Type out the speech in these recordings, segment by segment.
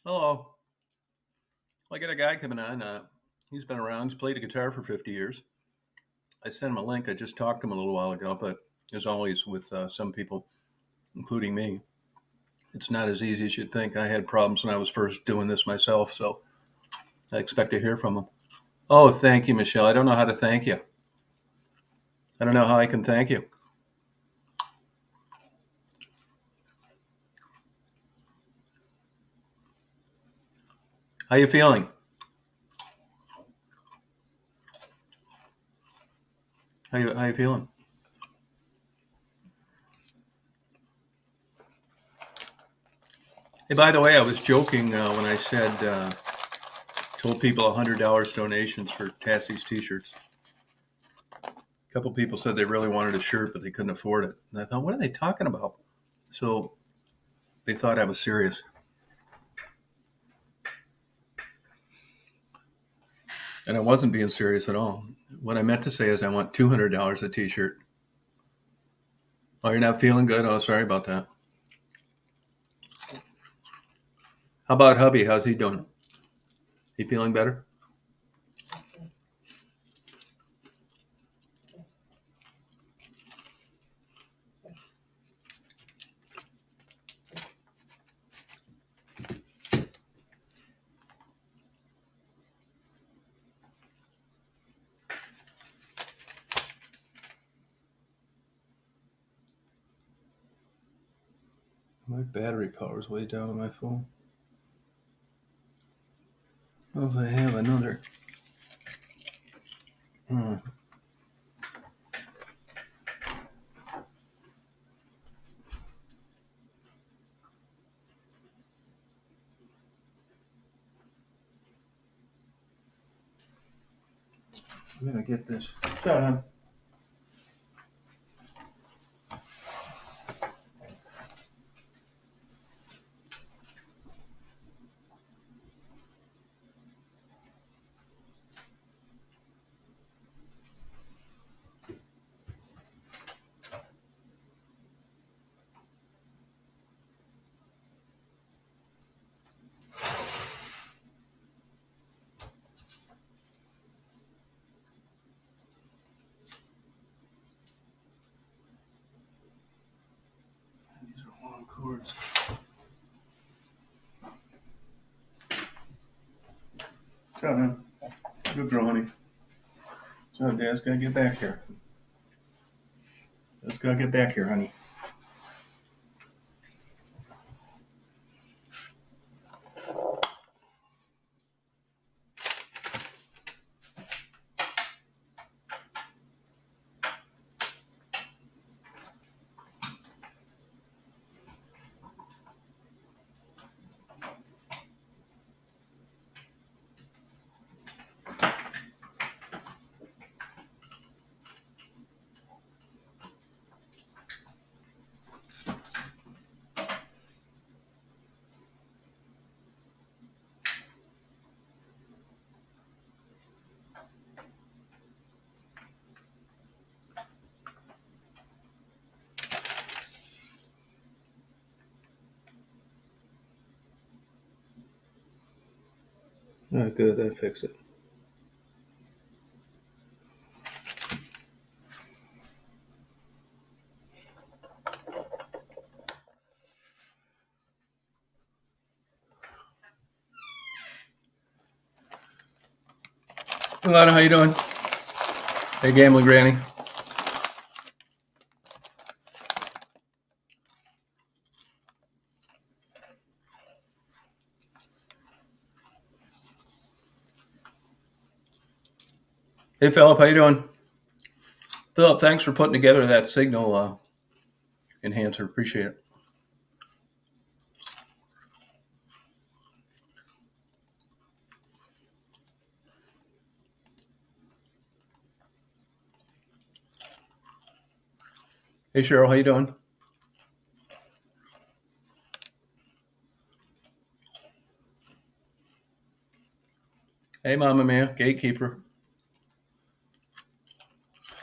Hello. I got a guy coming on. He's been around. He's played a guitar for 50 years. I sent him a link. I just talked to him a little while ago, but as always with some people, including me, it's not as easy as you'd think. I had problems when I was first doing this myself, so I expect to hear from him. Oh, thank you, Michelle. I don't know how to thank you. I don't know how I can thank you. How you feeling? How you feeling? Hey, by the way, I was joking when I said told people $100 donations for Tassie's t-shirts. A couple people said they really wanted a shirt, but they couldn't afford it. And I thought, what are they talking about? So they thought I was serious. And I wasn't being serious at all. What I meant to say is I want $200 a t-shirt. Oh, you're not feeling good? Oh, sorry about that. How about hubby? How's he doing? He feeling better? My battery power's way down on my phone. Oh, if I have another. I'm gonna get this. Shut up. These are long cords. Shut up. Good girl, honey. So Dad's gotta get back here. Dad's gotta get back here, honey. Oh, good. That fixed it. Lana, how you doing? Hey, gambling granny. Hey, Philip, how you doing? Philip, thanks for putting together that signal enhancer. Appreciate it. Hey, Cheryl, how you doing? Hey, Mama Mia, gatekeeper.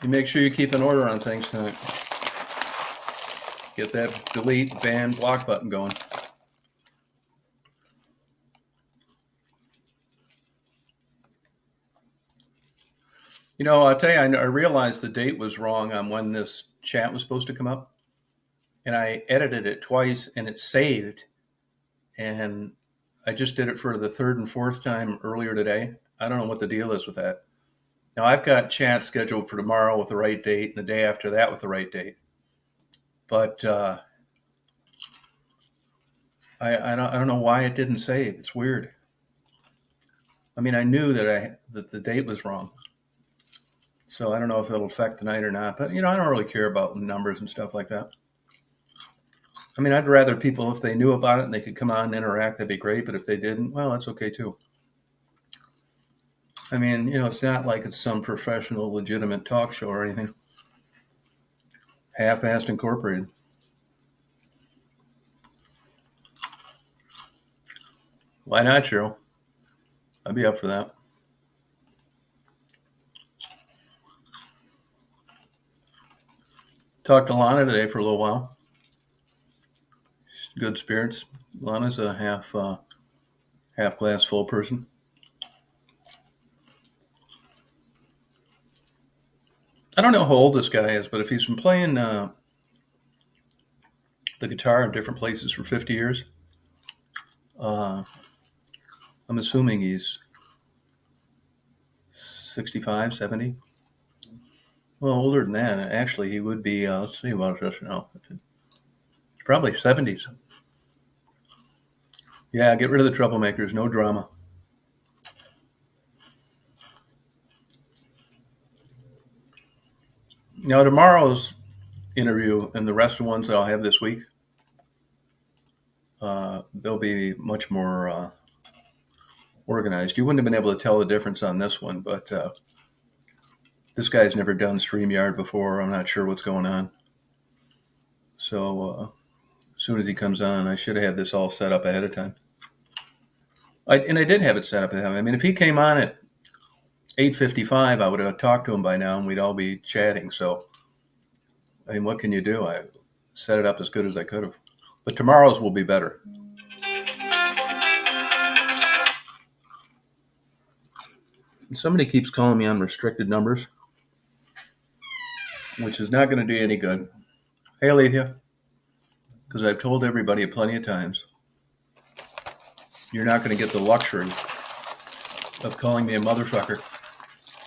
You make sure you keep an order on things tonight. Get that delete, ban, block button going. I'll tell you, I realized the date was wrong on when this chat was supposed to come up. And I edited it twice and it saved. And I just did it for the third and fourth time earlier today. I don't know what the deal is with that. Now, I've got chat scheduled for tomorrow with the right date and the day after that with the right date. But I don't know why it didn't save. It's weird. I mean, I knew that the date was wrong. So I don't know if it'll affect tonight or not. But, I don't really care about numbers and stuff like that. I mean, I'd rather people, if they knew about it and they could come on and interact, that'd be great. But if they didn't, well, that's okay too. I mean, it's not like it's some professional, legitimate talk show or anything. Half-assed incorporated. Why not, Cheryl? I'd be up for that. Talked to Lana today for a little while. She's good spirits. Lana's a half glass full person. I don't know how old this guy is, but if he's been playing the guitar in different places for 50 years, I'm assuming he's 65, 70. Well, older than that. Actually, he would be, let's see about this now. It's probably 70s. Yeah, get rid of the troublemakers. No drama. Now, tomorrow's interview and the rest of the ones that I'll have this week, they'll be much more organized. You wouldn't have been able to tell the difference on this one, but this guy's never done StreamYard before. I'm not sure what's going on. So as soon as he comes on, I should have had this all set up ahead of time. I did have it set up ahead of time. I mean, if he came on at 8:55, I would have talked to him by now and we'd all be chatting. So, I mean, what can you do? I set it up as good as I could have. But tomorrow's will be better. Somebody keeps calling me on restricted numbers, which is not going to do any good. Hey, Alethea, because I've told everybody plenty of times, you're not going to get the luxury of calling me a motherfucker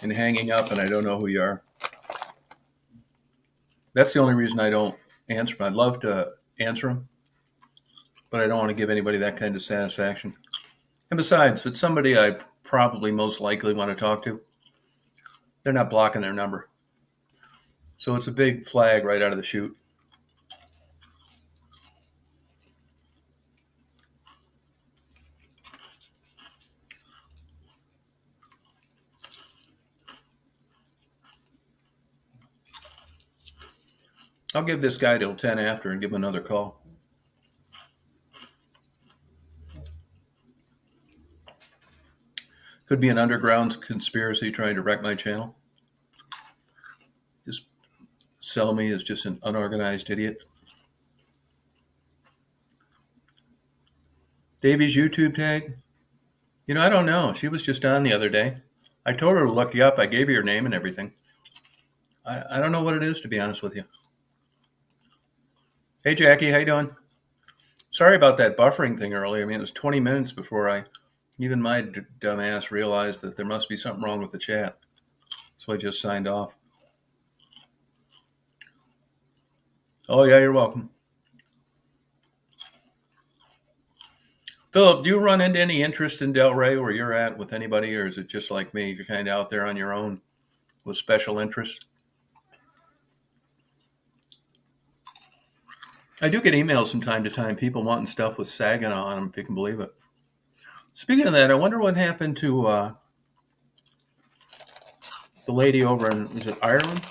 and hanging up and I don't know who you are. That's the only reason I don't answer them. I'd love to answer them, but I don't want to give anybody that kind of satisfaction. And besides, if it's somebody I probably most likely want to talk to, they're not blocking their number. So it's a big flag right out of the chute. I'll give this guy till 10 after and give him another call. Could be an underground conspiracy trying to wreck my channel. Just sell me as just an unorganized idiot. Davey's YouTube tag? I don't know. She was just on the other day. I told her to look you up. I gave her your name and everything. I don't know what it is, to be honest with you. Hey, Jackie, how you doing? Sorry about that buffering thing earlier. I mean, it was 20 minutes before even my dumb ass realized that there must be something wrong with the chat. So I just signed off. Oh, yeah, you're welcome. Philip, do you run into any interest in Delray where you're at with anybody, or is it just like me? You're kind of out there on your own with special interests? I do get emails from time to time, people wanting stuff with Saginaw on them, if you can believe it. Speaking of that, I wonder what happened to the lady over in, is it Ireland?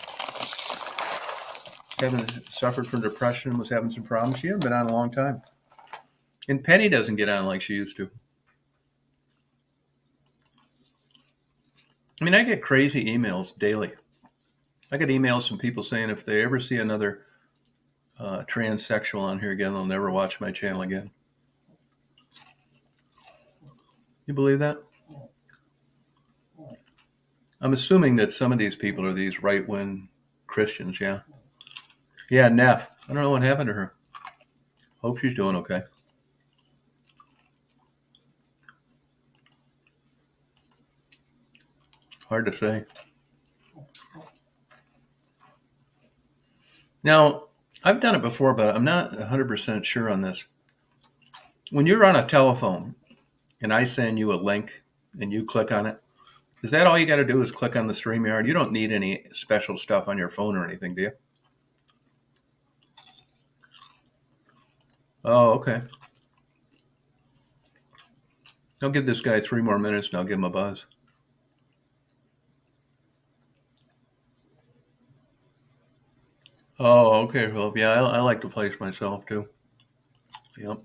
Suffered from depression and was having some problems. She hasn't been on a long time. And Penny doesn't get on like she used to. I mean, I get crazy emails daily. I get emails from people saying if they ever see another transsexual on here again, they'll never watch my channel again. You believe that? I'm assuming that some of these people are these right-wing Christians, yeah. Yeah, Neff. I don't know what happened to her. Hope she's doing okay. Hard to say. Now, I've done it before, but I'm not 100% sure on this. When you're on a telephone and I send you a link and you click on it, is that all you got to do is click on the StreamYard? You don't need any special stuff on your phone or anything, do you? Oh, okay. I'll give this guy 3 more minutes and I'll give him a buzz. Oh, okay, well, yeah, I like to place myself too. Yep.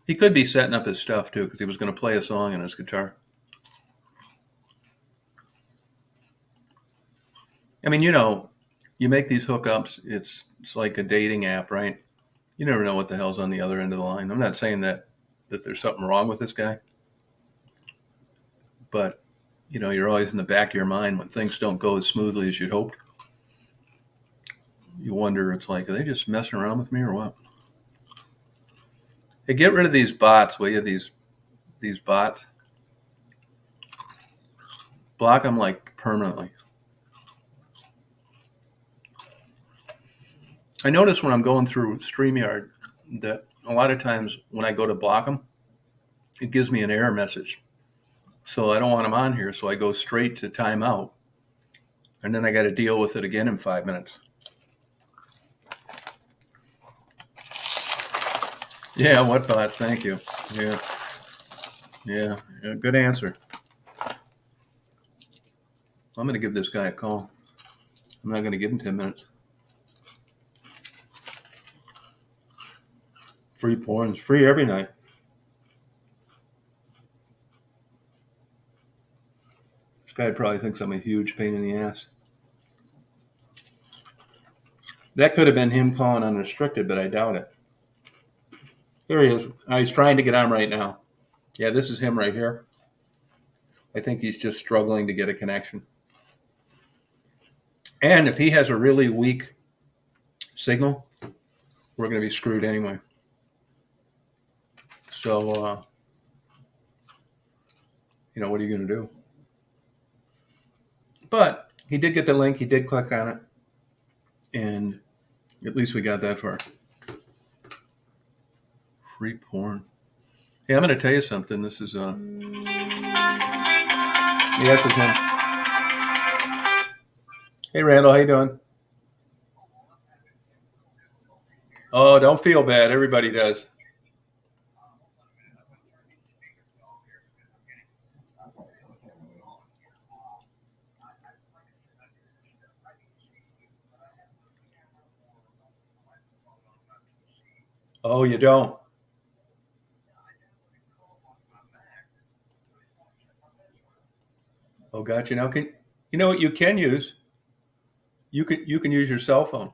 He could be setting up his stuff too, because he was going to play a song on his guitar. I mean, you make these hookups, it's like a dating app, right? You never know what the hell's on the other end of the line. I'm not saying that there's something wrong with this guy, but you're always in the back of your mind when things don't go as smoothly as you'd hoped. You wonder, it's like, are they just messing around with me or what? Hey, get rid of these bots, will you? These bots. Block them like permanently. I notice when I'm going through StreamYard that a lot of times when I go to block them, it gives me an error message. So I don't want them on here, so I go straight to timeout. And then I got to deal with it again in 5 minutes. Yeah, what bots? Thank you. Yeah, good answer. I'm going to give this guy a call. I'm not going to give him 10 minutes. Free porn is free every night. This guy probably thinks I'm a huge pain in the ass. That could have been him calling unrestricted, but I doubt it. There he is. He's trying to get on right now. Yeah, this is him right here. I think he's just struggling to get a connection. And if he has a really weak signal, we're going to be screwed anyway. So, what are you going to do? But he did get the link. He did click on it. And at least we got that far. Free porn. Hey, I'm going to tell you something. This is, yes, it's him. Hey, Randall, how you doing? Oh, don't feel bad. Everybody does. Oh, you don't? Oh, gotcha. Now, you know what you can use? You can use your cell phone.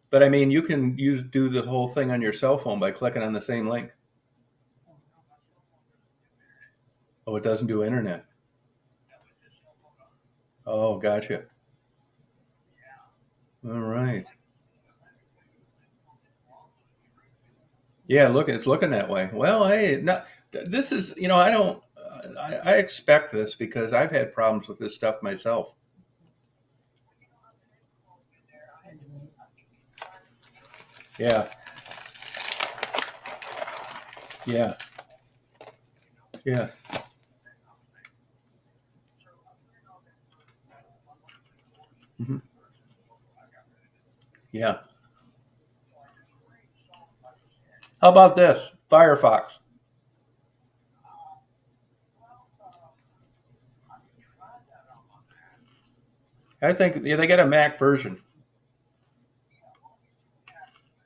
But I mean, you can do the whole thing on your cell phone by clicking on the same link. Oh, it doesn't do internet. Oh, gotcha. All right. Yeah, look, it's looking that way. Well, hey, this is, I expect this because I've had problems with this stuff myself. Yeah. Yeah. Yeah. Mm-hmm. Yeah. How about this? Firefox. I think they got a Mac version.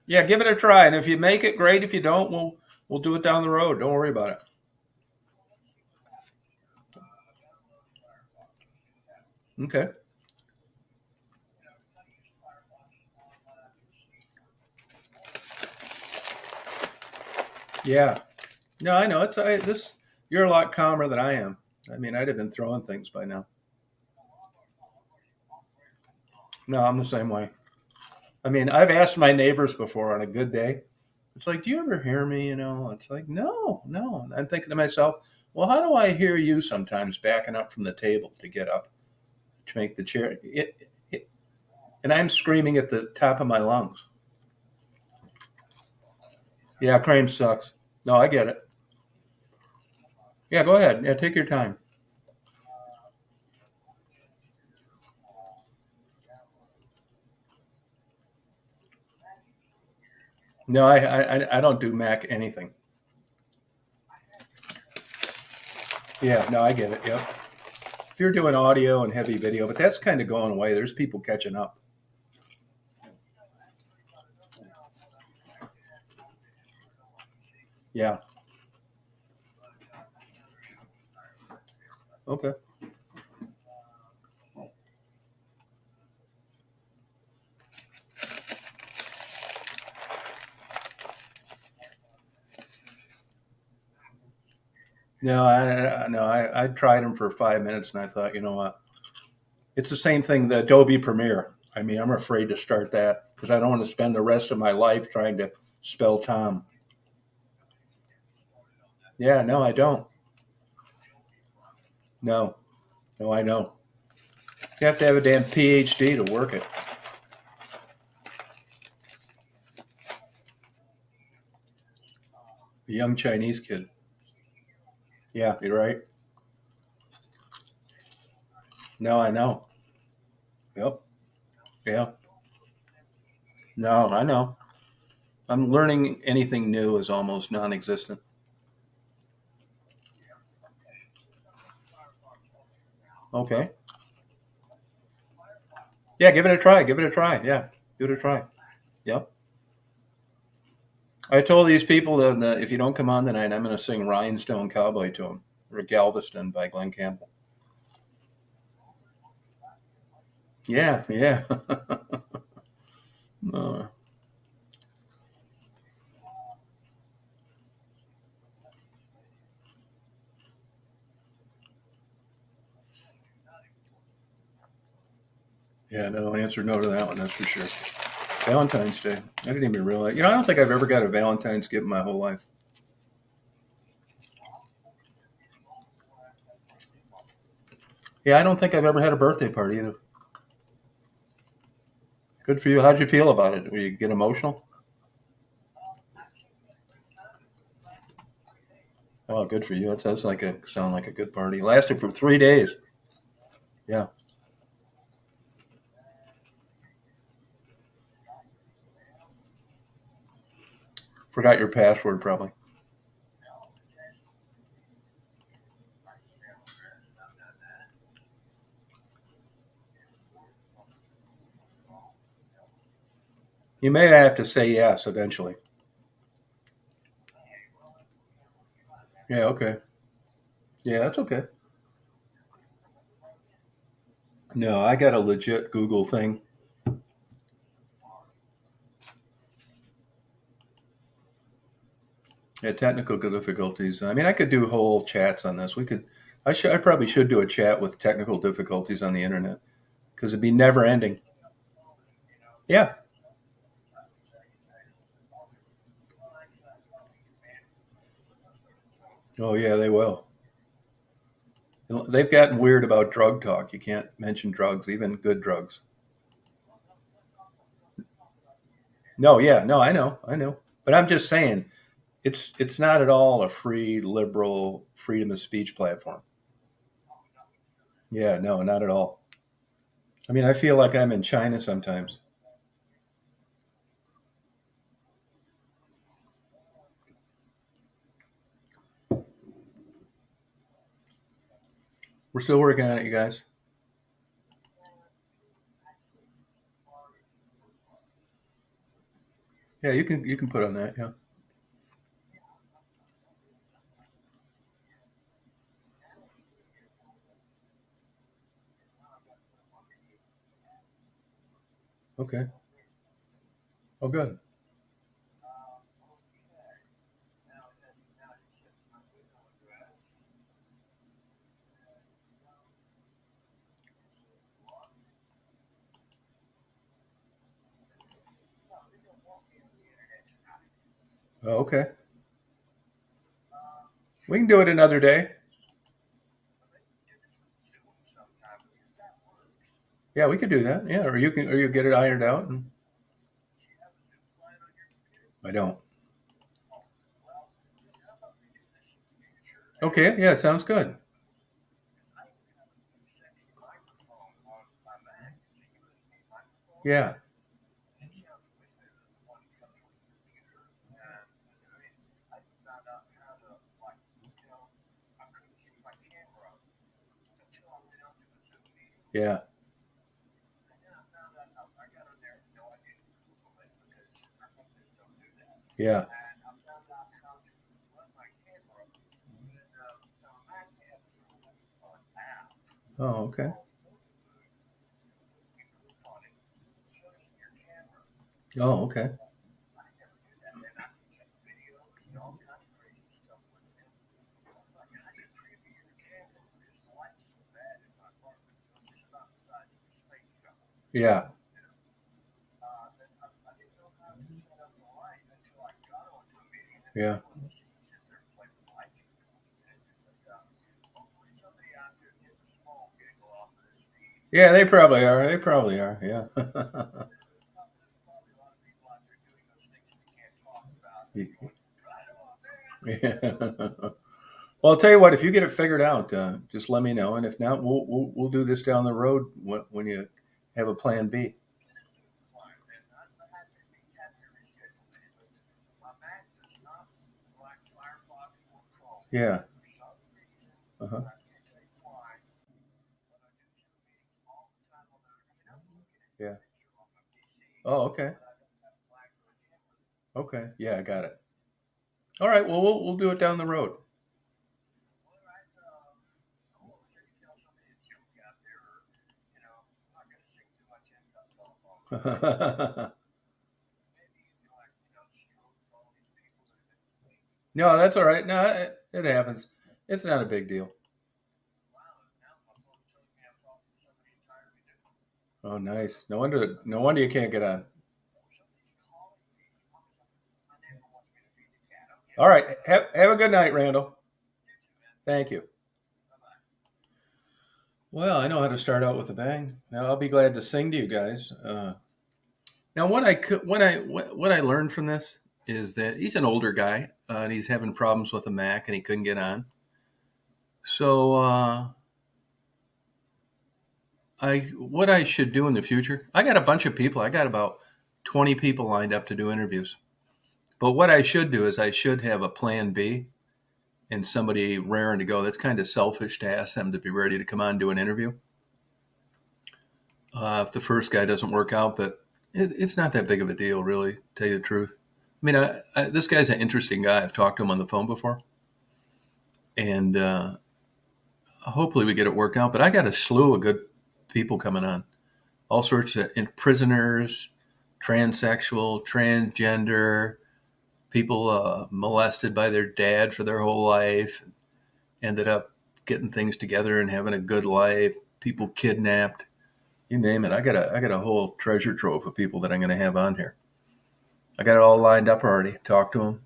Yeah, give it a try, and if you make it, great. If you don't, we'll do it down the road. Don't worry about it. Okay. Yeah. No, I know. This You're a lot calmer than I am. I mean, I'd have been throwing things by now. No, I'm the same way. I mean, I've asked my neighbors before on a good day. It's like, do you ever hear me? It's like, no, no. And I'm thinking to myself, well, how do I hear you sometimes backing up from the table to get up to make the chair? And I'm screaming at the top of my lungs. Yeah, crane sucks. No, I get it. Yeah, go ahead. Yeah, take your time. No, I don't do Mac anything. Yeah, no, I get it. Yep. If you're doing audio and heavy video, but that's kind of going away. There's people catching up. Yeah. Okay. No, I tried them for 5 minutes and I thought, you know what? It's the same thing, the Adobe Premiere. I mean, I'm afraid to start that because I don't want to spend the rest of my life trying to spell Tom. Yeah, no, I don't. No, no, I know. You have to have a damn PhD to work it. A young Chinese kid. Yeah, you're right. No, I know. Yep. Yeah. No, I know. I'm learning anything new is almost non existent. Okay. Yeah, give it a try. Give it a try. Yeah, give it a try. Yep. I told these people that if you don't come on tonight, I'm going to sing Rhinestone Cowboy to them, or Galveston by Glenn Campbell. Yeah, yeah. uh, yeah, no, answer no to that one, that's for sure. Valentine's Day. I didn't even realize. I don't think I've ever got a Valentine's gift in my whole life. Yeah, I don't think I've ever had a birthday party either. Good for you. How'd you feel about it? Were you get emotional? Oh, good for you. That sounds like a sound like a good party. Lasted for 3 days. Yeah. Forgot your password probably. You may have to say yes eventually. Yeah, okay. Yeah, that's okay. No, I got a legit Google thing. Yeah, technical difficulties. I mean, I could do whole chats on this. We could. I probably should do a chat with technical difficulties on the internet because it'd be never ending. Yeah. Oh yeah, they will. They've gotten weird about drug talk. You can't mention drugs, even good drugs. No, yeah, no, I know. But I'm just saying, it's not at all a free, liberal, freedom of speech platform. Yeah, no, not at all. I mean, I feel like I'm in China sometimes. We're still working on it, you guys. Yeah, you can put on that. Yeah. Okay. Oh, good. Oh, okay. We can do it another day. Yeah, we could do that. Yeah, or you get it ironed out. And I don't. Okay. Yeah, sounds good. Yeah. Yeah. Yeah. Oh, okay. Oh, okay. Yeah. Yeah. Yeah, they probably are. They probably are. Yeah. Yeah. Well, I'll tell you what. If you get it figured out, just let me know, and if not, we'll do this down the road when you have a plan B. Yeah. Uh-huh. Yeah. Oh, okay. Okay. Yeah, I got it. All right. Well, we'll do it down the road. No, that's all right. No, it happens. It's not a big deal. Oh, nice. No wonder. No wonder you can't get on. All right. Have a good night, Randall. Thank you. Well, I know how to start out with a bang. Now I'll be glad to sing to you guys. Now, what I could, what I learned from this is that he's an older guy and he's having problems with a Mac and he couldn't get on. So, I what I should do in the future? I got a bunch of people. I got about 20 people lined up to do interviews. But what I should do is I should have a plan B and somebody raring to go. That's kind of selfish to ask them to be ready to come on and do an interview. If the first guy doesn't work out, but it's not that big of a deal, really, to tell you the truth. I mean, this guy's an interesting guy. I've talked to him on the phone before, and hopefully we get it worked out. But I got a slew of good people coming on, all sorts of prisoners, transsexual, transgender, people molested by their dad for their whole life, ended up getting things together and having a good life, people kidnapped, you name it. I got a whole treasure trove of people that I'm going to have on here. I got it all lined up already. Talk to them.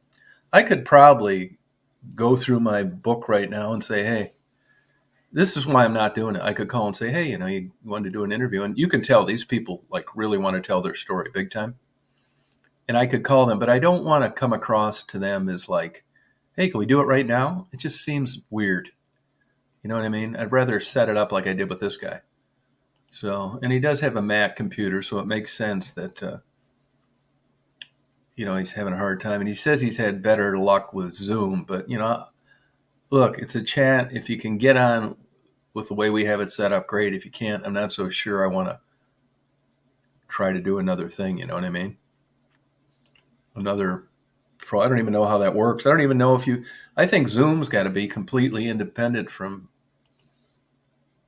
I could probably go through my book right now and say, hey, this is why I'm not doing it. I could call and say, hey, you wanted to do an interview, and you can tell these people like really want to tell their story big time. And I could call them, but I don't want to come across to them as like, hey, can we do it right now? It just seems weird. You know what I mean? I'd rather set it up like I did with this guy. So, and he does have a Mac computer, so it makes sense that he's having a hard time. And he says he's had better luck with Zoom, but look, it's a chat. If you can get on with the way we have it set up, great. If you can't, I'm not so sure I want to try to do another thing. You know what I mean? Another pro. I don't even know how that works. I don't even know if you. I think Zoom's got to be completely independent from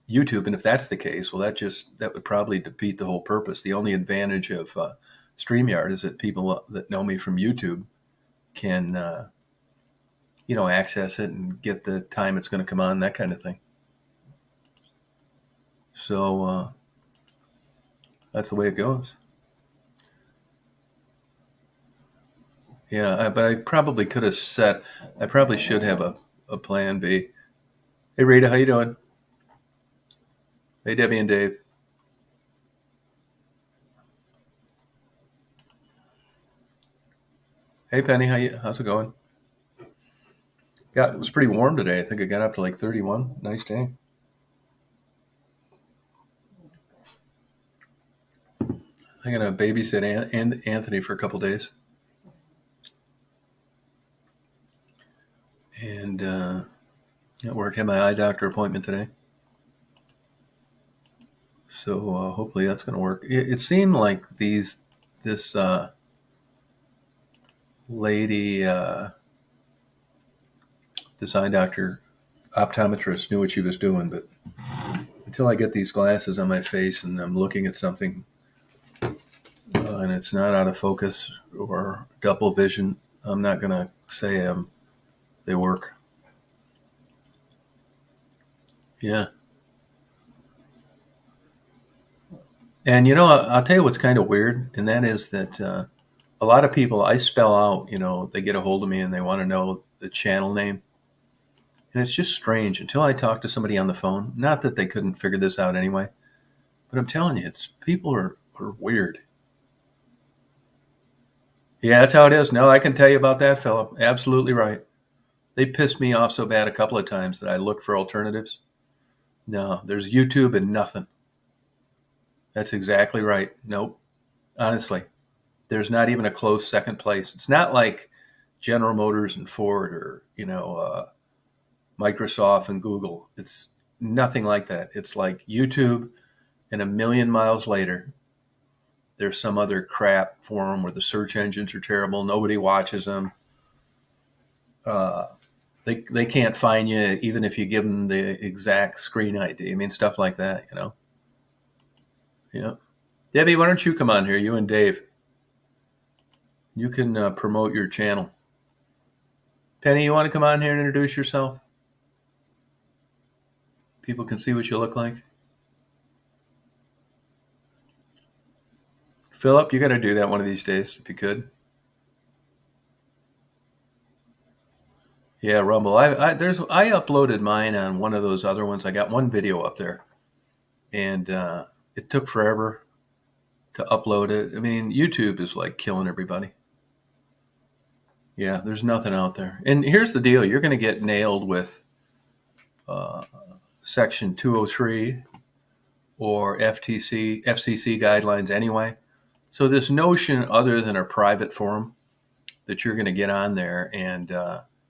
YouTube, and if that's the case, well, that would probably defeat the whole purpose. The only advantage of StreamYard is that people that know me from YouTube can access it and get the time it's going to come on, that kind of thing. So that's the way it goes. Yeah, but I probably could have set. I probably should have a plan B. Hey Rita, how you doing? Hey Debbie and Dave. Hey Penny, how's it going? Yeah, it was pretty warm today. I think it got up to like 31. Nice day. I'm gonna babysit Anthony for a couple days, and at work had my eye doctor appointment today. So hopefully that's gonna work. It seemed like this lady, this eye doctor optometrist knew what she was doing, but until I get these glasses on my face and I'm looking at something and it's not out of focus or double vision, I'm not going to say they work. Yeah. And, I'll tell you what's kind of weird, and that is that a lot of people, I spell out, they get a hold of me and they want to know the channel name. And it's just strange until I talk to somebody on the phone. Not that they couldn't figure this out anyway, but I'm telling you, people are weird. Yeah, that's how it is. No, I can tell you about that, Philip. Absolutely right. They pissed me off so bad a couple of times that I looked for alternatives. No, there's YouTube and nothing. That's exactly right. Nope. Honestly, there's not even a close second place. It's not like General Motors and Ford or, Microsoft and Google. It's nothing like that. It's like YouTube, and a million miles later, there's some other crap forum where the search engines are terrible. Nobody watches them. Uh, they can't find you even if you give them the exact screen ID. I mean, stuff like that. Yeah. Debbie, why don't you come on here? You and Dave. You can promote your channel. Penny, you want to come on here and introduce yourself? People can see what you look like. Philip, you got to do that one of these days if you could. Yeah, Rumble. I uploaded mine on one of those other ones. I got one video up there, and it took forever to upload it. I mean, YouTube is like killing everybody. Yeah, there's nothing out there. And here's the deal: you're going to get nailed with Section 203 or FCC guidelines anyway. So this notion, other than a private forum, that you're going to get on there and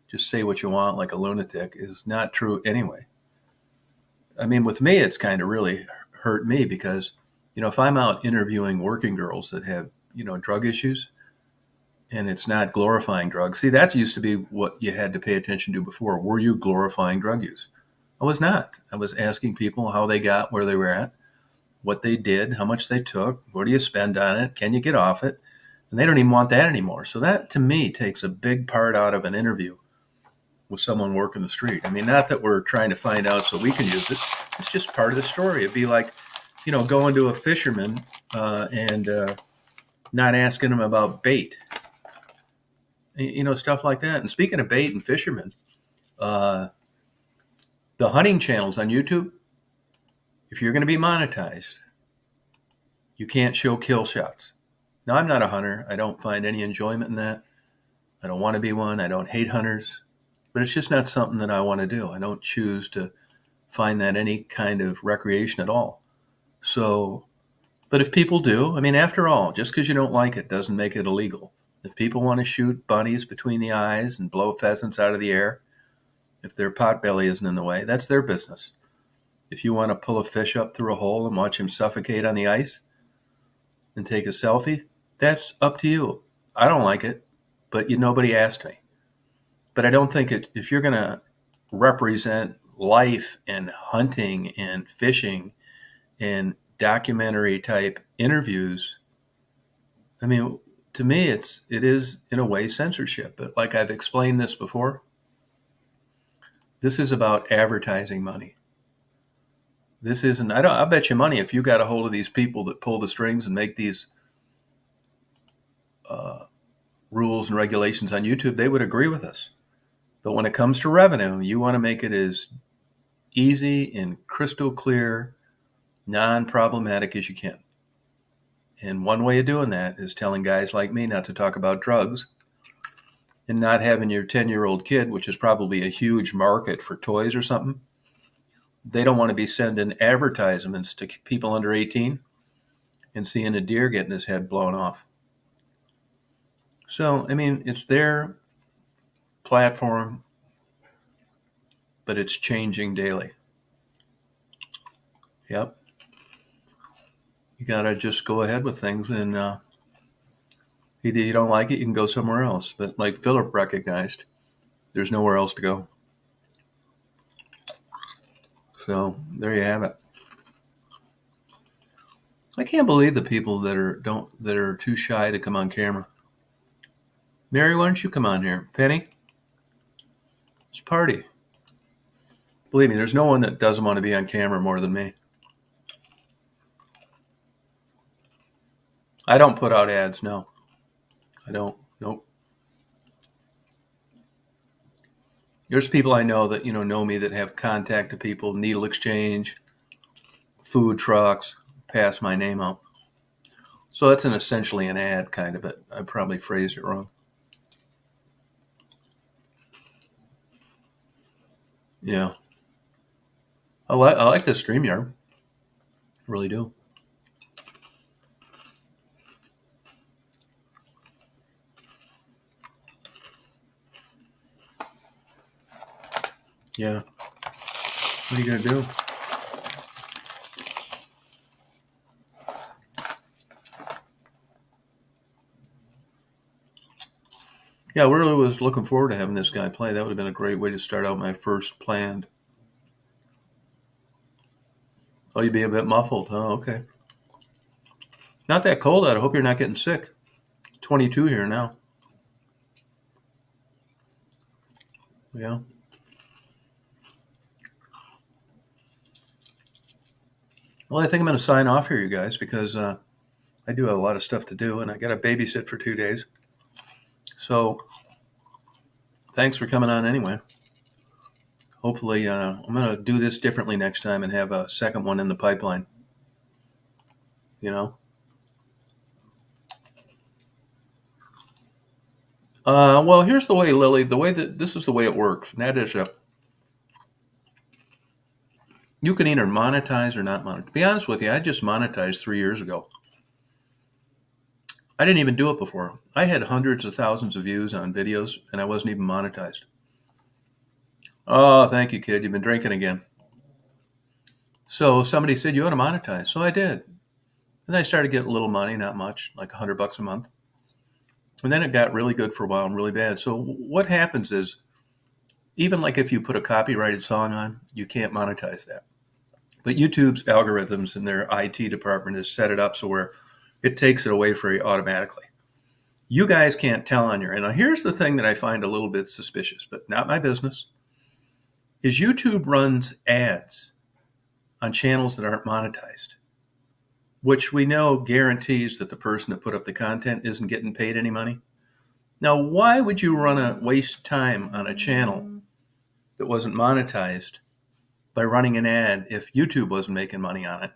just say what you want like a lunatic is not true anyway. I mean, with me, it's kind of really hurt me because, if I'm out interviewing working girls that have, drug issues and it's not glorifying drugs. See, that used to be what you had to pay attention to before. Were you glorifying drug use? I was not. I was asking people how they got where they were at, what they did, how much they took, what do you spend on it, can you get off it? And they don't even want that anymore. So that, to me, takes a big part out of an interview with someone working the street. I mean, not that we're trying to find out so we can use it. It's just part of the story. It'd be like, going to a fisherman and not asking him about bait. Stuff like that. And speaking of bait and fishermen, the hunting channels on YouTube, if you're going to be monetized, you can't show kill shots. Now, I'm not a hunter. I don't find any enjoyment in that. I don't want to be one. I don't hate hunters. But it's just not something that I want to do. I don't choose to find that any kind of recreation at all. So, but if people do, I mean, after all, just because you don't like it doesn't make it illegal. If people want to shoot bunnies between the eyes and blow pheasants out of the air, if their potbelly isn't in the way, that's their business. If you want to pull a fish up through a hole and watch him suffocate on the ice and take a selfie, that's up to you. I don't like it, but nobody asked me. But I don't think if you're going to represent life and hunting and fishing and documentary type interviews, I mean, to me, it is in a way censorship. But like I've explained this before, this is about advertising money. This isn't, I bet you money if you got a hold of these people that pull the strings and make these rules and regulations on YouTube, they would agree with us. But when it comes to revenue, you want to make it as easy and crystal clear, non-problematic as you can. And one way of doing that is telling guys like me not to talk about drugs and not having your 10-year-old kid, which is probably a huge market for toys or something. They don't want to be sending advertisements to people under 18 and seeing a deer getting his head blown off. So, I mean, it's their platform, but it's changing daily. Yep. You got to just go ahead with things, and either you don't like it, you can go somewhere else. But like Philip recognized, there's nowhere else to go. So there you have it. I can't believe the people that are too shy to come on camera. Mary, why don't you come on here? Penny, let's party. Believe me, there's no one that doesn't want to be on camera more than me. I don't put out ads, no. I don't. Nope. There's people I know that know me that have contact to people, needle exchange, food trucks, pass my name out. So that's essentially an ad kind of it. I probably phrased it wrong. Yeah. I like the StreamYard. I really do. Yeah. What are you going to do? Yeah, I really was looking forward to having this guy play. That would have been a great way to start out my first planned. Oh, you'd be a bit muffled. Oh, okay. Not that cold out. I hope you're not getting sick. 22 here now. Yeah. Well, I think I'm going to sign off here, you guys, because I do have a lot of stuff to do, and I got to babysit for 2 days. So thanks for coming on anyway. Hopefully, I'm going to do this differently next time and have a second one in the pipeline. Well, here's the way, Lily. This is the way it works. And that is, you can either monetize or not monetize. To be honest with you, I just monetized 3 years ago. I didn't even do it before. I had hundreds of thousands of views on videos, and I wasn't even monetized. Oh, thank you, kid. You've been drinking again. So somebody said you ought to monetize. So I did. And then I started getting a little money, not much, like $100 a month. And then it got really good for a while and really bad. So what happens is, even like if you put a copyrighted song on, you can't monetize that. But YouTube's algorithms and their IT department has set it up so where it takes it away for you automatically. You guys can't tell on your end. Now, here's the thing that I find a little bit suspicious, but not my business, is YouTube runs ads on channels that aren't monetized, which we know guarantees that the person that put up the content isn't getting paid any money. Now, why would you waste time on a channel that wasn't monetized by running an ad if YouTube wasn't making money on it?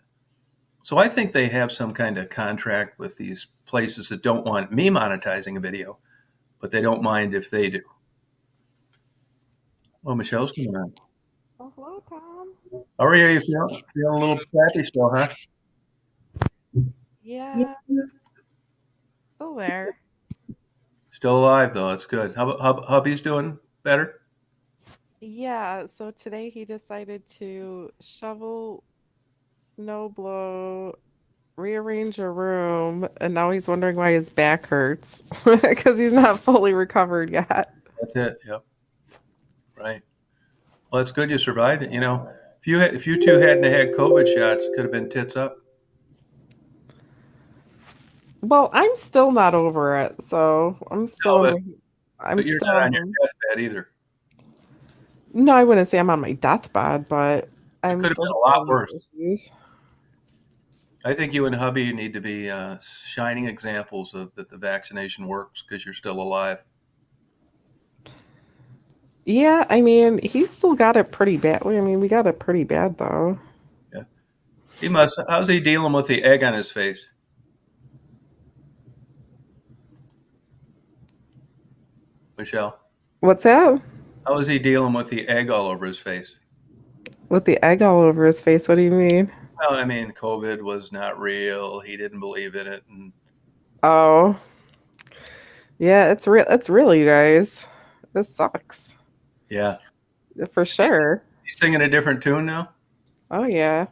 So I think they have some kind of contract with these places that don't want me monetizing a video, but they don't mind if they do. Oh, Michelle's coming on. Oh, hello, Tom. How are you? Feeling a little crappy still, huh? Yeah, still there. Still alive, though. That's good. How about hubby's doing better? Yeah, so today he decided to shovel, snow blow, rearrange a room, and now he's wondering why his back hurts because he's not fully recovered yet. That's it. Yep. Right. Well, it's good you survived it. If you two hadn't had COVID shots, it could have been tits up. Well, I'm still not over it, so No, I'm but you're still not on on your deathbed either. no, I wouldn't say I'm on my deathbed, but It I'm could have still been a lot having worse. issues. I think you and hubby need to be shining examples of that the vaccination works because you're still alive. Yeah, I mean, he still got it pretty bad. I mean, we got it pretty bad though. Yeah. He must. How's he dealing with the egg on his face, Michelle? What's that? How is he dealing with the egg all over his face? With the egg all over his face, what do you mean? Well, I mean, COVID was not real. He didn't believe in it, and Oh, yeah, it's real. It's real, you guys. This sucks yeah, for sure. he's singing a different tune now. Oh yeah.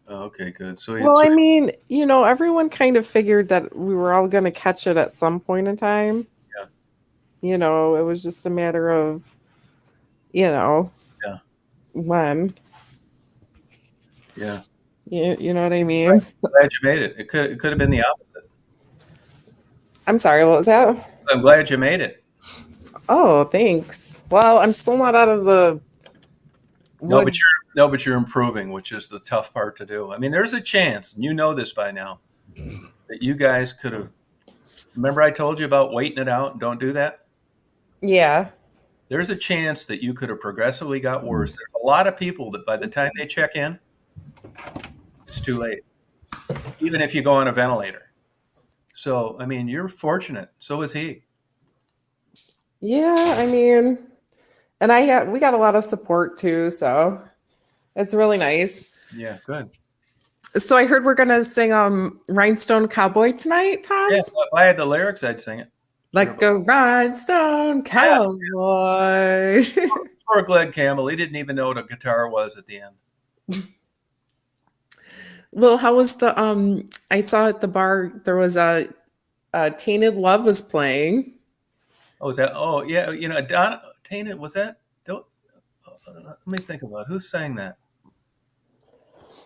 Oh, okay, good. So, Well, I mean, everyone kind of figured that we were all going to catch it at some point in time. yeah, It was just a matter of, you know, yeah, when. yeah. You know what I mean? Glad you made it. It could have been the opposite. I'm sorry, what was that? I'm glad you made it. Oh, thanks. Well, I'm still not out of the No, but wood. you're improving, which is the tough part to do. I mean, there's a chance, and you know this by now, that you guys could have. Remember, I told you about waiting it out and don't do that. Yeah. There's a chance that you could have progressively got worse. There's a lot of people that by the time they check in, it's too late, even if you go on a ventilator. So, I mean, you're fortunate. So is he. Yeah, I mean, and we got a lot of support too, so it's really nice. Yeah, good. So I heard we're gonna sing Rhinestone Cowboy tonight, Yeah, Tom. if I had the lyrics, I'd sing it. Like a rhinestone Yeah, cowboy. poor Glenn Campbell. He didn't even know what a guitar was at the end. Well, how was the I saw at the bar there was Tainted Love was playing. Oh, is that? Oh, yeah. Don Tainted was that? Don't, let me think about it. Who sang that.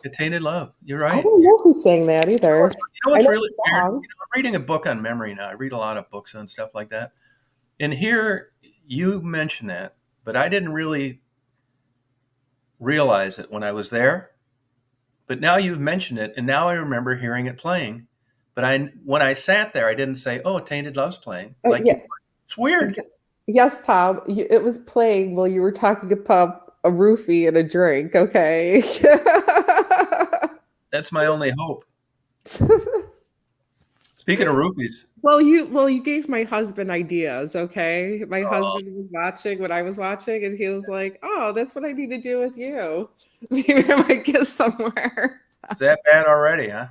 A Tainted Love. You're I right. don't know who sang that either. You know I what's know really the weird? song. I'm reading a book on memory now. I read a lot of books on stuff like that. And here you mentioned that, but I didn't really realize it when I was there. But now you've mentioned it, and now I remember hearing it playing. But when I sat there, I didn't say, "Oh, Tainted Love's playing." Like Yeah. it's weird. Yes, Tom. It was playing while you were talking about a roofie and a drink. Okay. That's my only hope. Speaking of roofies, Well, you gave my husband ideas, okay? My oh, husband was watching what I was watching, and he was like, "Oh, that's what I need to do with you. Maybe I might get somewhere." is that bad already, huh?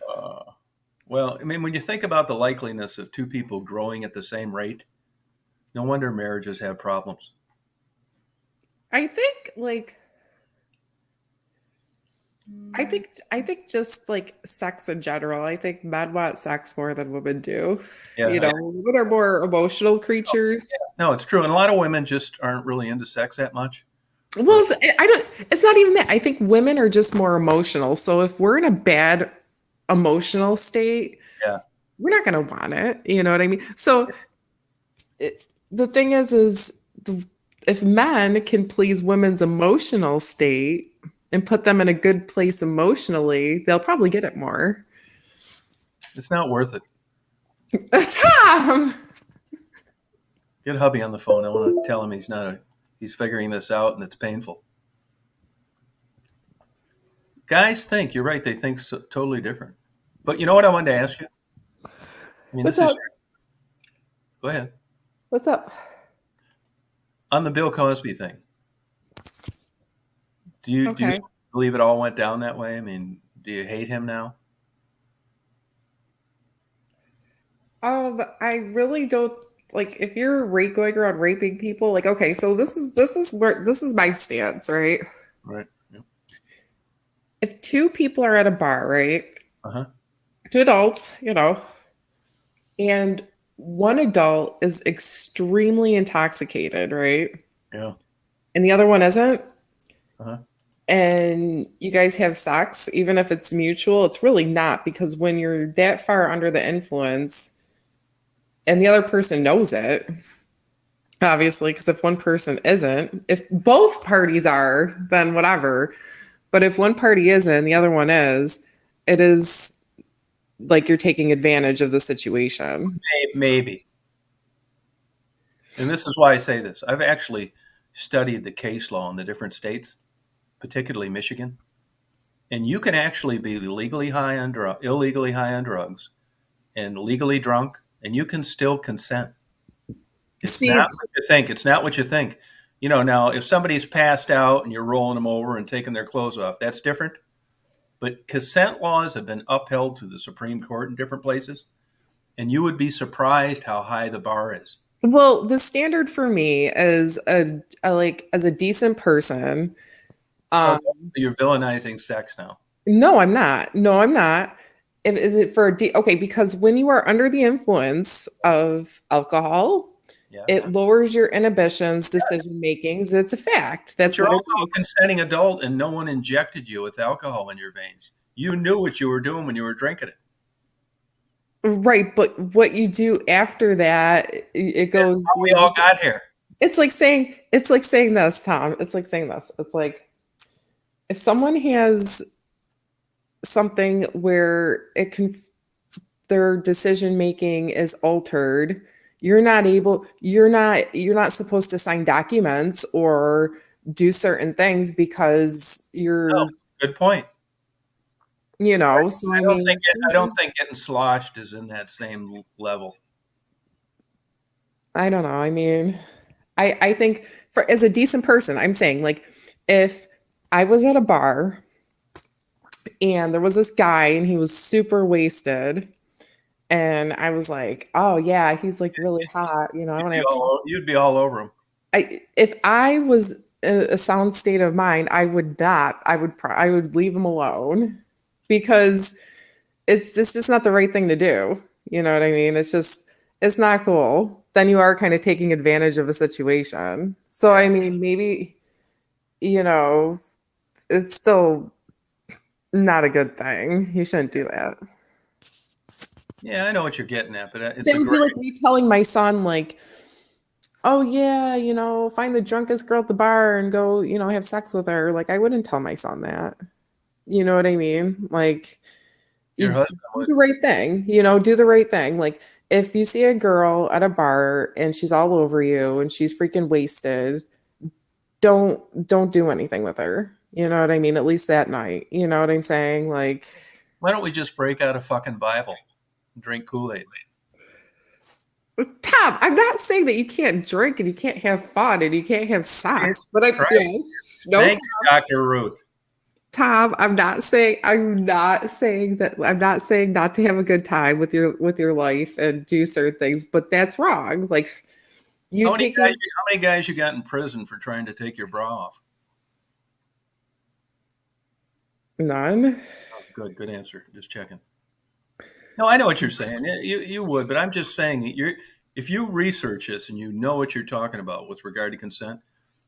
Uh, well, I mean, when you think about the likeliness of two people growing at the same rate, no wonder marriages have problems. I think, like, I think just like sex in general. I think men want sex more than women do. Yeah, Women are more emotional creatures. no, it's true, and a lot of women just aren't really into sex that much. Well, But I don't. It's not even that. I think women are just more emotional. So if we're in a bad emotional state, yeah, we're not going to want it. You know what I mean? So the thing is if men can please women's emotional state and put them in a good place emotionally, they'll probably get it more. it's not worth it. Tom! Get hubby on the phone. I want to tell him he's figuring this out and it's painful. Guys think you're right. They think totally different. But you know what I wanted to ask you? I mean, What's this is up? go ahead What's up? on the Bill Cosby thing. Do you Okay. believe it all went down that way? I mean, do you hate him now? I really don't like if you're going around raping people, like okay, so this is my stance, right? Right. Yeah. If two people are at a bar, right? Uh huh. Two adults, and one adult is extremely intoxicated, right? Yeah. And the other one isn't, Uh huh. and you guys have sex, even if it's mutual, it's really not because when you're that far under the influence and the other person knows it, obviously, because if one person isn't, if both parties are, then whatever. But if one party isn't and the other one is, it is like you're taking advantage of the situation. Maybe. And this is why I say this. I've actually studied the case law in the different states, particularly Michigan. And you can actually be legally high on illegally high on drugs and legally drunk, and you can still consent. It's See, not what you think. It's not what you think. Now if somebody's passed out and you're rolling them over and taking their clothes off, that's different. But consent laws have been upheld to the Supreme Court in different places, and you would be surprised how high the bar is. well, the standard for me is a like as a decent person. Oh, Um, you're villainizing sex now. no, I'm not. No, I'm not. If, is it for okay? Because when you are under the influence of alcohol, Yeah. it lowers your inhibitions, decision makings. It's a fact. But That's you're what it also a does. consenting adult, and no one injected you with alcohol in your veins. You knew what you were doing when you were drinking it. Right, but what you do after that, it That's goes. how we all got here. It's like saying this, Tom. It's like saying this. It's like if someone has something where their decision making is altered, you're not supposed to sign documents or do certain things because No, good point. so I I don't think mean, I don't think getting sloshed is in that same level. I don't know. I mean, I think for as a decent person, I'm saying like if I was at a bar and there was this guy and he was super wasted and I was like, "Oh yeah, he's like really hot, I want to have sex." You'd be all over them. If I was in a sound state of mind, I would not. I would leave him alone because it's just not the right thing to do. You know what I mean? It's not cool. Then you are kind of taking advantage of a situation. So Yeah, I mean, maybe you know, it's still not a good thing. You shouldn't do that. yeah, I know what you're getting at, but it's That a would be great. like me telling my son, like, oh yeah, find the drunkest girl at the bar and go, have sex with her. Like I wouldn't tell my son that. You know what I mean? Like Your you husband do would. the right thing, do the right thing. Like if you see a girl at a bar and she's all over you and she's freaking wasted, don't do anything with her. You know what I mean? At least that night. You know what I'm saying? Like Why don't we just break out a fucking Bible and drink Kool-Aid? Tom, I'm not saying that you can't drink and you can't have fun and you can't have Jesus sex, but Christ. no, Thank you, Dr. Ruth. Tom, I'm not saying not to have a good time with your life and do certain things, but that's wrong. Like you taking How many guys you got in prison for trying to take your bra off? none. Oh, good answer. Just checking. No, I know what you're saying. You would, but I'm just saying that if you research this and you know what you're talking about with regard to consent,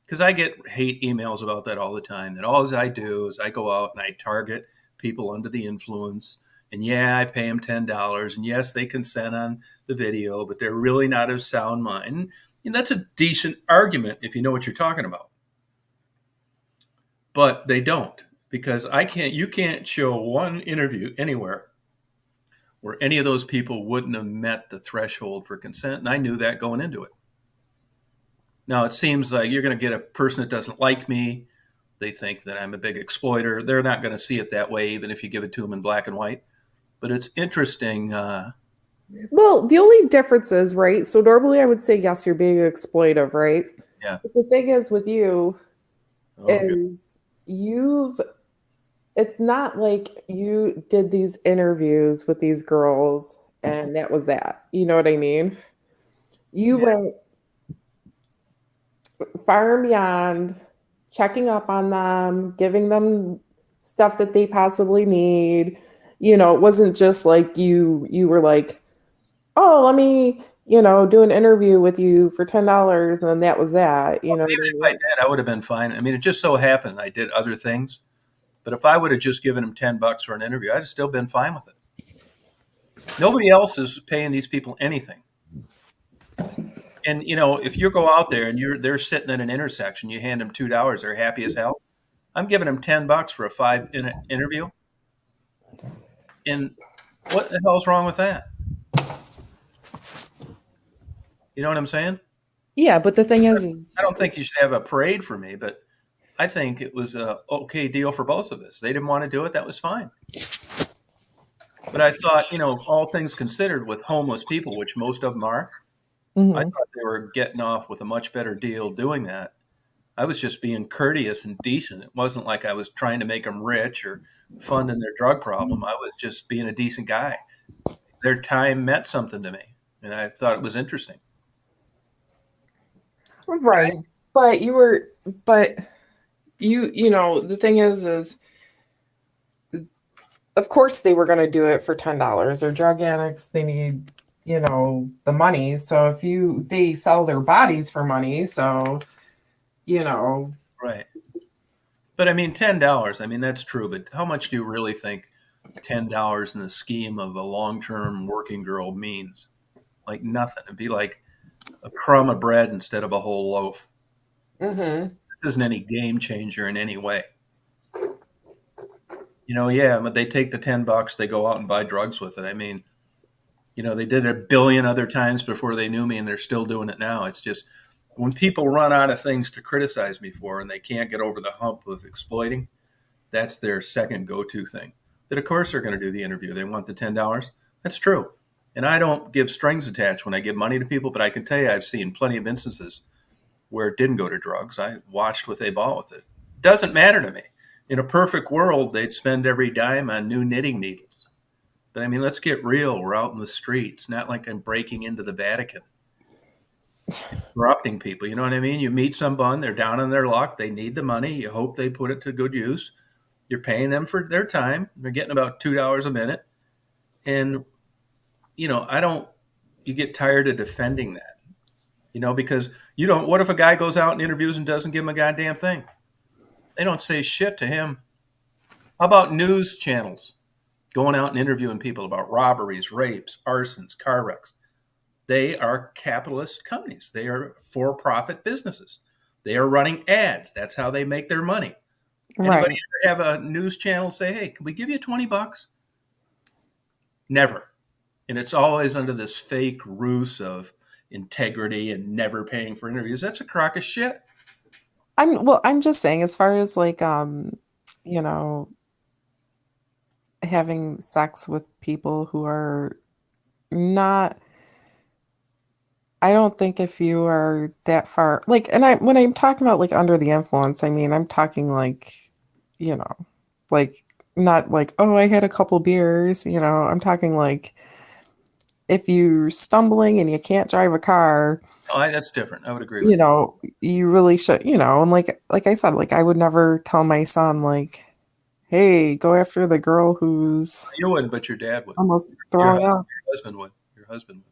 because I get hate emails about that all the time. That all I do is I go out and I target people under the influence, and yeah, I pay them $10, and yes, they consent on the video, but they're really not of sound mind. And that's a decent argument if you know what you're talking about. But they don't, because you can't show one interview anywhere where any of those people wouldn't have met the threshold for consent. And I knew that going into it. Now, it seems like you're going to get a person that doesn't like me. They think that I'm a big exploiter. They're not going to see it that way, even if you give it to them in black and white. But it's interesting. Well, the only difference is, right? So normally I would say yes, you're being exploitive, right? Yeah. But the thing is with you Oh, good. is you've it's not like you did these interviews with these girls and that was that. You know what I mean? You Yeah. went far and beyond checking up on them, giving them stuff that they possibly need. It wasn't just like you were like, "Oh, let me, do an interview with you for $10," and that was that. You know what Even I if I mean? did, I would have been fine. I mean, it just so happened I did other things. But if I would have just given them $10 for an interview, I'd have still been fine with it. Nobody else is paying these people anything. And if you go out there and they're sitting at an intersection, you hand them $2, they're happy as hell. I'm giving him $10 for a interview. And what the hell's wrong with that? You know what I'm saying? Yeah, but the thing is I don't think you should have a parade for me, but I think it was a okay deal for both of us. They didn't want to do it. That was fine. But I thought, all things considered with homeless people, which most of them are, I Mhm. thought they were getting off with a much better deal doing that. I was just being courteous and decent. It wasn't like I was trying to make them rich or funding their drug problem. I was just being a decent guy. Their time meant something to me, and I thought it was interesting. Right. But but the thing is of course they were going to do it for $10. They're drug addicts. They need, the money. So they sell their bodies for money. So, you know, Right. But I mean, $10. I mean, that's true. But how much do you really think $10 in the scheme of a long-term working girl means? Like nothing. It'd be like a crumb of bread instead of a whole loaf. hmm This isn't any game changer in any way. Yeah, but they take the $10, they go out and buy drugs with it. I mean, they did it a billion other times before they knew me, and they're still doing it now. It's just when people run out of things to criticize me for and they can't get over the hump of exploiting, that's their second go-to thing. That of course they're going to do the interview. They want the $10. That's true. And I don't give strings attached when I give money to people, but I can tell you I've seen plenty of instances where it didn't go to drugs. I watched what they bought with it. Doesn't matter to me. In a perfect world, they'd spend every dime on new knitting needles. But I mean, let's get real. We're out in the streets. Not like I'm breaking into the Vatican, corrupting people. You know what I mean? You meet someone, they're down on their luck. They need the money. You hope they put it to good use. You're paying them for their time. They're getting about $2 a minute. And, I don't, you get tired of defending that, because what if a guy goes out and interviews and doesn't give him a goddamn thing? They don't say shit to him. How about news channels going out and interviewing people about robberies, rapes, arsons, car wrecks? They are capitalist companies. They are for-profit businesses. They are running ads. That's how they make their money. Anybody right. ever have a news channel say, "Hey, can we give you $20?" Never. And it's always under this fake ruse of integrity and never paying for interviews. That's a crock of shit. I'm just saying, as far as like, you know, having sex with people who are not, I don't think if you are that far, like, and when I'm talking about like under the influence, I mean, I'm talking like, you know, like not like, oh, I had a couple beers, I'm talking like if you're stumbling and you can't drive a car, Oh, that's different. I would agree with you. you really should, and like I said, like I would never tell my son like, hey, go after the girl who's You wouldn't, but your dad would. almost Your, throwing up, your husband would. Your husband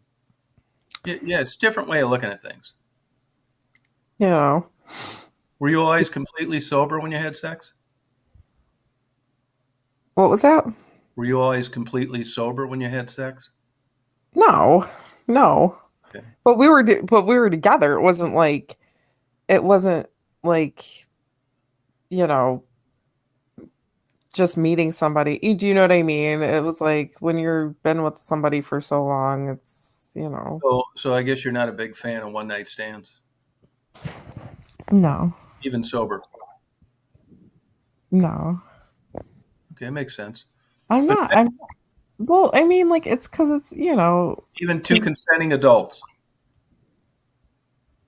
would. Yeah, it's a different way of looking at things. you know. Were you always completely sober when you had sex? What was that? Were you always completely sober when you had sex? No, no. Okay. But we were together. It wasn't like, you know, just meeting somebody. Do you know what I mean? It was like when you've been with somebody for so long, So I guess you're not a big fan of one night stands, No, even sober. no. Okay, it makes sense. I'm But not. Well, I mean, like it's because even two take consenting adults.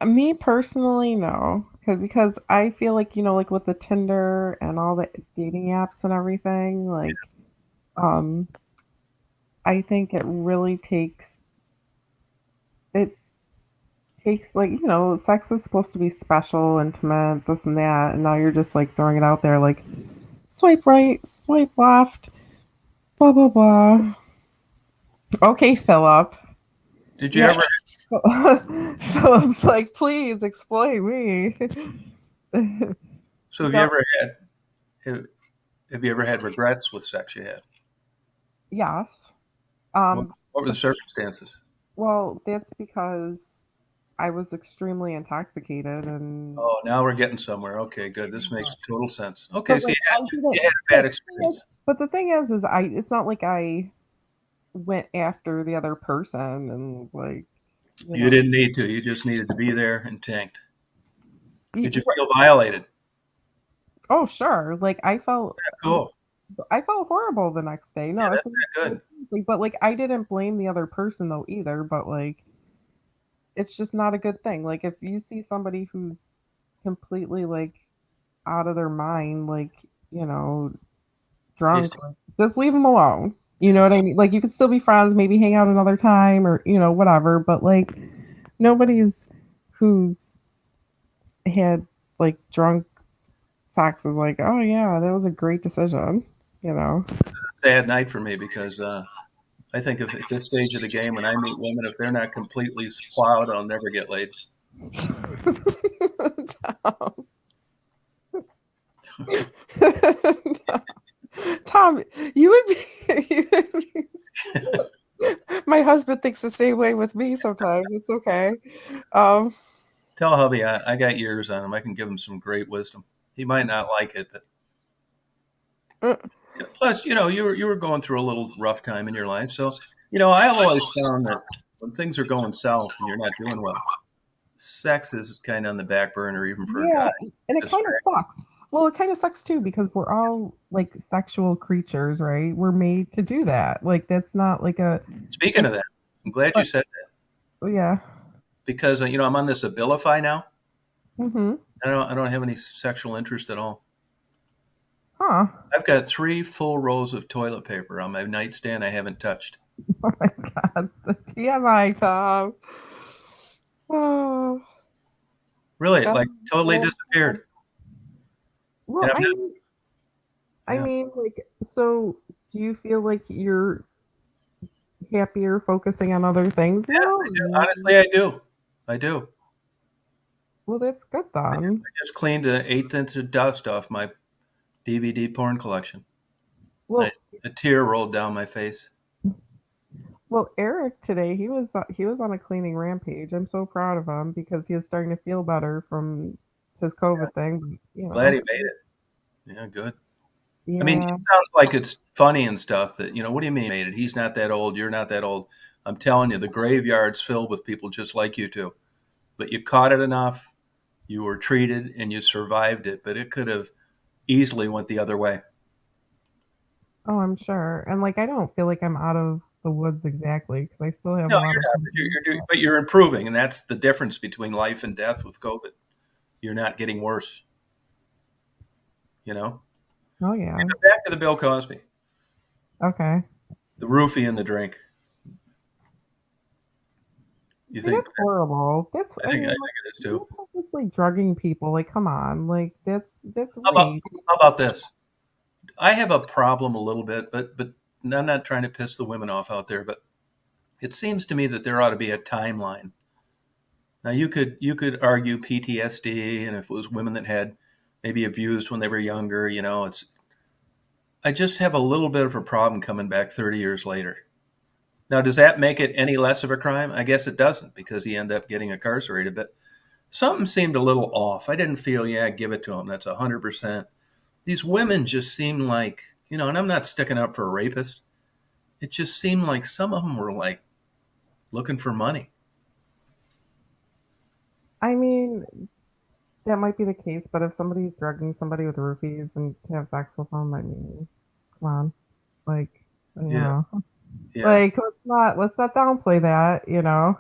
me personally, no. Because I feel like, like with the Tinder and all the dating apps and everything, like, um, I think it takes like, sex is supposed to be special, intimate, this and that, and now you're just like throwing it out there like swipe right, swipe left, blah blah blah. Okay, Philip. Did you Yeah. ever? Philip's like, please explain me. So No, have, have you ever had regrets with sex you had? yes. What, Um, what were the the, circumstances? well, that's because, I was extremely intoxicated and Oh, now we're getting somewhere. Okay, good. This makes total sense. Okay, but so like I you didn't had a bad experience. but the thing is I it's not like I went after the other person and like, you You know, didn't need to. You just needed to be there and tanked. Did you y- feel violated? oh sure, like Cool. I felt horrible the next day. Yeah, No, it's that's not good. like, but like I didn't blame the other person though either, but like it's just not a good thing. Like if you see somebody who's completely like out of their mind, like, you know, You drunk, see, like, just leave them alone. You know yeah. what I mean? Like you could still be friends, maybe hang out another time or, you know, whatever, but like nobody's who's had like drunk sex is like, "Oh yeah, that was a great decision." You know. Sad night for me because I think if at this stage of the game, when I meet women, if they're not completely plowed, I'll never get laid. Tom. Tom, you would be, you would be my husband thinks the same way with me sometimes. It's okay. Um, Tell hubby I got years on him. I can give him some great wisdom. He might not like it, but uh, plus, you were going through a little rough time in your life. So, I've always found that when things are going south and you're not doing well, sex is kind of on the back burner, even for a guy. yeah, and it kind of Distract. sucks. Well, it kind of sucks too because we're all like sexual creatures, right? We're made to do that. Like that's not like a Speaking like of that, I'm glad you but said that yeah. because I'm on this Abilify now. Mm-hmm. I don't have any sexual interest at all. Huh. I've got 3 full rolls of toilet paper on my nightstand I haven't touched. Oh my God. The TMI, Tom. Oh, Really, God. like totally disappeared. Well, And I'm not. I Yeah, mean, like, so do you feel like you're happier focusing on other things yeah, now? I do. Honestly, I do. I do. Well, that's good I just, then. I just cleaned an eighth inch of dust off my DVD porn collection. And Well, a tear rolled down my face. well, Eric today he was on a cleaning rampage. I'm so proud of him because he is starting to feel better from his Yeah, COVID thing. You glad know, he made it. Yeah, good. I mean, it yeah. sounds like it's funny and stuff that, what do you mean he made it? He's not that old. You're not that old. I'm telling you, the graveyard's filled with people just like you two. But you caught it enough, you were treated, and you survived it. But it could have easily went the other way. Oh, I'm sure. And like, I don't feel like I'm out of the woods exactly because I still have No, a lot you're of not. But symptoms. but you're improving, and that's the difference between life and death with COVID. You're not getting worse. You know. Oh yeah. Back to the Bill Cosby, Okay. the roofie and the drink. You See, think? that's horrible. That's, I I think mean, like, it is you're too. purposely drugging people. Like, come on. Like, that's How about rape. how about this? I have a problem a little bit, but I'm not trying to piss the women off out there, but it seems to me that there ought to be a timeline. Now you could argue PTSD, and if it was women that had maybe abused when they were younger, it's. I just have a little bit of a problem coming back 30 years later. Now, does that make it any less of a crime? I guess it doesn't because he ended up getting incarcerated. But something seemed a little off. I didn't feel, yeah, give it to him. That's 100%. These women just seemed like, and I'm not sticking up for a rapist. It just seemed like some of them were like looking for money. I mean, that might be the case, but if somebody's drugging somebody with roofies and to have sex with them, I mean, come on. Like, you Yeah, know. yeah. Like, let's not downplay that, you know.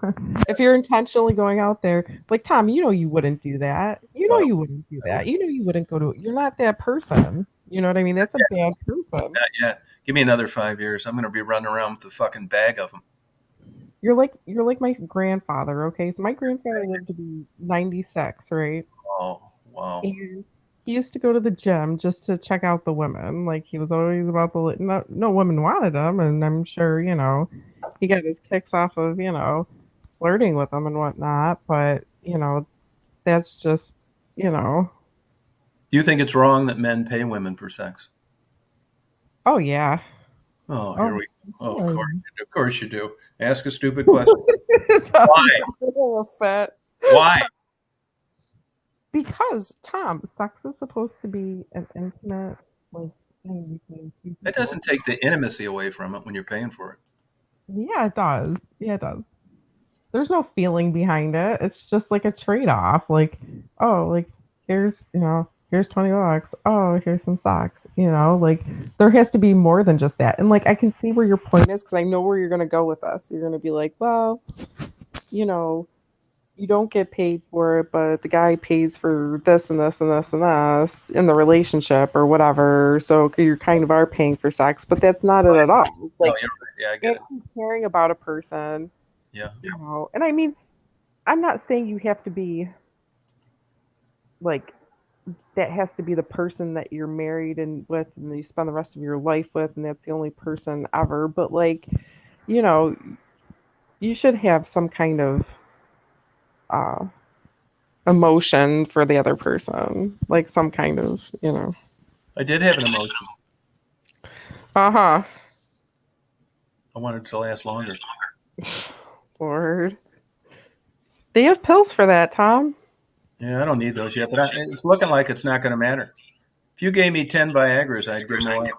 If you're intentionally going out there, like Tom, you know you wouldn't do that. You know Well, you wouldn't do that. You know you wouldn't go to you're not that person. You know what I mean? That's a bad person. not yet. Give me another 5 years. I'm going to be running around with a fucking bag of them. You're like my grandfather, okay? So my grandfather lived to be 96, right? Oh, wow. And he used to go to the gym just to check out the women. Like he was always about the no women wanted him, and I'm sure he got his kicks off of flirting with them and whatnot. But that's just you know, Do you think it's wrong that men pay women for sex? oh yeah, Oh, here oh. we go. Oh, Yeah. of course you do. Ask a stupid question. Tom's Why? got a little fit. Why? Because Tom, sex is supposed to be an intimate like thing between two That people. doesn't take the intimacy away from it when you're paying for it. Yeah, it does. Yeah, it does. There's no feeling behind it. It's just like a trade-off. Like, oh, like here's, here's $20. Oh, here's some socks. Like there has to be more than just that. And like I can see where your point is because I know where you're gonna go with us. You're gonna be like, well, you know, you don't get paid for it, but the guy pays for this and this and this and this in the relationship or whatever. So you kind of are paying for sex, but that's not it Oh, at all. yeah. No, Like you're right. Yeah, I get it. actually caring about a person, Yeah. And I mean, I'm not saying you have to be like that has to be the person that you're married and with and you spend the rest of your life with and that's the only person ever, but like, you know, you should have some kind of uh emotion for the other person, like some kind of, I did have an emotion. Uh-huh. I wanted it to last longer. Lord. They have pills for that, Tom. Yeah, I don't need those yet, but it's looking like it's not going to matter. If you gave me 10 Viagra's, I'd give them away.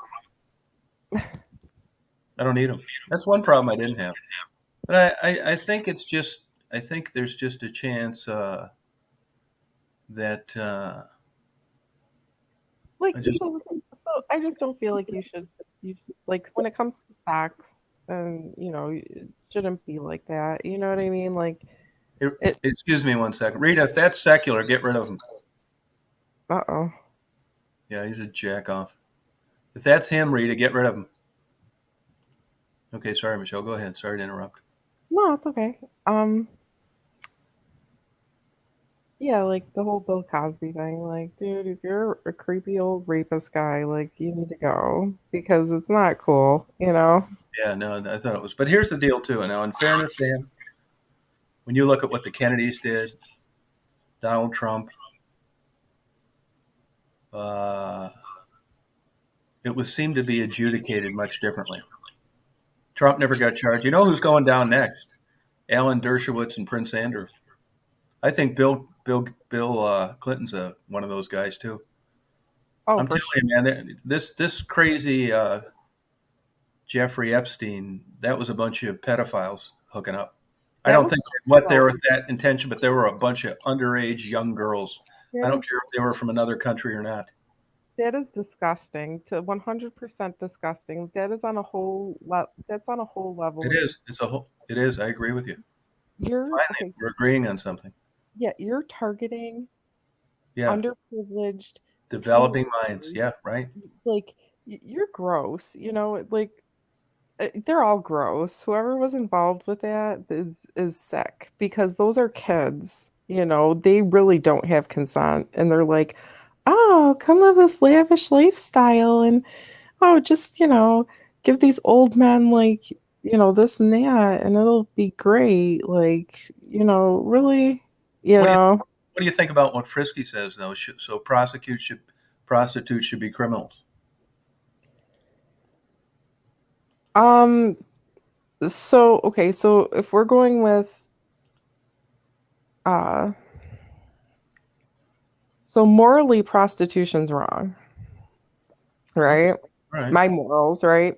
I don't need them. That's one problem I didn't have. But I think it's just, I think there's just a chance that Like I just, so I just don't feel like you should like when it comes to sex and it shouldn't be like that. You know what I mean? Like it excuse me one second. Rita, if that's secular, get rid of him. uh-oh. Yeah, he's a jack off. If that's him, Rita, get rid of him. Okay, sorry, Michelle. Go ahead. Sorry to interrupt. No, it's okay. Yeah, like the whole Bill Cosby thing. Like, dude, if you're a creepy old rapist guy, like you need to go because it's not cool. Yeah, no, I thought it was. But here's the deal, too. Now, in fairness to him, when you look at what the Kennedys did, Donald Trump, uh, it was seemed to be adjudicated much differently. Trump never got charged. You know who's going down next? Alan Dershowitz and Prince Andrew. I think Bill Clinton's one of those guys too. Oh, I'm for telling sure. you, man, this crazy Jeffrey Epstein, that was a bunch of pedophiles hooking up. I That don't was think what they well, were with that intention, but there were a bunch of underage young girls. I that don't is care if they were from another country or not. that is disgusting. To 100% disgusting. That's on a whole level It of is. It's a whole. It is. I agree with you. you're Finally, okay. we're agreeing on something. Yeah, you're targeting Yeah, underprivileged developing minds. teenagers. Yeah, right. Like you're gross, like they're all gross. Whoever was involved with that is sick because those are kids. They really don't have consent and they're like, "Oh, come live this lavish lifestyle and oh, just, give these old men like, this and that and it'll be great." Like, really, you What do you know. What do you think about what Frisky says though? So prostitutes should be criminals. Um so okay, so if we're going with uh so morally prostitution's wrong, Okay, right? all right. My morals, right?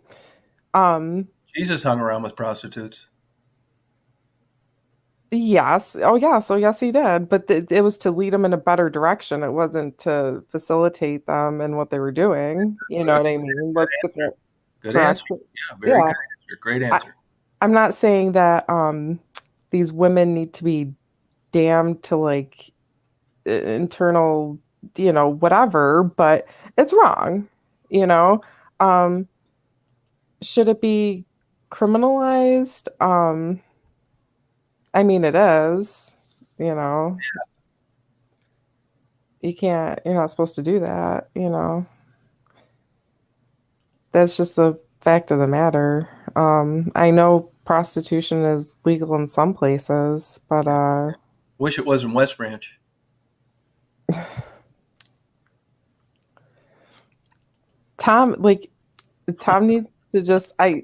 Um Jesus hung around with prostitutes. yes. Oh yeah, so yes he did, but it was to lead them in a better direction. It wasn't to facilitate them in what they were doing. You know Good, what I mean? Let's get that good answer. correct. Yeah, very Yeah. good answer. Great I, answer. I'm not saying that these women need to be damned to like internal, whatever, but it's wrong, you know. Um, should it be criminalized? I mean it is, you know. You're not supposed to do that. That's just the fact of the matter. I know prostitution is legal in some places, but Yeah. Wish it was in West Branch. Tom, like Tom needs to just I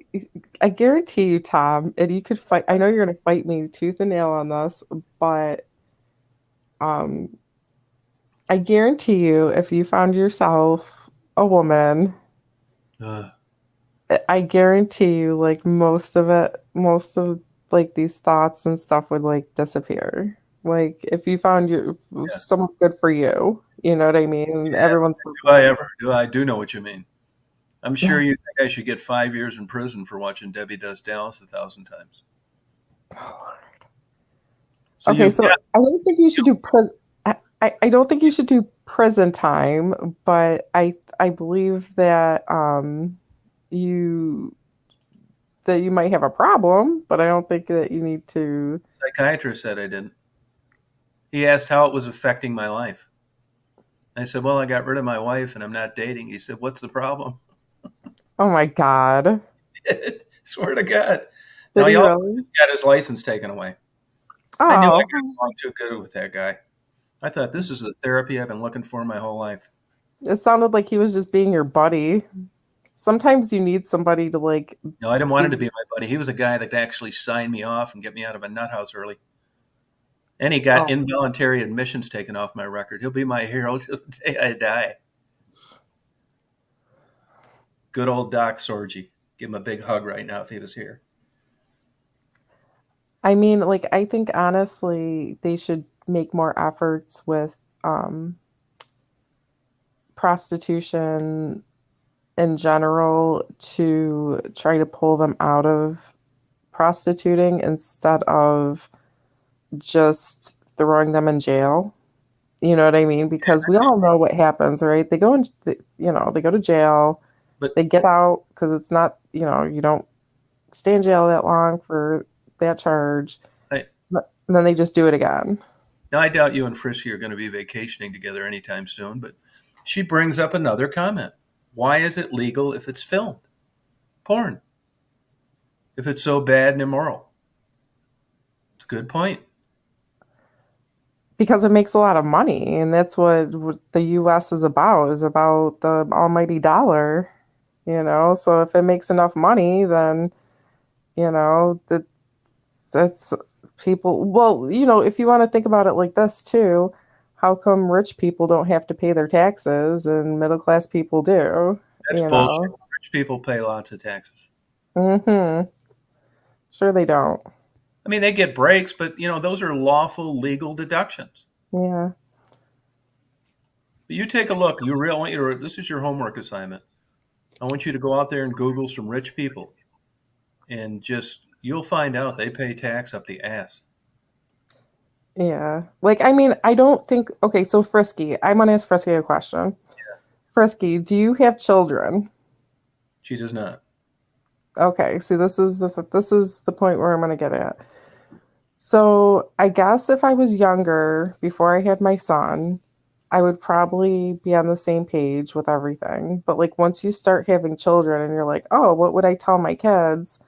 guarantee you, Tom, and you could fight. I know you're gonna fight me tooth and nail on this, but Um, I guarantee you, if you found yourself a woman, Uh, I guarantee you, like most of it, most of like these thoughts and stuff would like disappear. Like if you found your yeah. someone good for you, you know what I mean? Yeah. Everyone still Do I wants ever? Do I do know what you mean? I'm sure it. you think I should get 5 years in prison for watching Debbie Does Dallas 1,000 times. So Okay, you've so got I don't think you should do prison. I don't think you should do prison time, but I believe that you that you might have a problem, but I don't think that you need to. a psychiatrist said I didn't. He asked how it was affecting my life. I said, well, I got rid of my wife and I'm not dating. He said, what's the problem? Oh my God. Swear to God. Now Did he he also really? got his license taken away. I knew I Oh, got along too good with that guy. I thought this is the therapy I've been looking for my whole life. it sounded like he was just being your buddy. Sometimes you need somebody to like No, I didn't want him to be. be my buddy. He was a guy that actually signed me off and get me out of a nut house early. And he got Oh, involuntary admissions taken off my record. He'll be my hero till the day I die. Good old Doc Sorgi. Give him a big hug right now if he was here. I mean, like I think honestly, they should make more efforts with prostitution in general to try to pull them out of prostituting instead of just throwing them in jail. You know what I mean? Because we all know what happens, right? They go in, they go to jail, But they get out because it's not, you don't stay in jail that long for that charge. I, And then they just do it again. now I doubt you and Frisky are going to be vacationing together anytime soon, but she brings up another comment. Why is it legal if it's filmed? Porn. If it's so bad and immoral. It's a good point. Because it makes a lot of money, and that's what the US is about the almighty dollar, So if it makes enough money, then, that's people. Well, if you want to think about it like this too, how come rich people don't have to pay their taxes and middle class people do, That's you bullshit. know? Rich people pay lots of taxes. Mm-hmm. Sure they don't. I mean, they get breaks, but those are lawful legal deductions. Yeah. But you take a look. This is your homework assignment. I want you to go out there and Google some rich people, and just you'll find out they pay tax up the ass. Yeah. Like, I mean, I don't think, okay, so Frisky, I'm gonna ask Frisky a question. Frisky, do you have children? She does not. Okay, see, this is the point where I'm gonna get at. So, I guess if I was younger, before I had my son, I would probably be on the same page with everything. But like once you start having children and you're like, oh, what would I tell my kids?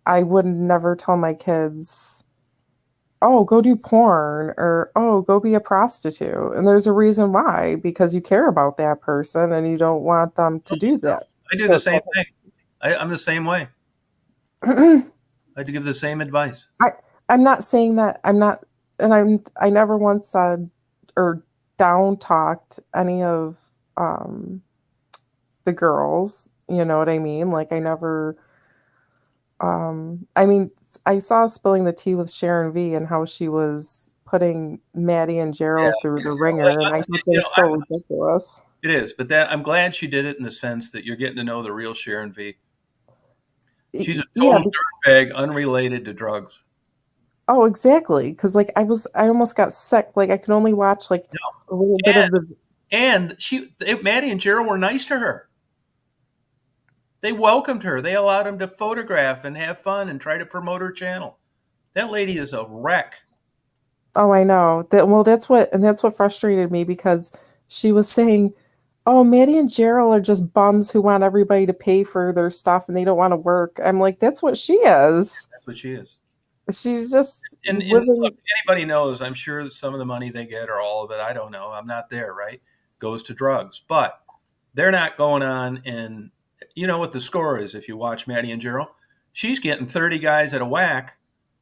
I would never tell my kids, oh, go do porn or oh, go be a prostitute. And there's a reason why, because you care about that person and you don't want them to do that. I do the That same thing. I'm the same way. type I had to give the same advice. I I'm not saying that I'm not, and I never once said or down talked any of the girls, you know what I mean? Like I never I mean I saw Spilling the Tea with Sharon V and how she was putting Maddie and Yeah, Gerald through the well, ringer and I thought that was so ridiculous. it is, but that I'm glad she did it in the sense that you're getting to know the real Sharon V. She's a Yeah, total dirtbag, unrelated to drugs. oh, exactly. Because like I almost got sick. Like I could only watch like a little bit And of the. Maddie and Gerald were nice to her. They welcomed her. They allowed him to photograph and have fun and try to promote her channel. That lady is a wreck. Oh, I know that. Well, that's what frustrated me because she was saying, "Oh, Maddie and Gerald are just bums who want everybody to pay for their stuff and they don't want to work." I'm like, that's what she is. That's what she is. She's just And look, living. anybody knows, I'm sure some of the money they get or all of it, I don't know. I'm not there, right? Goes to drugs. But they're not going on and you know what the score is if you watch Maddie and Gerald? She's getting 30 guys at a whack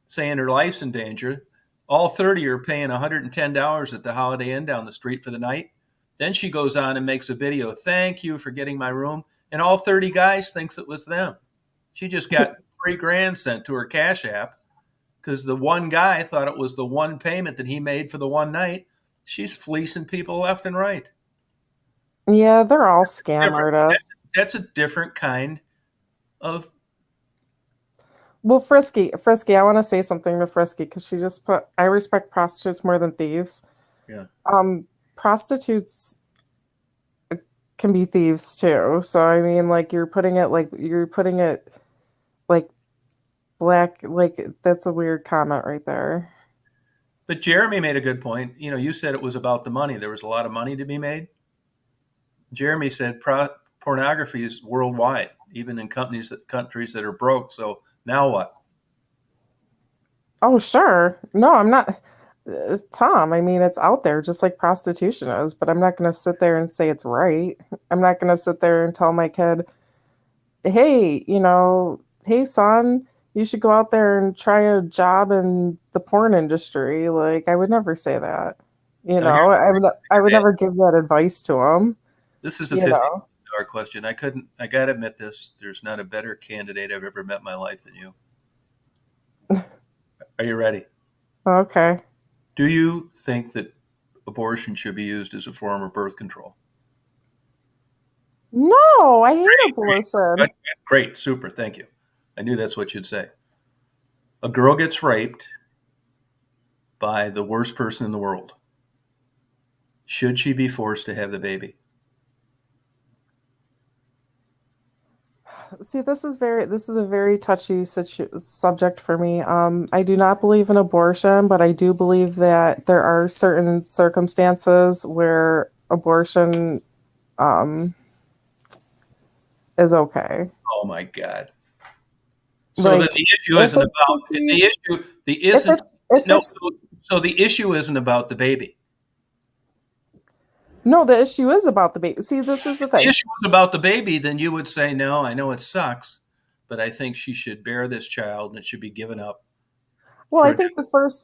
saying her life's in danger. All 30 are paying $110 at the Holiday Inn down the street for the night. Then she goes on and makes a video. Thank you for getting my room. And all 30 guys thinks it was them. She just got 3 grand sent to her Cash App because the one guy thought it was the one payment that he made for the one night. She's fleecing people left and right. Yeah, they're all scam Different. artists. That's a different kind of. Well, Frisky, I want to say something to Frisky because she just put, I respect prostitutes more than thieves. Yeah. Prostitutes can be thieves too. So I mean, like like black, like that's a weird comment right there. But Jeremy made a good point. You said it was about the money. There was a lot of money to be made. Jeremy said pornography is worldwide, even in countries that are broke. So now what? Oh, sure. No, I'm not. Tom, I mean, it's out there just like prostitution is, but I'm not going to sit there and say it's right. I'm not going to sit there and tell my kid, hey, hey, son, you should go out there and try a job in the porn industry. Like, I would never say that. Now here, I would never give that advice to him, this is the you know. $50 question. I got to admit this. There's not a better candidate I've ever met in my life than you. Are you ready? Okay. Do you think that abortion should be used as a form of birth control? No, I hate Good. abortion. Great. Super. Thank you. I knew that's what you'd say. A girl gets raped by the worst person in the world. Should she be forced to have the baby? See, this is a very touchy subject for me. I do not believe in abortion, but I do believe that there are certain circumstances where abortion is okay. Oh my God. So Like that the issue if isn't it's about to see the issue. The if isn't if no. it's So the issue isn't about the baby. no, the issue is about the baby. See, this is the If the thing. issue was about the baby, then you would say, no, I know it sucks, but I think she should bear this child and it should be given up Well, for a child.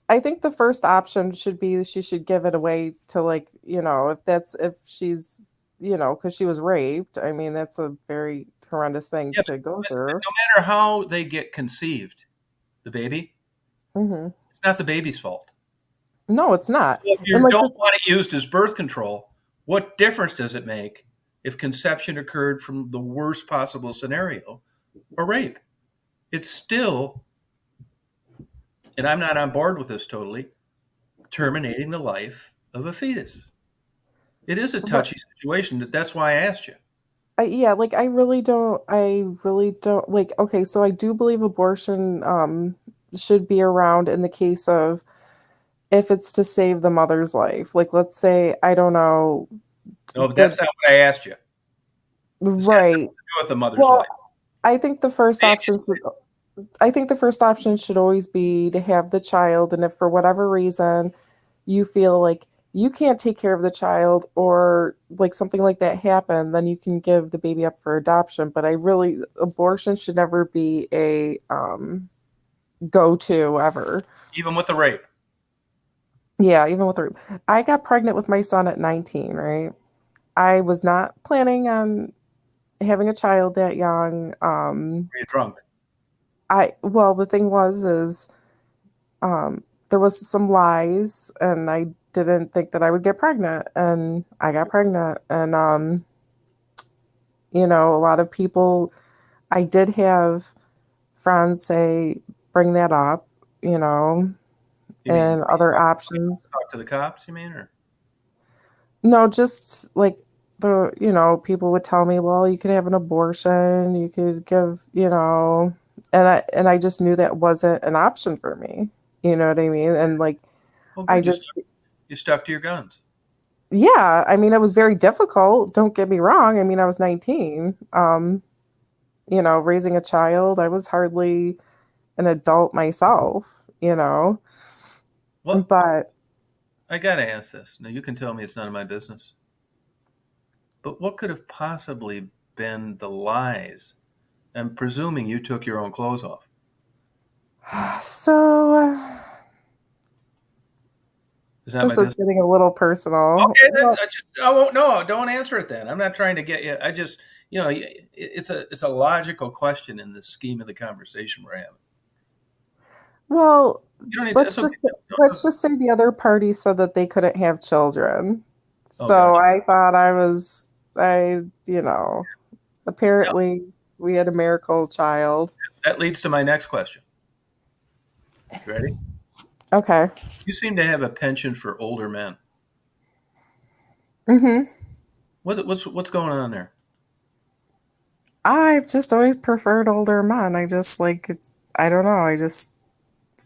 I think the first option should be she should give it away to like, if she's, because she was raped. I mean, that's a very horrendous thing Yeah, to go but through. no matter how they get conceived, the baby, Hmm. it's not the baby's fault. No, it's not. So if And you like don't want it used as birth control, what difference does it make if conception occurred from the worst possible scenario or rape? It's still, and I'm not on board with this totally, terminating the life of a fetus. It is a but touchy situation. That's why I asked you. yeah, like I really don't like, okay, so I do believe abortion should be around in the case of if it's to save the mother's life. Like let's say, I don't know, No, but the that's not what I asked you. This got nothing right. to do with the mother's Well, life. I think the first option Baby's should I think the first option should always be to have the child, and if for whatever reason you feel like you can't take care of the child or like something like that happened, then you can give the baby up for adoption. But I really, abortion should never be a go-to ever. even with the rape. Yeah, even with the, I got pregnant with my son at 19, right? I was not planning on having a child that young. Are you drunk? Well, the thing was is there was some lies, and I didn't think that I would get pregnant, and I got pregnant. And a lot of people, I did have friends say bring that up, you know, You mean and other options. talk to the cops? You mean, or No, just like people would tell me, well, you could have an abortion, you could give, and I just knew that wasn't an option for me. You know what I mean? And like well, I good. just You stuck to your guns. yeah, I mean, it was very difficult, don't get me wrong. I mean, I was 19. Raising a child, I was hardly an adult myself, Well, but I got to ask this. Now, you can tell me it's none of my business, but what could have possibly been the lies? I'm presuming you took your own clothes off. so Is that my This is business? getting a little personal. Okay, Well, I won't. No, don't answer it then. I'm not trying to get you. I just, it's a logical question in the scheme of the conversation we're having. well, You don't need. That's let's okay. just let's just say the other party said that they couldn't have children. Oh, So gotcha. I thought I Now, apparently we had a miracle child. that leads to my next question. Ready? Okay. You seem to have a penchant for older men. hmm What's going on there? I've just always preferred older men. I just like I don't know.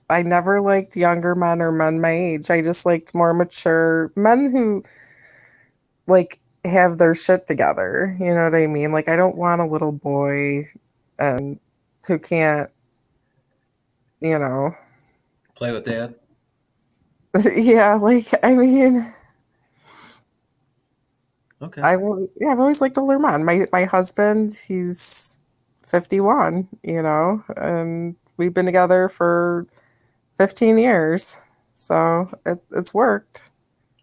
I never liked younger men or men my age. I just liked more mature men who like have their shit together. You know what I mean? Like I don't want a little boy and who can't, you know. Play with dad. Yeah, like I mean, Okay. yeah, I've always liked older men. My husband, he's 51, and we've been together for 15 years. So it's worked.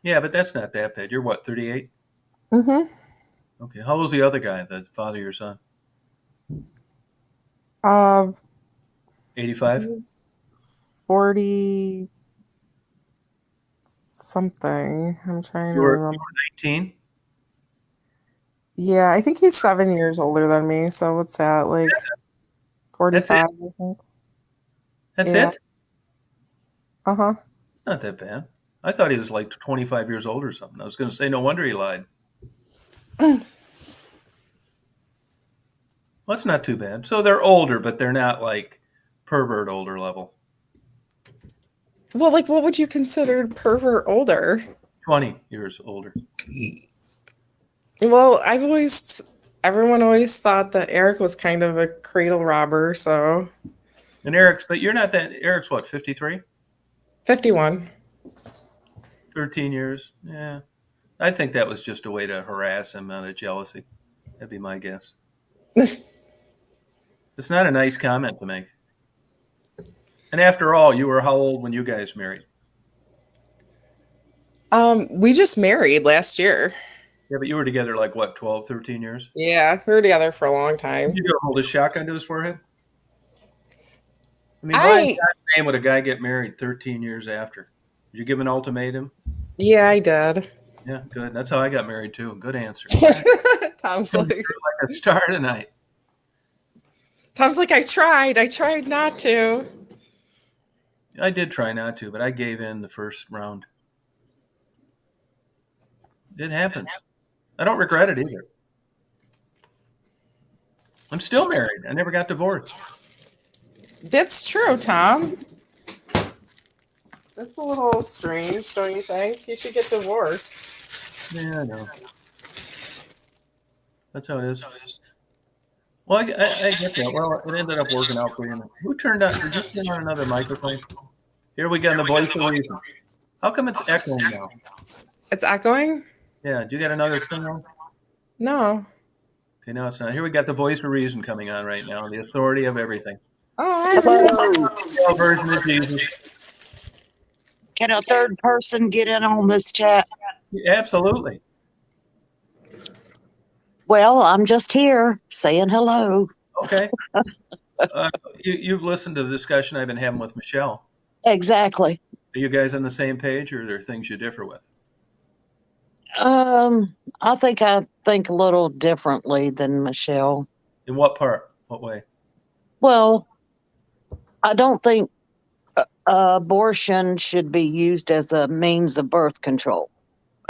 Yeah, but that's not that bad. You're what, 38? hmm Okay. How old's the other guy, the father of your son? Uh, 85? he's 40 something. I'm trying You to were remember. 19? Yeah, I think he's 7 years older than me. So what's that, like That's it? 45, I think? That's Yeah. it? Uh-huh. It's not that bad. I thought he was like 25 years old or something. I was going to say, no wonder he lied. Well, that's not too bad. So they're older, but they're not like pervert older level. Well, like, what would you consider pervert older? 20 years older. Well, everyone always thought that Eric was kind of a cradle robber, so And but you're not that. Eric's what, 53? 51. 13 years? Yeah. I think that was just a way to harass him out of jealousy. That'd be my guess. It's not a nice comment to make. And after all, you were how old when you guys married? We just married last year. Yeah, but you were together like what, 12, 13 years? Yeah, we were together for a long Did time. you go hold a shotgun to his forehead? I mean, why in I, God's name would a guy get married 13 years after? Did you give an ultimatum? yeah, I did. Yeah, good. That's how I got married too. Good answer. Wow. Tom's Coming like, through like a star tonight. I tried not to. I did try not to, but I gave in the first round. It happens. I don't regret it either. I'm still married. I never got divorced. That's true, Tom. That's a little strange, don't you think? You should get divorced. Yeah, I know. That's how it is. Well, I get that. Well, it ended up working out for you. Who turned on? Did you turn on another microphone? Here we go in the voice of reason. How come it's echoing now? It's echoing? Yeah, do you got another thing on? No. Okay, now it's not. Here we got the voice of reason coming on right now, the authority of everything. Oh, I didn't know. Hello. Male version of Jesus. Can a third person get in on this chat? Absolutely. Well, I'm just here saying hello. Okay. You've listened to the discussion I've been having with Michelle. Exactly. Are you guys on the same page, or are there things you differ with? I think a little differently than Michelle. In what part? What way? Well, I don't think abortion should be used as a means of birth control.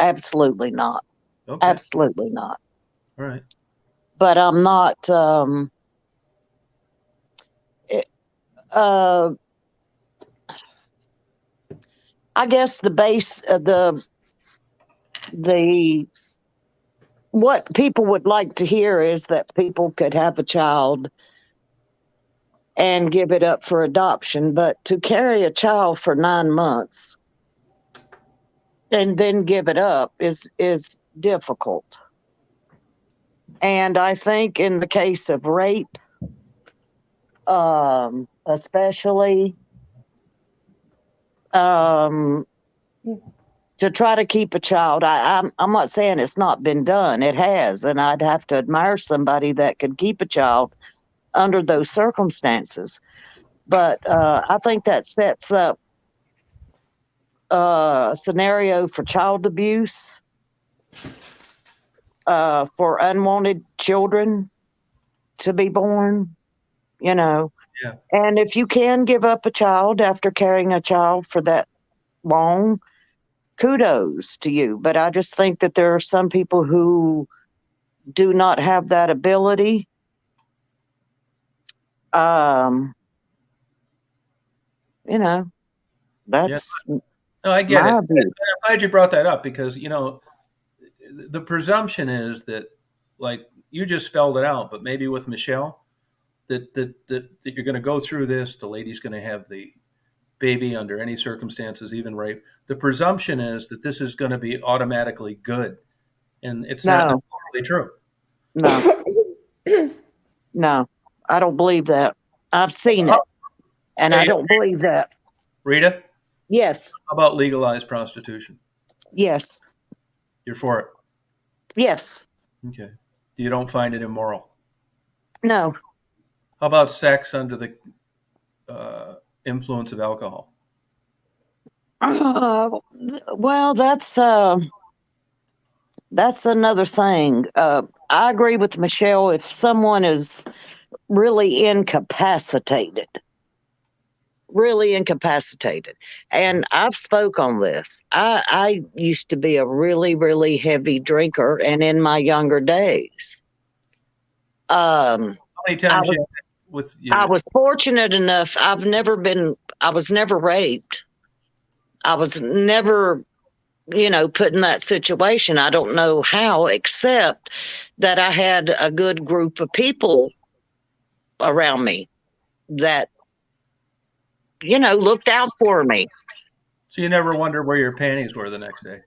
Absolutely not. Okay. Absolutely not. All right. But I'm not. It, uh, I guess the base, the what people would like to hear is that people could have a child and give it up for adoption, but to carry a child for 9 months and then give it up is difficult. And I think in the case of rape, especially, to try to keep a child. I'm not saying it's not been done. It has, and I'd have to admire somebody that could keep a child under those circumstances. But I think that sets up a scenario for child abuse, for unwanted children to be born, you know. Yeah. And if you can give up a child after carrying a child for that long, kudos to you. But I just think that there are some people who do not have that ability. You know, Yeah. that's No, I get my it. view. I'm glad you brought that up because, you know, the presumption is that, like you just spelled it out, but maybe with Michelle, that you're going to go through this. The lady's going to have the baby under any circumstances, even rape. The presumption is that this is going to be automatically good, and it's not No, necessarily true. no, no. I don't believe that. I've seen it, and Hey, I don't believe that. Rita, Yes, how about legalized prostitution? yes, You're for it. yes. Okay. You don't find it immoral. No. How about sex under the influence of alcohol? Well, that's another thing. I agree with Michelle. If someone is really incapacitated, and I've spoke on this. I used to be a really, really heavy drinker, and in my younger days, How many times was- you had with you? I was fortunate enough. I was never raped. I was never, put in that situation. I don't know how, except that I had a good group of people around me that, looked out for me. So you never wondered where your panties were the next day?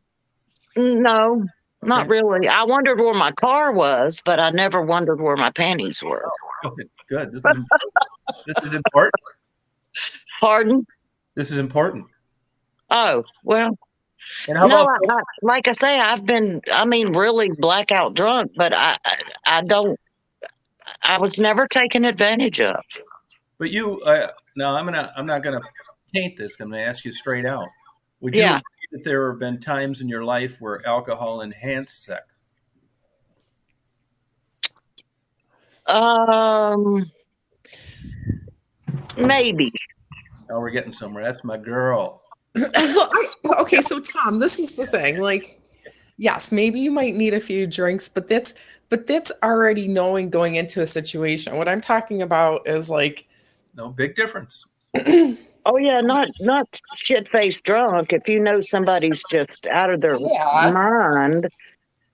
No, not Okay. really. I wondered where my car was, but I never wondered where my panties were. Good. This is important. Pardon? This is important. Oh, well, And how no, about like I say, really blackout drunk, but I don't, I was never taken advantage of. but you? No, I'm not gonna paint this. I'm gonna ask you straight out. Would you Yeah. agree that there have been times in your life where alcohol enhanced sex? Maybe. Now we're getting somewhere. That's my girl. Well, okay, so Tom, this is the thing. Like, yes, maybe you might need a few drinks, but that's already knowing going into a situation. What I'm talking about is like, No big difference. Oh yeah, not shit faced drunk. If you know somebody's just out of their yeah, mind,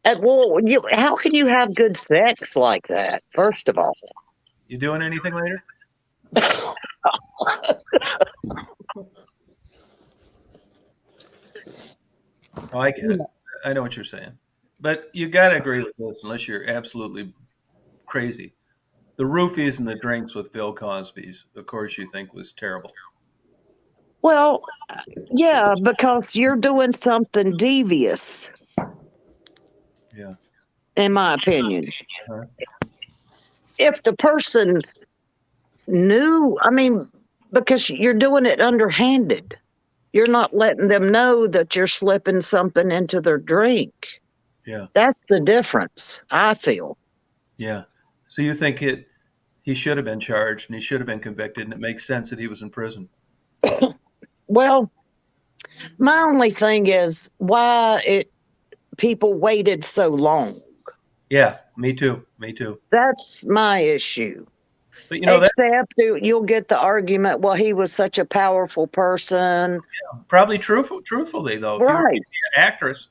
how can you have good sex like that? First of all, You doing anything later? Oh, I get it. I know what you're saying. But you got to agree with this, unless you're absolutely crazy. The roofies and the drinks with Bill Cosby's, of course, you think was terrible. well, yeah, because you're doing something devious, Yeah. in my opinion. Uh-huh. If the person knew, because you're doing it underhanded. You're not letting them know that you're slipping something into their drink. Yeah. That's the difference, I feel. Yeah. So you think he should have been charged and he should have been convicted, and it makes sense that he was in prison. Well, my only thing is why people waited so long. Yeah, me too. Me too. That's my issue. But you know that Except you'll get the argument, well, he was such a powerful person. probably truthfully though, if you were Right. an actress,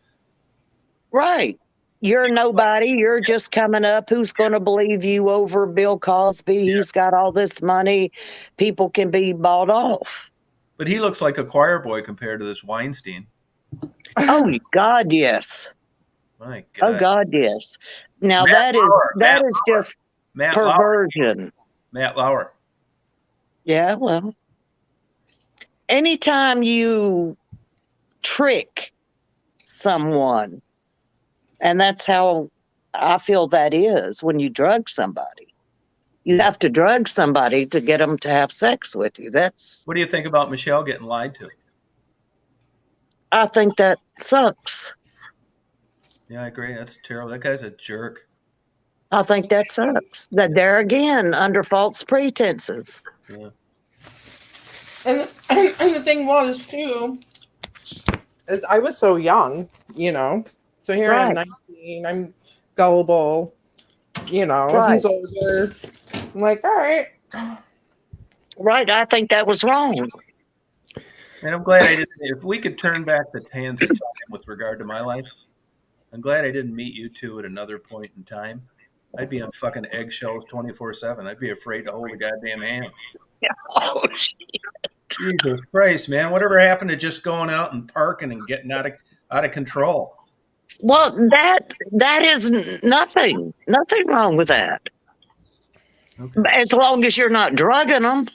Right. You're nobody. You're just coming up. Who's going to believe you over Bill Cosby? He's got all this money. People can be bought off. but he looks like a choir boy compared to this Weinstein. Oh, God, yes. My God. Oh, God, yes. Now, Matt Lauer. that is just Matt Lauer. perversion. Matt Lauer. Yeah, well, anytime you trick someone. And that's how I feel that is when you drug somebody. You have to drug somebody to get them to have sex with you. What do you think about Michelle getting lied to? I think that sucks. Yeah, I agree. That's terrible. That guy's a jerk. I think that sucks. That they're again under false pretenses. Yeah. And the thing was too, is I was so young, you know. So here I am, Right. 19. I'm gullible, you know. Right. He's older. I'm like, all right. Right. I think that was wrong. And I'm glad I didn't. If we could turn back the hands of time with regard to my life, I'm glad I didn't meet you two at another point in time. I'd be on fucking eggshells 24/7. I'd be afraid to hold a goddamn hand. Oh, Jesus Christ, man! Whatever happened to just going out and parking and getting out of control? well, that is nothing wrong with that. Okay. As long as you're not drugging them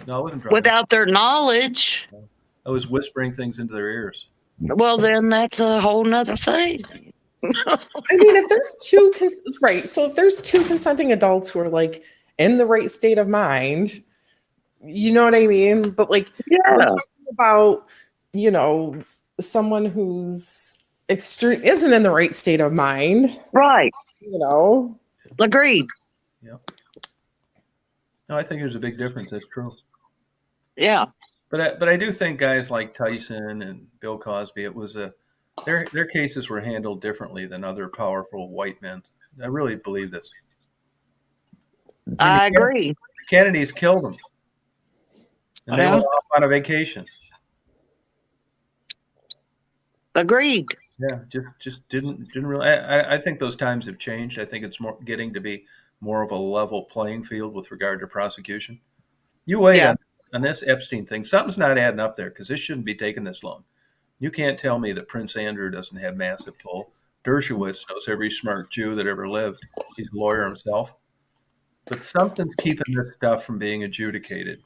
No, I wasn't drunk. without their knowledge. I was whispering things into their ears. Well, then that's a whole nother thing. I mean, if there's two, right. So if there's two consenting adults who are like in the right state of mind, you know what I mean? But like, we're Yeah. talking about, you know, someone who's extreme isn't in the right state of mind, Right. you know. Agreed. Yep. No, I think there's a big difference. That's true. Yeah. But I do think guys like Tyson and Bill Cosby, it was their cases were handled differently than other powerful white men. I really believe this. I agree. The Kennedys killed them, and they Yeah. went off on a vacation. Agreed. Yeah, just didn't really. I think those times have changed. I think it's more getting to be more of a level playing field with regard to prosecution. You wait Yeah. on this Epstein thing. Something's not adding up there because this shouldn't be taking this long. You can't tell me that Prince Andrew doesn't have massive pull. Dershowitz knows every smart Jew that ever lived. He's a lawyer himself. But something's keeping this stuff from being adjudicated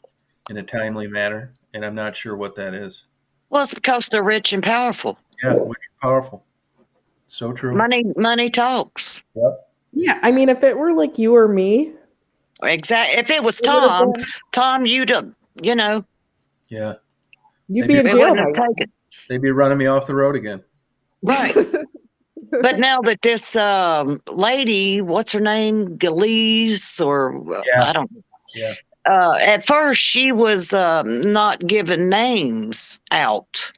in a timely manner, and I'm not sure what that is. Well, it's because they're rich and powerful. Yeah, which is powerful. So true. Money talks. Yep. Yeah, I mean, if it were like you or me, Exactly. If it was it would've Tom, been- you'd have, you know, Yeah. you'd be in it jail wouldn't by have now. taken. They'd be running me off the road again. Right. But now that this lady, what's her name, Galeese, or Yeah. I don't know. Yeah. At first, she was not giving names out.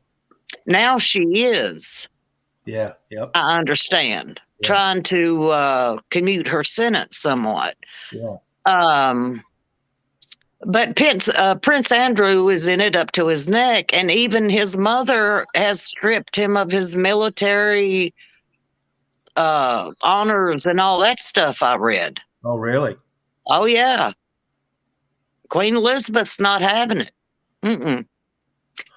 Now she is. Yeah. Yep. I understand. Yeah. Trying to commute her sentence somewhat. Yeah. But Prince Andrew is in it up to his neck, and even his mother has stripped him of his military honors and all that stuff I read. Oh, really? Oh, yeah. Queen Elizabeth's not having it. Mm-mm.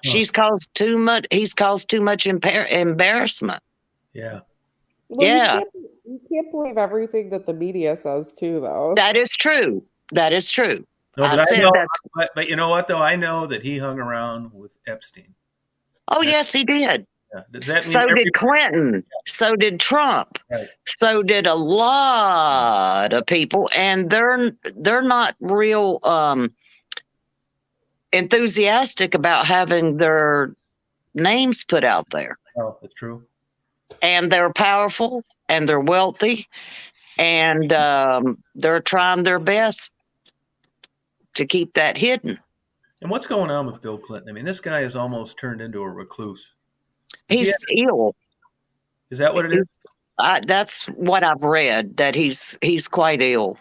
He's caused too much embarrassment. Yeah. Well, Yeah. you can't believe everything that the media says too, though. That is true. That is true. No, I but said know, that's. but you know what though? I know that he hung around with Epstein. Oh, yes, he did. Yeah. Does that mean So did Clinton. So did Trump. Right. So did a lot of people, and they're not real enthusiastic about having their names put out there. Oh, that's true. And they're powerful, and they're wealthy, and they're trying their best to keep that hidden. And what's going on with Bill Clinton? I mean, this guy has almost turned into a recluse. He's ill. Is that what it is? That's what I've read, that he's quite ill.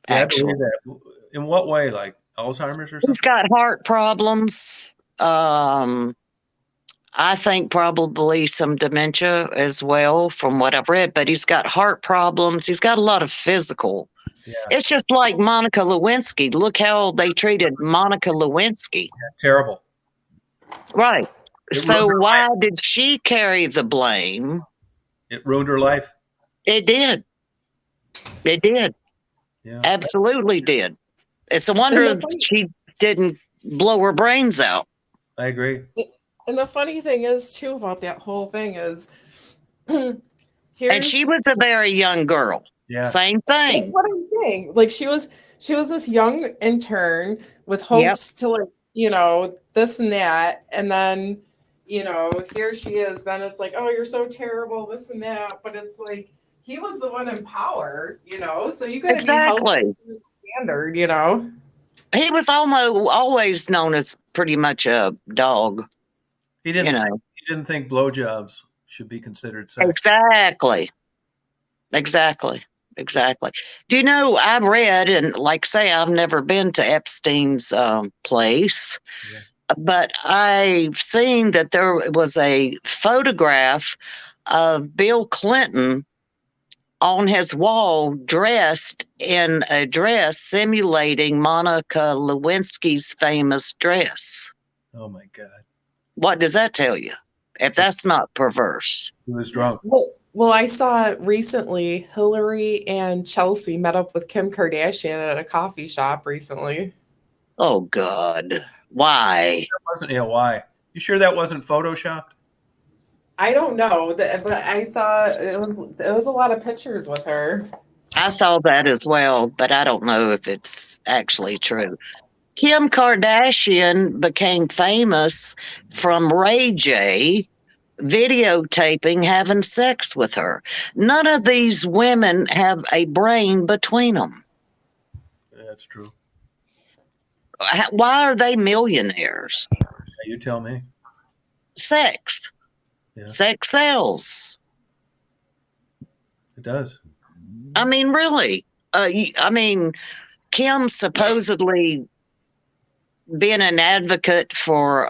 Yeah, Actually, I believe that. In what way? Like Alzheimer's or something? he's got heart problems. I think probably some dementia as well, from what I've read. But he's got heart problems. He's got a lot of physical. Yeah. It's just like Monica Lewinsky. Look how they treated Monica Lewinsky. Yeah, terrible. Right. It So ruined her why did she carry the blame? It ruined her life. It did. It did. Yeah. Absolutely did. It's a wonder she didn't blow her brains out. I agree. And the funny thing is too about that whole thing is And she here's was a very young girl. Yeah. Same that's thing. what I'm saying. Like she was this young intern with Yep, hopes to like, this and that. And then, here she is. Then it's like, oh, you're so terrible, this and that. But it's like he was the one in power, so you gotta be held to exactly. a standard. He was almost always known as pretty much a dog, He you didn't. know. He didn't think blowjobs should be considered sex. Exactly. Exactly. Exactly. Do you know, I've read, and like say, I've never been to Epstein's place, Yeah. but I've seen that there was a photograph of Bill Clinton on his wall dressed in a dress simulating Monica Lewinsky's famous dress. Oh my God. What does that tell you? If that's not perverse. He was drunk. Well, I saw recently Hillary and Chelsea met up with Kim Kardashian at a coffee shop recently. Oh, God. Why? Wasn't? Yeah. Why? You sure that wasn't photoshopped? I don't know, but I saw it was a lot of pictures with her. I saw that as well, but I don't know if it's actually true. Kim Kardashian became famous from Ray J videotaping having sex with her. None of these women have a brain between them. Yeah, that's true. Why are they millionaires? Yeah, you tell me. Sex. Yeah. Sex sells. It does. I mean, really. I mean, Kim supposedly being an advocate for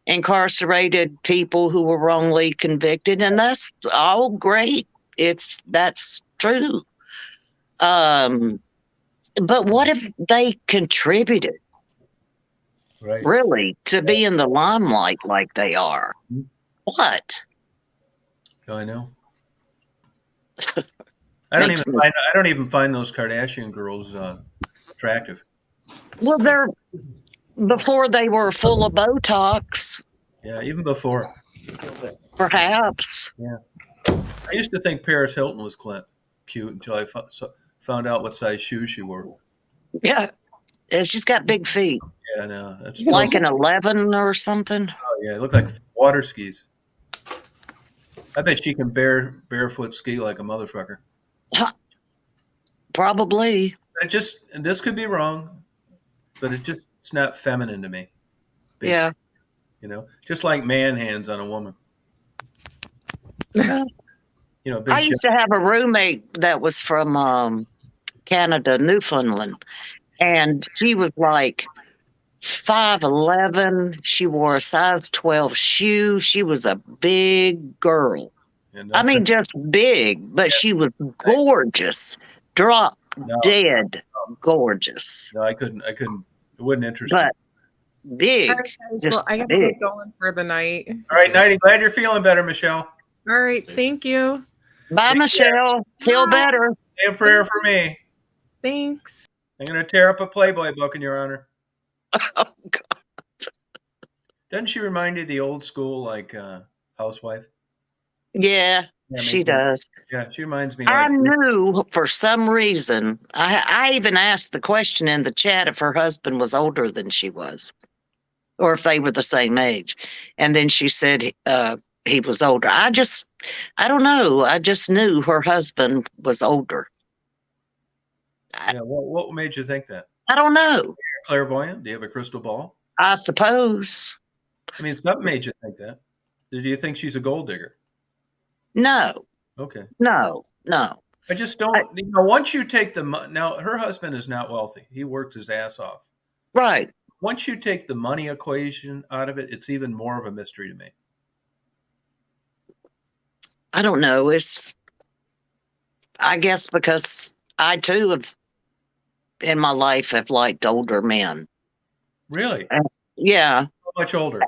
incarcerated people who were wrongly convicted, and that's all great if that's true. But what if they contributed Right. really to be in the limelight like they are? What? Oh, I know. I don't even find those Kardashian girls attractive. Well, they're before they were full of Botox, Yeah, even before. perhaps. Yeah. I used to think Paris Hilton was cute until I found out what size shoes she wore. Yeah, and she's got big feet, Yeah, no, that's like an 11 or something. Oh, yeah, they look like water skis. I bet she can barefoot ski like a motherfucker. Probably. And this could be wrong, but it's not feminine to me. Big Yeah. feet, just like man hands on a woman. I Big used to have a roommate that was from Canada, Newfoundland, and she was like 5'11". She wore a size 12 shoe. She was a big girl. I mean, just big, but she was gorgeous. Drop dead gorgeous. No, I couldn't. It wouldn't interest me. But big. All right, guys, well, Just I gotta big. get going for the night. All right, Nighty, glad you're feeling better, Michelle. All right, thank you. Bye, Take Michelle. Feel Bye. better. Say a prayer for me. Thanks. I'm going to tear up a Playboy book in your honor. Oh, God. Doesn't she remind you of the old school, like, housewife? Yeah, she does. Yeah, she reminds me. I knew for some reason, I even asked the question in the chat if her husband was older than she was, or if they were the same age. And then she said he was older. I don't know. I just knew her husband was older. Yeah, what made you think that? I don't know. You're clairvoyant? Do you have a crystal ball? I suppose. I mean, something made you think that. Did you think she's a gold digger? No. Okay. No. I just don't. Once you take now, her husband is not wealthy. He works his ass off. Right. Once you take the money equation out of it, it's even more of a mystery to me. I don't know. I guess because I too have in my life have liked older men. Really? Yeah. How much older?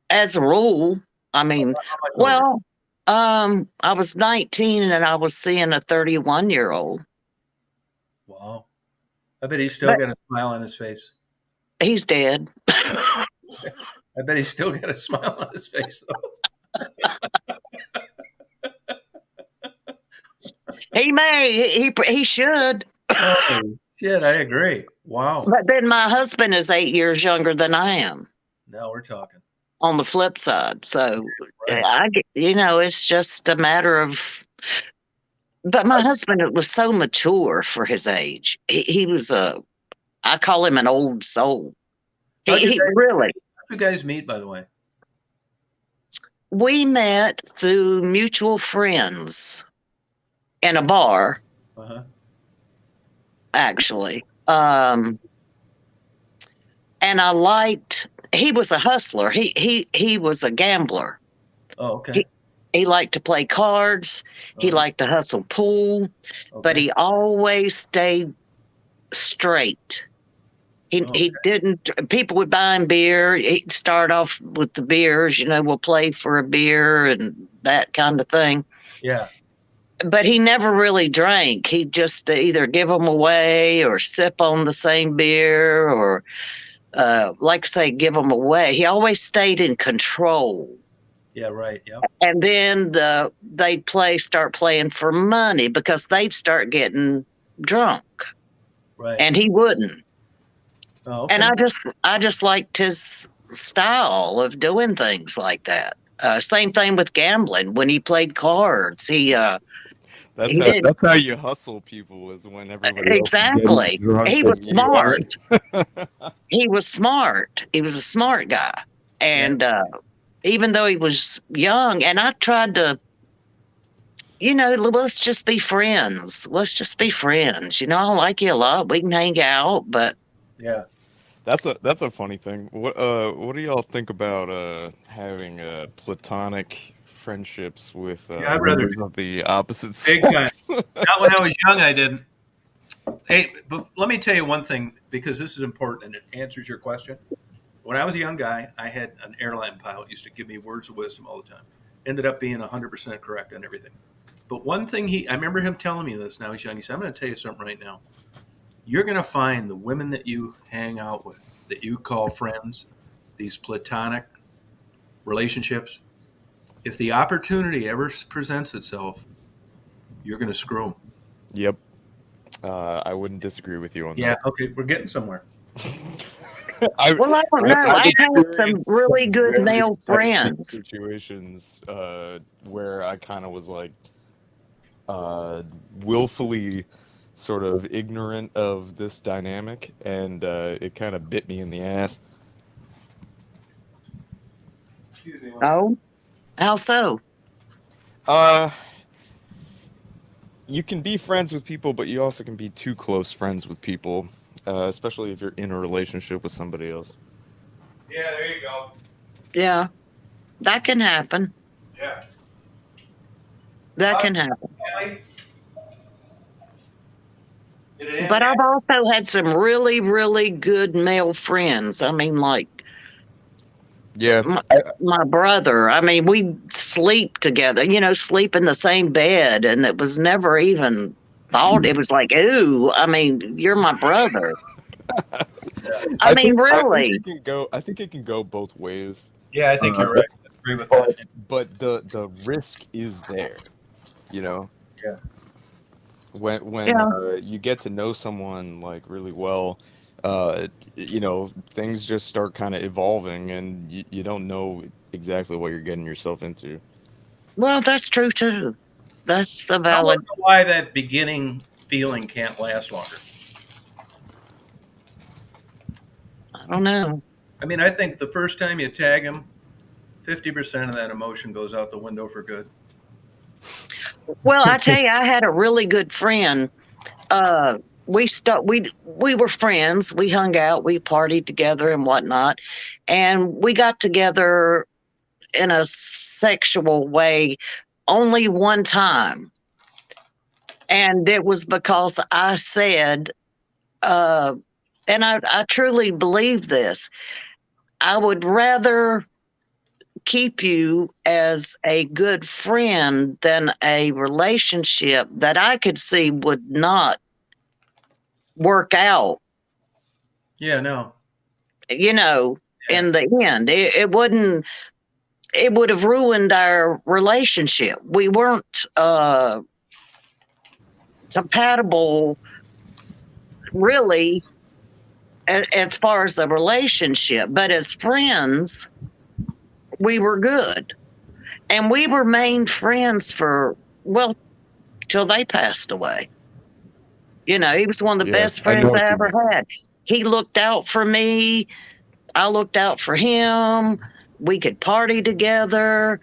As a rule, I mean, well, I was 19 and I was seeing a 31-year-old. Wow. I bet he's still got a smile on his face. He's dead. I bet he's still got a smile on his face, though. He may, he should. Oh, shit, I agree. Wow. But then my husband is 8 years younger than I am Now we're talking. on the flip side. So Right. it's just a matter of, but my husband was so mature for his age. He was I call him an old soul. How'd He really, you guys meet, by the way? we met through mutual friends in a bar, Uh-huh. actually. And I liked, he was a hustler. He was a gambler. Oh, okay. He liked to play cards. He Uh-huh. liked to hustle pool, but Okay. he always stayed straight. He Oh, he didn't. People would buy him beer. He'd start off with the beers. We'll play for a beer and that kind of thing. yeah. But he never really drank. He'd just either give them away or sip on the same beer or, like I say, give them away. He always stayed in control. Yeah, right. Yep. And then they'd start playing for money because they'd start getting drunk, Right. and he wouldn't. Oh, okay. And I just liked his style of doing things like that. Same thing with gambling. When he played cards, That's how you hustle people, is when everybody else is exactly. getting drunk He was and you aren't. smart. He was smart. He was a smart guy, and even though he was young, and I tried to, let's just be friends. Let's just be friends. I like you a lot. We can hang out, but Yeah. That's a funny thing. What do y'all think about having platonic friendships with Yeah, I'd rather members of the opposite Big sex? Not when I was young, I didn't. Hey, but let me tell you one thing, because this is important and it answers your question. When I was a young guy, I had an airline pilot used to give me words of wisdom all the time. Ended up being 100% correct on everything. But one thing I remember him telling me this now he's young. He said, I'm going to tell you something right now. You're going to find the women that you hang out with, that you call friends, these platonic relationships, if the opportunity ever presents itself, you're going to screw them. Yep. I wouldn't disagree with you on Yeah, that. okay, we're getting somewhere. I don't know. I've had some experienced really good very male toxic friends. situations where I kind of was like willfully sort of ignorant of this dynamic, and it kind of bit me in the ass. Excuse me. Oh, how so? You can be friends with people, but you also can be too close friends with people, especially if you're in a relationship with somebody else. Yeah, there you go. Yeah, that can happen. Yeah. That can happen. Kelly? Did it end But yet? I've also had some really, really good male friends. I mean, like Yeah. my brother. I mean, we sleep together, sleep in the same bed, and it was never even thought. It was like, ooh, I mean, you're my brother. I mean, really. I think it can go both ways. Yeah, I think you're right. I agree with that. But the risk is there, Yeah. When you get to know someone like really well, things just start kind of evolving, and you don't know exactly what you're getting yourself into. Well, that's true too. That's a I valid. wonder why that beginning feeling can't last longer. I don't know. I mean, I think the first time you tag him, 50% of that emotion goes out the window for good. Well, I tell you, I had a really good friend. We were friends. We hung out, we partied together and whatnot, and we got together in a sexual way only one time, and it was because I said, and I truly believe this. I would rather keep you as a good friend than a relationship that I could see would not work out. Yeah, no. You know, in the end. It wouldn't. It would have ruined our relationship. We weren't compatible, really, as far as a relationship. But as friends, we were good, and we remained friends for till they passed away. You know, he was one of the Yeah, best I know friends what I you ever mean. had. He looked out for me. I looked out for him. We could party together.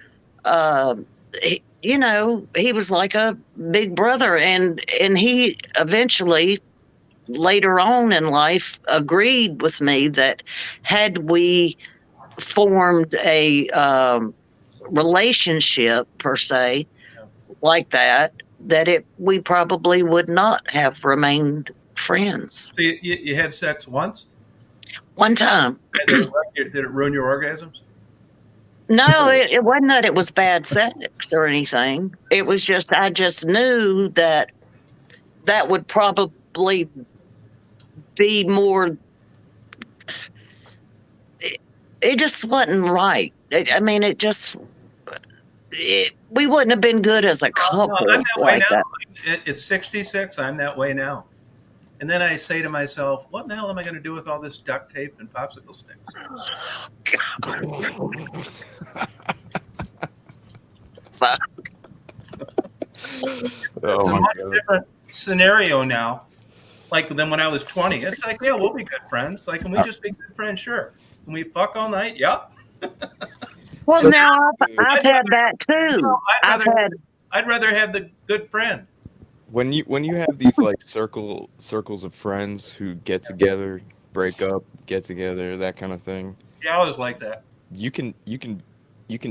You know, he was like a big brother, and he eventually, later on in life, agreed with me that had we formed a relationship per se like that, we probably would not have remained friends. So you had sex once? One time. Did it ruin your orgasms? No, it wasn't that it was bad sex or anything. It was just, I just knew that would probably be more, it just wasn't right. I mean, we wouldn't have been good as a couple No, I'm that way like now. that. It's 66. I'm that way now. And then I say to myself, what in the hell am I going to do with all this duct tape and popsicle sticks? It's a much different scenario now, like than when I was 20. It's like, yeah, we'll be good friends. Like, can we just be good friends? Sure. Can we fuck all night? Yep. Well, So- now I've had that too. I'd rather have the good friend. When you have these like circles of friends who get together, break up, get together, that kind of thing, Yeah, I always like that. you can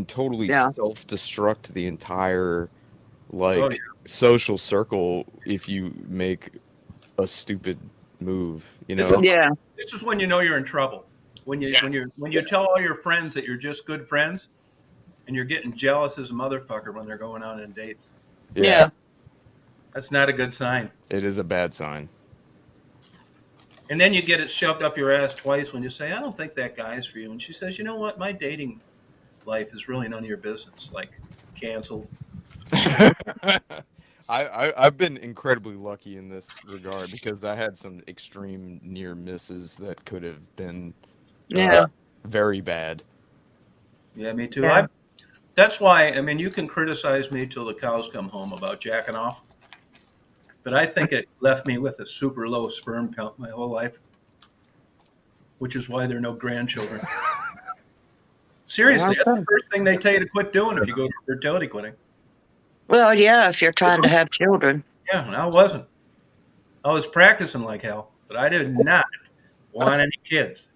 totally Yeah. self-destruct the entire like Oh, yeah. social circle if you make a stupid move, you This know? is- Yeah. This is when you know you're in trouble. When you tell all your friends that you're just good friends, and you're getting jealous as a motherfucker when they're going out on dates. Yeah. That's not a good sign. It is a bad sign. And then you get it shoved up your ass twice when you say, I don't think that guy's for you. And she says, you know what? My dating life is really none of your business. Like, canceled. I've been incredibly lucky in this regard because I had some extreme near misses that could have been Yeah. very bad. Yeah, me too. Yeah. That's why, I mean, you can criticize me till the cows come home about jacking off. But I think it left me with a super low sperm count my whole life, which is why there are no grandchildren. Seriously, that's the first thing they tell you to quit doing if you go to fertility clinic. Well, yeah, if you're trying to have children. Yeah, and I wasn't. I was practicing like hell, but I did not want any kids.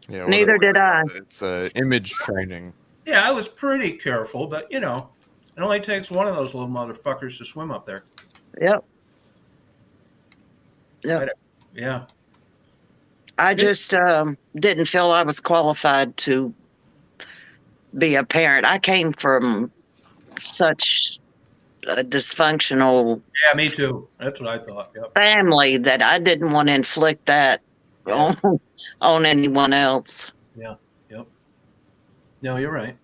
Yeah, Neither did I. It's image training. Yeah, I was pretty careful, but you know, it only takes one of those little motherfuckers to swim up there. Yep. Yep. Yeah. I just didn't feel I was qualified to be a parent. I came from such a dysfunctional Yeah, me too. That's what I thought. Yep. family that I didn't want to inflict that on anyone else. Yeah. Yep. No, you're right.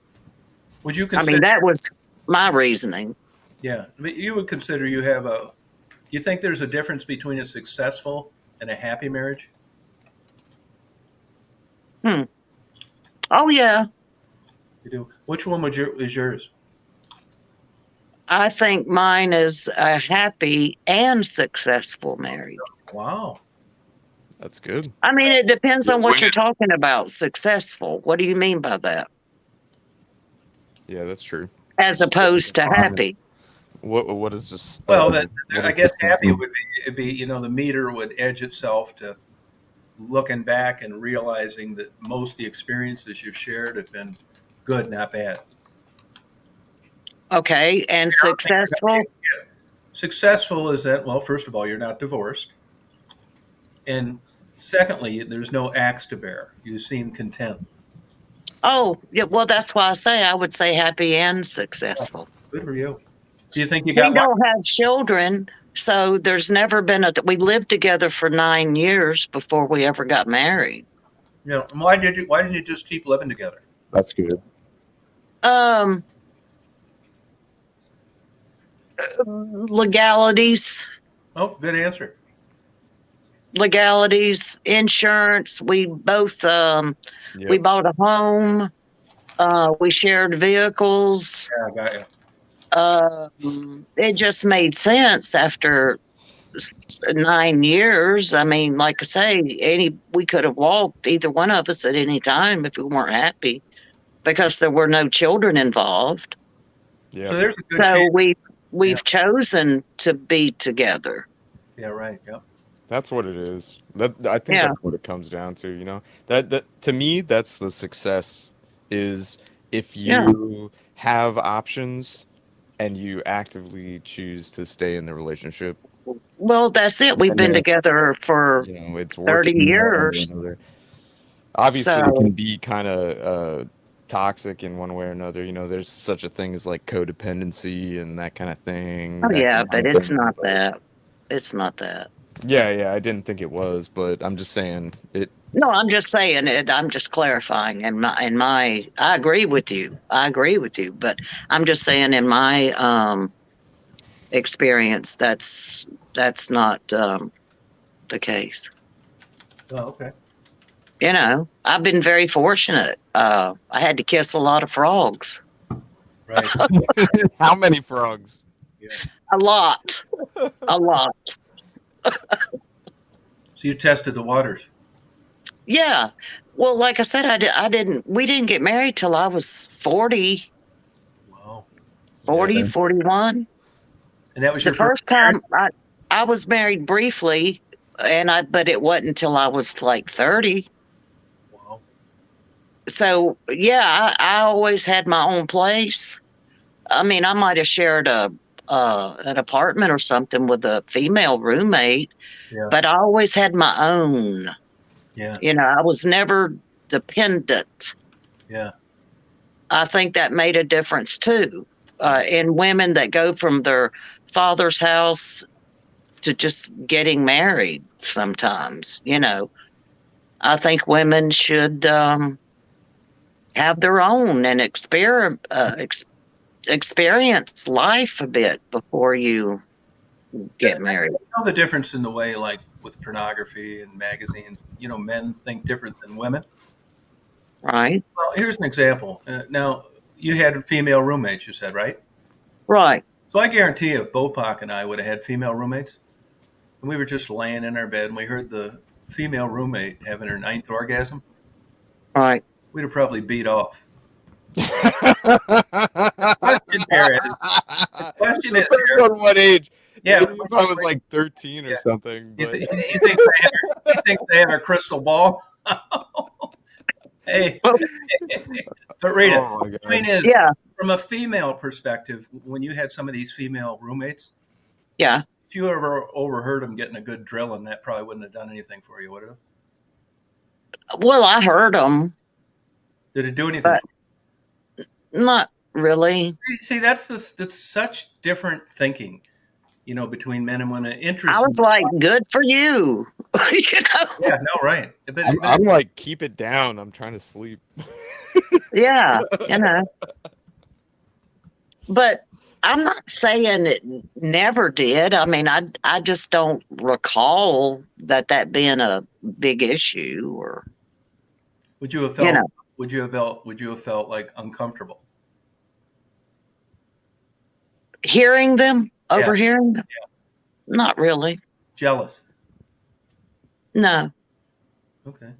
Would you I consider? mean, that was my reasoning. Yeah, but you would consider you think there's a difference between a successful and a happy marriage? Oh, yeah. You do. Which one is yours? I think mine is a happy and successful marriage. Wow. That's good. I mean, it depends on what you're talking about. Successful. What do you mean by that? Yeah, that's true. As opposed to happy. What is this? Well, what I is guess this happy thing? would be the meter would edge itself to looking back and realizing that most of the experiences you've shared have been good, not bad. Okay. And successful? Successful is that, well, first of all, you're not divorced. And secondly, there's no axe to bear. You seem content. Oh, yeah. Well, that's why I say I would say happy and successful. Good for you. Do you think you We got don't have children, so there's never been we lived together for 9 years before we ever got married. Yeah. Why didn't you just keep living together? That's good. Um, legalities, Oh, good answer. insurance. We both we Yep. bought a home. We shared vehicles. Yeah, I got you. It just made sense after 9 years. I mean, like I say, we could have walked, either one of us, at any time if we weren't happy, because there were no children involved. Yeah. So there's a good So chance. we've chosen to be together. Yeah, right. Yeah. That's what it is. I think Yeah. that's what it comes down to, you know. That to me, that's the success, is if Yeah. you have options and you actively choose to stay in the relationship. Well, that's it. We've And been then together for you know, it's 30 working one way or years. another. Obviously, it So, can be kind of toxic in one way or another. You know, there's such a thing as like codependency and that kind of thing. oh, That yeah, can but it's happen. not But that. It's not that. yeah, I didn't think it was, but I'm just saying it. No, I'm just saying it. I'm just clarifying. I agree with you. But I'm just saying, in my experience, that's not the case. Oh, okay. You know, I've been very fortunate. I had to kiss a lot of frogs. Right. How many frogs? Yeah. A lot. A lot. So you tested the waters. Yeah. Well, like I said, we didn't get married till I was 40, Wow. 41. And that was The your first first time I was married briefly, but it wasn't until I was like 30. Wow. So yeah, I always had my own place. I mean, I might have shared an apartment or something with a female roommate, Yeah. but I always had my own. Yeah. You know, I was never dependent. Yeah. I think that made a difference too. In women that go from their father's house to just getting married sometimes, you know, I think women should have their own and experience life a bit before you get married. You know the difference in the way, like with pornography and magazines, you know, men think different than women. Right? Well, here's an example. Now, you had female roommates, you said, right? Right. So I guarantee you, if Bopak and I would have had female roommates, and we were just laying in our bed and we heard the female roommate having her 9th orgasm, Right. we'd have probably beat off. The Question is, on what age? yeah, Maybe if I was like 13 or Yeah. something. you, But th- you think they have a crystal ball? Hey, Well, but Rita, oh my the point God. is, yeah. from a female perspective, when you had some of these female roommates, Yeah. if you ever overheard them getting a good drilling, that probably wouldn't have done anything for you, would it have? Well, I heard them, Did it do anything? but not really. See, that's such different thinking, you know, between men and women. I Interesting. was like, good for you. You know? Yeah, no, right. I'm like, keep it down. I'm trying to sleep. Yeah, you know. But I'm not saying it never did. I mean, I just don't recall that being a big issue, or would you have felt? you know. Would you have felt like uncomfortable? Hearing them, Yeah. overhearing them, not really. Jealous? No. Okay.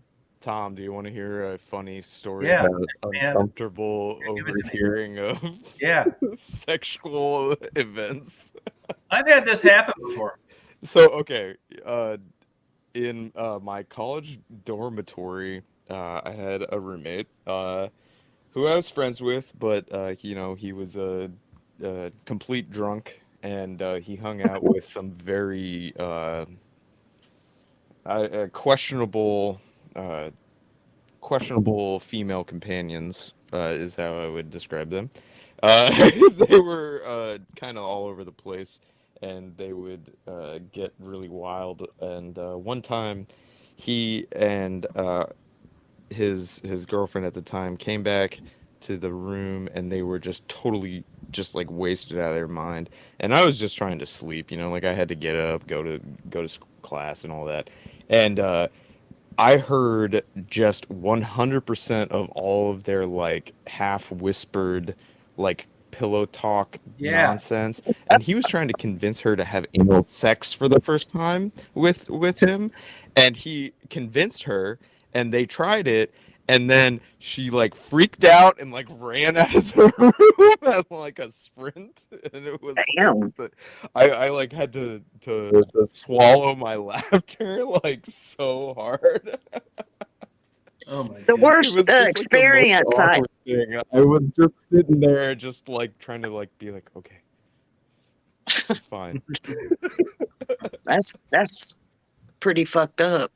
Tom, do you want to hear a funny story Yeah, about man. uncomfortable Give it to me. overhearing of Yeah, sexual events? I've had this happen before. So, okay, in my college dormitory, I had a roommate who I was friends with, but you know, he was a complete drunk, and he hung out with some very questionable questionable female companions, is how I would describe them. They were kind of all over the place, and they would get really wild. And one time, he and his girlfriend at the time came back to the room, and they were just totally just like wasted out of their mind. And I was just trying to sleep, like I had to get up, go to class and all that. And I heard just 100% of all of their like half whispered like pillow talk Yeah. nonsense, and he was trying to convince her to have anal sex for the first time with him, and he convinced her, and they tried it, and then she like freaked out and like ran out of the room at like a sprint, and it was Damn. I like had to swallow my laughter like so hard. Oh my The God. It worst was just like the most experience I awkward thing. I was just sitting there, just like trying to like be like, okay, this is fine. that's pretty fucked up.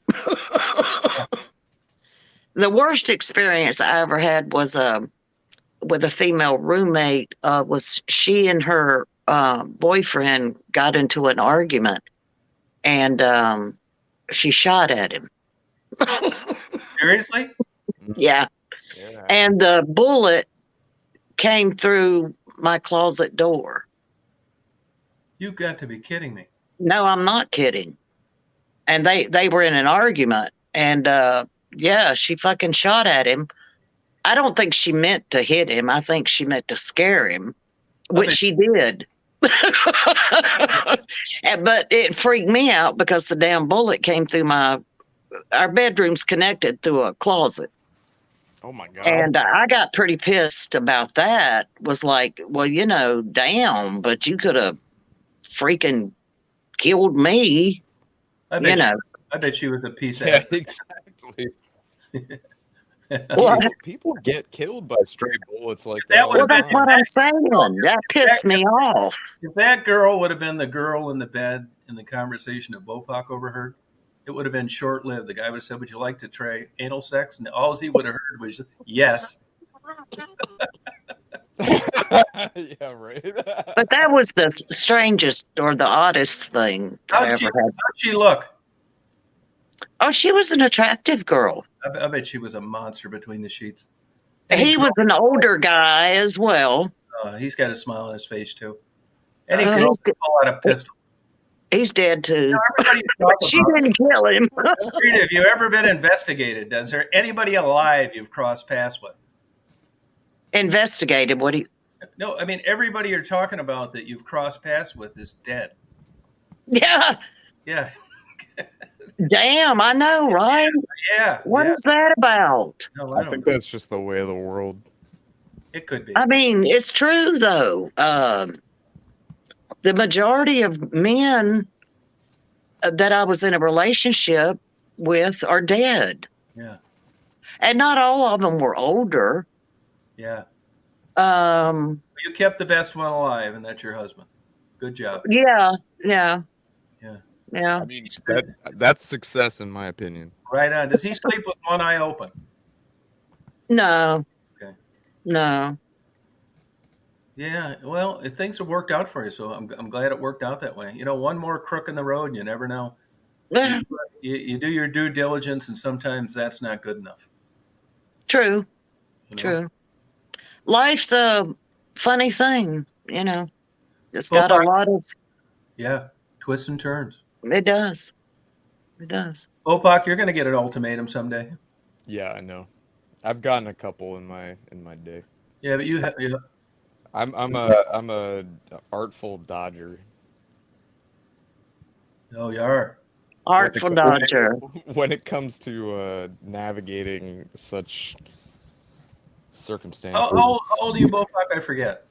The worst experience I ever had was with a female roommate. Was she and her boyfriend got into an argument, and she shot at him. Seriously? Yeah, Yeah. and the bullet came through my closet door. You've got to be kidding me. No, I'm not kidding. And they were in an argument, and yeah, she fucking shot at him. I don't think she meant to hit him. I think she meant to scare him, which Okay. she did. But it freaked me out because the damn bullet came through our bedroom's connected through a closet. Oh my god. And I got pretty pissed about that. Was like, well, damn, but you could have freaking killed me. I bet she was a piece of Yeah, ass. exactly. Well, People get killed by stray bullets like That that. all would've the that's time. what I'm saying. That pissed me off. If that girl would have been the girl in the bed in the conversation that Bopak overheard, it would have been short lived. The guy would have said, "Would you like to try anal sex?" And all he would have heard was yes. Yeah, right. But that was the strangest or the oddest thing I How'd ever had. she look? Oh, she was an attractive girl. I bet she was a monster between the sheets. He was an older guy as well. He's got a smile on his face too. Any girl He's, can pull out a pistol. he's dead too. Everybody But she didn't kill him. Rita, have you ever been investigated? Is there anybody alive you've crossed paths with? Investigated. What do you? No, I mean everybody you're talking about that you've crossed paths with is dead. Yeah. Yeah, Damn, I know, right? yeah. What is that about? No, I think that's just the way of the world. it could be. I mean, it's true though. The majority of men that I was in a relationship with are dead. Yeah, And not all of them were older. yeah. Um, You kept the best one alive, and that's your husband. Good job. yeah, yeah, Yeah. yeah. I mean, that's success in my opinion. Right on. Does he sleep with one eye open? No. Okay. No. Yeah. Well, things have worked out for you, so I'm glad it worked out that way. One more crook in the road, and you never know. Eh, You do your due diligence, and sometimes that's not good enough. True. you know? True. Life's a funny thing, It's Well, got a lot of. Yeah, twists and turns. It does. It does. Opak, you're going to get an ultimatum someday. Yeah, I know. I've gotten a couple in my day. Yeah, but you have. Yeah. I'm a artful dodger. Oh, you are. Artful dodger. When it comes to navigating such circumstances. How old are you, Bopak? I forget.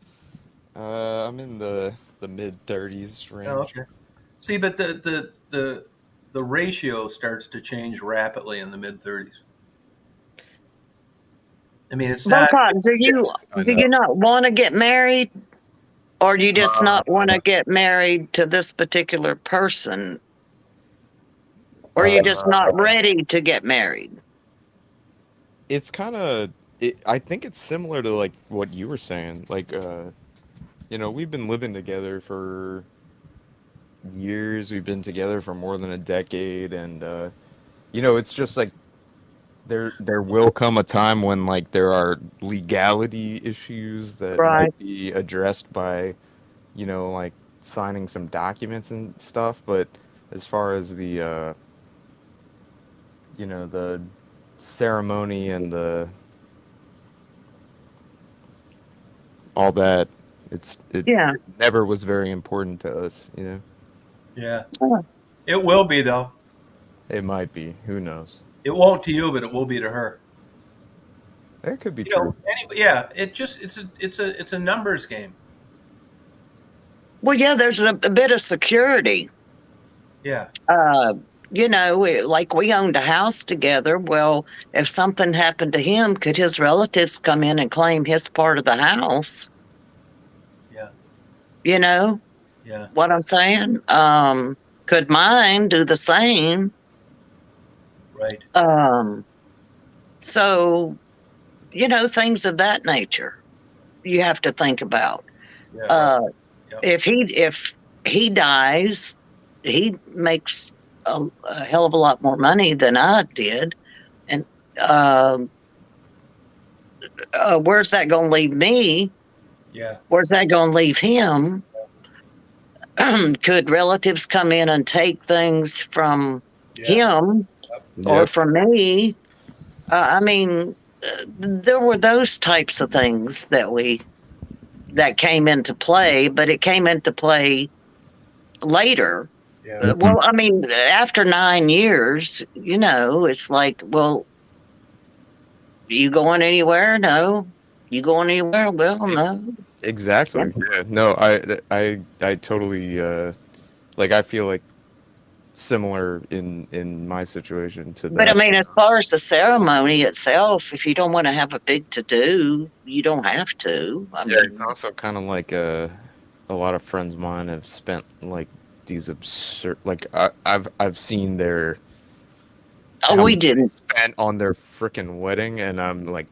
I'm in the mid-30s range. Oh, okay. See, but the ratio starts to change rapidly in the mid-30s. I mean, it's not. Bopak, do you not want to get married, or do you just not want to get married to this particular person, or are you just not ready to get married? It's kind of. I think it's similar to like what you were saying. Like, we've been living together for years. We've been together for more than a decade, and it's just like there will come a time when like there are legality issues that Right. might be addressed by, like signing some documents and stuff, but as far as the ceremony and the all that, it Yeah. never was very important to us. Yeah. Oh. It will be though. It might be, who knows? It won't to you, but it will be to her. That could be You know, true. yeah. It's a numbers game. Well, yeah, there's a bit of security. Yeah. Like we owned a house together. Well, if something happened to him, could his relatives come in and claim his part of the house? Yeah. You know Yeah. what I'm saying? Could mine do the same? Right. So, things of that nature you have to think about. Yeah. Uh, Right. Yep. if he dies, he makes a hell of a lot more money than I did. And where's that going to leave me? Yeah. Where's that going to leave him? Could relatives come in and take things from Yeah. him or Yep. from me? There were those types of things that came into play, but it came into play later. Yeah. Well, after 9 years, it's like, well, you going anywhere? No. You going anywhere? Well, no. Exactly. Yeah. No, I totally I feel like similar in my situation to But that. as far as the ceremony itself, if you don't want to have a big to do, you don't have to. Yeah, it's also kind of like a lot of friends of mine have spent like these absurd I've seen their Oh, how we much they didn't. spent on their freaking wedding, and I'm like,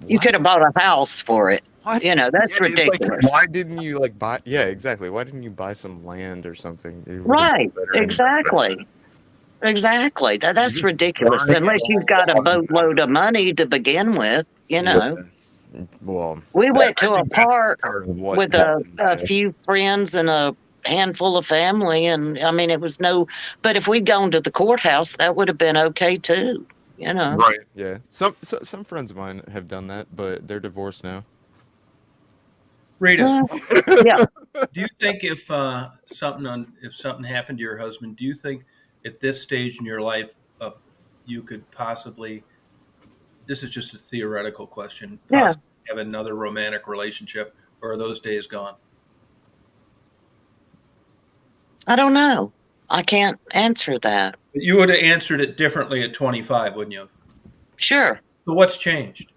You could have bought a house for it. What? That's Yeah, it's ridiculous. like, why didn't you like buy? Yeah, exactly. Why didn't you buy some land or something? It would've been Right. better Exactly. Exactly. That's just ridiculous. burning it Unless you've got a all down. boatload of money to begin with, Yeah. Well, We went to I a think that's park part of what with happens, a yeah. few friends and a handful of family, and it was no. But if we'd gone to the courthouse, that would have been okay too. Right. Yeah. Some friends of mine have done that, but they're divorced now. Rita, Yeah. do you think if something happened to your husband, do you think at this stage in your life you could possibly? This is just a theoretical question. Yeah. Possibly have another romantic relationship, or are those days gone? I don't know. I can't answer that. You would have answered it differently at 25, wouldn't you have? Sure. So what's changed?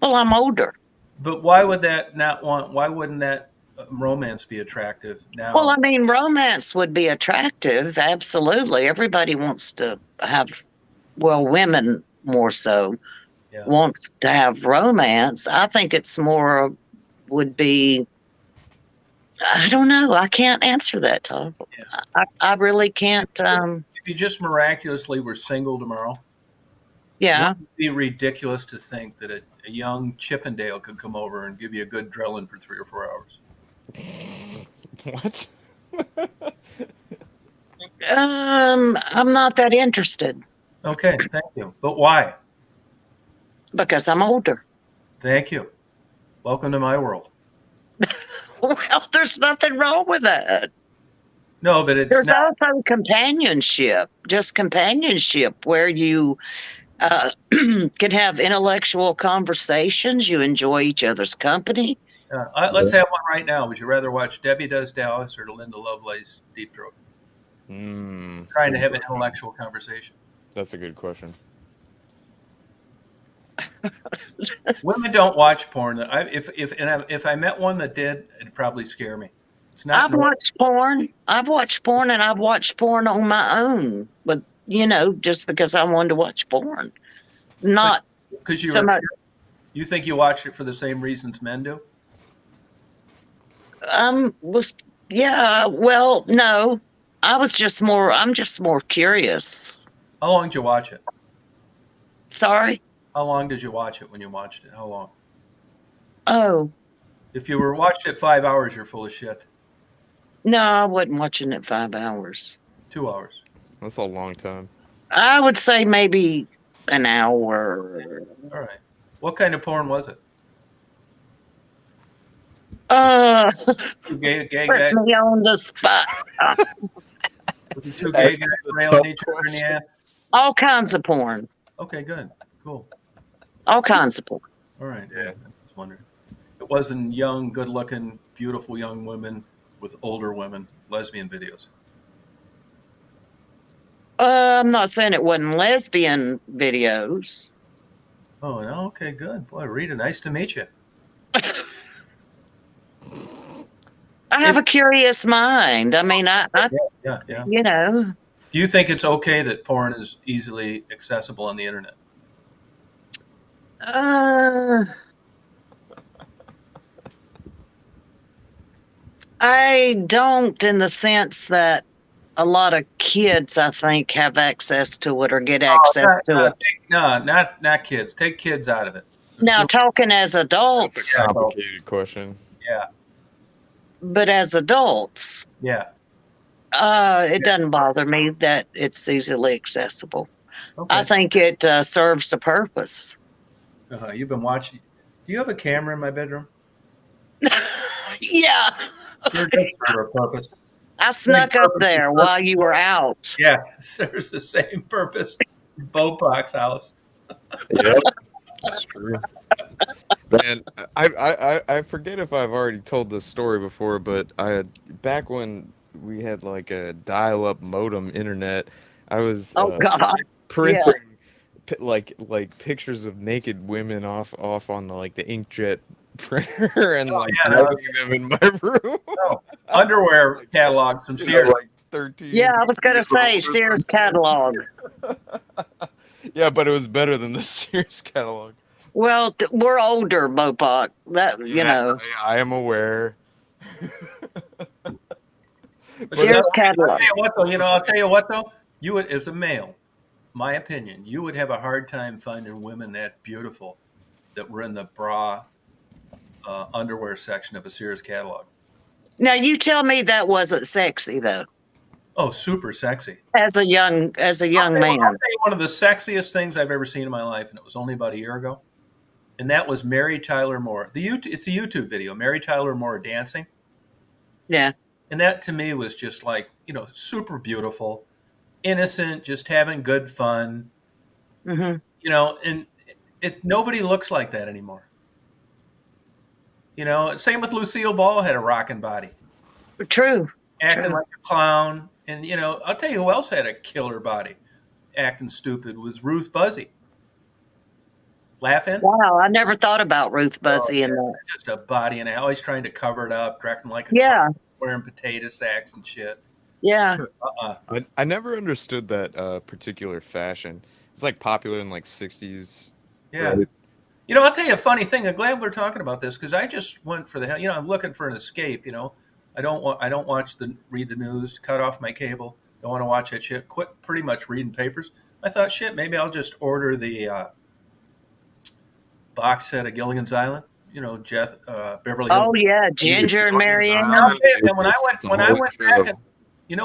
Well, I'm older. But why would that not want? Why wouldn't that romance be attractive now? Well, romance would be attractive. Absolutely. Everybody wants to have, well, women more so Yeah. wants to have romance. I think it's more would be, I don't know. I can't answer that, Tom. Yeah. I really can't. If you just miraculously were single tomorrow, Yeah. wouldn't it be ridiculous to think that a young Chippendale could come over and give you a good drilling for 3 or 4 hours? What? I'm not that interested Okay, thank you. But why? because I'm older. Thank you. Welcome to my world. Well, there's nothing wrong with that. No, but it's There's not. also companionship, just companionship where you can have intellectual conversations. You enjoy each other's company. Let's have one right now. Would you rather watch Debbie Does Dallas or Linda Lovelace Deep Throat? Trying to have an intellectual conversation. That's a good question. Women don't watch porn. If I met one that did, it'd probably scare me. It's not. I've watched porn. I've watched porn, and I've watched porn on my own, but just because I wanted to watch porn, not because so much. You think you watch it for the same reasons men do? Yeah. Well, no. I'm just more curious. How long did you watch it? Sorry. How long did you watch it when you watched it? How long? Oh, If you were watched it 5 hours, you're full of shit. no, I wasn't watching it 5 hours. 2 hours. That's a long time. I would say maybe an hour. All right. What kind of porn was it? Put Gay guys? me on the spot. Was it two gay guys railing each other in the ass? All kinds of porn. Okay, good. Cool. All kinds of porn. All right. Yeah. I was wondering. It wasn't young, good-looking, beautiful young women with older women, lesbian videos. I'm not saying it wasn't lesbian videos. Oh, no? Okay, good. Boy, Rita, nice to meet you. I have a curious mind. I mean, I Yeah. you know, Do you think it's okay that porn is easily accessible on the internet? I don't, in the sense that a lot of kids, I think, have access to it or get access to it. No, not kids. Take kids out of it. Now, talking as That's adults, a complicated question. Yeah. but as adults, Yeah. it doesn't bother me that it's easily accessible. Okay. I think it serves a purpose. You've been watching. Do you have a camera in my bedroom? Yeah, Sure does serve a purpose. I snuck up there while you were out. Yeah, serves the same purpose. Bopak's house. Yep, that's true. Man, I forget if I've already told this story before, but back when we had like a dial-up modem internet, I was Oh God, printing like pictures of naked women off on the like the inkjet printer and loading them in my room. Underwear catalog from Sears. Like 13. yeah, I was gonna say Sears catalog. Yeah, but it was better than the Sears catalog. Well, we're older, Bopak. That you know, I am aware. Sears catalog. I'll tell you what though. You would, as a male, my opinion, you would have a hard time finding women that beautiful that were in the bra underwear section of a Sears catalog. Now you tell me that wasn't sexy though. Oh, super sexy. As a young man. I'll tell you one of the sexiest things I've ever seen in my life, and it was only about a year ago. And that was Mary Tyler Moore. It's a YouTube video, Mary Tyler Moore dancing. Yeah. And that to me was just like, super beautiful, innocent, just having good fun. Mm-hmm. And nobody looks like that anymore. Same with Lucille Ball, had a rocking body. True. Acting like a clown. And, I'll tell you who else had a killer body, acting stupid, was Ruth Buzzy. Laughing? Wow, I never thought about Ruth Buzzy in that. Just a body, and always trying to cover it up, acting like a clown, wearing potato sacks and shit. Yeah. I never understood that particular fashion. It's like popular in like 60s. Yeah. Right? I'll tell you a funny thing. I'm glad we're talking about this because I just went for the hell. I'm looking for an escape. I don't read the news. Cut off my cable. Don't want to watch that shit. Quit pretty much reading papers. I thought, shit, maybe I'll just order the box set of Gilligan's Island. Beverly Hills. Oh yeah, Ginger and Marianne. And when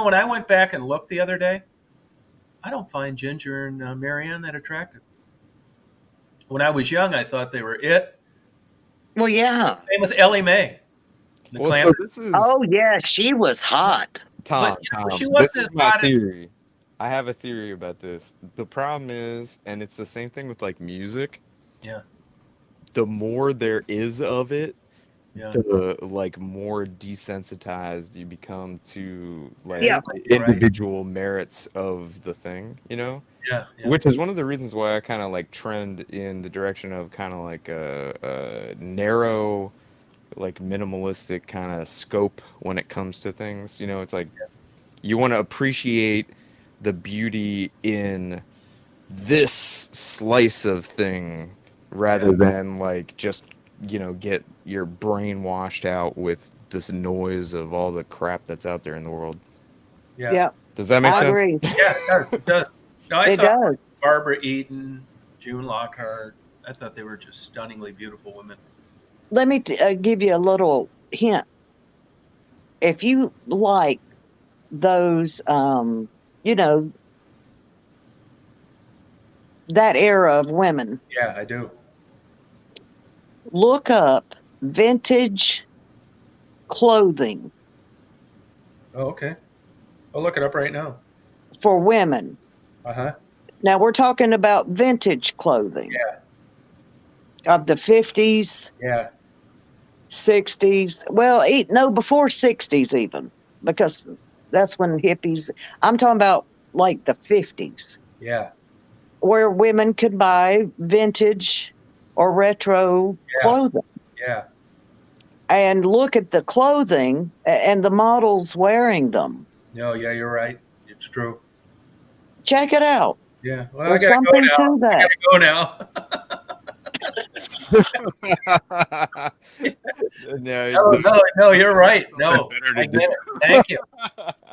I went back and looked the other day, I don't find Ginger and Marianne that attractive. When I was young, I thought they were it. Well, yeah. Same with Ellie Mae. So this is Oh yeah, she was hot. Tom. she was This is this my hot. theory. I have a theory about this. The problem is, and it's the same thing with like music. Yeah. The more there is of it, Yeah. the like more desensitized you become to like Yeah. the individual merits of the thing, Yeah. Which is one of the reasons why I kind of like trend in the direction of kind of like a narrow, like minimalistic kind of scope when it comes to things. It's like you want to appreciate the beauty in this slice of thing rather than like just get your brain washed out with this noise of all the crap that's out there in the world. Yeah. Does that make sense? Agree. Yeah, it does. No, I It thought does. Barbara Eden, June Lockhart. I thought they were just stunningly beautiful women. Let me give you a little hint. If you like those, you know, that era of women, Yeah, I do. look up vintage clothing Oh, okay. I'll look it up right now. for women. Uh-huh. Now we're talking about vintage clothing. Yeah. Of the 50s, Yeah. 60s. Well, no, before 60s even, because that's when hippies. I'm talking about like the 50s, Yeah. where women could buy vintage or retro Yeah. clothing Yeah. and look at the clothing and the models wearing them. No, yeah, you're right. It's true. Check it out. Yeah. Well, I There's gotta go something now. to that. Go now. No, you're right. No, I get it. Thank you.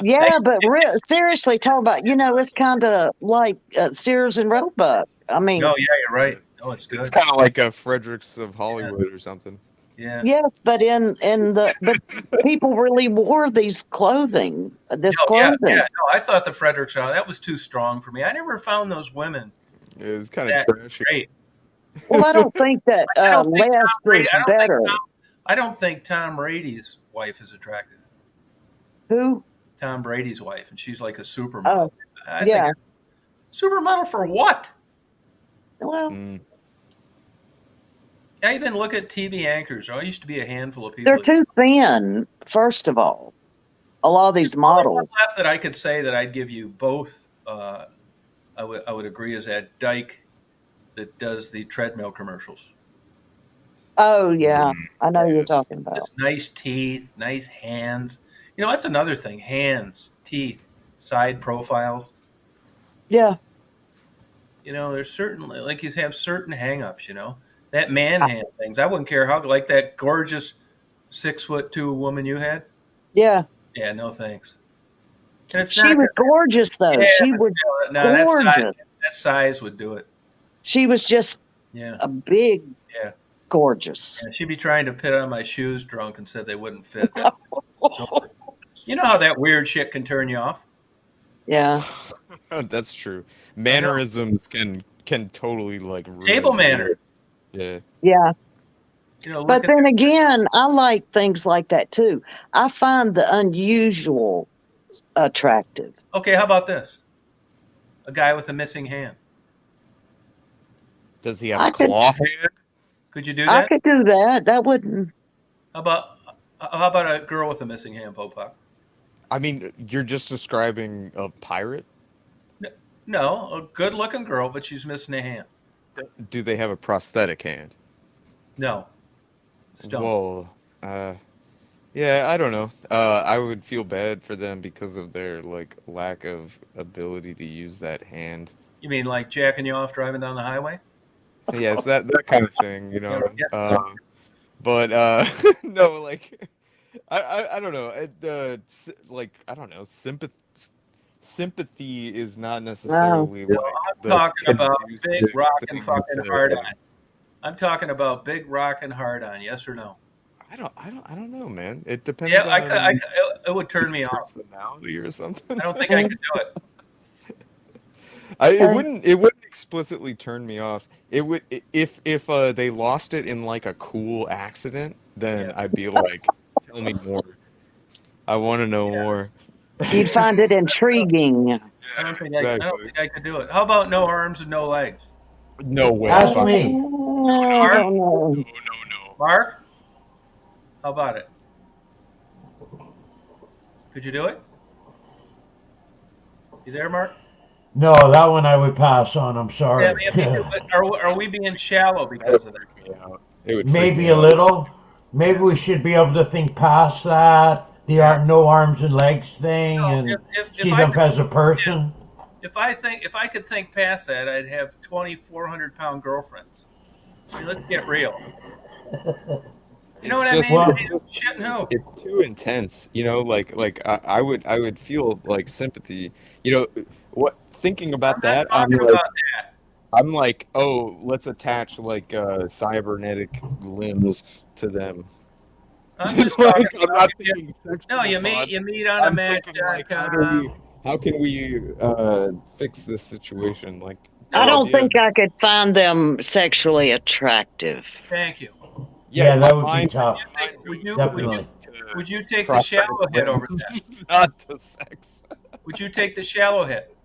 Yeah, but seriously, talk about, it's kind of like Sears and Roebuck. I mean, No, yeah, you're right. No, it's good. It's kind of like a Fredericks of Yeah. Hollywood or something. Yeah. yes, but but people really wore these clothing, this No, yeah, clothing. yeah. No, I thought the Fredericks, that was too strong for me. I never found those women It was kind of that trashy. great. Well, I don't think that I don't think less Tom Brady. is better. I don't think Tom Brady's wife is attractive. Who? Tom Brady's wife, and she's like a supermodel. Oh, I yeah. think supermodel for what? Well, Mm. I even look at TV anchors. I used to be a handful of people. they're too thin, first of all. A lot of these models. Left that I could say that I'd give you both. I would agree is that Dyke that does the treadmill commercials. Oh, yeah. I know you're Yes. talking about. Just nice teeth, nice hands. That's another thing. Hands, teeth, side profiles. Yeah. There's certainly, like, you have certain hang-ups, that man hand things. I wouldn't care how, like that gorgeous 6'2" woman you had. Yeah. Yeah, no thanks. And it's She was gorgeous, though. Yeah, she was gorgeous. That size would do it. She was just Yeah. a big, Yeah. gorgeous. Yeah, she'd be trying to pit on my shoes drunk and said they wouldn't fit. So, you know how that weird shit can turn you off? Yeah. That's true. Mannerisms can totally like ruin Table manner. Yeah. Yeah. But then again, I like things like that too. I find the unusual attractive. Okay, how about this? A guy with a missing hand. Does he have a claw hand? Could you do that? I could do that. That wouldn't. How about a girl with a missing hand, Popak? I mean, you're just describing a pirate? No, a good-looking girl, but she's missing a hand. Do they have a prosthetic hand? No. Whoa. Yeah, I don't know. I would feel bad for them because of their like lack of ability to use that hand. You mean like jacking you off driving down the highway? Yes, that kind of thing, Yeah. But no, like I don't know. Like I don't know. Sympathy is not necessarily like. I'm talking about big rockin' fucking hard on. I'm talking about big rockin' hard on. Yes or no? I don't know, man. It depends. Yeah, it would turn me off. Personality or something. I don't think I could do it. It wouldn't explicitly turn me off. It would if they lost it in like a cool accident, then I'd be like, tell me more. I want to know more. You'd find it intriguing. I don't think I could do it. How about no arms and no legs? No way. Ask me. No. Mark? How about it? Could you do it? You there, Mark? No, that one I would pass on. I'm sorry. Yeah, me too, but are we being shallow because of that? Maybe a little. Maybe we should be able to think past that. The no arms and legs thing, and see them as a person. If I could think past that, I'd have 2,400-pound girlfriends. I mean, let's get real. You know what I mean? Shit, no. It's too intense. Like I would feel like sympathy. Thinking about that, I'm like, oh, let's attach like cybernetic limbs to them. I'm just Like, talking I'm about not if you, thinking sexual no, you thoughts. meet on a I'm thinking like, match.com. how can we fix this situation? Like, the I No, don't idea think I could find them sexually attractive. thank you. Yeah, that would be mine, tough. mine Would goes Definitely. you take the prosthetic shallow hit over that? limbs, not to sex. Would you take the shallow hit?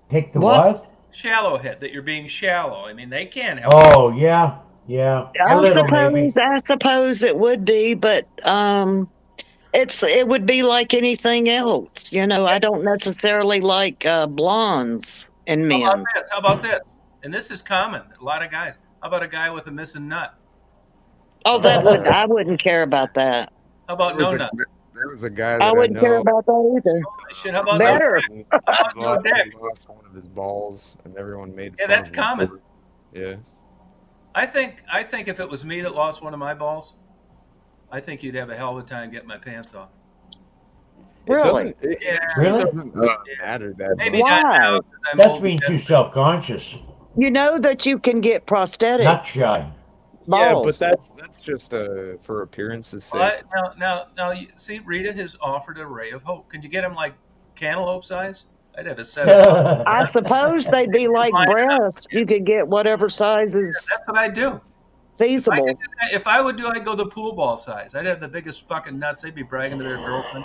Take the What? what? Shallow hit, that you're being shallow. I mean, they can't help. Oh, yeah. Yeah. A I little, maybe. suppose it would be, but it would be like anything else. You know, I don't necessarily like blondes in How about men. this? How about this? And this is common. A lot of guys. How about a guy with a missing nut? Oh, I wouldn't care about that. How about no nut? There was a guy I that I wouldn't care know. about that either. Shit, how about Better. no dick? How about no dick? Lost one of his balls, and everyone made Yeah, fun that's of him common. for it. Yeah. I think if it was me that lost one of my balls, I think you'd have a hell of a time getting my pants off. Really? It Yeah. actually Really? doesn't matter that Maybe much. not now. Why? 'Cause I'm That's old being and too self-conscious. You know that you can get prosthetic Not shy. Yeah, balls. but that's just for appearance's sake. But now, you see, Rita has offered a ray of hope. Can you get him like cantaloupe size? I'd have a set of. I suppose they'd be like breasts. You could get whatever size is That's what I do. feasible. If I would do, I'd go the pool ball size. I'd have the biggest fucking nuts. They'd be bragging to their girlfriend.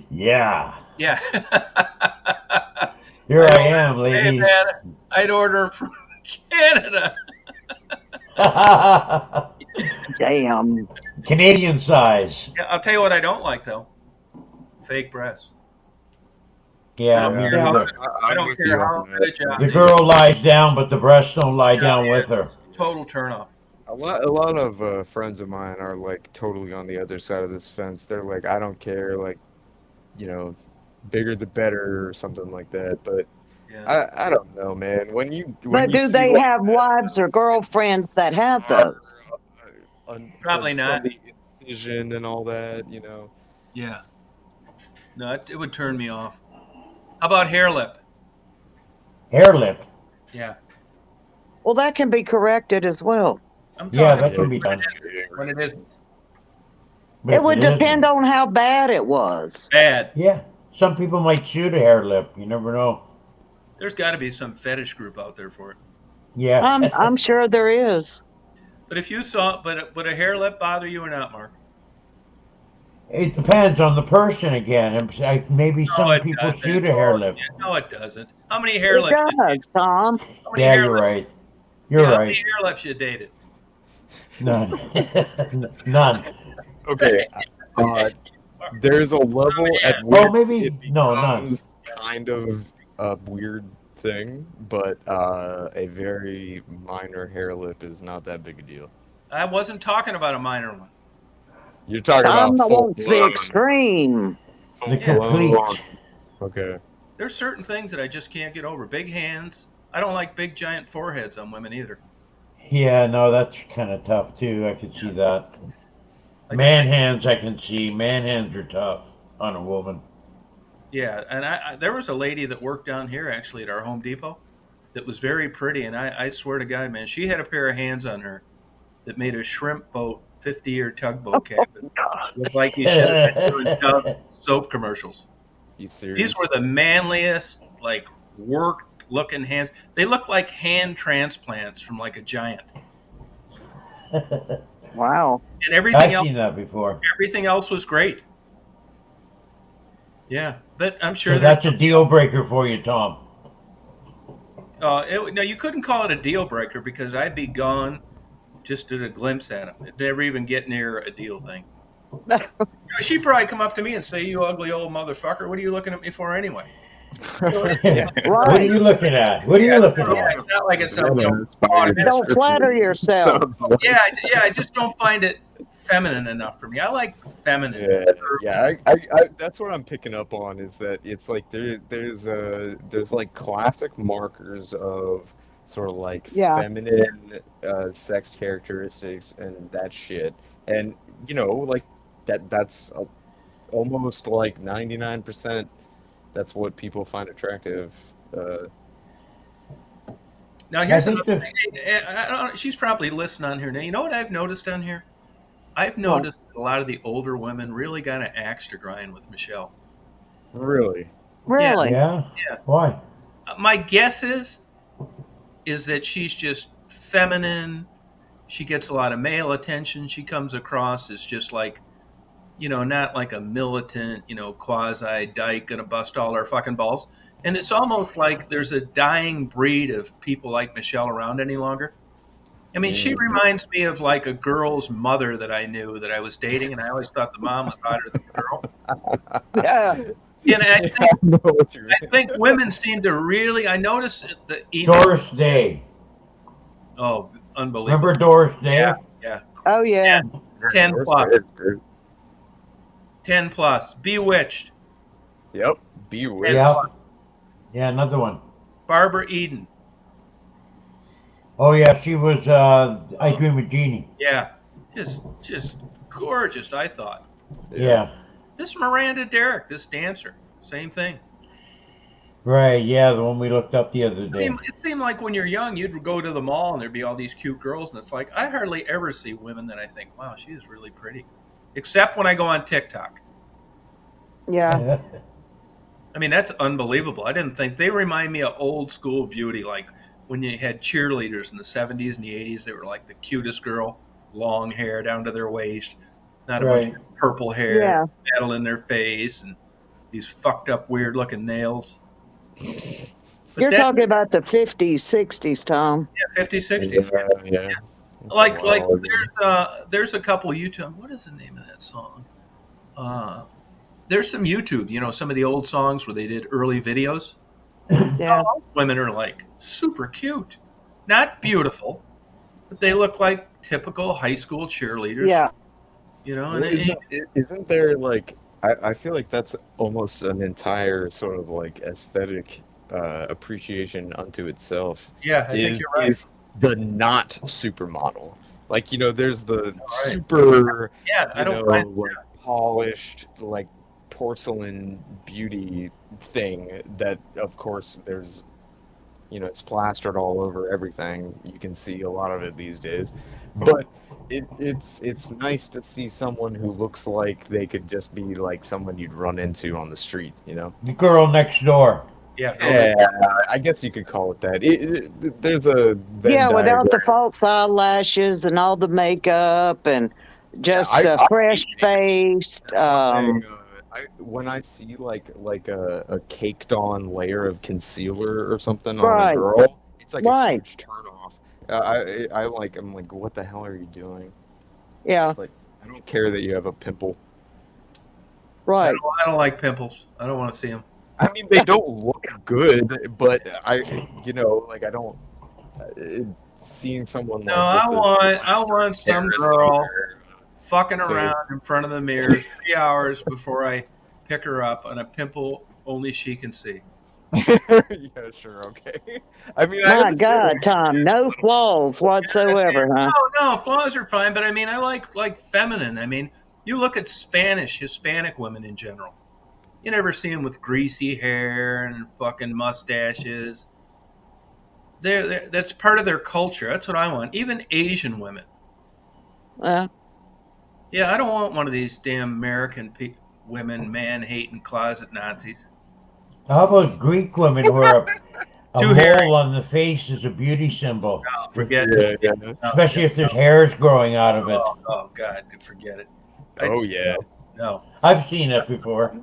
Yeah. Yeah. Here I am, Hey ladies. man, I'd order 'em from Canada. Damn. Canadian size. Yeah, I'll tell you what I don't like though. Fake breasts. Yeah, me Yeah. neither. I don't with care you how on good a that. job. The girl lies down, but the breasts don't lie down with her. Total turnoff. A lot of friends of mine are like totally on the other side of this fence. They're like, I don't care, like, bigger the better or something like that. But Yeah. I don't know, man. When you But do see, they like, have wives or girlfriends that have those? Probably not. from the incision and all that, Yeah. No, it would turn me off. How about hair lip? Hair lip. Yeah. Well, that can be corrected as well. I'm Yeah, talking that can be done. when it isn't. But It if would isn't- depend on how bad it was. Bad. Yeah, some people might shoot a hair lip. You never know. There's got to be some fetish group out there for it. Yeah. I'm sure there is. But if you saw, would a hair lip bother you or not, Mark? It depends on the person again. Maybe some it people doesn't. shoot a hair lip. No, it doesn't. How many hair It lips? does, Tom. How many Yeah, hair you're lips- right. You're How many right. hair lips you dated? None. None. Okay, there's a level at Oh, which maybe it no, none. becomes kind of a weird thing, but a very minor hair lip is not that big a deal. I wasn't talking about a minor one. You're talking Tom about wants the full-blown- extreme. The full-blown- complete. Okay. There's certain things that I just can't get over. Big hands. I don't like big giant foreheads on women either. Yeah, no, that's kind of tough too. I could see that. Man hands, I can see. Man hands are tough on a woman. Yeah, and there was a lady that worked down here actually at our Home Depot that was very pretty, and I swear to God, man, she had a pair of hands on her that made a shrimp boat 50-year tugboat cabin look like you should have been doing Dove soap commercials. You serious? These were the manliest, like worked-looking hands. They looked like hand transplants from like a giant, Wow. and everything I've else. seen that before. Everything else was great. Yeah, but I'm sure So that's a deal breaker for you, Tom. no, you couldn't call it a deal breaker because I'd be gone just at a glimpse at him. It'd never even get near a deal thing. She'd probably come up to me and say, "You ugly old motherfucker, what are you looking at me for anyway?" What are you looking at? What are you looking Yeah, at? it's not like it's Yeah, something. that's fine. Don't flatter yourself. Sounds like- Yeah, I just don't find it feminine enough for me. I like feminine. Yeah. I that's what I'm picking up on is that it's like there's like classic markers of sort of like Yeah. feminine sex characteristics and that shit, and like that's almost like 99%. That's what people find attractive Now I here's think another the thing. I don't, she's probably listening on here now. You know what I've noticed on here? I've What? noticed a lot of the older women really got an axe to grind with Michelle. Really? Yeah, Really? yeah. yeah. Why? My guess is that she's just feminine. She gets a lot of male attention. She comes across as just like, not like a militant, quasi dyke gonna bust all our fucking balls. And it's almost like there's a dying breed of people like Michelle around any longer. I mean, she Mm. reminds me of like a girl's mother that I knew that I was dating, and I always thought the mom was hotter than the girl. Yeah. And I Yeah, think I know what you I think women seem to really. I noticed the Doris Day. Oh, unbelievable! Remember Doris Yeah, Day? yeah. Oh yeah. 10 mean. plus, 10 plus. Bewitched, Yep. 10 Bewitched. Yeah. plus. Yeah, another one. Barbara Eden, Oh yeah, she was I Dream of Jeannie. yeah, just gorgeous. I thought Yeah. this Miranda Derrick, this dancer, same thing. Right, yeah, the one we looked up the other I day. mean, it seemed like when you're young, you'd go to the mall and there'd be all these cute girls, and it's like I hardly ever see women that I think, wow, she is really pretty, except when I go on TikTok. Yeah. I mean, that's unbelievable. I didn't think they remind me of old school beauty, like when you had cheerleaders in the 70s and the 80s. They were like the cutest girl, long hair down to their waist, not a bunch Right. of purple hair, Yeah. metal in their face, and these fucked up, weird looking nails. But You're that, talking about the 50s, 60s, Tom. 50s, 60s. Yeah. Like Wow. there's a couple YouTube. What is the name of that song? There's some YouTube, some of the old songs where they did early videos. Yeah. Women are like super cute, not beautiful, but they look like typical high school cheerleaders. Yeah. And Isn't there like I feel like that's almost an entire sort of like aesthetic appreciation unto itself. yeah, I think you're right. Is the not supermodel. Like, there's the Right. super, Yeah, I don't like find. polished, like porcelain beauty thing that, of course, there's, it's plastered all over everything. You can see a lot of it these days. But it's nice to see someone who looks like they could just be like someone you'd run into on the street, The girl next door. Yeah, Yeah, I guess you could call it that. There's a Venn Yeah, without the diagram. false eyelashes and all the makeup and just I fresh faced. when I see like a caked on layer of concealer or something on a Right. girl, it's like a Right. huge turn off. I'm like, what the hell are you doing? Yeah. It's like, I don't care that you have a pimple. Right. I don't like pimples. I don't want to see them. I mean, they don't look good, but I don't. Seeing someone No, like I with want some Harris girl hair, fucking around in front of the mirror 3 hours before I pick her up on a pimple only she can see. yeah, sure, okay. I mean, I My understand God, what Tom, no flaws whatsoever, huh? No, flaws are fine, but I mean, I like feminine. I mean, you look at Hispanic women in general. You never see them with greasy hair and fucking mustaches. That's part of their culture. That's what I want. Even Asian women. Yeah, I don't want one of these damn American women, man-hating closet Nazis. How about Greek women where a Too hairy. mole on the face is a beauty symbol? Oh, forget it. it. Yeah. No, Especially if there's hairs growing out of it. Oh God, forget it. Oh yeah. No. I've seen it before.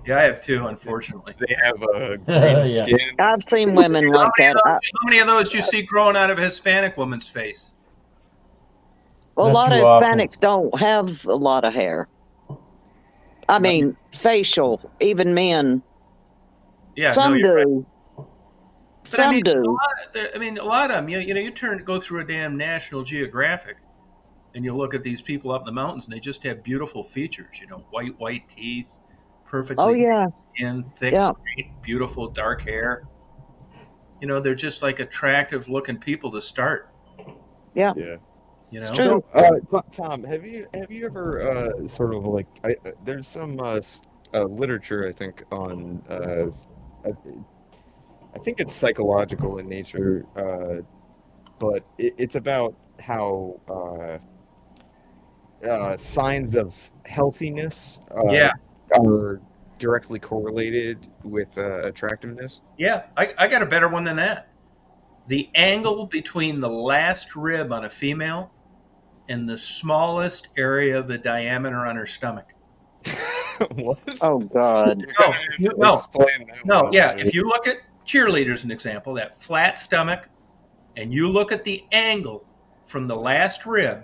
Yeah, I have too, unfortunately. They have a green Yeah. skin. I've seen women like that. How many of those do you see growing out of a Hispanic woman's face? Well, a Not lot of too often. Hispanics don't have a lot of hair. I mean, facial, even men. Yeah, Some no, you're right. do. But I Some mean, do. a lot of them. You go through a damn National Geographic, and you look at these people up in the mountains, and they just have beautiful features. White teeth, perfectly Oh, yeah. skin, thick, Yeah. great, beautiful dark hair. They're just like attractive looking people to start. Yeah. Yeah. It's true. So, Tom, have you ever sort of like there's some literature I think on I think it's psychological in nature, but it's about how signs of healthiness Yeah, are directly correlated with attractiveness. yeah. I got a better one than that. The angle between the last rib on a female and the smallest area of the diameter on her stomach. What? Oh God. You're gonna have to No, explain that no, one. yeah. If you look at cheerleaders, an example, that flat stomach, and you look at the angle from the last rib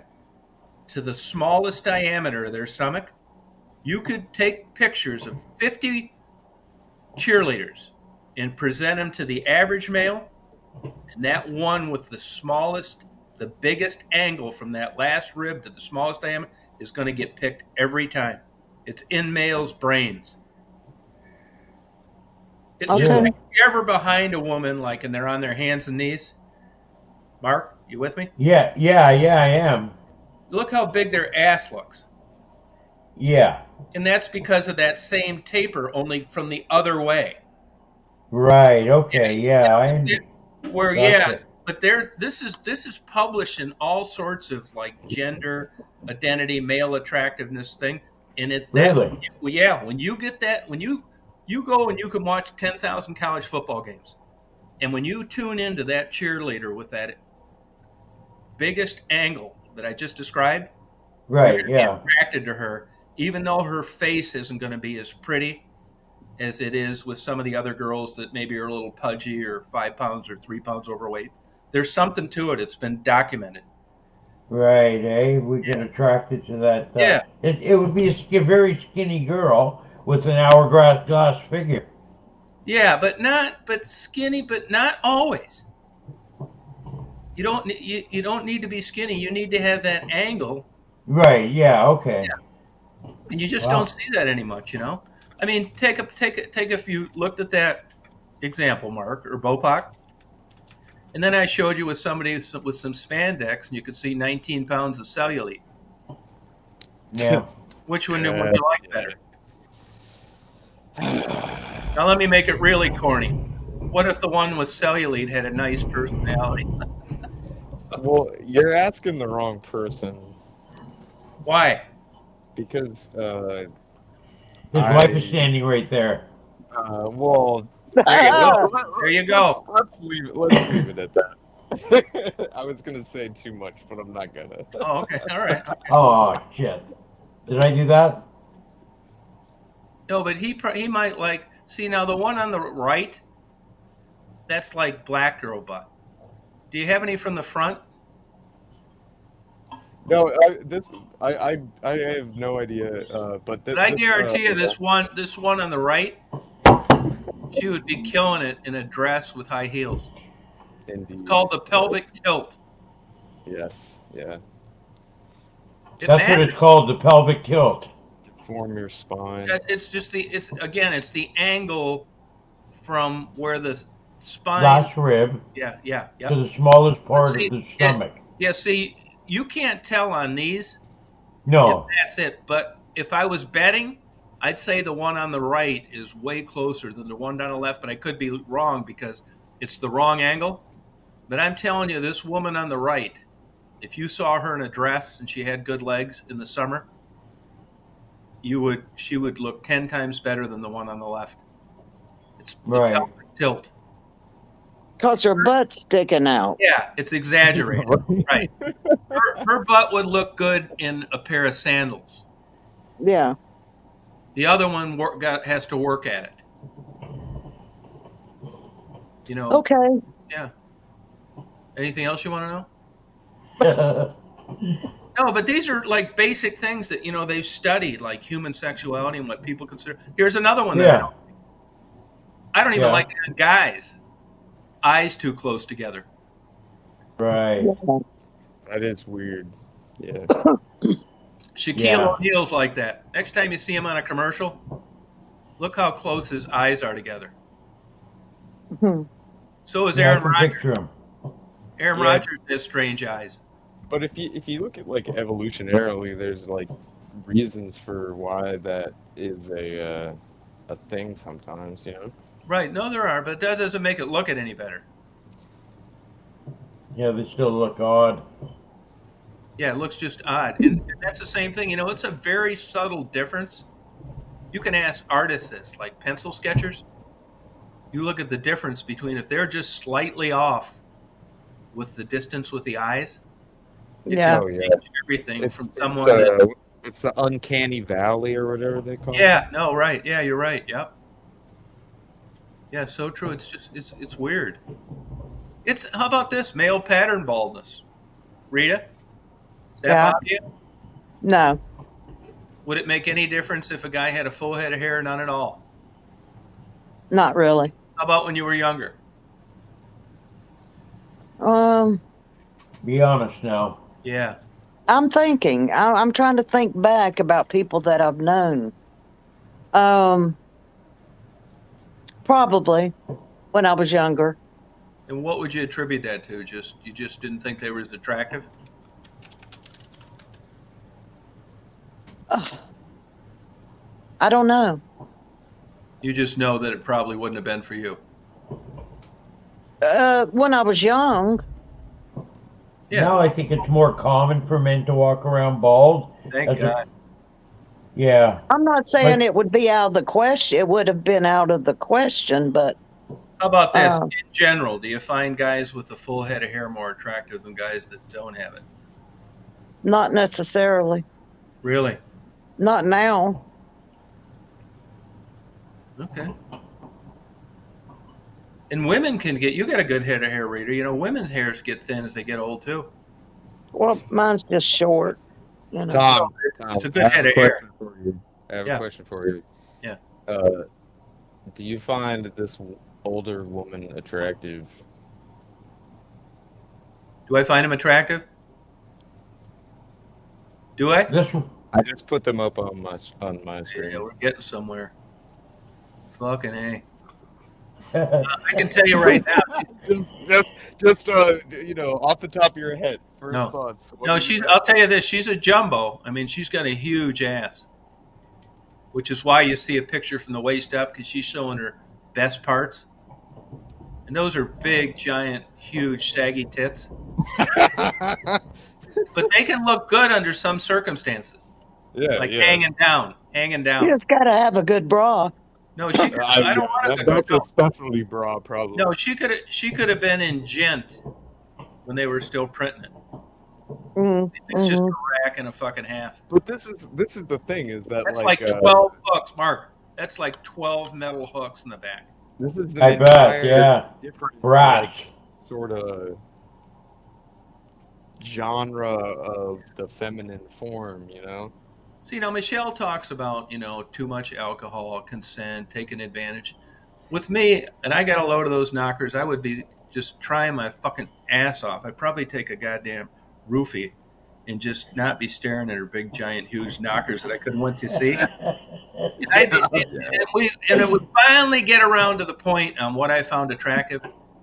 to the smallest diameter of their stomach, you could take pictures of 50 cheerleaders and present them to the average male, and that one with the smallest, the biggest angle from that last rib to the smallest diameter is going to get picked every time. It's in males' brains. It's just Okay. like if you're ever behind a woman, like, and they're on their hands and knees. Mark, you with me? Yeah, I am. Look how big their ass looks. Yeah. And that's because of that same taper, only from the other way. Right. Okay. Yeah. Where, yeah, Gotcha. but this is published in all sorts of like gender identity, male attractiveness thing, and Really? yeah, when you get that, when you go and you can watch 10,000 college football games, and when you tune into that cheerleader with that biggest angle that I just described, you're Right. going to be Yeah. attracted to her, even though her face isn't going to be as pretty as it is with some of the other girls that maybe are a little pudgy or 5 pounds or 3 pounds overweight. There's something to it. It's been documented. Right. We get attracted to that. Yeah. It would be a very skinny girl with an hourglass glass figure. Yeah, but skinny, but not always. You don't need to be skinny. You need to have that angle, Right. Yeah. Okay. and you just Wow. don't see that any much. I mean, take if you looked at that example, Mark or Bopak, and then I showed you with somebody with some spandex, and you could see 19 pounds of cellulite. Yeah. Which one would you like better? Now let me make it really corny. What if the one with cellulite had a nice personality? Well, you're asking the wrong person Why? because His wife is standing right there. well, There you go. There you go. Let's leave it at that. I was gonna say too much, but I'm not gonna. Oh, okay. All right. Okay. Oh shit! Did I do that? No, but he might like. See, now the one on the right, that's like black girl butt. Do you have any from the front? No, I have no idea. But But I guarantee you, this one on the right, she would be killing it in a dress with high heels. Indeed. It's called the pelvic tilt. Yes, yeah. It That's what matters. it's called, the pelvic tilt. Form your spine. It's just it's the angle from where the spine. Last rib Yeah. to the smallest part See, of the stomach. Yeah. See, you can't tell on these. No. If that's it. But if I was betting, I'd say the one on the right is way closer than the one on the left. But I could be wrong because it's the wrong angle. But I'm telling you, this woman on the right, if you saw her in a dress and she had good legs in the summer, she would look 10 times better than the one on the left. It's the Right. pelvic tilt. Because her butt's sticking out. Yeah, it's exaggerated. Right. Her butt would look good in a pair of sandals. Yeah. The other one has to work at it. Okay. Yeah. Anything else you want to know? No, but these are like basic things that they've studied, like human sexuality and what people consider. Here's another one that Yeah. I don't even Yeah. like it in guys. Eyes too close together. Right. That is weird. Yeah. Shaquille Yeah. O'Neal's like that. Next time you see him on a commercial, look how close his eyes are together. Hmm. So is Yeah, I Aaron can Rodgers. picture him. Aaron Yeah. Rodgers has strange eyes. But if you look at like evolutionarily, there's like reasons for why that is a thing sometimes, Right. No, there are, but that doesn't make it look any better. Yeah, they still look odd. Yeah, it looks just odd. And that's the same thing. It's a very subtle difference. You can ask artists this, like pencil sketchers. You look at the difference between if they're just slightly off with the distance with the eyes, it Yeah. can Oh, yeah. change everything It's from someone that. it's the uncanny valley or whatever they call it. Yeah, no, right. Yeah, you're right. Yep. Yeah, so true. It's just it's weird. How about this male pattern baldness, Rita? Does that Yeah. bother you? No. Would it make any difference if a guy had a full head of hair, none at all? Not really. How about when you were younger? Be honest now. Yeah. I'm thinking. I'm trying to think back about people that I've known. Probably when I was younger. And what would you attribute that to? You just didn't think they were as attractive? I don't know. You just know that it probably wouldn't have been for you. When I was young. Yeah. Now I think it's more common for men to walk around bald. Thank God. Yeah. I'm not saying it would be out of the question. It would have been out of the question, but. How about this? In general, do you find guys with a full head of hair more attractive than guys that don't have it? Not necessarily. Really? Not now. Okay. And women you got a good head of hair, Rita. Women's hairs get thin as they get old too. Well, mine's just short. Tom, it's a good head of hair. I have a question for you. Yeah. Do you find this older woman attractive? Do I find him attractive? Do I? I just put them up on my screen. Yeah, we're getting somewhere. Fucking A. I can tell you right now. just off the top of your head, first thoughts. No, I'll tell you this. She's a jumbo. I mean, she's got a huge ass, which is why you see a picture from the waist up, because she's showing her best parts. And those are big, giant, huge, saggy tits. But they can look good under some circumstances. Yeah, like hanging down. You just got to have a good bra. No, she could. I don't want to. That's a specialty bra, probably. No, she could have been in Gent when they were still printing it. It's just a rack and a fucking half. But this is the thing is that that's like 12 hooks, Mark. That's like 12 metal hooks in the back. This is I bet, yeah. Different sort of genre of the feminine form, So, Michelle talks about, too much alcohol, consent, taking advantage. With me, and I got a load of those knockers, I would be just trying my fucking ass off. I'd probably take a goddamn roofie and just not be staring at her big, giant, huge knockers that I couldn't wait to see. And it would finally get around to the point on what I found attractive.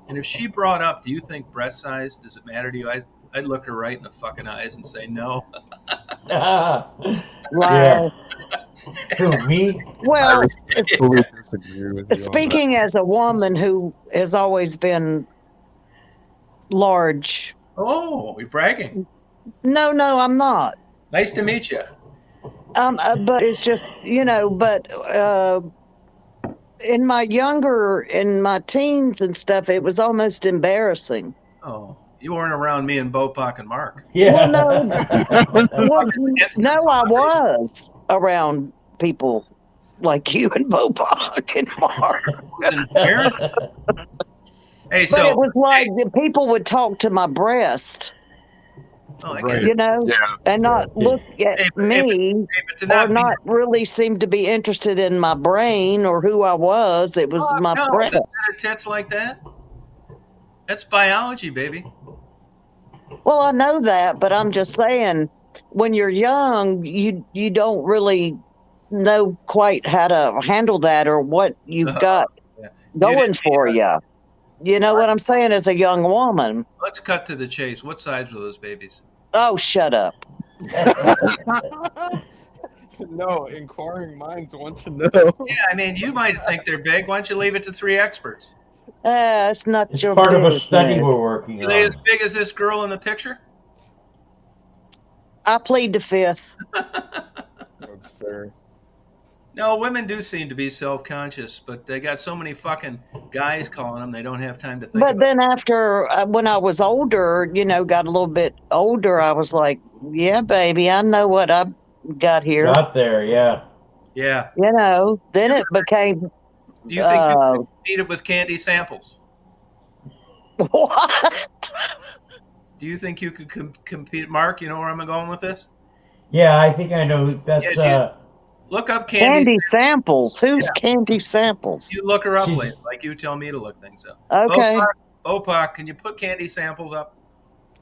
And if she brought up, do you think breast size, does it matter to you? I'd look her right in the fucking eyes and say no. Wow. Who, me? Well, speaking as a woman who has always been large. Oh, you're bragging. No, I'm not. Nice to meet you. But it's just, in my teens and stuff, it was almost embarrassing. Oh, you weren't around me and Bopak and Mark. Yeah. Well, no, I was around people like you and Bopak and Mark. Hey, but it was like the people would talk to my breast. Oh, I Right. And not look at me, or not really seem to be interested in my brain or who I was. It was my breast. Tits like that? That's biology, baby. Well, I know that, but I'm just saying, when you're young, you don't really know quite how to handle that or what you've got going for you. You know what I'm saying? As a young woman. Let's cut to the chase. What size were those babies? Oh, shut up. No, inquiring minds want to know. Yeah, I mean, you might think they're big. Why don't you leave it to 3 experts? It's not It's your part of a business. study we're working Are they on. as big as this girl in the picture? I plead the fifth. That's fair. No, women do seem to be self-conscious, but they got so many fucking guys calling them, they don't have time to think But about then after, when I was older, got a little bit older, I was like, yeah, baby, I know what I've got here. Got there, yeah. it. Yeah. Then it became, Do you think you could beat it with candy samples? what? Do you think you could compete? Mark, you know where I'm going with this? Yeah, I think I know. That's Yeah, look up candy. Candy samples. Who's Candy Samples? You look her up She's- later, like you tell me to look things up. Okay. Opak, can you put candy samples up?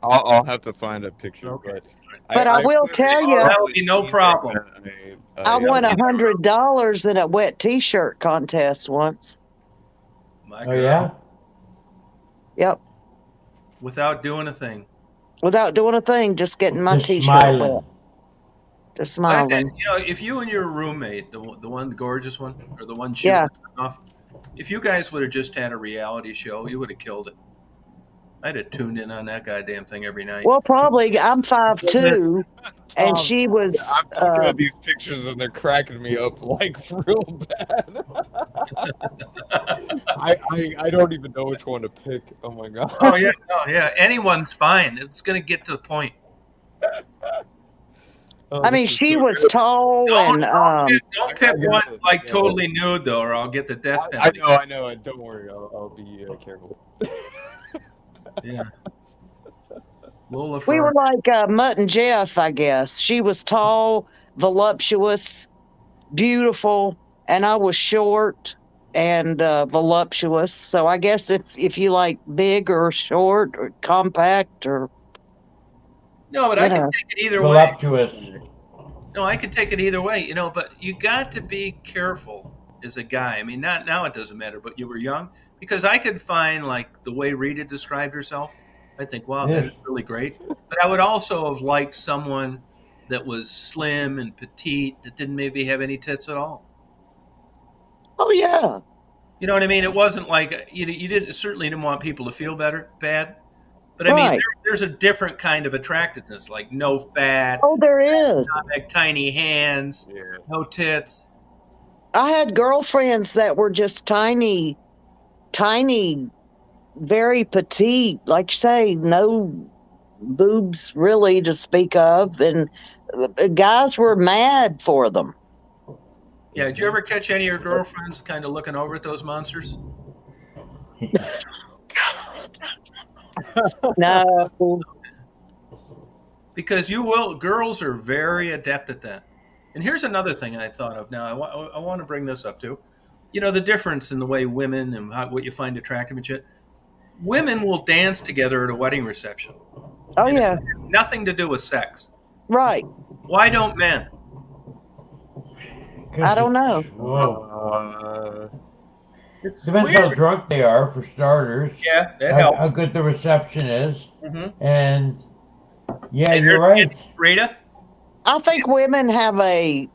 I'll have to find a picture, Okay. But I will tell you- That would be no problem. I won $100 in a wet T-shirt contest once. My Oh, God. yeah? Yep. Without doing a thing. Without doing a thing, just getting my Just T-shirt smiling. wet. Just I think, smiling. if you and your roommate, the one, the gorgeous one, or the one Yeah. shooting off, if you guys would have just had a reality show, you would have killed it. I'd have tuned in on that goddamn thing every night. Well, probably. I'm 5'2", and she was. I'm looking at these pictures and they're cracking me up like real bad. I don't even know which one to pick. Oh my god. Oh yeah. Anyone's fine. It's gonna get to the point. Oh, I mean, this is she so was good. tall Don't and pick I got one it. like Yeah. totally nude though, or I'll get the death I penalty. know. Don't worry. I'll be careful. Yeah. Lola we were Fur. like Mutt and Jeff, I guess. She was tall, voluptuous, beautiful, and I was short and voluptuous. So I guess if you like big or short or compact or No, but I can take it either way. Voluptuous. No, I could take it either way, but you got to be careful as a guy. I mean, not now it doesn't matter, but you were young, because I could find like the way Rita described herself. I think, wow, that is really great. But I would also have liked someone that was slim and petite that didn't maybe have any tits at all. oh yeah. You know what I mean? It wasn't like you certainly didn't want people to feel bad. But I mean, Right. there's a different kind of attractiveness, like no fat, Oh, there is. tiny hands, Yeah. no tits. I had girlfriends that were just tiny, very petite, like you say, no boobs really to speak of, and guys were mad for them. Yeah, did you ever catch any of your girlfriends kind of looking over at those monsters? No, Because girls are very adept at that. And here's another thing I thought of now. I want to bring this up too. The difference in the way women and what you find attractive and shit. Women will dance together at a wedding reception. oh And it yeah, has nothing to do with sex. right. Why don't men? I don't know. Whoa. It's Depends weird. how drunk they are, for starters. Yeah, that helps. How good the reception is. Mhm. And yeah, And you're right. Rita? I think women have a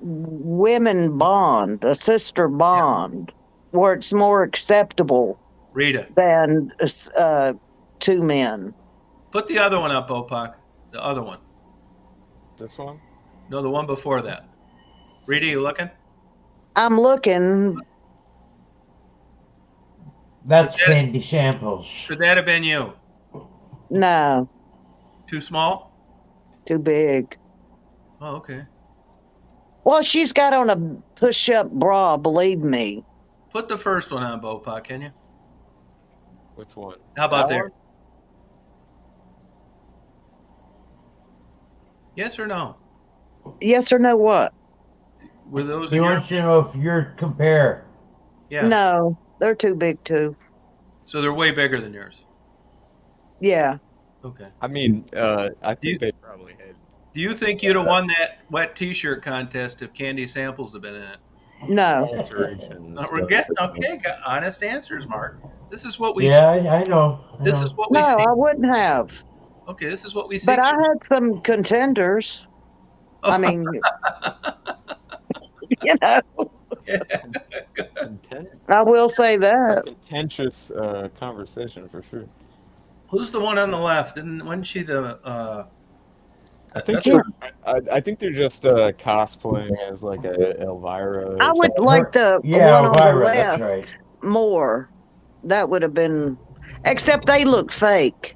women bond, a sister bond, where it's more acceptable Rita. than two men. Put the other one up, Opak. The other one. This one? No, the one before that. Rita, you looking? I'm looking. That's candy samples. Could that have been you? No, Too small? too big. Oh, okay. Well, she's got on a push-up bra, believe me. Put the first one on, Bopak, can you? Which one? How about That there? one? Yes or no? Yes or no what? Were those He in your... wants to know if you're compare. Yeah. No, they're too big too. So they're way bigger than yours. Yeah. Okay. I mean, I you- think they probably had. Do you think you'd have won that wet T-shirt contest if candy samples had been in it? No. alterations. We're getting got honest answers, Mark. This is what we. Yeah, I know. This is what we No, see. I wouldn't have. Okay, this is what we see. But I had some contenders. I mean, you know, I will say It's a that. contentious conversation for sure. Who's the one on the left? Wasn't she the? I think That's Kim- I think they're just cosplaying as like a Elvira. I Or would something. like the Yeah, one on the Elvira, that's left right. more. That would have been, except they look fake.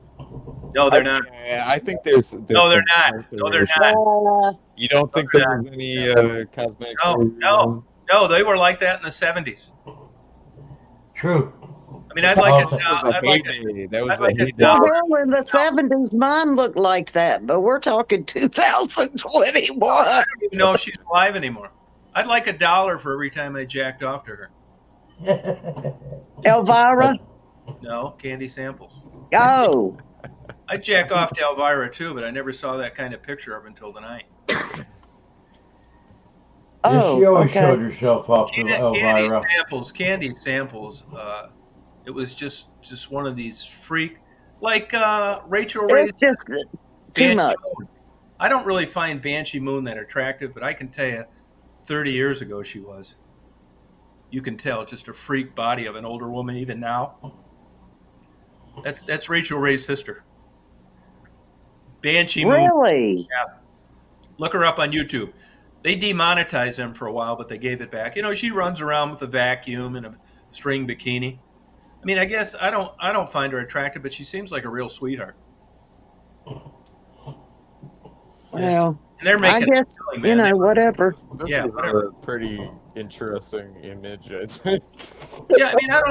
no, they're not. Yeah, I think there's No, they're some not. No, they're alteration. not. You don't think they're there was any cosmetic No, surgery no, done? no. They were like that in the 70s. True. I mean, I'd like Also- a. That was I'd the like a. heyday. That was I'd the like a heyday. Well, dollar. hell, in the 70s, mine looked like that, but we're talking 2021. I don't even know if she's alive anymore. I'd like $1 for every time I jacked off to her. Elvira? No, Candy Samples. Oh, I jack off to Elvira too, but I never saw that kind of picture of her until tonight. oh, she always okay. showed herself off to Elvira. Candy Samples. It was just one of these freak, like Rachel Ray. It's just too Banshee much. Moon. I don't really find Banshee Moon that attractive, but I can tell you, 30 years ago she was. You can tell, just a freak body of an older woman, even now. That's Rachel Ray's sister. Banshee Moon. Really? Yeah. Look her up on YouTube. They demonetized them for a while, but they gave it back. You know, she runs around with a vacuum and a string bikini. I mean, I guess I don't find her attractive, but she seems like a real sweetheart. Well, And they're I making guess, a killing, man. whatever. This Yeah, is whatever. a pretty interesting image, I think. Yeah, I mean, I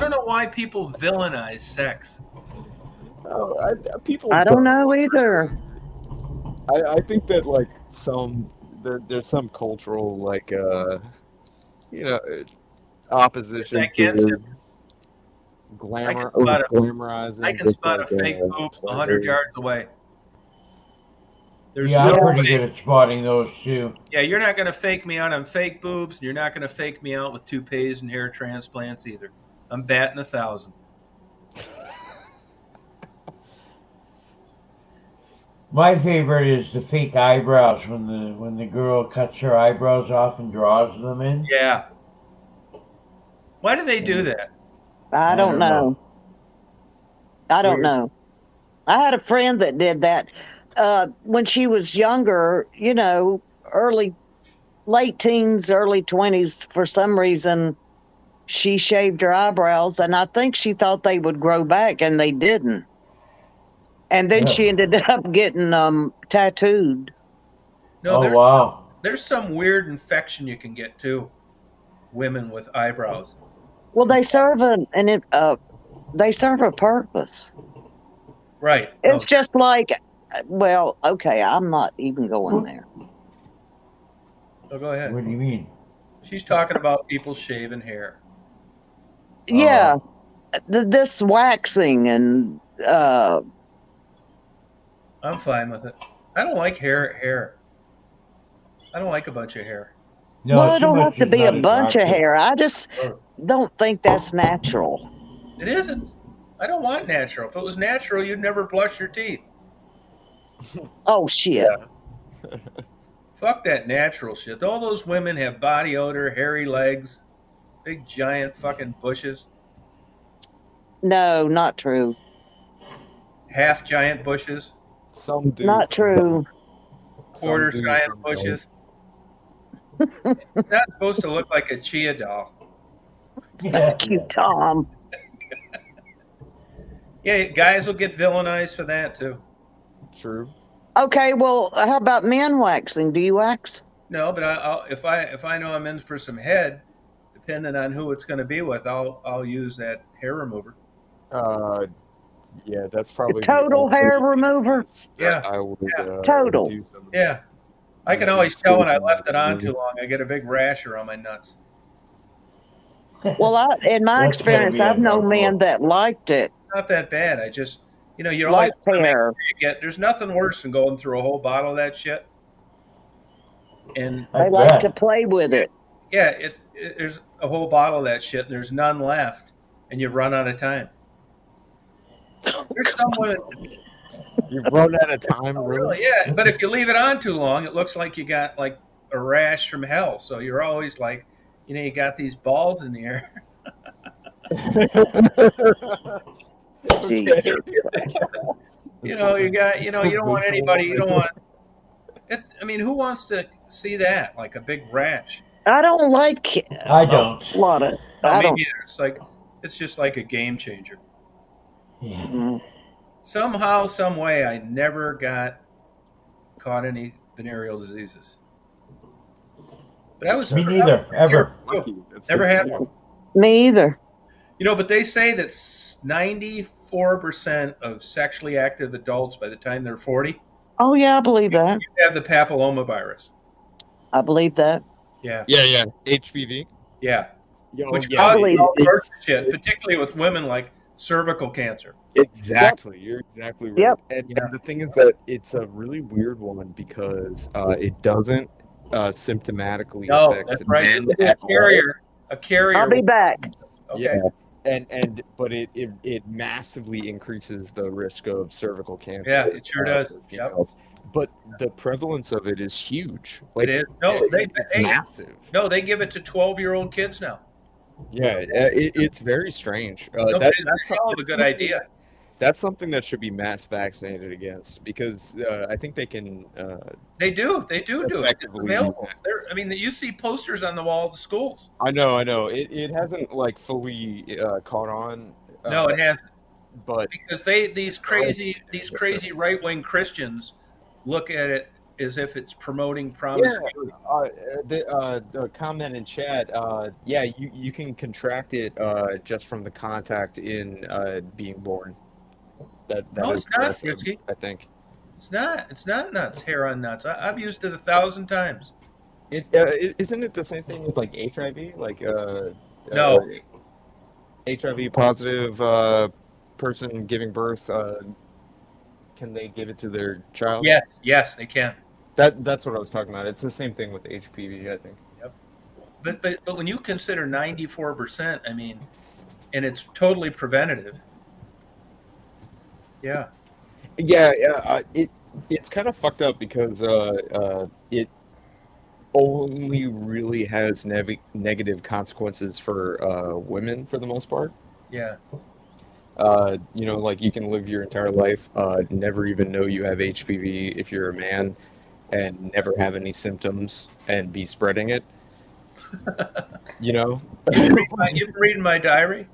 don't know why people villainize sex. People I don't know either. I think that like there's some cultural like opposition Against to it. glamour glamorizing. I can just spot like, a fake boob 100 yards away. There's Yeah, I'm no pretty way. good at spotting those too. Yeah, you're not going to fake me out on fake boobs, and you're not going to fake me out with toupees and hair transplants either. I'm batting 1,000. My favorite is the fake eyebrows when the girl cuts her eyebrows off and draws them in. Yeah. Why do they do that? I don't know. I don't Weird. know. I had a friend that did that when she was younger, late teens, early 20s. For some reason, she shaved her eyebrows, and I think she thought they would grow back, and they didn't. And then she ended up getting tattooed. No, Oh wow! there's some weird infection you can get too. Women with eyebrows. Well, they serve they serve a purpose. Right. It's just like, well, okay, I'm not even going there. Oh, go ahead. What do you mean? She's talking about people shaving hair. Yeah, this waxing and I'm fine with it. I don't like hair. I don't like a bunch of hair. No, well, it too don't much have to is be a not bunch of attractive. hair. I just don't think that's natural. It isn't. I don't want natural. If it was natural, you'd never brush your teeth. Oh shit! Fuck that natural shit. All those women have body odor, hairy legs, big giant fucking bushes, No, not true. half giant bushes, Some do. Not true. quarter Some do, giant some don't. bushes. It's not supposed to look like a chia doll. Thank you, Tom. Yeah, guys will get villainized for that too. True. Okay, well, how about men waxing? Do you wax? No, but if I know I'm in for some head, depending on who it's going to be with, I'll use that hair remover. Yeah, that's probably the Total only hair remover? instance that I would Total. do something. Yeah, I can always tell when I left it on too long. I get a big rash around my nuts. Well, in my That's gotta experience, be I've known uncomfortable. men that liked it. Not that bad. I just, you're always Liked hair. there's nothing worse than going through a whole bottle of that shit. And I They like bet. to play with it. yeah, there's a whole bottle of that shit, and there's none left, and you've run out of time. There's some women. You've run out of time, Really? really? Yeah, but if you leave it on too long, it looks like you got like a rash from hell. So you're always like, you got these balls in the air. Okay. Jesus Christ. You don't want anybody. You don't want. I mean, who wants to see that like a big rash? I don't like I don't. a lot of. No, I me don't. neither. It's just like a game changer. Yeah. Mm. Somehow, some way, I never got caught any venereal diseases. But I was Me neither, ever. Lucky. That's Never good to had hear. one. Me either. But they say that 94% of sexually active adults by the time they're 40 Oh yeah, I believe that. have the papillomavirus. I believe that. Yeah, Yeah. HPV. yeah. Yo, Which yeah, I causes believe all it- sorts of shit, particularly with women like cervical cancer. Exactly. You're exactly right. Yep. And Yeah. the thing is that it's a really weird one because it doesn't symptomatically No, affect that's right. men A at all. carrier. I'll be back. Okay. Yeah. But it massively increases the risk of cervical cancer. Yeah, it sure does. for Yep. females. But the prevalence of it is huge. It is. No, it's massive. No, they give it to 12-year-old kids now. Yeah, it's very strange. No, it's a hell of a good idea. That's something that should be mass vaccinated against because I think they can. They do do it. It's Effectively, available. yeah. You see posters on the wall of the schools. I know. It hasn't like fully caught on. No, it hasn't. But Because these crazy right-wing Christians look at it as if it's promoting promiscuity. the comment in chat. Yeah, you can contract it just from the contact in being born. That No, is it's not, correct, Frisky. I think. It's not nuts. Hair on nuts. I've used it 1,000 times. Isn't it the same thing with like HIV? Like No. HIV positive person giving birth. Can they give it to their child? Yes, they can. That's what I was talking about. It's the same thing with HPV, I think. But when you consider 94%, I mean, and it's totally preventative. Yeah. Yeah, it's kind of fucked up because it only really has negative consequences for women for the most part. Yeah. Like you can live your entire life, never even know you have HPV if you're a man, and never have any symptoms and be spreading it. You know? You've been reading my diary?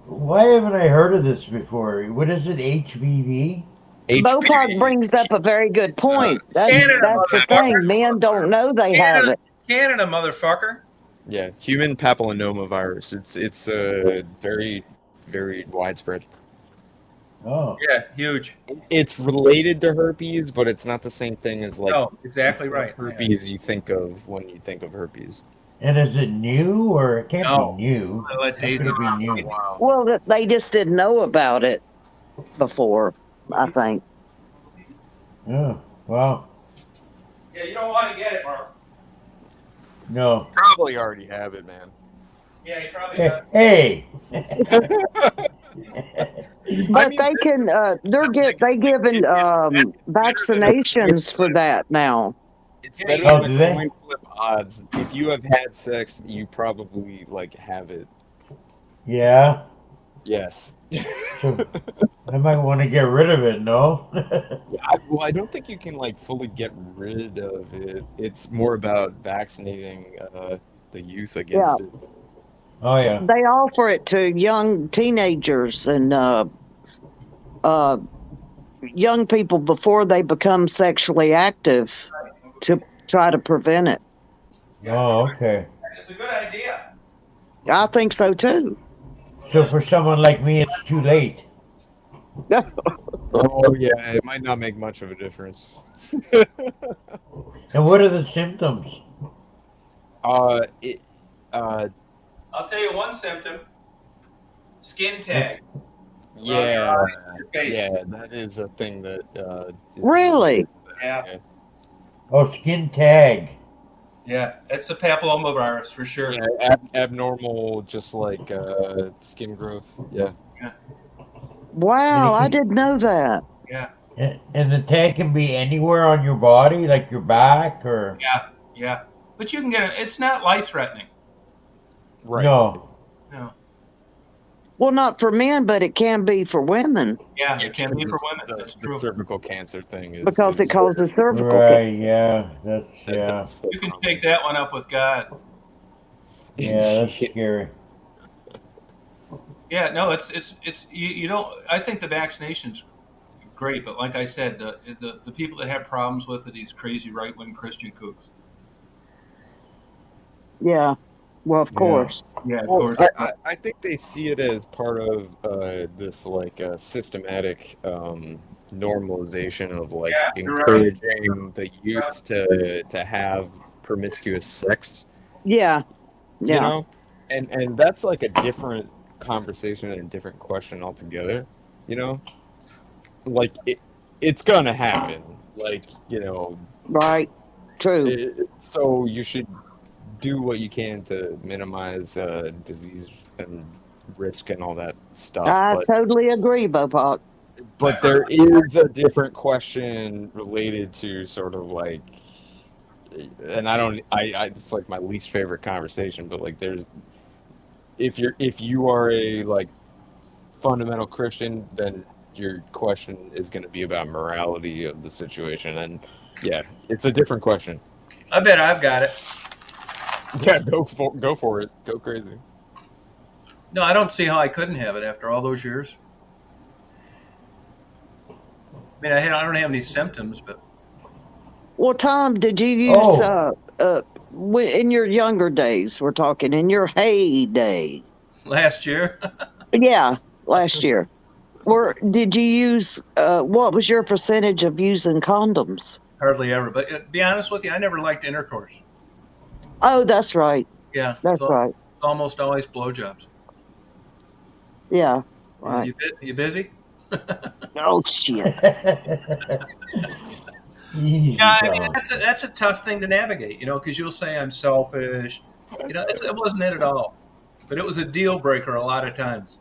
Why haven't I heard of this before? What is it, HPV? Bopak brings up a very good point. That's Canada, the thing. Men don't know they have it. Canada, motherfucker. Yeah, human papillomavirus. It's very, very widespread. Oh. Yeah, huge. It's related to herpes, but it's not the same thing as like No, exactly right. herpes you think of when you think of herpes. And is it new or it can't No. be new? I'll let How Daisy could it be know. new? Wow. Well, they just didn't know about it before, I think. Oh, wow. Yeah, you don't want to get it, Mark. No. Probably already have it, man. Yeah, you probably Hey. But they can. They giving vaccinations for that now. It's Yeah, better Oh, than do the they? coin flip odds. If you have had sex, you probably like have it. Yeah. Yes. So I might want to get rid of it, no? I don't think you can like fully get rid of it. It's more about vaccinating the youth against it. Oh, yeah. They offer it to young teenagers and young people before they become sexually active to try to prevent it. Oh, okay. It's a good idea. I think so too. So for someone like me, it's too late. Oh yeah, it might not make much of a difference. And what are the symptoms? I'll tell you one symptom. Skin tag. Yeah, Your face. yeah, that is a thing that is Really? Yeah. Oh, skin tag. Yeah, it's the papillomavirus for sure. Yeah, abnormal, just like skin growth. Yeah. Wow, I didn't know that. Yeah, And the tank can be anywhere on your body, like your back or yeah. But you can get it. It's not life-threatening. Right. no. No. Well, not for men, but it can be for women Yeah, it can be Because for women. the, That's the true. cervical cancer thing because it is causes cervical Right, cancer. yeah. That's that's the You can problem. take that one up with God. yeah, that's scary. Yeah, no, it's you don't. I think the vaccination's great, but like I said, the people that have problems with it, these crazy right-wing Christian kooks. Yeah. Well, of Yeah. course. Yeah, of Well, course. I think they see it as part of this like systematic normalization of like Yeah, you're right. encouraging the youth to have promiscuous sex, Yeah. you Yeah. know? And that's like a different conversation and a different question altogether, you know? Like it's gonna happen. Like, Right. True. so you should do what you can to minimize disease and risk and all that stuff. I totally agree, Bopak. But there is a different question related to sort of like, and it's like my least favorite conversation, but like if you are a like fundamental Christian, then your question is going to be about morality of the situation, and yeah, it's a different question. I bet I've got it. Yeah, go for it, go crazy. No, I don't see how I couldn't have it after all those years. I mean, I don't have any symptoms, but Well, Tom, did you use Oh. in your younger days? We're talking in your heyday. last year, Yeah, last year. Or did you use? What was your percentage of using condoms? hardly ever. But to be honest with you, I never liked intercourse. Oh, that's right. Yeah, That's so right. it's almost always blowjobs. Yeah. Yeah, Right. you busy? Oh shit. Easy, Yeah, I mean Tom. that's a tough thing to navigate, because you'll say I'm selfish. It wasn't it at all, but it was a deal breaker a lot of times.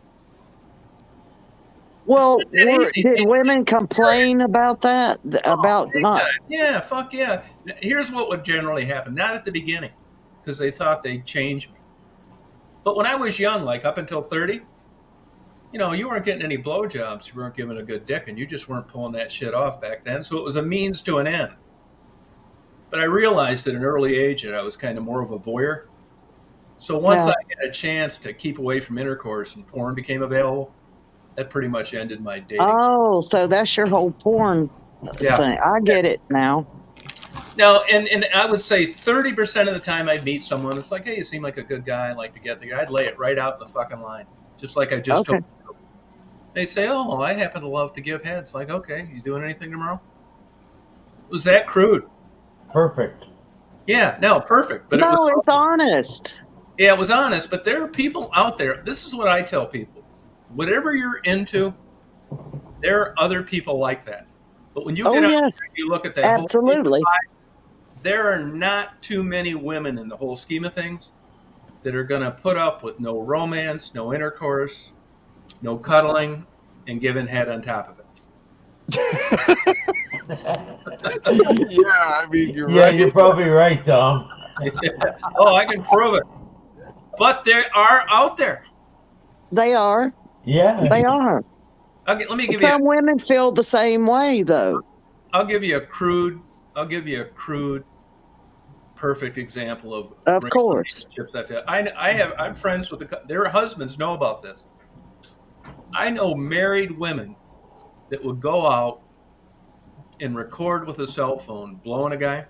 It's Well, not that easy. did women complain about that? About Big not? time. Yeah, fuck yeah. Here's what would generally happen. Not at the beginning, because they thought they'd change me. But when I was young, like up until 30, you weren't getting any blowjobs. You weren't giving a good dick, and you just weren't pulling that shit off back then. So it was a means to an end. But I realized at an early age that I was kind of more of a voyeur. So once Yeah. I had a chance to keep away from intercourse and porn became available, that pretty much ended my dating. Oh, so that's your whole porn Yeah. thing. I get it now. Now, and I would say 30% of the time I'd meet someone, it's like, hey, you seem like a good guy. I'd like to get there. I'd lay it right out in the fucking line, just like I just Okay. told you. They say, oh, I happen to love to give head. It's like, okay, you doing anything tomorrow? It was that crude. Perfect. Yeah, no, perfect. But No, it's honest. Yeah, it was honest. But there are people out there. This is what I tell people. Whatever you're into, there are other people like that. But when you Oh get out yes, there, you look at that absolutely. there are not too many women in the whole scheme of things that are going to put up with no romance, no intercourse, no cuddling, and giving head on top of it. Yeah, I mean, you're Yeah, right. you're probably right, Tom. Oh, I can prove it. But they are out there. They are. Yeah. They are. Let me give Some women feel the same way, though. I'll give you a crude, perfect example of course. relationships I've had. I'm friends with their husbands know about this. I know married women that would go out and record with a cell phone, blowing a guy,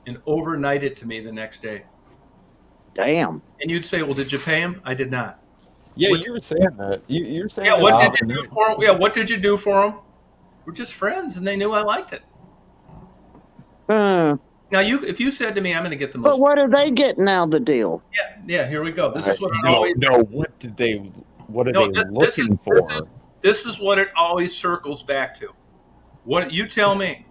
and overnight it to me the next day. Damn. And you'd say, well, did you pay him? I did not. Yeah, you were saying that. You were saying Yeah, that. what did you do for him? Yeah, what did you do for him? We're just friends, and they knew I liked it. Now, if you said to me, I'm going to get the most. But what are they getting out of the deal? Yeah. Here we go. This is what What are they looking for? This is what it always circles back to. What you tell me?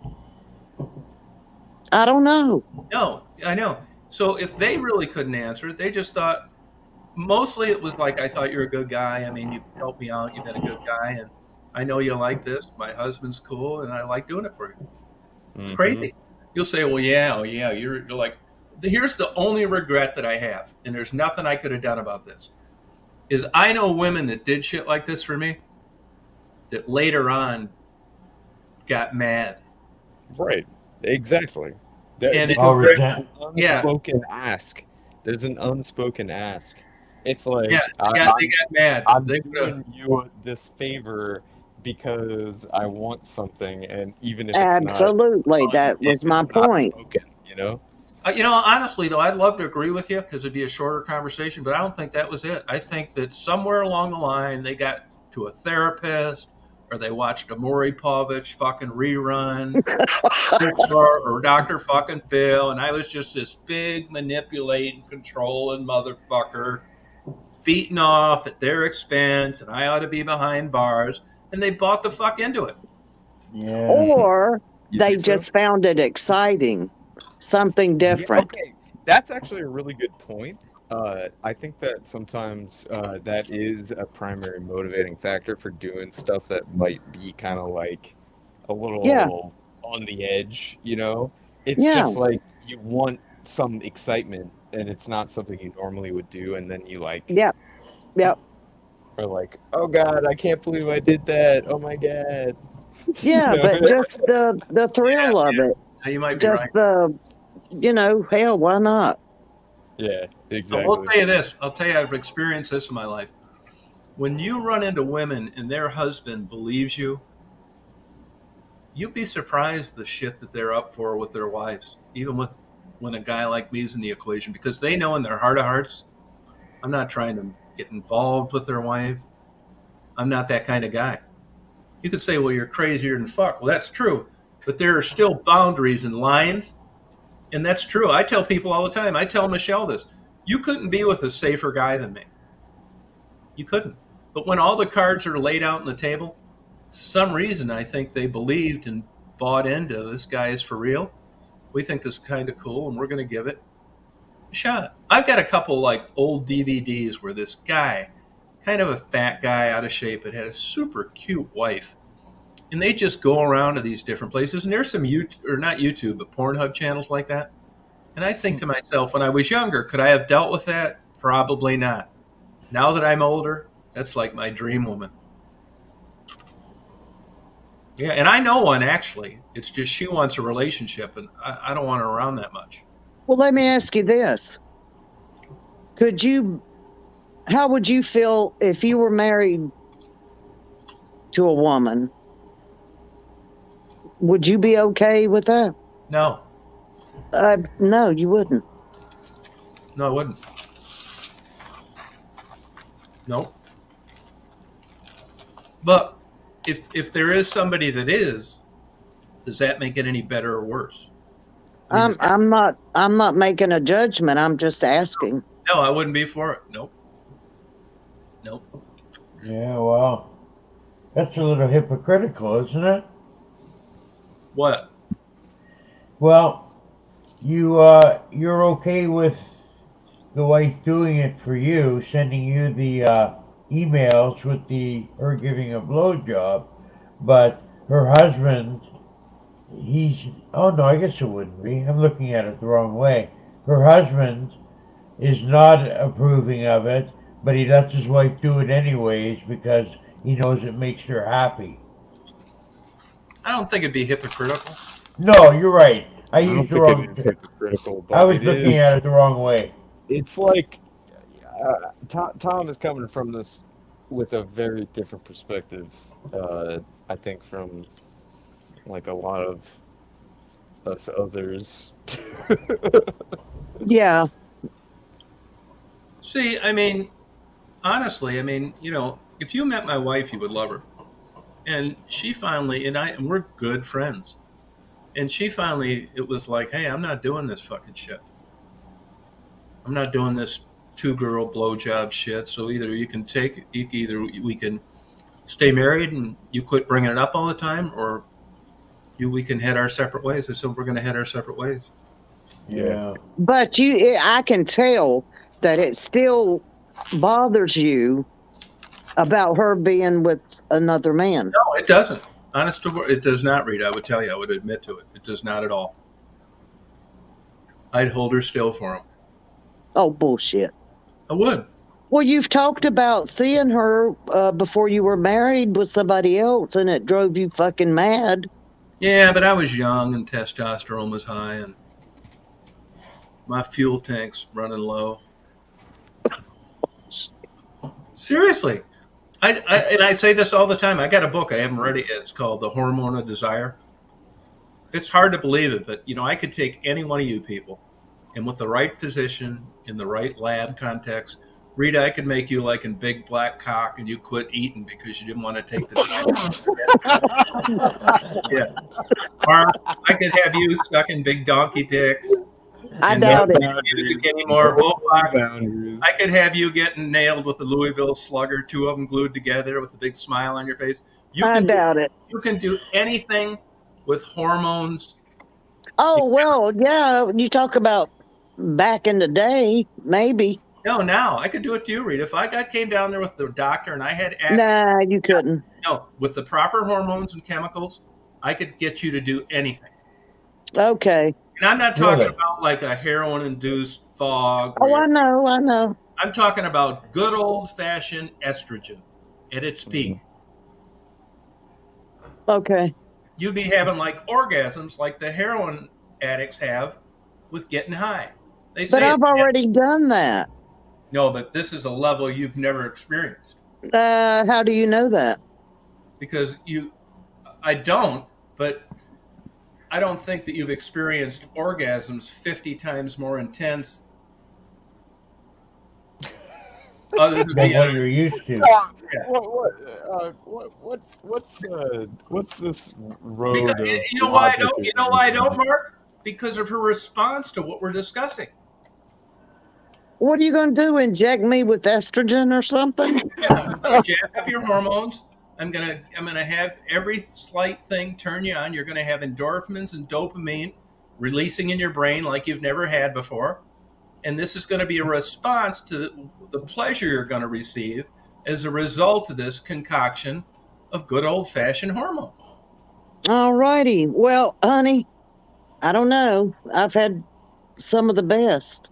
I don't know. No, I know. So if they really couldn't answer it, they just thought. Mostly, it was like, I thought you're a good guy. I mean, you helped me out. You've been a good guy, and I know you like this. My husband's cool, and I like doing it for you. It's Mm-hmm. crazy. You'll say, well, yeah, oh, yeah. You're like, here's the only regret that I have, and there's nothing I could have done about this, is I know women that did shit like this for me that later on got mad. Right. Exactly. And Because there's an yeah, unspoken ask. There's an unspoken ask. It's like, yeah, they got mad. I'm They doing you this favor because I want something, and even if it's Absolutely, that was my point. spoken, you know? Honestly, though, I'd love to agree with you because it'd be a shorter conversation, but I don't think that was it. I think that somewhere along the line, they got to a therapist or they watched a Maury Povich fucking rerun or Dr. fucking Phil, and I was just this big manipulating, controlling motherfucker beaten off at their expense, and I ought to be behind bars, and they bought the fuck into it. Yeah. Or You they think so? just found it exciting, something different. Okay, that's actually a really good point. I think that sometimes that is a primary motivating factor for doing stuff that might be kind of like a little on the edge, you know? It's just like you want some excitement, and it's not something you normally would do, and then you like... Yep. Or like, oh God, I can't believe I did that. Oh my God. Yeah, but just the thrill of it. You might be Just right. hell, why not? Yeah, So exactly. I'll tell you this. I'll tell you, I've experienced this in my life. When you run into women and their husband believes you, you'd be surprised the shit that they're up for with their wives, even when a guy like me is in the equation, because they know in their heart of hearts, I'm not trying to get involved with their wife. I'm not that kind of guy. You could say, well, you're crazier than fuck. Well, that's true. But there are still boundaries and lines. And that's true. I tell people all the time. I tell Michelle this. You couldn't be with a safer guy than me. You couldn't. But when all the cards are laid out on the table, some reason I think they believed and bought into this guy is for real. We think this is kind of cool, and we're going to give it a shot. I've got a couple like old DVDs where this guy, kind of a fat guy out of shape, but had a super cute wife. And they just go around to these different places. And there's some not YouTube, but Pornhub channels like that. And I think to myself, when I was younger, could I have dealt with that? Probably not. Now that I'm older, that's like my dream woman. Yeah, and I know one actually. It's just she wants a relationship, and I don't want her around that much. Well, let me ask you this. How would you feel if you were married to a woman? Would you be okay with that? No. No, you wouldn't. No, I wouldn't. Nope. But if there is somebody that is, does that make it any better or worse? I'm not making a judgment. I'm just asking. No, I wouldn't be for it. Nope. Yeah, well, that's a little hypocritical, isn't it? What? Well, you're okay with the wife doing it for you, sending you the emails with her giving a blowjob, but her husband, I guess it wouldn't be. I'm looking at it the wrong way. Her husband is not approving of it, but he lets his wife do it anyways because he knows it makes her happy. I don't think it'd be hypocritical. No, you're right. I used the wrong. It is hypocritical, but I was looking at it the wrong way. It's like Tom is coming from this with a very different perspective. I think from like a lot of us others. Yeah. See, I mean, honestly, if you met my wife, you would love her. And she finally, and we're good friends. And she finally, it was like, hey, I'm not doing this fucking shit. I'm not doing this 2-girl blowjob shit. So either we can stay married and you quit bringing it up all the time, or we can head our separate ways. I said, we're going to head our separate ways. Yeah. But I can tell that it still bothers you about her being with another man. No, it doesn't. Honest to word, it does not, Reed. I would tell you. I would admit to it. It does not at all. I'd hold her still for him. Oh, bullshit. I would. Well, you've talked about seeing her before you were married with somebody else, and it drove you fucking mad. Yeah, but I was young and testosterone was high and my fuel tank's running low. Seriously. And I say this all the time. I got a book. I haven't read it yet. It's called The Hormone of Desire. It's hard to believe it, but I could take any one of you people, and with the right physician in the right lab context, Rita, I could make you like in big black cock, and you quit eating because you didn't want to take the yeah. Or I could have you sucking big donkey dicks. I doubt it. Music anymore. I could have you getting nailed with the Louisville Slugger, two of them glued together with a big smile on your face. I doubt it. You can do anything with hormones. Oh, well, yeah, you talk about back in the day, maybe. No, now I could do it to you, Rita. If I came down there with the doctor and I had access, Nah, you couldn't. no, with the proper hormones and chemicals, I could get you to do anything. Okay. And I'm not talking Really? about like a heroin-induced fog. Oh, I know. I'm talking about good old-fashioned estrogen at its peak. Okay. You'd be having like orgasms like the heroin addicts have with getting high. They say But I've already done that. No, but this is a level you've never experienced. How do you know that? Because I don't, but I don't think that you've experienced orgasms 50 times more intense other than Than what you're used to. What's this road? Because, you know why I don't, Mark? Because of her response to what we're discussing. What are you going to do? Inject me with estrogen or something? Yeah, I'm gonna jack up your hormones. I'm gonna have every slight thing turn you on. You're gonna have endorphins and dopamine releasing in your brain like you've never had before. And this is going to be a response to the pleasure you're going to receive as a result of this concoction of good old-fashioned hormones. All righty. Well, honey, I don't know. I've had some of the best.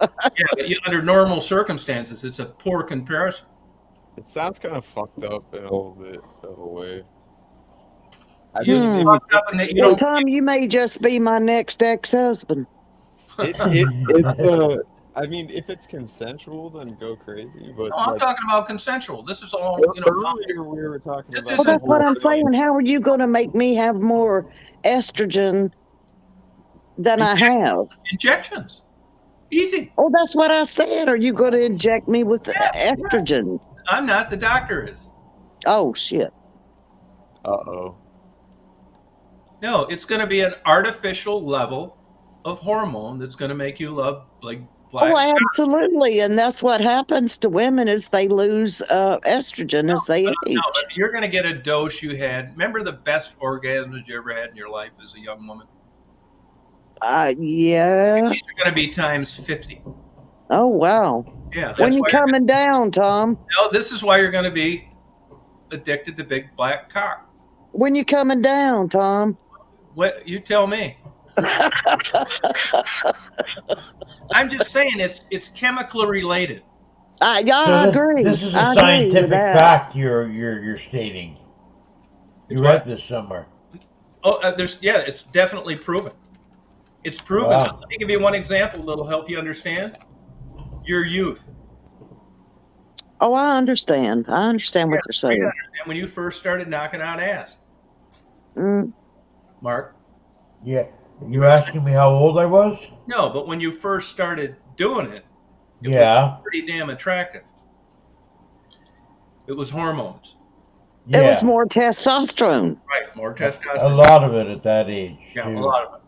Yeah, but under normal circumstances, it's a poor comparison. It sounds kind of fucked up in a little bit of a way. Tom, you may just be my next ex-husband. I mean, if it's consensual, then go crazy. But no, I'm talking about consensual. This is all, earlier we were talking about. Well, that's what I'm saying. How are you going to make me have more estrogen than I have? Injections. Easy. Oh, that's what I said. Are you going to inject me with estrogen? I'm not. The doctor is. Oh, shit. Uh-oh. No, it's going to be an artificial level of hormone that's going to make you love like black. Oh, absolutely. And that's what happens to women is they lose estrogen as they age. No, but you're going to get a dose you had. Remember the best orgasms you ever had in your life as a young woman? Yeah. These are going to be times 50. Oh, wow. Yeah. When you coming down, Tom? No, this is why you're going to be addicted to big black cock. When you coming down, Tom? What you tell me. I'm just saying it's chemically related. I agree. This is a scientific fact you're stating. You read this somewhere. Oh, it's definitely proven. It's proven. Wow. Let me give you one example that'll help you understand. Your youth. Oh, I understand. I understand what you're saying. Understand when you first started knocking out ass. Mark? Yeah. You asking me how old I was? No, but when you first started doing it, it was pretty damn attractive. It was hormones. It was more testosterone. Right, more testosterone. A lot of it at that age. Yeah, too. a lot of it.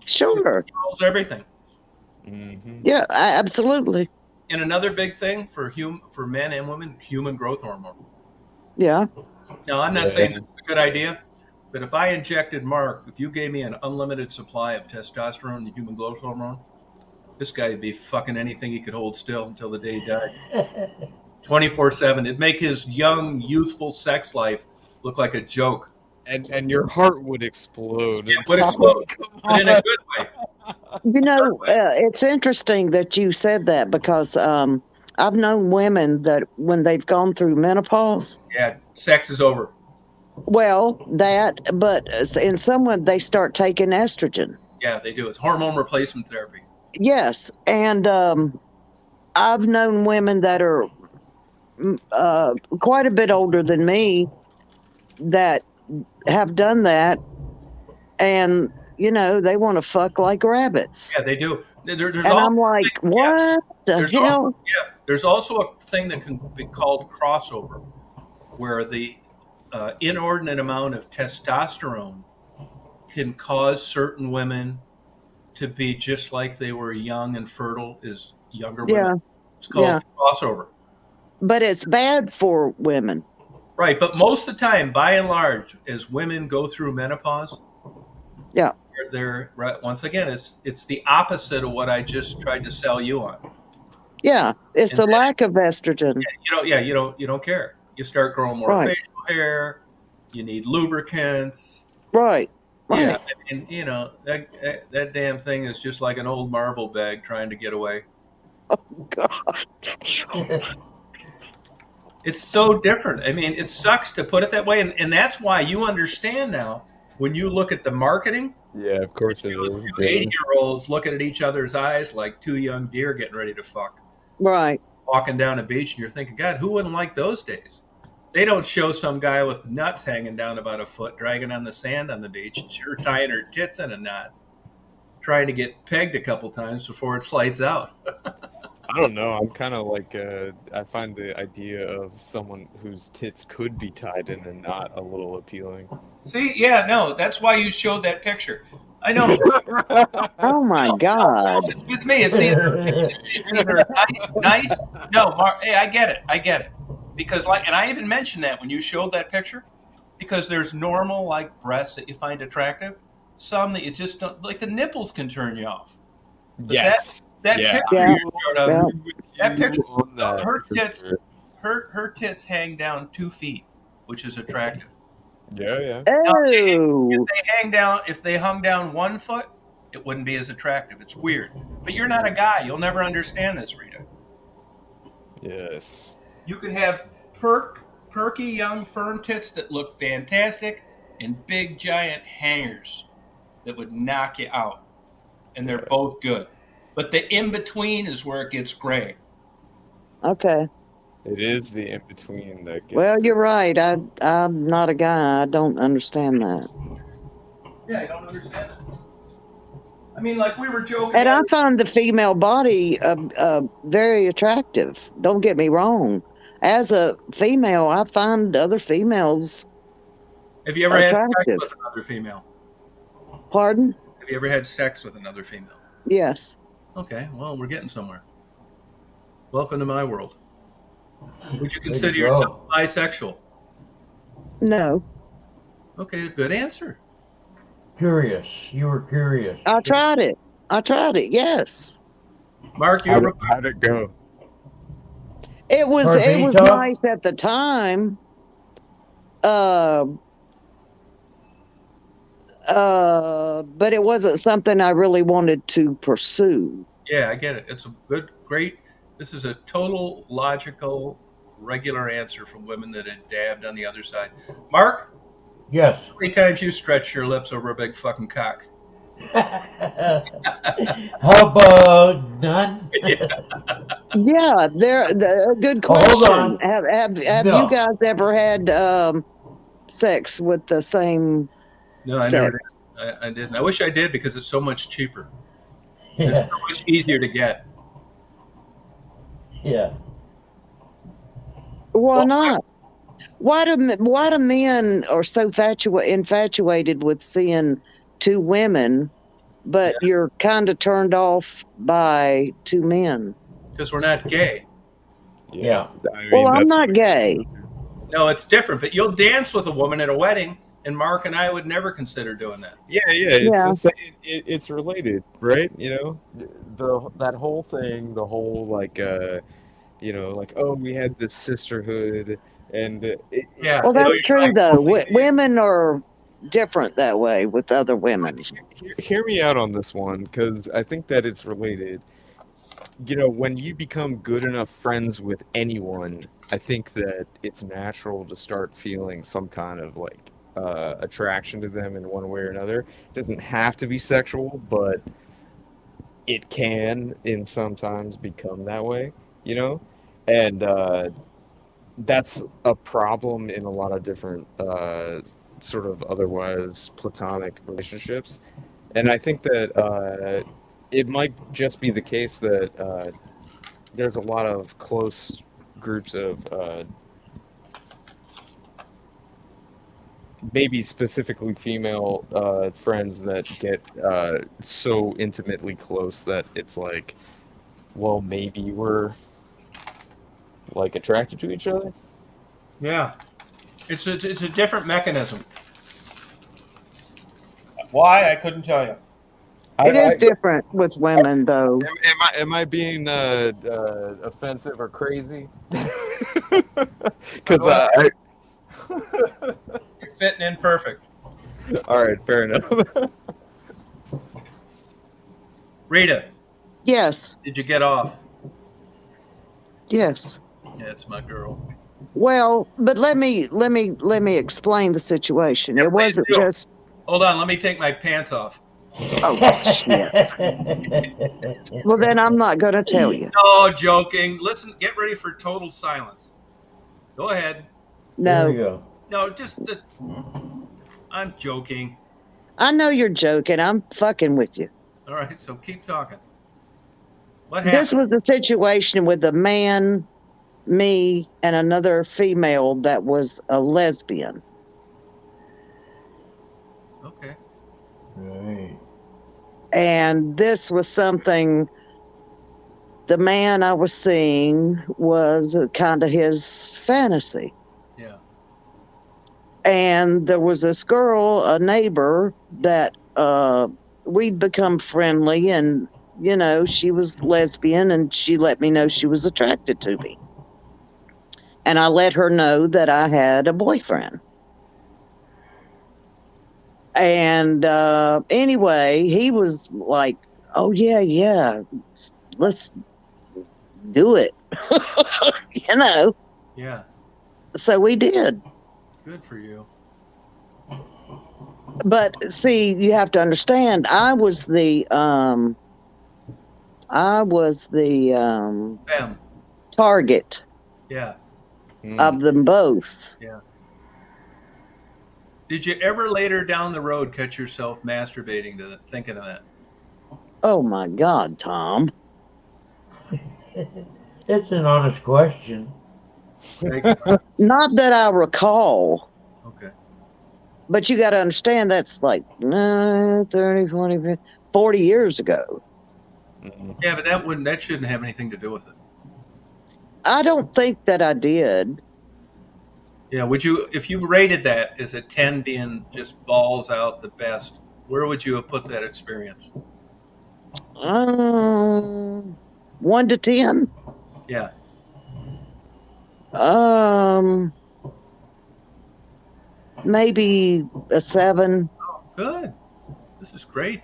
Sure. It controls everything. Mm-hmm. Yeah, absolutely. And another big thing for men and women, human growth hormone. Yeah. Now, I'm not saying this is a good idea, but if I injected Mark, if you gave me an unlimited supply of testosterone and human growth hormone, this guy would be fucking anything he could hold still until the day he died. 24/7. It'd make his young, youthful sex life look like a joke. And your heart would explode. It would explode, but in a good way. You know, it's interesting that you said that because I've known women that when they've gone through menopause, Yeah, sex is over. well, but in someone they start taking estrogen. Yeah, they do. It's hormone replacement therapy. Yes, and I've known women that are quite a bit older than me that have done that, and you know they want to fuck like rabbits. Yeah, they do. There's And I'm like, what the There's hell? There's also a thing that can be called crossover, where the inordinate amount of testosterone can cause certain women to be just like they were young and fertile as younger women. Yeah, It's called yeah. crossover. But it's bad for women. Right, but most of the time, by and large, as women go through menopause, Yeah. they're right. Once again, it's the opposite of what I just tried to sell you on. Yeah, it's And the then- lack of estrogen. You don't care. You start growing more Right. facial hair. You need lubricants. Right. Right. Yeah, and you know that damn thing is just like an old marble bag trying to get away. God. It's so different. I mean, it sucks to put it that way, and that's why you understand now when you look at the marketing. Yeah, of course it Those is. two 80-year-olds looking at each other's eyes like two young deer getting ready to fuck, Right. walking down a beach, and you're thinking, God, who wouldn't like those days? They don't show some guy with nuts hanging down about a foot, dragging on the sand on the beach, and sure tying her tits in a knot, trying to get pegged a couple times before it slides out. I don't know. I'm kind of like I find the idea of someone whose tits could be tied in a knot a little appealing. See, yeah, no, that's why you showed that picture. I know. Oh my God. With me, it's either nice. No, Mark, hey, I get it. Because and I even mentioned that when you showed that picture, because there's normal like breasts that you find attractive, some that you just don't like. The nipples can turn you off. But Yes. that Yeah. picture Yeah. you showed of, Yeah. that picture, On that, her for tits, sure. her tits hang down 2 feet, which is attractive. Yeah, yeah. Oh. If they hung down 1 foot, it wouldn't be as attractive. It's weird. But you're not a guy. You'll never understand this, Rita. Yes. You could have perky young firm tits that look fantastic and big giant hangers that would knock you out. And they're both good. But the in-between is where it gets gray. Okay. It is the in between that gets. Well, you're right. I'm not a guy. I don't understand that. Yeah, I don't understand it. I mean, like we were joking. And I find the female body very attractive. Don't get me wrong. As a female, I find other females. Have you ever had sex attractive. with another female? Pardon? Have you ever had sex with another female? Yes. Okay, well, we're getting somewhere. Welcome to my world. Would you Way to consider go. yourself bisexual? No. Okay, good answer. Curious. You were curious. I tried it. Yes. Mark, you How'd ever? it, how'd it go? It was Carpito? nice at the time. But it wasn't something I really wanted to pursue. Yeah, I get it. It's a great. This is a total logical, regular answer from women that had dabbed on the other side. Mark, Yes. how many times you stretched your lips over a big fucking cock? How about none? Yeah, good Oh, hold question. on. Have No. you guys ever had sex with the same No, I sex? never did. I didn't. I wish I did because it's so much cheaper. It's Yeah. so much easier to get. Yeah. Why not? Why do men are so infatuated with seeing two women, but you're kind of turned off by two men? Because we're not gay. Yeah. I mean, Well, I'm that's not what- gay. No, it's different. But you'll dance with a woman at a wedding, and Mark and I would never consider doing that. Yeah, yeah. Yeah. It's related, right? You know, that whole thing, the whole like You know, like, oh, we had this sisterhood, and Yeah. Well, No, that's you're true right. though. Totally. Women are different that way with other women. hear me out on this one, because I think that it's related. You know, when you become good enough friends with anyone, I think that it's natural to start feeling some kind of like attraction to them in one way or another. It doesn't have to be sexual, but it can in sometimes become that way, you know? And that's a problem in a lot of different sort of otherwise platonic relationships. And I think that it might just be the case that there's a lot of close groups of maybe specifically female friends that get so intimately close that it's like, well, maybe we're like attracted to each other. Yeah. It's a different mechanism. Why? I couldn't tell you. It is different with women though. Am I being offensive or crazy? Because You're fitting in perfect. all right, fair enough. Rita, Yes, did you get off? yes. Yeah, it's my girl. Well, but let me explain the situation. Yeah, It please wasn't do. just Hold on, let me take my pants off. oh shit. Well, then I'm not going to tell you. No, joking. Listen, get ready for total silence. Go ahead. There we No, go. No, I'm joking. I know you're joking. I'm fucking with you. All right, so keep talking. What This happened? was a situation with a man, me, and another female that was a lesbian. Okay. Right. And this was something the man I was seeing was kind of his fantasy. Yeah. And there was this girl, a neighbor, that we'd become friendly, and she was lesbian, and she let me know she was attracted to me. And I let her know that I had a boyfriend. And anyway, he was like, oh yeah, let's do it. you know Yeah. so we did. Good for you. But see, you have to understand, I was the Fem. target Yeah. of them both. Yeah. Did you ever later down the road catch yourself masturbating to thinking of that? Oh my God, Tom. It's an honest question. Not that I recall, Okay. but you got to understand that's like 30, 40, 50, 40 years ago. Yeah, but that shouldn't have anything to do with it. I don't think that I did. Yeah, would you, if you rated that as a 10 being just balls out the best, where would you have put that experience? 1 to 10? Yeah. Maybe a 7. Good. This is great.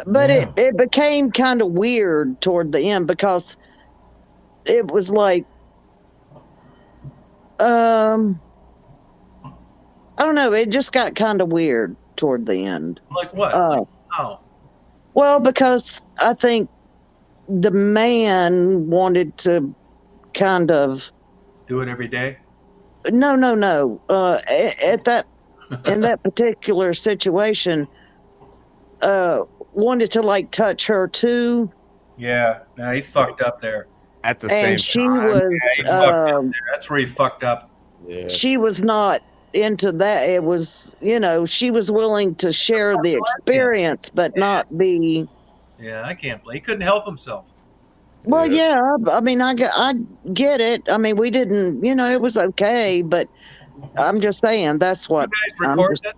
But Yeah. it became kind of weird toward the end because it was like, I don't know, it just got kind of weird toward the end. Like what? Uh, How? well, because I think the man wanted to kind of Do it every day? no. At that in that particular situation, wanted to like touch her too, Yeah. Now he fucked up there. At the and same she time, was Yeah, he fucked up there. That's where he fucked up. yeah. she was not into that. It was, she was willing to share the experience, but not be. Yeah, I can't believe he couldn't help himself. Well, Yeah. yeah. I mean, I get it. I mean, we didn't. It was okay, but I'm just saying that's You what guys I'm record just. this?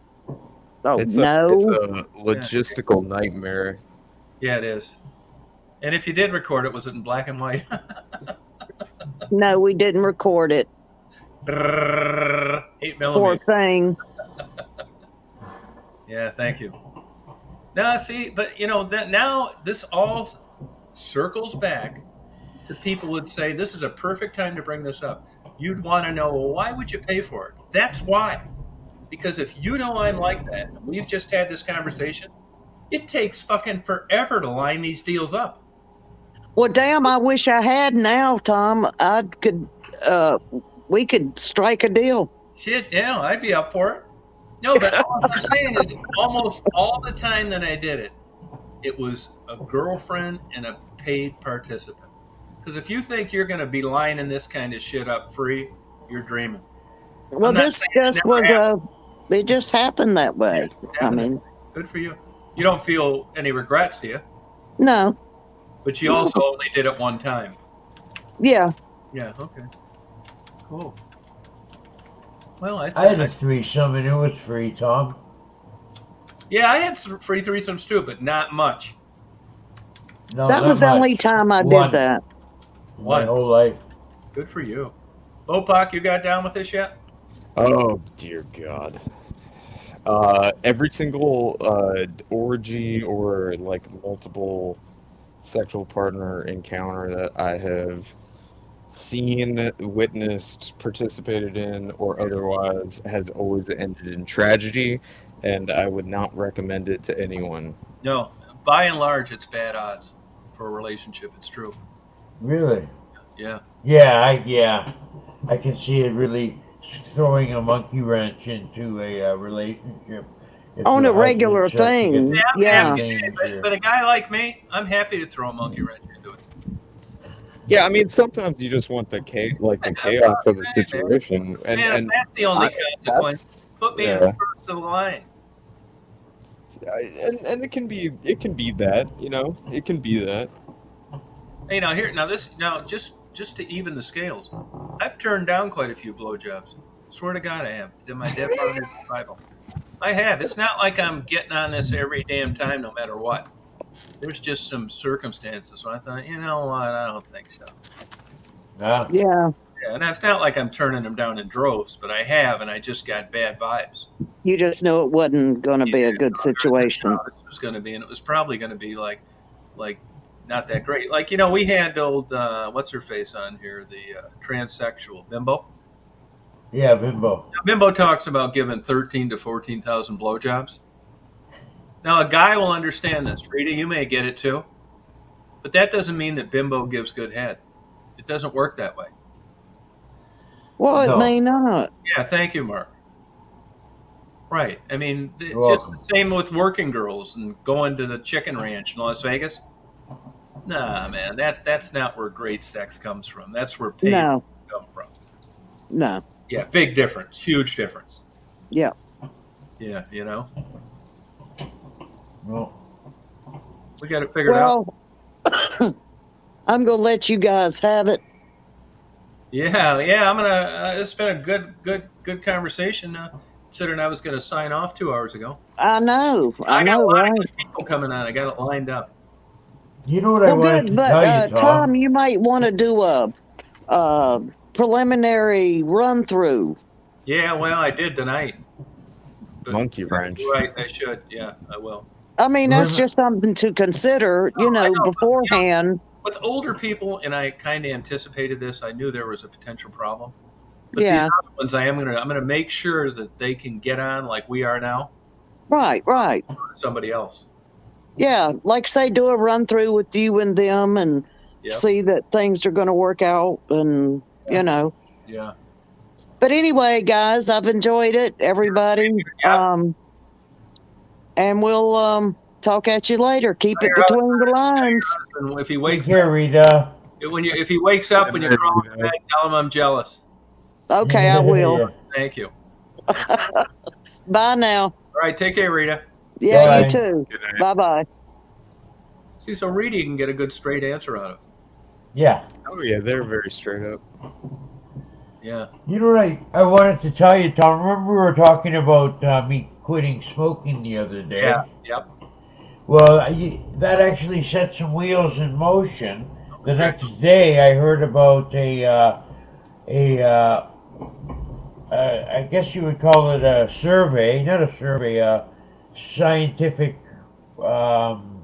Oh It's no. a logistical nightmare. Yeah, it is. And if you did record it, was it in black and white? No, we didn't record it. 8 Poor millimeter. thing. Yeah, thank you. Now, see, but that now this all circles back to people would say this is a perfect time to bring this up. You'd want to know, well, why would you pay for it? That's why. Because if you know I'm like that, and we've just had this conversation, it takes fucking forever to line these deals up. Well, damn, I wish I had now, Tom. We could strike a deal. Shit, yeah, I'd be up for it. No, but all I'm saying is almost all the time that I did it, it was a girlfriend and a paid participant. Because if you think you're going to be lining this kind of shit up free, you're dreaming. Well, this just it just happened that way. Yeah, I mean, good for you. You don't feel any regrets, do you? no. But you also only did it one time. Yeah. Yeah, okay. Cool. Well, I had a threesome and it was free, Tom. Yeah, I had some free threesomes too, but not much. No, that was the only time I did that. My whole life. Good for you. Bopak, you got down with this yet? Oh, dear God. Every single orgy or like multiple sexual partner encounter that I have seen, witnessed, participated in, or otherwise has always ended in tragedy, and I would not recommend it to anyone. No, by and large, it's bad odds for a relationship. It's true. Really? Yeah. Yeah, I can see it really throwing a monkey wrench into a relationship. On a regular thing. Yeah. But a guy like me, I'm happy to throw a monkey wrench into it. Yeah, I mean, sometimes you just want the chaos of the situation, and that's the only consequence. Put me in the first of the line. And it can be that, it can be that. Hey, now just to even the scales, I've turned down quite a few blowjobs. Swear to God, I have. Did my dead father's Bible? I have. It's not like I'm getting on this every damn time, no matter what. There's just some circumstances where I thought, you know what, I don't think so. Yeah. Yeah, and it's not like I'm turning them down in droves, but I have, and I just got bad vibes. You just know it wasn't going to be a good situation. It was going to be, and it was probably going to be like not that great. Like, we had old, what's her face on here, the transsexual, Bimbo. Yeah, Bimbo. Now, Bimbo talks about giving 13 to 14,000 blowjobs. Now, a guy will understand this. Rita, you may get it too. But that doesn't mean that Bimbo gives good head. It doesn't work that way. Well, it may not. Yeah, thank you, Mark. Right. I mean, just the same with working girls and going to the chicken ranch in Las Vegas. Nah, man, that's not where great sex comes from. That's where paid come from. No. Yeah, big difference. Huge difference. Yeah. Yeah, Well, we got to figure it out. I'm going to let you guys have it. Yeah, I'm gonna. It's been a good conversation. Considering I was gonna sign off 2 hours ago. I know. I got a lot right? of good people coming on. I got it lined up. You know what I wanted to tell you, Tom, you might want to do a preliminary run through. Yeah, well, I did tonight. Monkey wrench. Right, I should. Yeah, I will. I mean, that's just something to consider, beforehand. With older people, and I kind of anticipated this. I knew there was a potential problem. But Yeah. these other ones, I'm gonna make sure that they can get on like we are now. Right. Somebody else. Yeah, like say do a run through with you and them and see that things are going to work out and Yeah. But anyway, guys, I've enjoyed it, everybody. And we'll talk at you later. Keep it between the lines. If he wakes up, Rita. If he wakes up when you crawl in bed, tell him I'm jealous. Okay, I will. Thank you. Bye now. All right, take care, Rita. Yeah, Bye. you too. Bye-bye. See, so Rita, you can get a good straight answer out of. Yeah. Oh yeah, they're very straight up. Yeah. You know what I wanted to tell you, Tom? Remember we were talking about me quitting smoking the other day? Yeah. Yep. Well, that actually set some wheels in motion the next day I heard about I guess you would call it a survey, not a survey, a scientific um,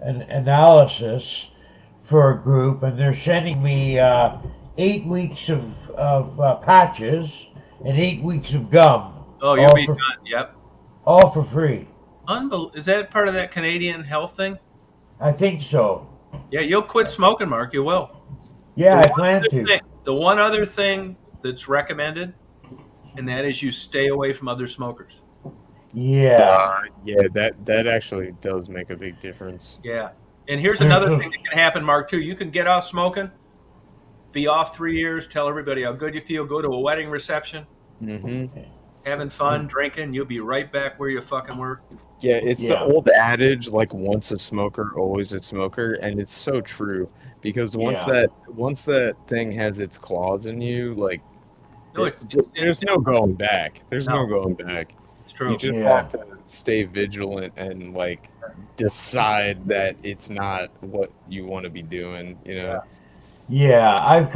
an analysis for a group, and they're sending me 8 weeks of patches and 8 weeks of gum, Oh, you'll all be for done. Yep. all for free. Is that part of that Canadian health thing? I think so. Yeah, you'll quit smoking, Mark. You will. Yeah, The I one plan other to. thing, the one other thing that's recommended, and that is you stay away from other smokers. Yeah. Yeah, that actually does make a big difference. Yeah. And here's There's another a- thing that can happen, Mark, too. You can get off smoking, be off 3 years, tell everybody how good you feel, go to a wedding reception, Mm-hmm. having fun, drinking. You'll be right back where you fucking were. Yeah, it's the Yeah. old adage, like once a smoker, always a smoker, and it's so true because Yeah. once that thing has its claws in you, like No, there's no going back. There's no going back. It's You true. just Yeah. have to stay vigilant and like decide that it's not what you want to be doing, you know. Yeah, I've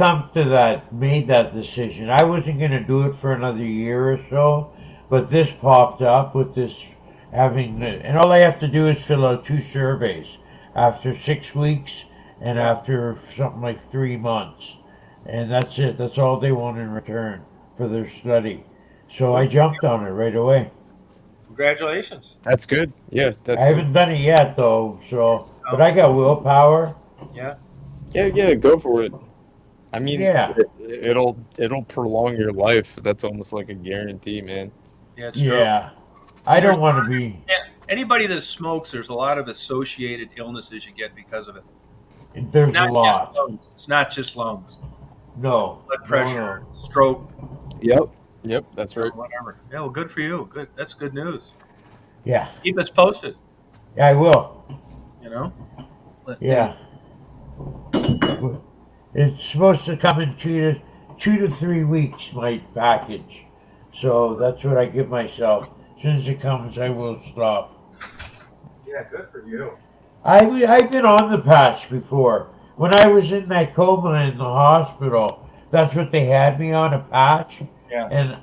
made that decision. I wasn't going to do it for another year or so, but this popped up with this and all I have to do is fill out 2 surveys after 6 weeks and after something like 3 months. And that's it. That's all they want in return for their study. So I jumped on it right away. Congratulations. That's good. Yeah, that's I good. haven't done it yet though, but I got willpower. Yeah. Yeah, go for it. I mean, Yeah. it'll prolong your life. That's almost like a guarantee, man. Yeah, it's true. Yeah. I don't want to be. Anybody that smokes, there's a lot of associated illnesses you get because of it. There's a Not lot. just lungs. It's not just lungs. No. Blood pressure, stroke, Yep, that's right. whatever. Yeah, well, good for you. Good. That's good news. Yeah. Keep us posted. Yeah, I will. You know. Yeah. It's supposed to come in 2 to 3 weeks, my package. So that's what I give myself. As soon as it comes, I will stop. Yeah, good for you. I've been on the patch before. When I was in that coma in the hospital, that's what they had me on, a patch. Yeah.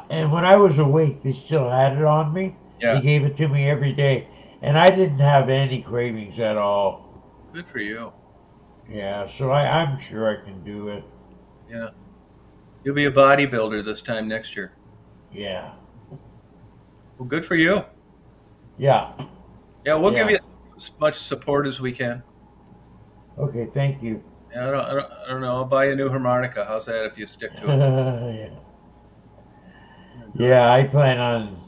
And when I was awake, they still had it on me. Yeah. They gave it to me every day. And I didn't have any cravings at all. Good for you. Yeah, so I'm sure I can do it. Yeah. You'll be a bodybuilder this time next year. Yeah. Well, good for you. Yeah. Yeah, we'll Yeah. give you as much support as we can. Okay, thank you. Yeah, I don't know. I'll buy you a new harmonica. How's that if you stick to it? Yeah. Yeah, I plan on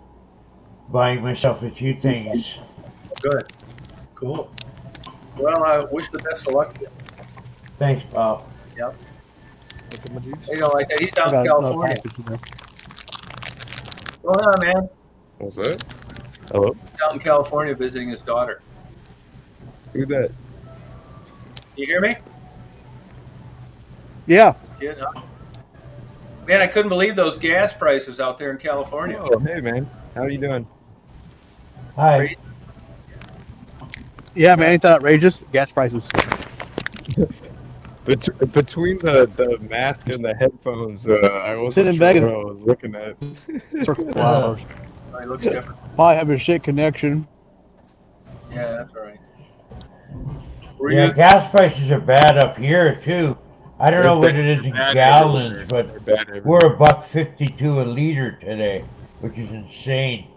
buying myself a few things. Good. Cool. Well, I wish the best of luck to you. Thanks, pal. Yep. You know, like that. He's down in California. What's going on, man? What's that? Hello? He's out in California visiting his daughter. Who that? You hear me? Yeah. Kid, huh? Man, I couldn't believe those gas prices out there in California. Oh, hey man, how are you doing? Hi. Yeah, man, ain't that outrageous? Gas prices. Between the mask and the headphones, I wasn't Sitting in sure Vegas. what I was looking at. For a couple hours. Oh, he looks different. Probably have a shit connection. Yeah, that's all right. Were Yeah, you? gas prices are bad up here too. I don't know what it is in Bad gallons, everywhere. but They're bad everywhere. we're $1.52 a liter today, which is insane.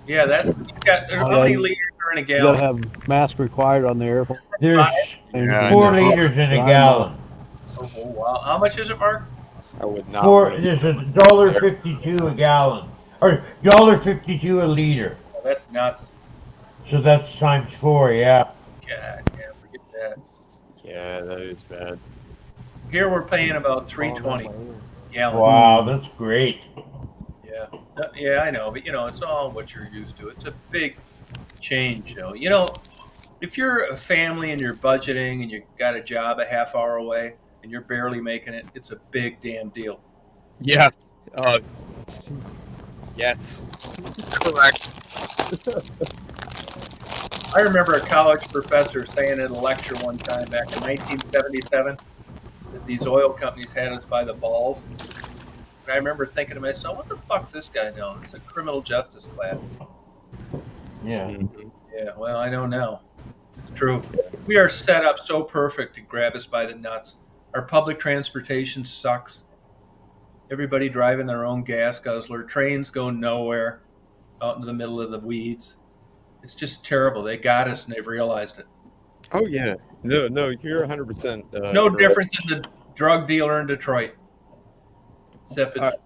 Yeah, that's. You got, how many liters are in a You gotta gallon? have mask required on the airport. There's And Yeah, I 4 know. liters in a I know. gallon. Oh, wow. How much is it, Mark? I would not. want to- There's $1.52 a gallon, or $1.52 a liter. Oh, that's nuts. So that's times 4, yeah. God, yeah, forget that. Yeah, that is bad. Here we're paying about $3.20 gallon. Wow, that's great. Yeah, yeah, I know, but you know, it's all what you're used to. It's a big change, though. You know, if you're a family and you're budgeting and you got a job a half hour away and you're barely making it, it's a big damn deal. Yeah. Yes. Correct. I remember a college professor saying in a lecture one time back in 1977 that these oil companies had us by the balls. And I remember thinking to myself, what the fuck's this guy doing? It's a criminal justice class. Yeah. Mhm. Yeah, well, I know now. It's true. We are set up so perfect to grab us by the nuts. Our public transportation sucks. Everybody driving their own gas guzzler. Trains go nowhere out into the middle of the weeds. It's just terrible. They got us and they've realized it. Oh yeah, no, you're 100% No correct. different than the drug dealer in Detroit. Except it's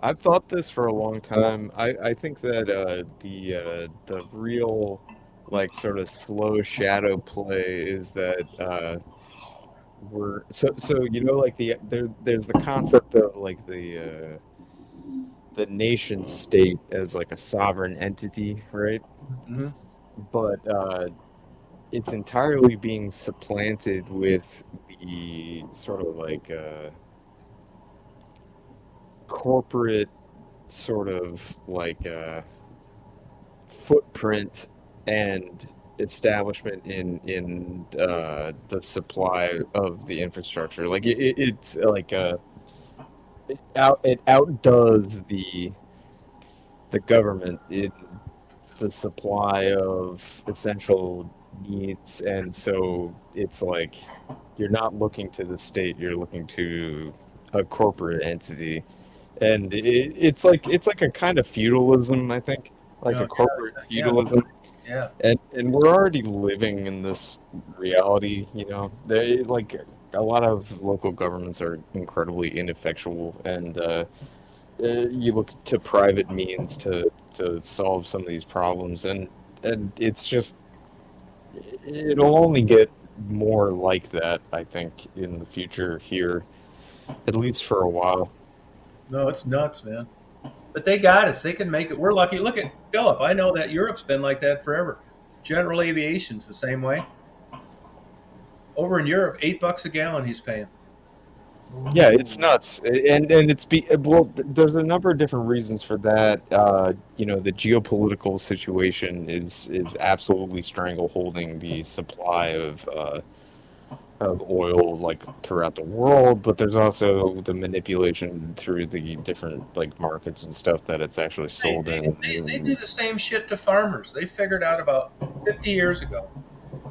I've thought this for a long time. I think that the real like sort of slow shadow play is that we're so you know like there's the concept of like the nation state as like a sovereign entity, right? mhm. But it's entirely being supplanted with the sort of like corporate sort of like footprint and establishment in the supply of the infrastructure. Like it's like it outdoes the government in the supply of essential needs, and so it's like you're not looking to the state, you're looking to a corporate entity, and it's like a kind of feudalism, I think, like Oh, a corporate yeah. feudalism. Yeah. And we're already living in this reality, you know. They like a lot of local governments are incredibly ineffectual, and you look to private means to solve some of these problems, and it's just it'll only get more like that, I think, in the future here, at least for a while. No, it's nuts, man. But they got us. They can make it. We're lucky. Look at Philip. I know that Europe's been like that forever. General aviation's the same way. Over in Europe, $8 a gallon he's paying. Yeah, it's nuts, and well. There's a number of different reasons for that. You know, the geopolitical situation is absolutely strangleholding the supply of oil like throughout the world, but there's also the manipulation through the different like markets and stuff that it's actually sold in. They do the same shit to farmers. They figured out about 50 years ago.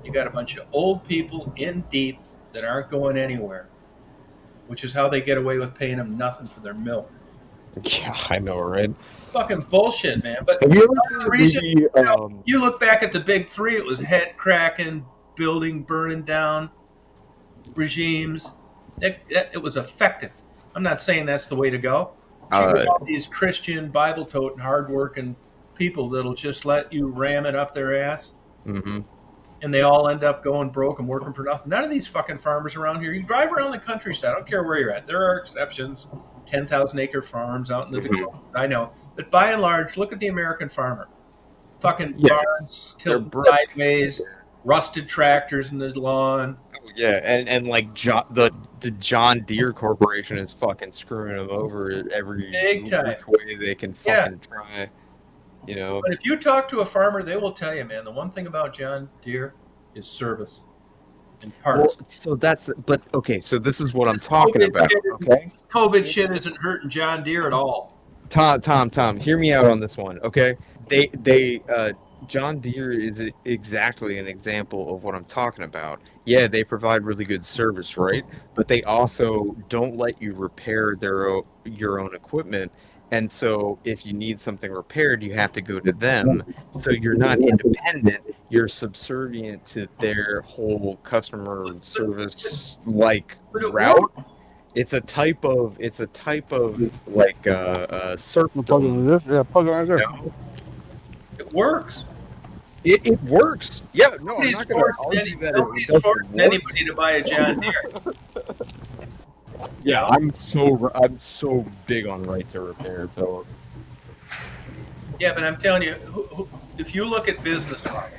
You got a bunch of old people in deep that aren't going anywhere, which is how they get away with paying them nothing for their milk. Yeah, I know, right? Fucking bullshit, man. But Have you ever seen the reason, movie? you look back at the big three, it was head cracking, building burning down regimes. It was effective. I'm not saying that's the way to go. You got all these Christian, Bible-toting, hard-working people that'll just let you ram it up their ass. Mm-hmm. And they all end up going broke and working for nothing. None of these fucking farmers around here. You drive around the countryside. I don't care where you're at. There are exceptions. 10,000-acre farms out in the Dakota. I know. But by and large, look at the American farmer. Fucking barns tilted sideways, rusted tractors in the lawn. Yeah, and like the John Deere Corporation is fucking screwing them over every Big time. which way they can fucking try. You know. But if you talk to a farmer, they will tell you, man, the one thing about John Deere is service and parts. Well, but okay, so this is what I'm talking about. Okay, COVID shit isn't hurting John Deere at all. Tom, hear me out on this one. Okay, John Deere is exactly an example of what I'm talking about. Yeah, they provide really good service, right? But they also don't let you repair your own equipment. And so if you need something repaired, you have to go to them. So you're not independent. You're subservient to their whole customer service like route. It's a type of like serfdom. Yeah, plug it right there. It works. It works. Yeah, no, I'm not going to argue that nobody's it forcing doesn't work. anybody to buy a John Deere. Yeah, I'm so big on right to repair, Philip. Yeah, but I'm telling you, if you look at business models,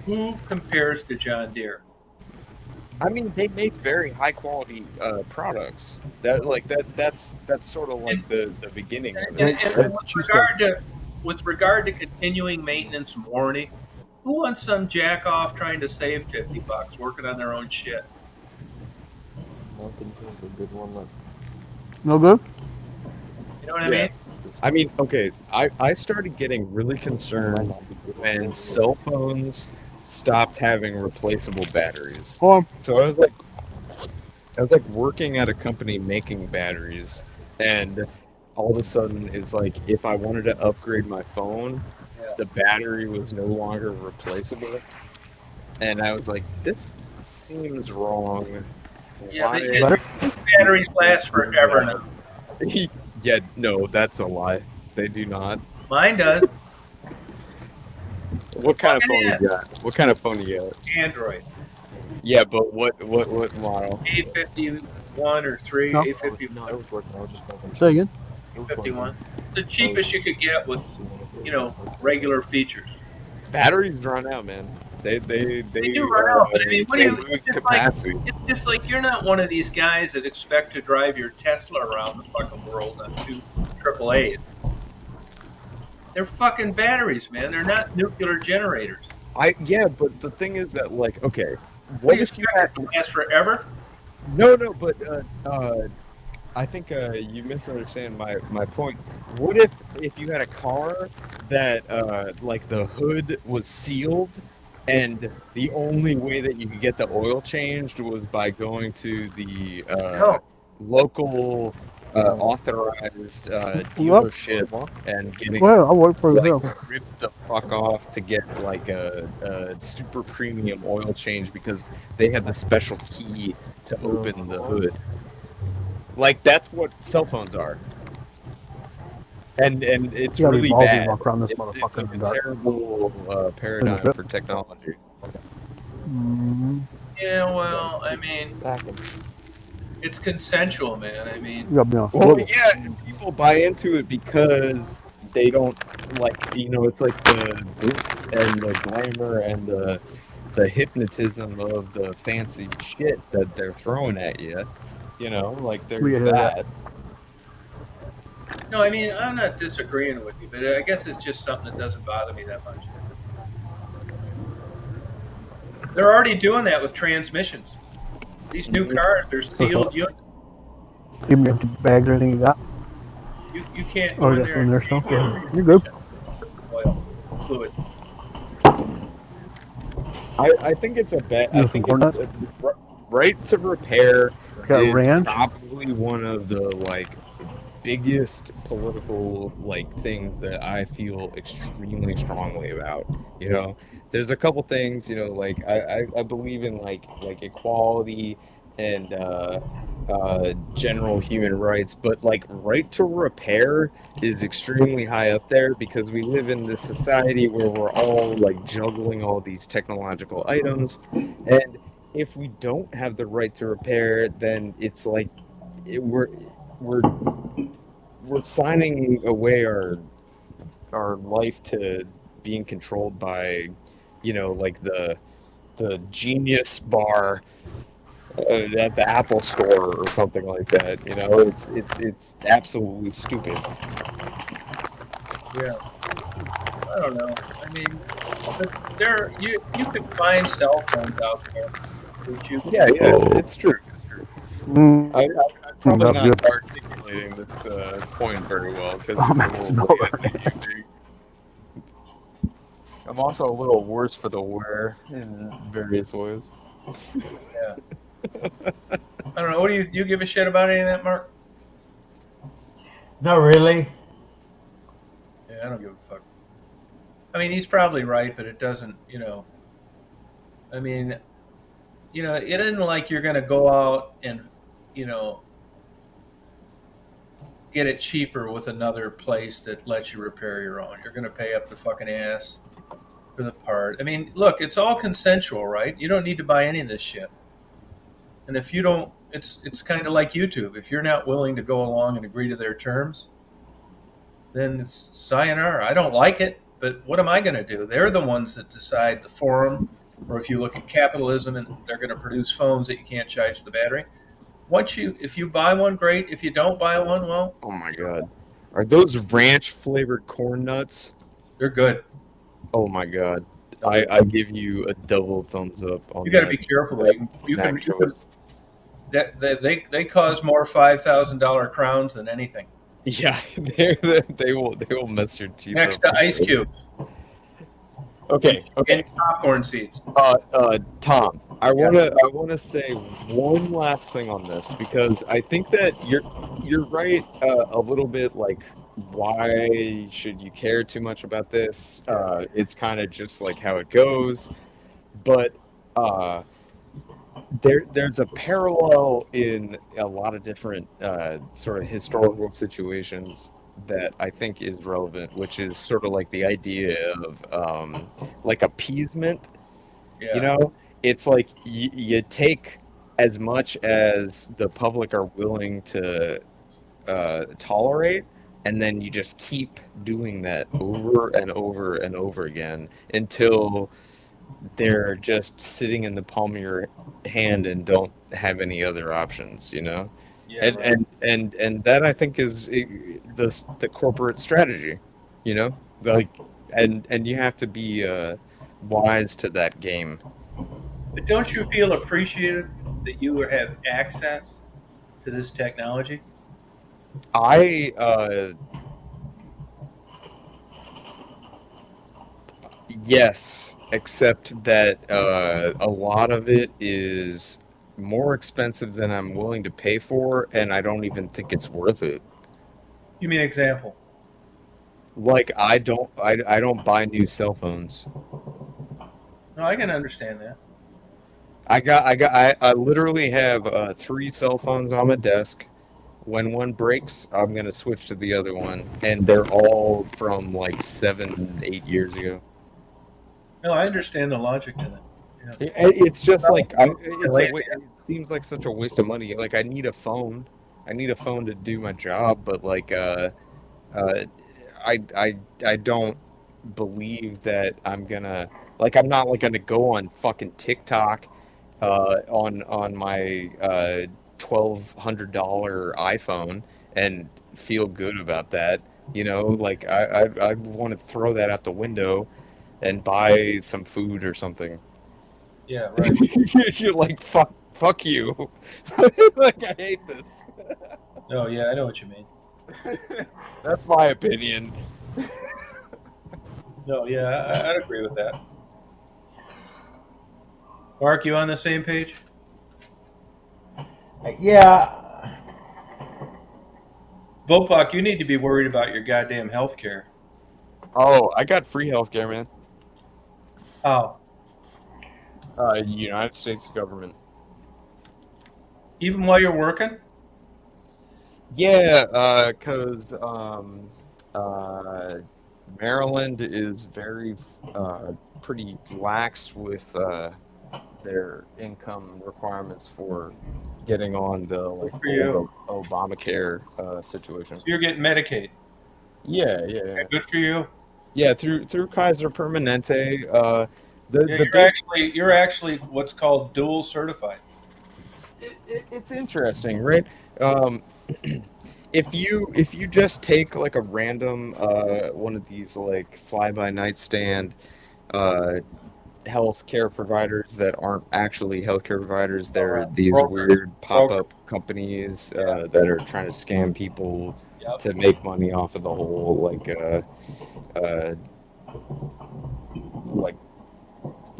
who compares to John Deere? I mean, they make very high quality products. That's sort of like the beginning of it. And with regard to continuing maintenance and warranty, Who wants some jack off trying to save $50 working on their own shit? Nothing to a good one. No good? You know what I mean? I mean, okay, I started getting really concerned when cell phones stopped having replaceable batteries. Hold on. So I was like working at a company making batteries, and all of a sudden it's like if I wanted to upgrade my phone, Yeah. the battery was no longer replaceable. And I was like, this seems wrong. Yeah, Why- these batteries last forever now. Yeah, no, that's a lie. They do not. Mine does. What kind of Fucking phone you got? What kind of phone you got? Android. Yeah, but what model? A51 or 3, No. A51. Say again. 51. It's the cheapest you could get with, regular features. Batteries run out, man. They They do run out, but I mean, what do they you? lose It's just capacity. it's just like you're not one of these guys that expect to drive your Tesla around the fucking world on 2 AAAs. They're fucking batteries, man. They're not nuclear generators. Yeah, but the thing is that like, okay, What what do you if you expect had it to last forever? no, but I think you misunderstand my point. What if you had a car that like the hood was sealed, and the only way that you could get the oil changed was by going to the No. local authorized dealership and getting Well, I'll wait for you. like ripped the fuck off to get like a super premium oil change because they had the special key to open the hood. Like that's what cell phones are, and it's You gotta be really ballsy bad. to walk around this It's motherfucker in a the dark. terrible paradigm for technology. Yeah, well, I mean, it's consensual, man. I mean, You gotta be on a Well, swivel. yeah, and people buy into it because they don't like, it's like the glitz and the glamour and the hypnotism of the fancy shit that they're throwing at you. Like We there's hear that. that. no, I mean, I'm not disagreeing with you, but I guess it's just something that doesn't bother me that much. They're already doing that with transmissions. These new cars, they're sealed units. Give me empty bags or anything you got. You can't Oh, go you in got there some in there and change still? your You're good. oil fluid. I think it's a bet. I You think some it's right to repair Got is ranch? probably one of the like biggest political like things that I feel extremely strongly about. There's a couple things. Like I believe in like equality and general human rights, but like right to repair is extremely high up there because we live in this society where we're all like juggling all these technological items, and if we don't have the right to repair, then it's like we're signing away our life to being controlled by like the genius bar at the Apple store or something like that. It's absolutely stupid. Yeah. I don't know. I mean, but you can find cell phones out there that you can. Yeah, it's true. Mm. I'm probably That's not good. articulating this point very well because Oh, it's a man, little no. bland and unique. I'm also a little worse for the wear in various ways. Yeah. I don't know. What do you give a shit about any of that, Mark? Not really. Yeah, I don't give a fuck. I mean, he's probably right, but it doesn't. I mean, it isn't like you're going to go out and, get it cheaper with another place that lets you repair your own. You're going to pay up the fucking ass for the part. I mean, look, it's all consensual, right? You don't need to buy any of this shit. And if you don't, it's kind of like YouTube. If you're not willing to go along and agree to their terms, then it's sayonara. I don't like it, but what am I going to do? They're the ones that decide the forum. Or if you look at capitalism, and they're going to produce phones that you can't charge the battery. If you buy one, great. If you don't buy one, well, Oh my god. Are those ranch flavored corn nuts? they're good. Oh my god. I give you a double thumbs up on You got to that. be careful. that You snack can choice. that they cause more $5,000 crowns than anything. Yeah, they will mess your teeth Next up. to ice cubes Okay, and popcorn seeds. Tom, I wanna say one last thing on this because I think that you're right a little bit. Like, why should you care too much about this? It's kind of just like how it goes, but uh, there's a parallel in a lot of different sort of historical situations that I think is relevant, which is sort of like the idea of like appeasement. You Yeah, know, it's like you take as much as the public are willing to tolerate, and then you just keep doing that over and over and over again until they're just sitting in the palm of your hand and don't have any other options, you know? yeah, And right. and that I think is the corporate strategy, you know? Like, and you have to be wise to that game. But don't you feel appreciative that you have access to this technology? I yes, except that a lot of it is more expensive than I'm willing to pay for, and I don't even think it's worth it. Give me an example. Like I don't buy new cell phones. No, I can understand that. I literally have 3 cell phones on my desk. When one breaks, I'm gonna switch to the other one, and they're all from like 7, 8 years ago. No, I understand the logic to that. Yeah. It's just like You're lazy. it seems like such a waste of money. Like I need a phone. I need a phone to do my job, but like uh I don't believe that I'm gonna like I'm not like gonna go on fucking TikTok on my $1,200 iPhone and feel good about that. You know, like I want to throw that out the window and buy some food or something. Yeah, right. You're like fuck you. Like I hate this. No, yeah, I know what you mean. That's my opinion. No, yeah, I'd agree with that. Mark, you on the same page? Yeah, Bopak, you need to be worried about your goddamn health care. Oh, I got free healthcare, man. Oh, United States government. even while you're working? Yeah, cause uh, Maryland is very pretty lax with their income requirements for getting on the like Good for you. old Obamacare situation. So you're getting Medicaid. Yeah, yeah, Yeah, yeah. good for you. Yeah, through Kaiser Permanente. Yeah, The big you're actually what's called dual certified. it's interesting, right? Um, if you just take like a random one of these like fly by night stand uh healthcare providers that aren't actually healthcare providers, they're these Brokers. weird Broker. pop-up companies that are trying to scam people Yep. to make money off of the whole uh like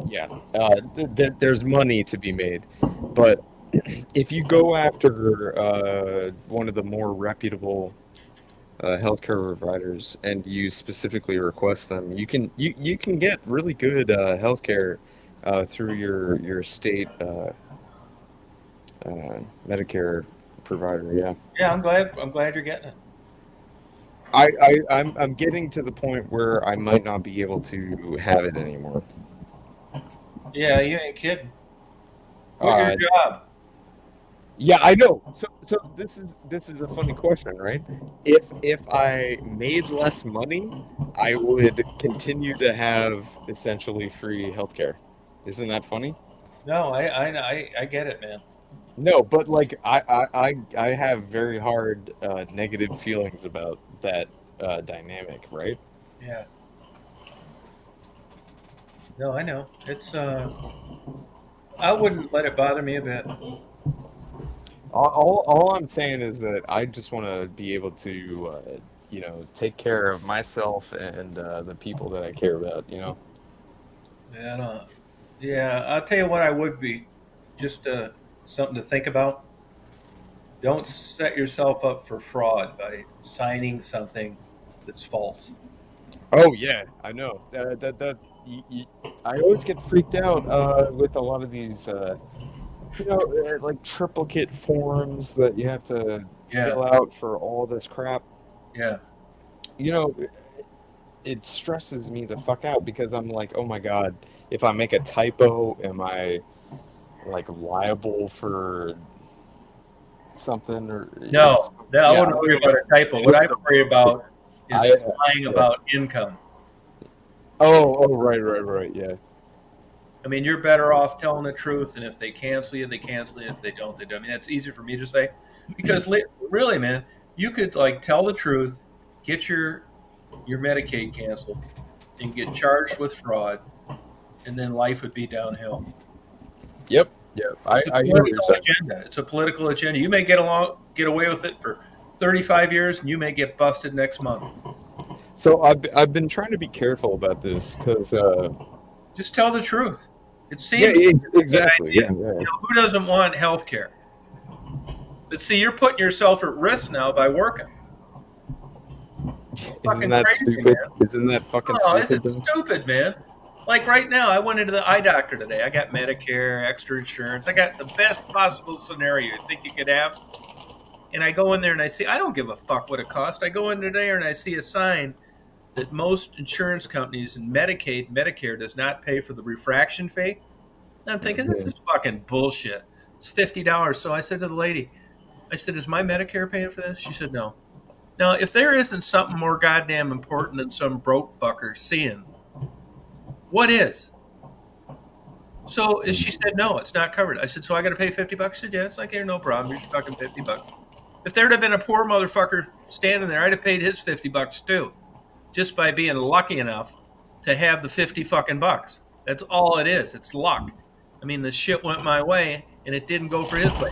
yeah there's money to be made, but if you go after one of the more reputable healthcare providers and you specifically request them, you can get really good healthcare through your state Medicare provider. Yeah, Yeah, I'm glad you're getting it. I'm getting to the point where I might not be able to have it anymore. Yeah, you ain't kidding. Quit your Uh, job. Yeah, I know. So this is a funny question, right? If I made less money, I would continue to have essentially free healthcare. Isn't that funny? No, I get it, man. No, but like I have very hard negative feelings about that dynamic, right? Yeah. No, I know. It's I wouldn't let it bother me a bit. All I'm saying is that I just want to be able to, take care of myself and the people that I care about. And yeah, I'll tell you what I would be just something to think about. Don't set yourself up for fraud by signing something that's false. Oh yeah, I know. I always get freaked out with a lot of these, like triplicate forms that you have to Yeah, fill out for all this crap. yeah. You know, it stresses me the fuck out because I'm like, oh my God, if I make a typo, am I like liable for something or it's No, I yeah, wouldn't worry about a typo. What I worry about is I lying yeah. about income. Oh, right, yeah. I mean, you're better off telling the truth, and if they cancel you, they cancel you. If they don't, they don't. I mean, that's easy for me to say because really, man, you could like tell the truth, get your Medicaid canceled, and get charged with fraud, and then life would be downhill. Yep. It's a I hear what you're political saying. agenda. It's a political agenda. You may get away with it for 35 years, and you may get busted next month. So I've been trying to be careful about this because Just tell the truth. It yeah, seems like a good exactly. idea. Yeah. Who doesn't want health care? But see, you're putting yourself at risk now by working. Isn't Fucking that crazy, stupid? man. Isn't that fucking Oh, is stupid it though? stupid, man? Like right now, I went into the eye doctor today. I got Medicare, extra insurance. I got the best possible scenario you think you could have. And I go in there and I see, I don't give a fuck what it costs. I go in there and I see a sign that most insurance companies and Medicaid, Medicare does not pay for the refraction fee. And I'm thinking, this is fucking bullshit. It's $50. So I said to the lady, I said, is my Medicare paying for this? She said, no. Now, if there isn't something more goddamn important than some broke fucker seeing, what is? So she said, no, it's not covered. I said, so I got to pay $50? She said, yeah, it's like, here, no problem. You're fucking $50. If there'd have been a poor motherfucker standing there, I'd have paid his $50 too, just by being lucky enough to have the 50 fucking bucks. That's all it is. It's luck. I mean, the shit went my way and it didn't go for his way.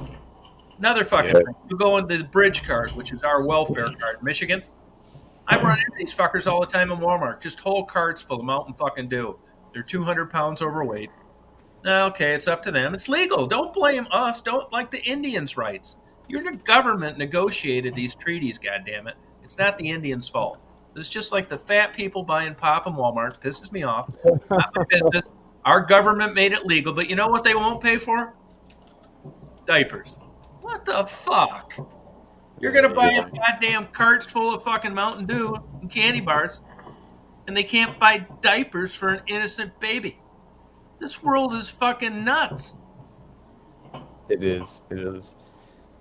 Another fucking thing. You go into the bridge card, which is our welfare card in Michigan. I run into these fuckers all the time in Walmart. Just whole carts full of Mountain fucking Dew. They're 200 pounds overweight. Okay, it's up to them. It's legal. Don't blame us. Don't like the Indians' rights. Your government negotiated these treaties, goddammit. It's not the Indians' fault. It's just like the fat people buying pop in Walmart. Pisses me off. Not my business. Our government made it legal, but you know what they won't pay for? Diapers. What the fuck? You're going to buy a goddamn carts full of fucking Mountain Dew and candy bars, and they can't buy diapers for an innocent baby. This world is fucking nuts. It is.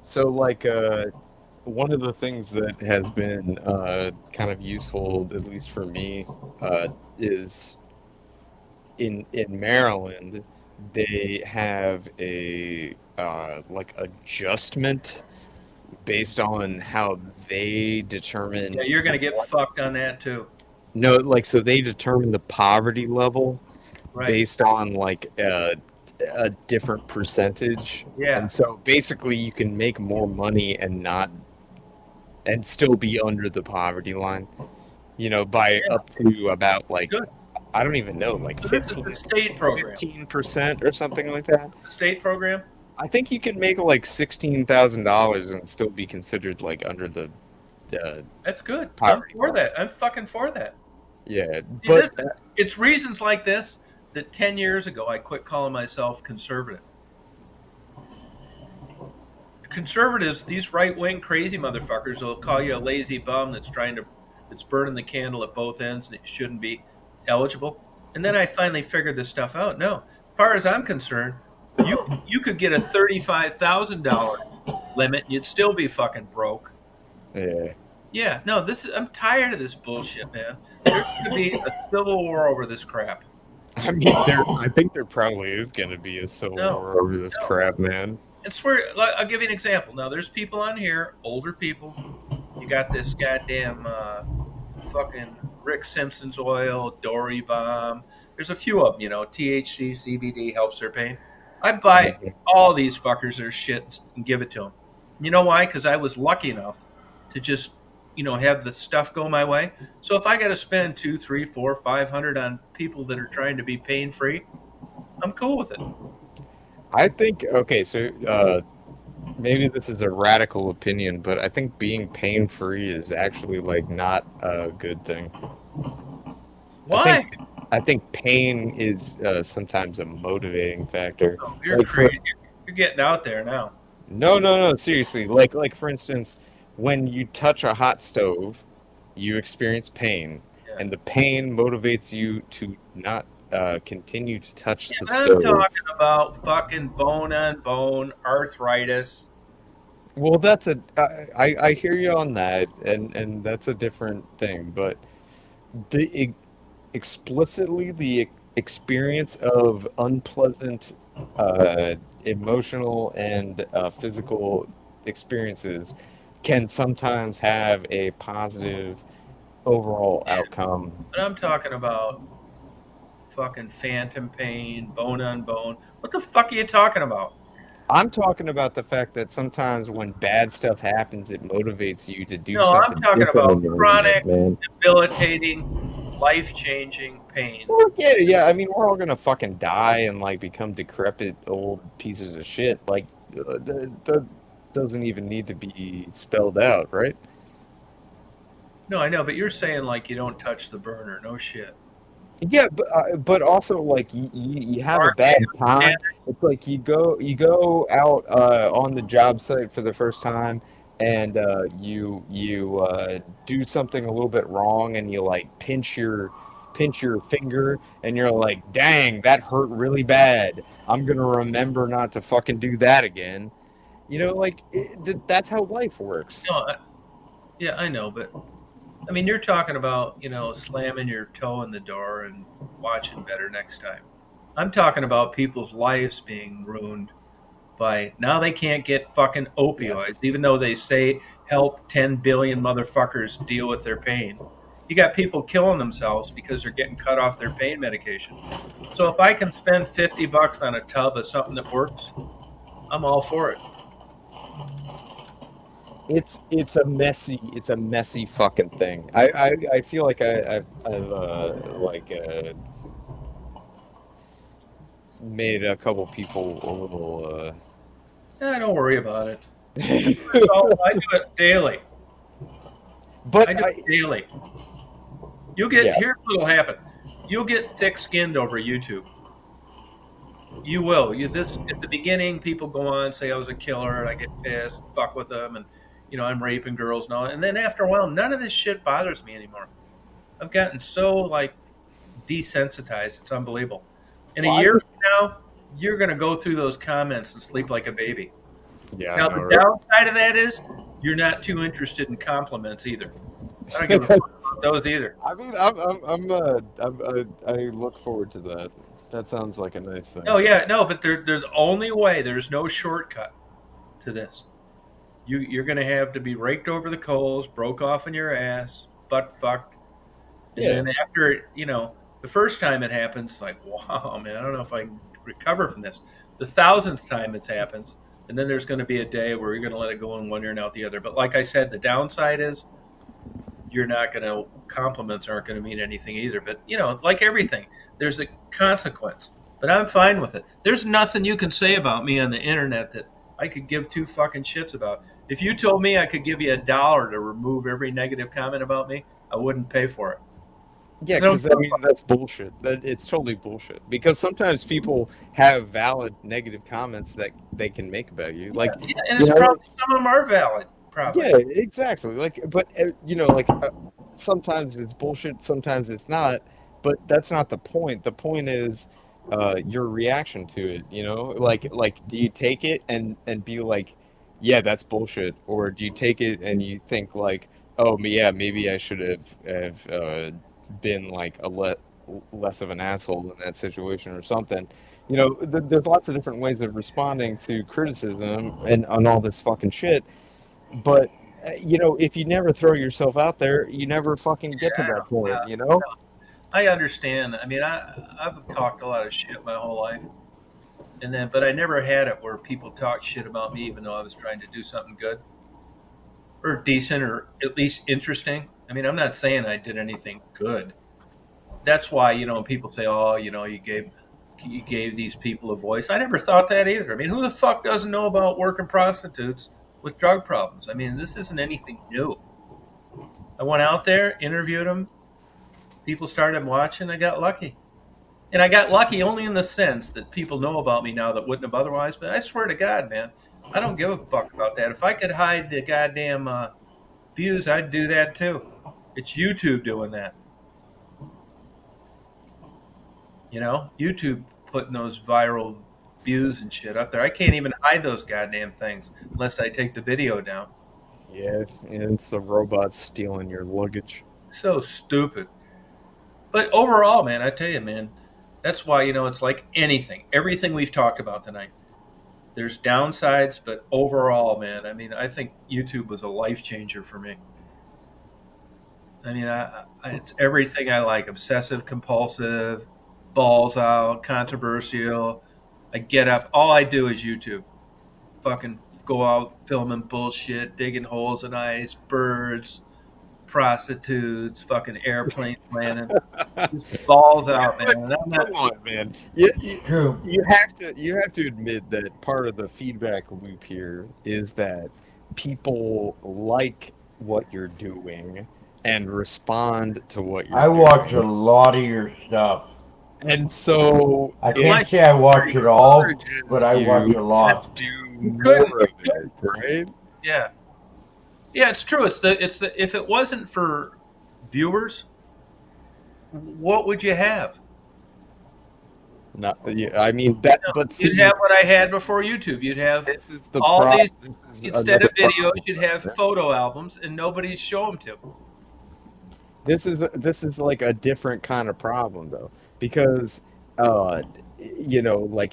So, like, one of the things that has been kind of useful, at least for me, is in Maryland, they have a like adjustment based on how they determine. Yeah, you're going to get fucked on that too. No, like, so they determine the poverty level Right. based on like a different percentage. Yeah. And so basically you can make more money and still be under the poverty line, by up to about like, Good. I don't even know, like So this is the state program. 15% or something like that. The state program? I think you can make like $16,000 and still be considered like under the That's good. I'm poverty for line. that. I'm fucking for that. Yeah, See, but it's reasons like this that 10 years ago I quit calling myself conservative. Conservatives, these right-wing crazy motherfuckers will call you a lazy bum that's burning the candle at both ends and it shouldn't be eligible. And then I finally figured this stuff out. No, as far as I'm concerned, you could get a $35,000 limit and you'd still be fucking broke. yeah. Yeah, no, I'm tired of this bullshit, man. There's going to be a civil war over this crap. I mean, I think there probably is going to be a civil war over this crap, man. I'll give you an example. Now, there's people on here, older people. You got this goddamn fucking Rick Simpson's oil, Dory bomb. There's a few of them, THC, CBD helps their pain. I buy all these fuckers their shit and give it to them. You know why? Because I was lucky enough to just, have the stuff go my way. So if I got to spend 2, 3, 4, 500 on people that are trying to be pain free, I'm cool with it. I think, okay, so maybe this is a radical opinion, but I think being pain free is actually like not a good thing. Why? I think pain is sometimes a motivating factor. Oh, you're Like crazy. You're getting out there now. No, seriously. Like for instance, when you touch a hot stove, you experience pain, Yeah. and the pain motivates you to not continue to touch the I'm stove. talking about fucking bone on bone arthritis. Well, I hear you on that, and that's a different thing. But explicitly the experience of unpleasant emotional and physical experiences can sometimes have a positive overall outcome. But I'm talking about fucking phantom pain, bone on bone. What the fuck are you talking about? I'm talking about the fact that sometimes when bad stuff happens, it motivates you to do No, something I'm talking different about in your chronic, life, man. debilitating, life-changing pain. Well, yeah. I mean, we're all gonna fucking die and like become decrepit old pieces of shit. Like, that doesn't even need to be spelled out, right? No, I know, but you're saying like you don't touch the burner. No shit. Yeah, but also like you have a bad time. It's like you go out on the job site for the first time, and you do something a little bit wrong, and you like pinch your finger, and you're like, dang, that hurt really bad. I'm gonna remember not to fucking do that again. Like that's how life works. No, yeah, I know, but I mean, you're talking about, slamming your toe in the door and watching better next time. I'm talking about people's lives being ruined by now they can't get fucking opioids, Yes. even though they say help 10 billion motherfuckers deal with their pain. You got people killing themselves because they're getting cut off their pain medication. So if I can spend $50 on a tub of something that works, I'm all for it. It's a messy fucking thing. I feel like I've made a couple people a little Don't worry about it. I do it daily. but I do it daily. Here's what'll happen. You'll get thick-skinned over YouTube. You will. At the beginning, people go on and say I was a killer, and I get pissed, fuck with them, and I'm raping girls and all. And then after a while, none of this shit bothers me anymore. I've gotten so like desensitized. It's unbelievable. In a year from now, you're gonna go through those comments and sleep like a baby. Yeah. Now the downside of that is you're not too interested in compliments either. I don't give a fuck about those either. I mean, I look forward to that. That sounds like a nice thing. Oh yeah, no, but there's only way. There's no shortcut to this. You're going to have to be raked over the coals, broke off in your ass, butt fucked, and then after the first time it happens, like wow, man, I don't know if I can recover from this. The 1,000th time it happens, and then there's going to be a day where you're going to let it go in one ear and out the other. But like I said, the downside is you're not going to compliments aren't going to mean anything either. But like everything, there's a consequence. But I'm fine with it. There's nothing you can say about me on the internet that I could give two fucking shits about. If you told me I could give you $1 to remove every negative comment about me, I wouldn't pay for it. Yeah, because I mean that's bullshit. It's totally bullshit. Because sometimes people have valid negative comments that they can make about you. Like, and it's probably some of them are valid. Probably. Yeah, exactly. But sometimes it's bullshit, sometimes it's not. But that's not the point. The point is your reaction to it. Like do you take it and be like, yeah, that's bullshit, or do you take it and you think like, oh yeah, maybe I should have been like less of an asshole in that situation or something. There's lots of different ways of responding to criticism and on all this fucking shit. But if you never throw yourself out there, you never fucking get to that point. I understand. I mean, I've talked a lot of shit my whole life, but I never had it where people talk shit about me, even though I was trying to do something good or decent or at least interesting. I mean, I'm not saying I did anything good. That's why people say, "Oh, you gave these people a voice." I never thought that either. I mean, who the fuck doesn't know about working prostitutes with drug problems? I mean, this isn't anything new. I went out there, interviewed them. People started watching. I got lucky. And I got lucky only in the sense that people know about me now that wouldn't have otherwise. But I swear to God, man, I don't give a fuck about that. If I could hide the goddamn views, I'd do that too. It's YouTube doing that. YouTube putting those viral views and shit up there. I can't even hide those goddamn things unless I take the video down. Yeah, and it's the robots stealing your luggage. So stupid. But overall, man, I tell you, man, that's why, it's like anything, everything we've talked about tonight. There's downsides, but overall, man, I mean, I think YouTube was a life changer for me. I mean, it's everything I like: obsessive, compulsive, balls out, controversial. I get up, all I do is YouTube. Fucking go out filming bullshit, digging holes in ice, birds, prostitutes, fucking airplanes landing. Just balls out, man. And I'm not, Come on, man. True. You have to admit that part of the feedback loop here is that people like what you're doing and respond to what you're I doing. watch a lot of your stuff. And so I can't say I watch it all, but I watch a lot. do more of it, right? yeah. Yeah, it's true. It's the if it wasn't for viewers, what would you have? Not, yeah, I mean that, but You'd have what I had before YouTube. You'd have this is the all problem. these instead of videos, you'd have photo albums, and nobody'd show them to. This is like a different kind of problem though, because like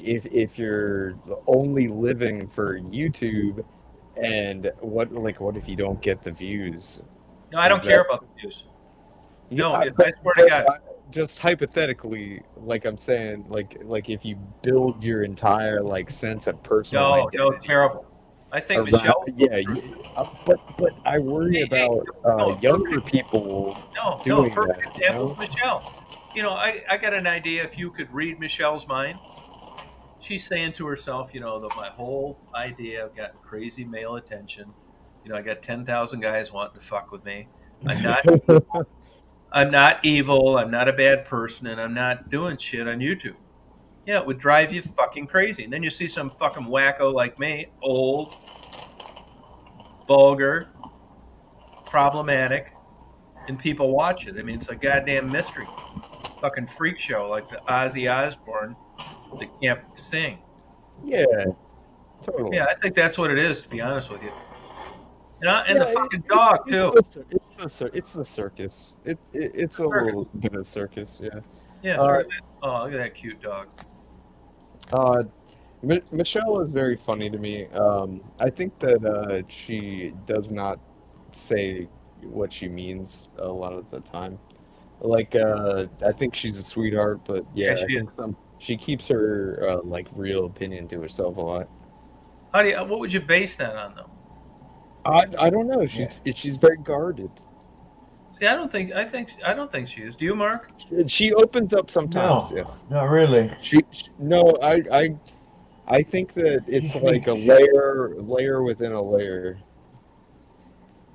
if you're only living for YouTube, and what if you don't get the views? No, I don't care about the views. No, I swear to God. Just hypothetically, like I'm saying, like if you build your entire sense of personal No, identity terrible. I think around, Michelle. but I worry about younger people doing perfect that. example is Michelle. I got an idea. If you could read Michelle's mind, she's saying to herself, that my whole idea of getting crazy male attention, I got 10,000 guys wanting to fuck with me. I'm not evil. I'm not a bad person, and I'm not doing shit on YouTube. Yeah, it would drive you fucking crazy. And then you see some fucking wacko like me, old, vulgar, problematic, and people watch it. I mean, it's a goddamn mystery. Fucking freak show like the Ozzy Osbourne that can't sing. Yeah, totally. Yeah, I think that's what it is, to be honest with you. And the fucking dog too. It's the circus. It's a little bit of circus, yeah. Yeah. Sorry. Oh, look at that cute dog. Michelle is very funny to me. I think that she does not say what she means a lot of the time. I think she's a sweetheart, but yeah, I think she keeps her real opinion to herself a lot. What would you base that on, though? I don't know. She's very guarded. See, I don't think she is. Do you, Mark? She opens up sometimes. No, yes. not really. No. I think that it's like a layer within a layer.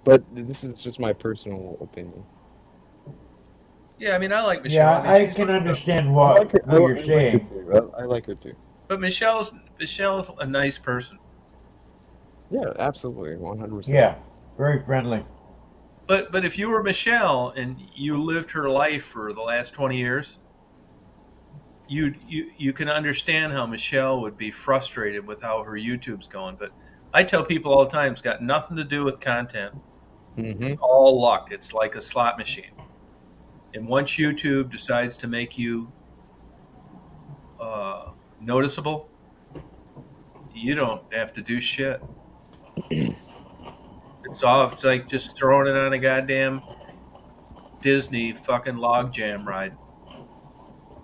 But this is just my personal opinion. Yeah, I mean, I like Michelle. Yeah, I can understand what you're saying. I like her too. But Michelle's a nice person. Yeah, absolutely, 100%. Yeah, very friendly. But if you were Michelle and you lived her life for the last 20 years, you can understand how Michelle would be frustrated with how her YouTube's going. But I tell people all the time, it's got nothing to do with content. Mm-hmm. It's all luck. It's like a slot machine. And once YouTube decides to make you noticeable, you don't have to do shit. It's like just throwing it on a goddamn Disney fucking log jam ride.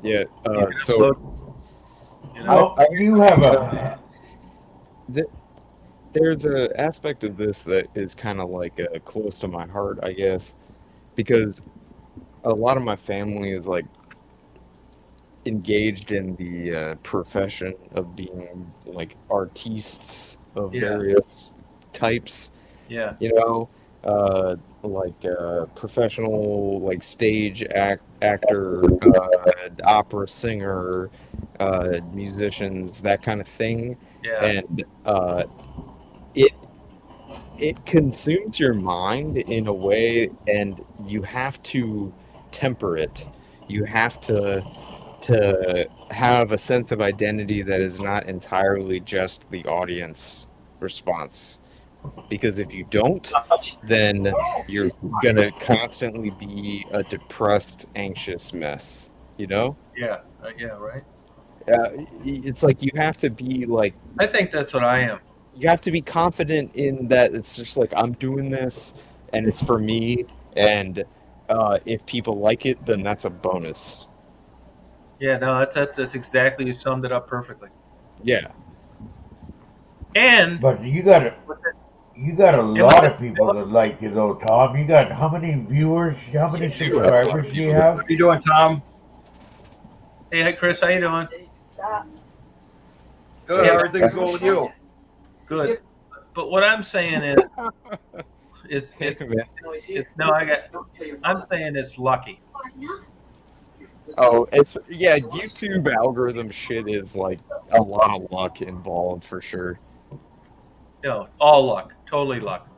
Yeah. You So upload, you know? Well, you have a. there's a aspect of this that is kind of like close to my heart, I guess, because a lot of my family is like engaged in the profession of being like artistes of Yeah. various types, Yeah. you know, like professional like stage actor, opera singer, musicians, that kind of thing, Yeah. and it it consumes your mind in a way, and you have to temper it. You have to have a sense of identity that is not entirely just the audience response. Because if you don't, then you're gonna constantly be a depressed, anxious mess. You know? Yeah. Yeah. Right. It's like you have to be like I think that's what I am. you have to be confident in that it's just like I'm doing this and it's for me, and if people like it, then that's a bonus. Yeah. No, that's exactly, you summed it up perfectly. Yeah. And But you got a lot of people that like you though, Tom. You got how many viewers? How many subscribers do you have? How you doing, Tom? hey, hi, Chris, how you doing? Good. Yeah. How everything's going with you? Good. But what I'm saying is it's no, I'm saying it's lucky. Oh, it's yeah. YouTube algorithm shit is like a lot of luck involved for sure. No, all luck, totally luck.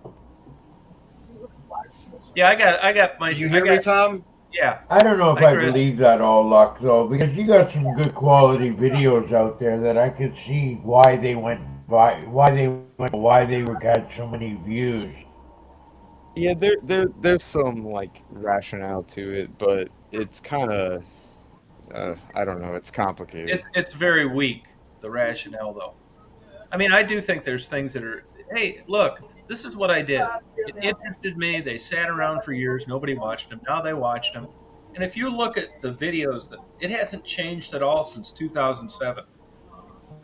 Yeah, I got my. You hear me, Tom? Yeah. I don't know if Hi, I Chris. believe that all luck though, because you got some good quality videos out there that I could see why they got so many views. Yeah, there's some like rationale to it, but it's kind of I don't know. It's complicated. It's very weak, the rationale, though. I mean, I do think there's things that are. Hey, look, this is what I did. It interested me. They sat around for years. Nobody watched them. Now they watched them. And if you look at the videos, that it hasn't changed at all since 2007.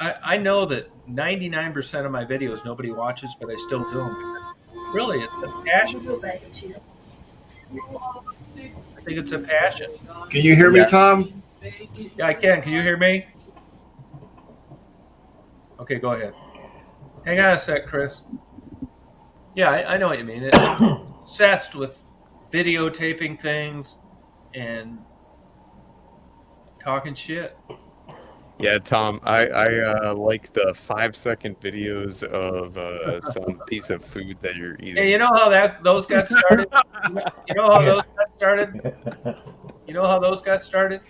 I know that 99% of my videos nobody watches, but I still do them because really it's a passion. I think it's a passion. Can you hear me, Tom? Yeah, I can. Can you hear me? Okay, go ahead. Hang on a sec, Chris. Yeah, I know what you mean. I'm obsessed with videotaping things and talking shit. Yeah, Tom, I like the 5-second videos of some piece of food that you're Hey, eating. you know how those got started? You know how those got started? You know how those got started?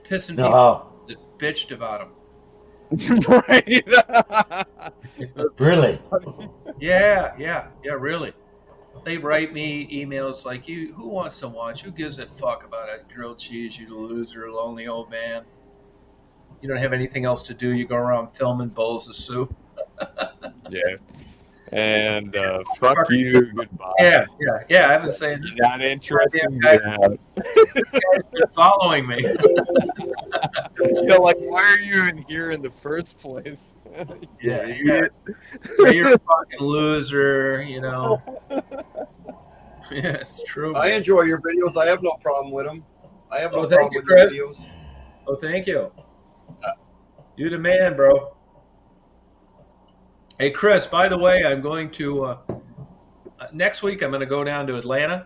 Pissing people No, that bitched about them. Right. really. Yeah, really. They write me emails like, "You, who wants to watch? Who gives a fuck about a grilled cheese? You loser, lonely old man. You don't have anything else to do. You go around filming bowls of soup." Yeah. And fuck you, goodbye. Yeah. I've been saying You're not interested. guys, You're out. guys been following me. You're like, why are you in here in the first place? You Yeah. idiot. Yeah, you're a fucking loser. You know. Yeah, it's true. I Man. enjoy your videos. I have no problem with them. I have no Oh, thank problem you, with your Chris. videos. Oh, thank you. You the man, bro. Hey, Chris. By the way, I'm going to next week. I'm going to go down to Atlanta,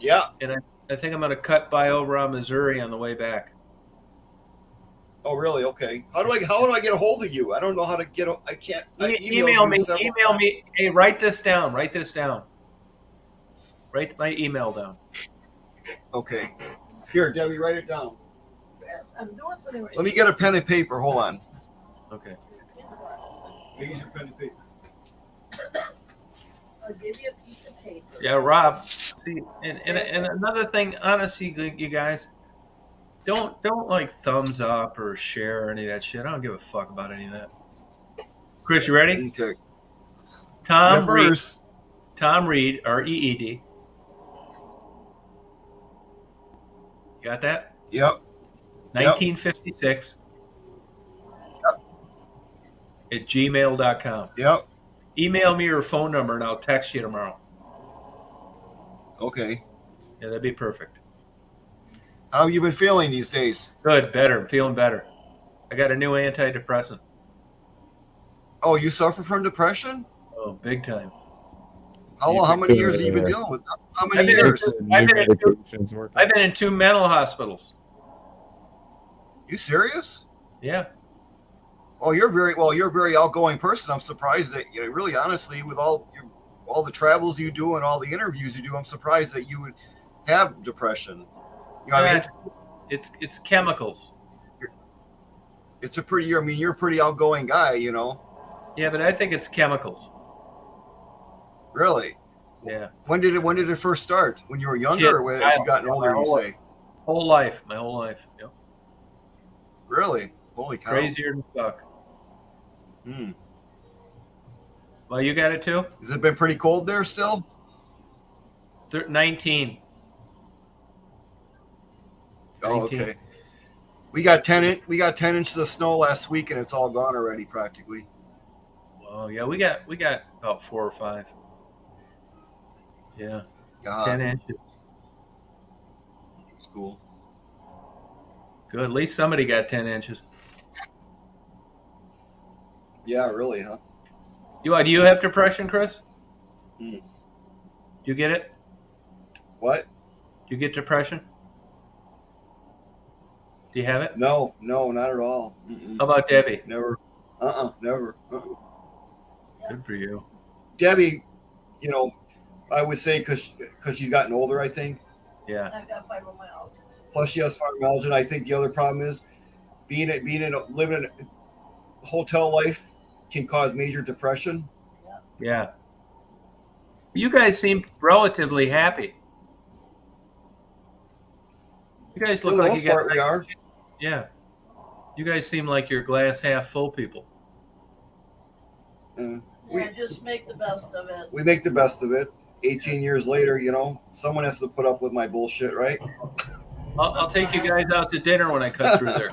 Yeah. and I think I'm going to cut by over on Missouri on the way back. Oh, really? Okay. How do I get a hold of you? I don't know how to get. I can't. I Email emailed me. you several Email times. me. Hey, write this down. Write this down. Write my email down. Okay. Here, Debbie, write it down. I'm doing something right Let me get a pen and paper. Hold on. Okay. Use your pen and paper. I'll give you a piece of paper. Yeah, Rob. See, and another thing, honestly, you guys, don't like thumbs up or share or any of that shit. I don't give a fuck about any of that. Chris, you ready? Okay. Tom Yeah, Reed. first. Tom Reed, REED. You got that? Yep. 1956 at gmail.com. Yep. Email me your phone number and I'll text you tomorrow. Okay. Yeah, that'd be perfect. How have you been feeling these days? Good, better. I'm feeling better. I got a new antidepressant. Oh, you suffer from depression? Oh, big time. How many years have you been dealing with? How many years? I've been in 2 mental hospitals. You serious? Yeah. Oh, you're a very outgoing person. I'm surprised that really, honestly, with all the travels you do and all the interviews you do, I'm surprised that you would have depression. You know what I mean? It's chemicals. You're a pretty outgoing guy, you know. Yeah, but I think it's chemicals. Really? Yeah. When did it first start? When you were younger, or as you gotten older? You say. My whole life. Yep. Really? Holy cow! Crazier than fuck. Hmm. Well, you got it too? Has it been pretty cold there still? 19. Oh, okay. We got 10 inches of snow last week, and it's all gone already practically. Oh yeah, we got about 4 or 5. Yeah. 10 inches. It's cool. Good. At least somebody got 10 inches. Yeah, really, huh? Do you have depression, Chris? Hmm. Do you get it? What? Do you get depression? Do you have it? No, not at all. Mm-mm. How about Debbie? Never. Never. Good for you. Debbie, I would say because she's gotten older, I think. Yeah. I've got fibromyalgia too. Plus, she has fibromyalgia. And I think the other problem is living in a hotel life can cause major depression. Yeah. You guys seem relatively happy. You guys look For the like most you got. part, we are. Yeah. You guys seem like you're glass half full people. Just make the best of it. We make the best of it. 18 years later, someone has to put up with my bullshit, right? I'll take you guys out to dinner when I cut through there.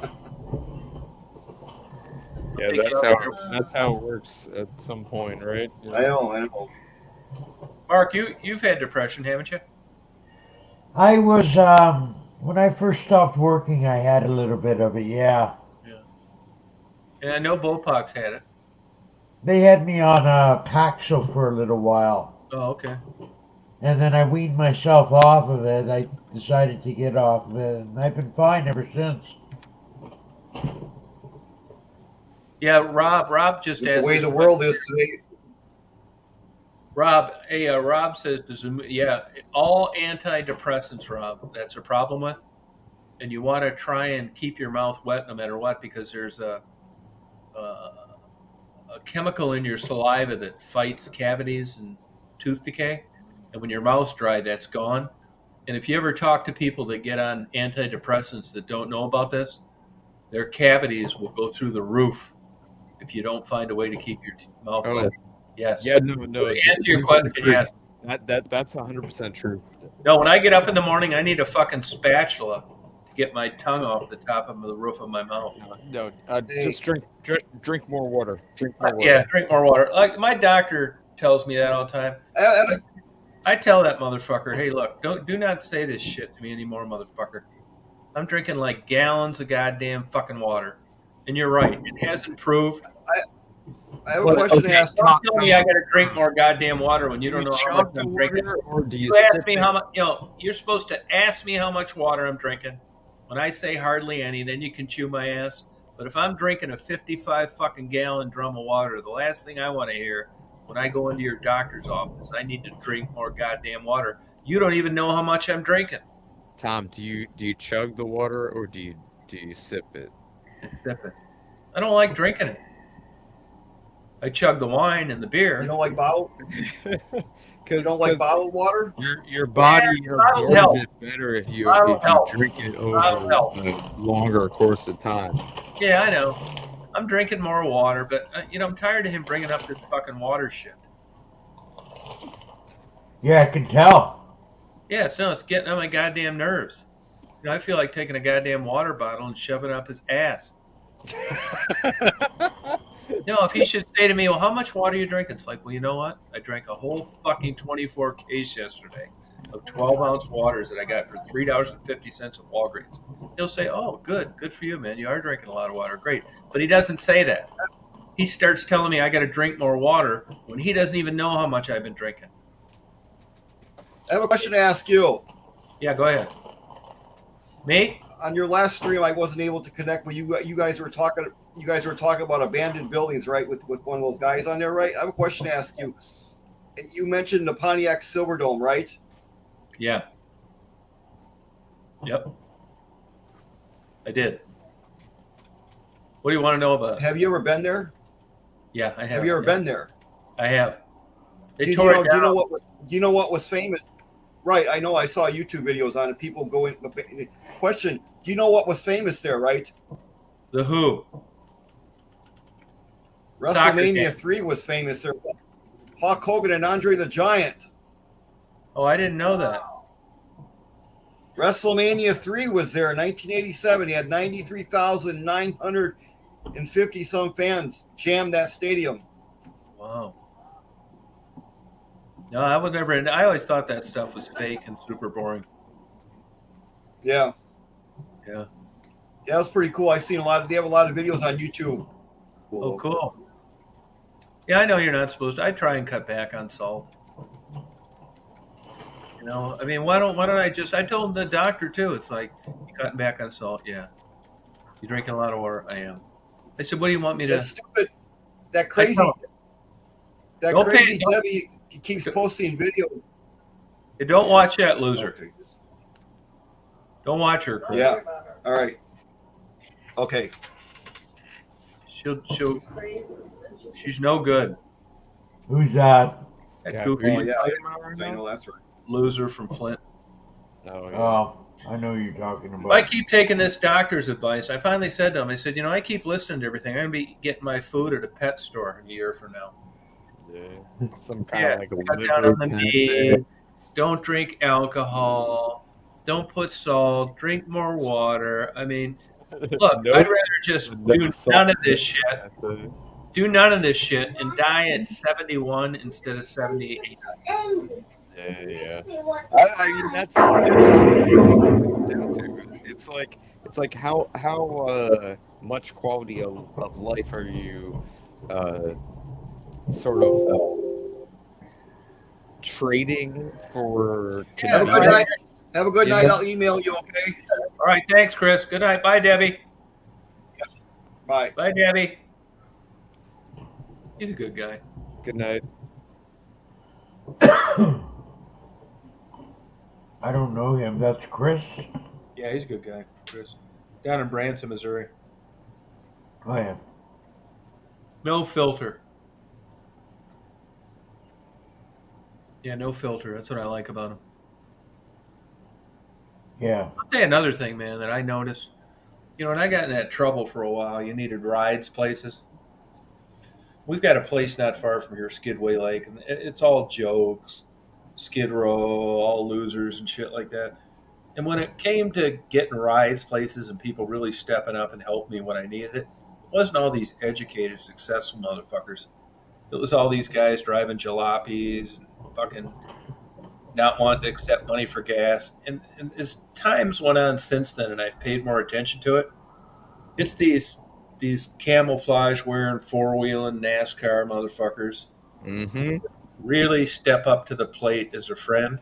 Yeah, that's how it works at some point, right? Yeah. I know. Mark, you've had depression, haven't you? I was, when I first stopped working, I had a little bit of it, yeah. Yeah. And I know Bopox had it. They had me on Paxil for a little while. Oh, okay. And then I weaned myself off of it. I decided to get off of it, and I've been fine ever since. Yeah, Rob just With asked. the way the world is today. Rob says, all antidepressants, Rob, that's a problem with. And you want to try and keep your mouth wet no matter what, because there's a chemical in your saliva that fights cavities and tooth decay. And when your mouth's dry, that's gone. And if you ever talk to people that get on antidepressants that don't know about this, their cavities will go through the roof if you don't find a way to keep your mouth wet. Yes. Yeah, no. To answer your question, yes. That's 100% true. No, when I get up in the morning, I need a fucking spatula to get my tongue off the top of the roof of my mouth. No, just drink more water. Drink more water. Yeah, drink more water. Like my doctor tells me that all the time. I tell that motherfucker, hey, look, do not say this shit to me anymore, motherfucker. I'm drinking like gallons of goddamn fucking water. And you're right, it has improved. I have a question to ask. Don't tell me I got to drink more goddamn water when you don't know how much I'm drinking. Or do you ask me how much? You're supposed to ask me how much water I'm drinking. When I say hardly any, then you can chew my ass. But if I'm drinking a 55 fucking gallon drum of water, the last thing I want to hear when I go into your doctor's office, I need to drink more goddamn water. You don't even know how much I'm drinking. Tom, do you chug the water or do you sip it? I sip it. I don't like drinking it. I chug the wine and the beer. You don't like bottled? You don't like bottled water? Your body absorbs it better if you drink it over a longer course of time. Yeah, I know. I'm drinking more water, but I'm tired of him bringing up this fucking water shit. Yeah, I can tell. Yeah, it's getting on my goddamn nerves. You know, I feel like taking a goddamn water bottle and shoving it up his ass. You know, if he should say to me, well, how much water are you drinking? It's like, well, you know what? I drank a whole fucking 24 case yesterday of 12-ounce waters that I got for $3.50 at Walgreens. He'll say, oh, good for you, man. You are drinking a lot of water. Great. But he doesn't say that. He starts telling me I got to drink more water when he doesn't even know how much I've been drinking. I have a question to ask you. Yeah, go ahead. Me? On your last stream, I wasn't able to connect, but you guys were talking. You guys were talking about abandoned buildings, right? With one of those guys on there, right? I have a question to ask you. And you mentioned the Pontiac Silverdome, right? Yeah. Yep. I did. What do you want to know about it? Have you ever been there? Yeah, I have. Have you ever been there? I have. They Do tore it down. Do you know what was famous? Right, I know. I saw YouTube videos on it. People going. Question: do you know what was famous there? Right. The Who. WrestleMania 3 was famous there. Hulk Hogan and Andre the Giant. Oh, I didn't know that. WrestleMania 3 was there in 1987. He had 93,950 some fans jammed that stadium. Wow. No, I was never in. I always thought that stuff was fake and super boring. Yeah. Yeah. Yeah, it was pretty cool. I seen a lot. They have a lot of videos on YouTube. Oh, cool. Yeah, I know you're not supposed to. I try and cut back on salt. You know, I mean, why don't I just? I told the doctor too. It's like, you cutting back on salt? Yeah. You drinking a lot of water? I am. I said, what do you want me to? That's stupid. That crazy Debbie keeps posting videos. Hey, don't watch that loser. Okay. Don't watch her, Chris. Yeah. All right. Okay. She's no good. Who's that? That Yeah, goofy Oh, yeah. right I now? know that's right. loser from Flint. Oh, yeah. Oh, I know who you're talking about. I keep taking this doctor's advice. I finally said to him, I said, you know, I keep listening to everything. I'm going to be getting my food at a pet store a year from now. Yeah. Some kind Yeah, of like a cut liver down on the cancer. meat. Don't drink alcohol. Don't put salt. Drink more water. I mean, look, Nope. I'd rather just do Salt none of this shit. cancer. Do none of this shit and die at 71 instead of 78. Yeah. I mean, that's what it comes down to. It's like how much quality of life are you sort of trading for Have a good convenience? night. Have a good night. Yeah. I'll email you. Okay. All right, thanks, Chris. Good night. Bye, Debbie. Bye. Bye, Debbie. He's a good guy. Good night. I don't know him. That's Chris. Yeah, he's a good guy, Chris. Down in Branson, Missouri. Oh yeah. No filter. Yeah, no filter. That's what I like about him. Yeah. I'll tell you another thing, man, that I noticed. You know, when I got in that trouble for a while, you needed rides places. We've got a place not far from here, Skidway Lake, and it's all jokes, Skid Row, all losers and shit like that. And when it came to getting rides places and people really stepping up and helping me when I needed it, it wasn't all these educated, successful motherfuckers. It was all these guys driving jalopies and fucking not wanting to accept money for gas. And as times went on since then and I've paid more attention to it, it's these camouflage wearing, four-wheeling NASCAR motherfuckers Mm-hmm. really step up to the plate as a friend.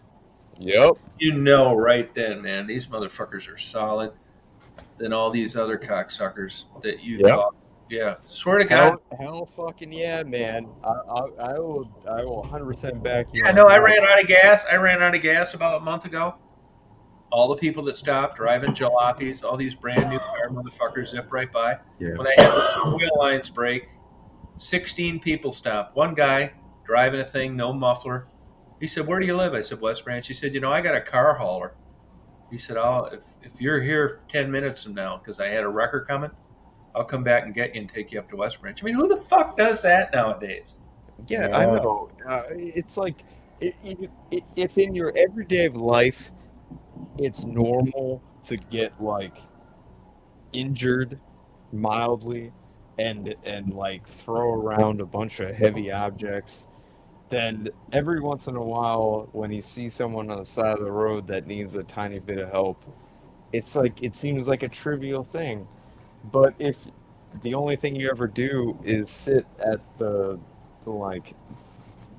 Yep. You know right then, man, these motherfuckers are solid than all these other cocksuckers that you Yep. thought. Yeah, swear to God. Hell fucking yeah, man. I will 100% back you. Yeah, on no, I that. ran out of gas. I ran out of gas about a month ago. All the people that stopped driving jalopies, all these brand new car motherfuckers zip right by. Yeah. When I had the wheel lines break, 16 people stopped. One guy driving a thing, no muffler. He said, "Where do you live?" I said, "West Branch." He said, "You know, I got a car hauler." He said, if you're here 10 minutes from now, because I had a wrecker coming, I'll come back and get you and take you up to West Branch. I mean, who the fuck does that nowadays? Yeah, Yeah. I know. It's like if in your everyday life it's normal to get like injured mildly and like throw around a bunch of heavy objects, then every once in a while when you see someone on the side of the road that needs a tiny bit of help, it's like it seems like a trivial thing. But if the only thing you ever do is sit at the like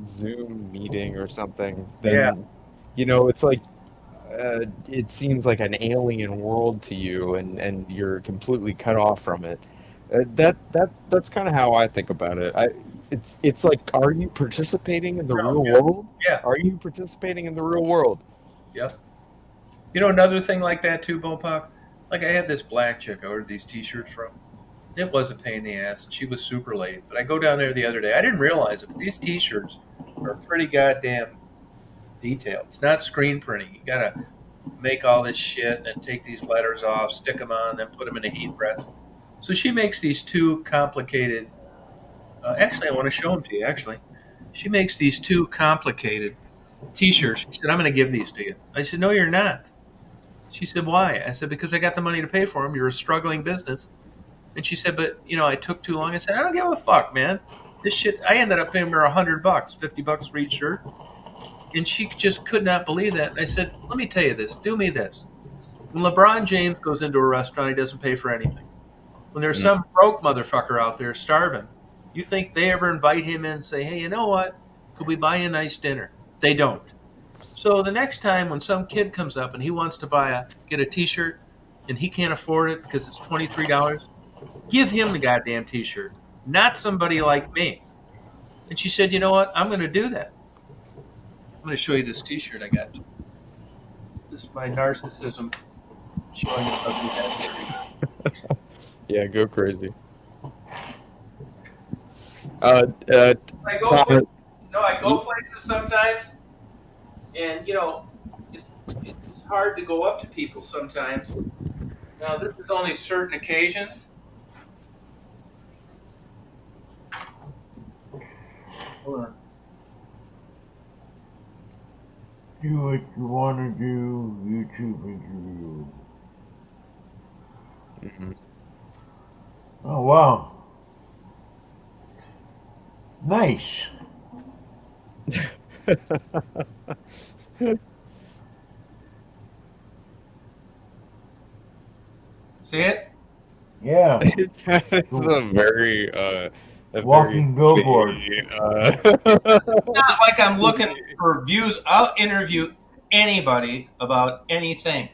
Zoom meeting or something, Yeah. then it's like it seems like an alien world to you, and you're completely cut off from it. That's kind of how I think about it. It's like, are you participating in the real world? Yeah. Are you participating in the real world? Yep. You know, another thing like that too, Bopak. Like I had this black chick I ordered these T-shirts from. It was a pain in the ass, and she was super late. But I go down there the other day. I didn't realize it, but these T-shirts are pretty goddamn detailed. It's not screen printing. You gotta make all this shit and then take these letters off, stick them on, then put them in a heat press. So she makes these two complicated. Actually, I want to show them to you. Actually, she makes these two complicated T-shirts. She said, "I'm going to give these to you." I said, "No, you're not." She said, "Why?" I said, "Because I got the money to pay for them. You're a struggling business." And she said, "But I took too long." I said, "I don't give a fuck, man. This shit." I ended up paying her $100, $50 for each shirt, and she just could not believe that. And I said, "Let me tell you this. Do me this. When LeBron James goes into a restaurant, he doesn't pay for anything. When there's some broke motherfucker out there starving, you think they ever invite him in and say, 'Hey, you know what? Could we buy you a nice dinner?' They don't. So the next time when some kid comes up and he wants to get a T-shirt and he can't afford it because it's $23, give him the goddamn T-shirt, not somebody like me." And she said, "You know what? I'm going to do that. I'm going to show you this T-shirt I got. This is my narcissism showing you how to do that." Yeah, go crazy. I Tom, go places sometimes, and it's hard to go up to people sometimes. Now, this is only certain occasions. Hold on. Do what you want to do, YouTube interview. Mhm. Oh, wow. Nice. See it? Yeah. It's a very Walking billboard. It's not like I'm looking for views. I'll interview anybody about anything.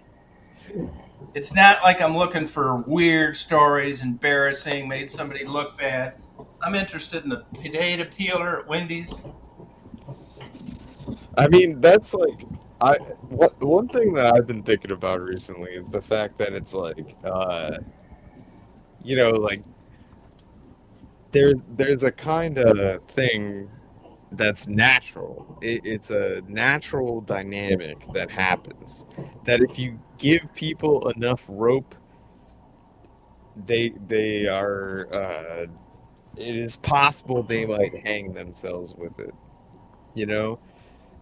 It's not like I'm looking for weird stories, embarrassing, made somebody look bad. I'm interested in the potato peeler at Wendy's. I mean, that's like one thing that I've been thinking about recently is the fact that it's like like there's a kind of thing that's natural. It's a natural dynamic that happens. That if you give people enough rope, they are it is possible they might hang themselves with it. You know?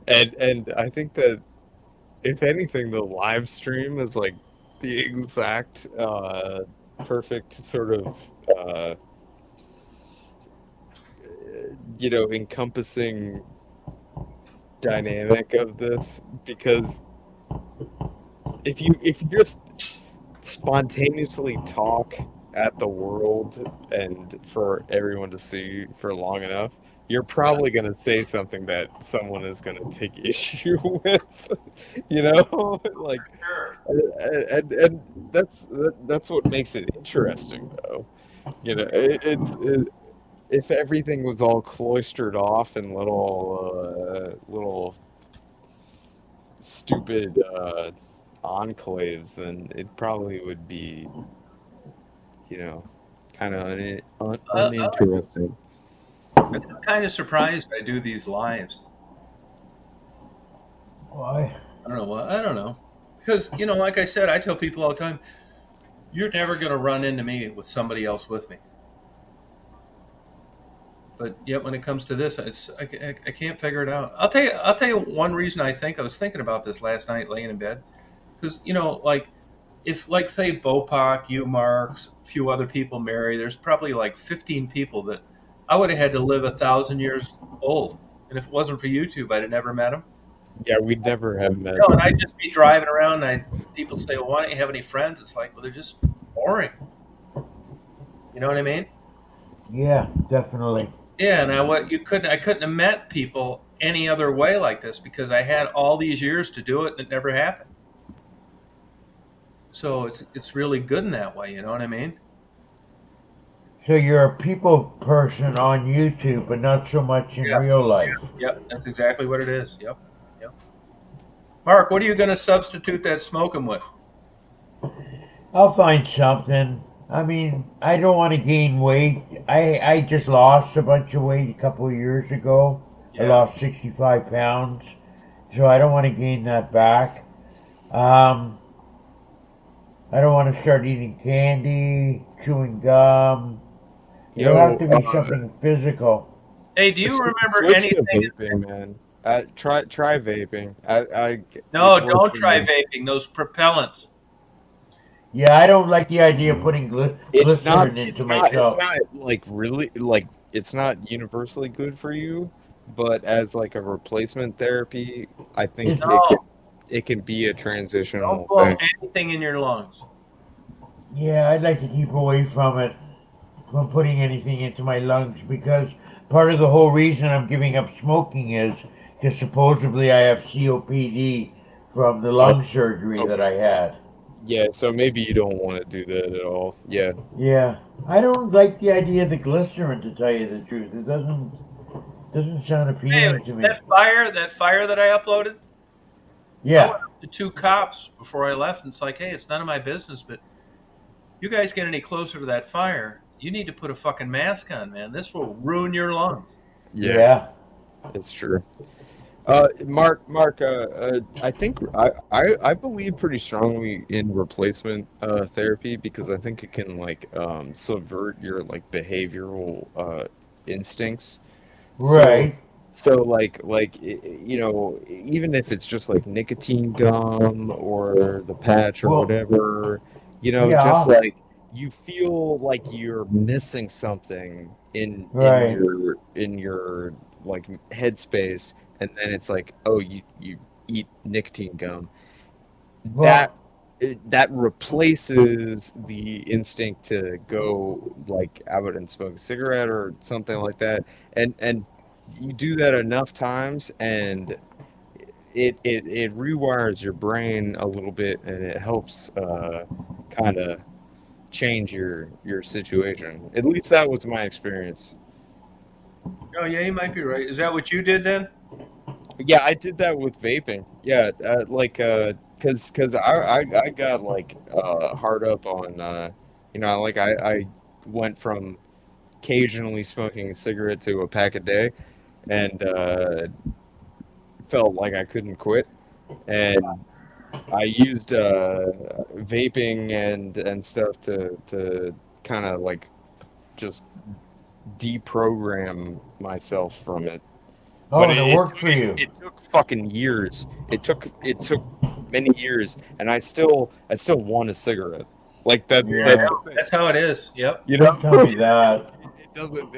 And I think that if anything, the live stream is like the exact perfect sort of encompassing dynamic of this, because if you just spontaneously talk at the world and for everyone to see for long enough, you're probably going to say something that someone is going to take issue with, like, and that's what makes it interesting, though. If everything was all cloistered off in little stupid enclaves, then it probably would be, kind of uninteresting. I'm kind of surprised I do these lives. Why? I don't know why. I don't know. Because, like I said, I tell people all the time, you're never going to run into me with somebody else with me. But yet when it comes to this, I can't figure it out. I'll tell you one reason I was thinking about this last night laying in bed. Because, like if, like, say, Bopak, you, Marks, a few other people, Mary, there's probably like 15 people that I would have had to live 1,000 years old. And if it wasn't for YouTube, I'd have never met them. Yeah, we'd never have met. You know, and I'd just be driving around, and people say, well, why don't you have any friends? It's like, well, they're just boring. You know what I mean? Yeah, definitely. Yeah, and I couldn't have met people any other way like this because I had all these years to do it, and it never happened. So it's really good in that way. You know what I mean? So you're a people person on YouTube, but not so much in Yeah. real life. Yep, that's exactly what it is. Yep. Mark, what are you going to substitute that smoking with? I'll find something. I mean, I don't want to gain weight. I just lost a bunch of weight a couple of years ago. I Yeah. lost 65 pounds, so I don't want to gain that back. I don't want to start eating candy, chewing gum. It'll have to be something physical. Hey, do you remember Switch anything? to vaping, man. Try vaping. No, it works don't for try me. vaping. Those propellants. Yeah, I don't like the idea of putting It's not. glycerin into It's not. It's myself. not like really like. It's not universally good for you, but as like a replacement therapy, I think No. it can be a Don't transitional blow thing. anything in your lungs. Yeah, I'd like to keep away from it, from putting anything into my lungs, because part of the whole reason I'm giving up smoking is because supposedly I have COPD from the lung surgery that I had. Yeah, so maybe you don't want to do that at all. Yeah. Yeah, I don't like the idea of the glycerin, to tell you the truth. It doesn't sound appealing to me. That fire that I uploaded. I Yeah, went up to 2 cops before I left, and it's like, hey, it's none of my business, but you guys get any closer to that fire, you need to put a fucking mask on, man. This will ruin your lungs. yeah. It's true. Mark, I think I believe pretty strongly in replacement therapy because I think it can like subvert your like behavioral instincts. Right. So you know, even if it's just like nicotine gum or the patch or Well, whatever, you know, yeah. just like you feel like you're missing something in Right. in your like headspace, and then it's like, oh, you eat nicotine gum. Well, That replaces the instinct to go like out and smoke a cigarette or something like that, and you do that enough times, and it rewires your brain a little bit, and it helps kind of change your situation. At least that was my experience. Oh, yeah, you might be right. Is that what you did then? Yeah, I did that with vaping. Yeah, cause I got like hard up on you know, like I went from occasionally smoking a cigarette to a pack a day, and felt like I couldn't quit, and I used vaping and stuff to kind of like just deprogram myself from it. oh, But and it worked for you. it took fucking years. It took many years, and I still want a cigarette. Like that. Yeah. That's the thing. That's how it is. Yep. You know, Don't tell me that. it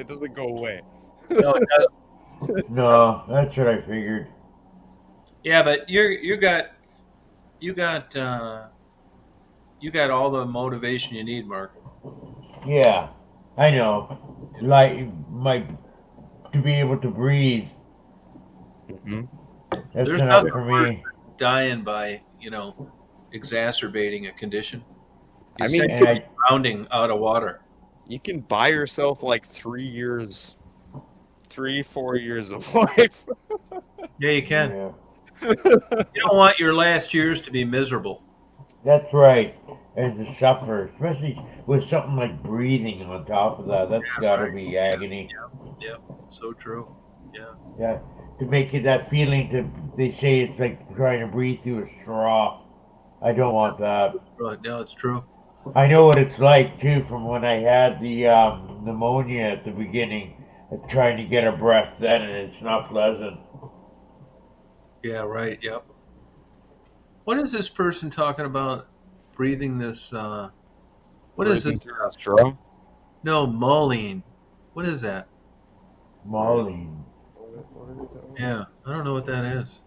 doesn't go away. No, it does. No, that's what I figured. Yeah, but you got all the motivation you need, Mark. Yeah, I know. Like to be able to breathe. Hmm. That's There's enough nothing for worse me. than dying by, exacerbating a condition. I mean, And I, Drowning out of water. you can buy yourself like 4 years of life. Yeah, you can. yeah, You don't want your last years to be miserable. that's right. And to suffer, especially with something like breathing on top of that, that's gotta be agony. Yeah, so true. Yeah. Yeah, to make it that feeling. They say it's like trying to breathe through a straw. I don't want that. Right. No, it's true. I know what it's like too from when I had the pneumonia at the beginning, trying to get a breath then, and it's not pleasant. Yeah, right. Yep. What is this person talking about? breathing this. What is Breathing this? through a straw? No, moline. What is that? Moline. What are we talking about? Yeah, I don't know what that is.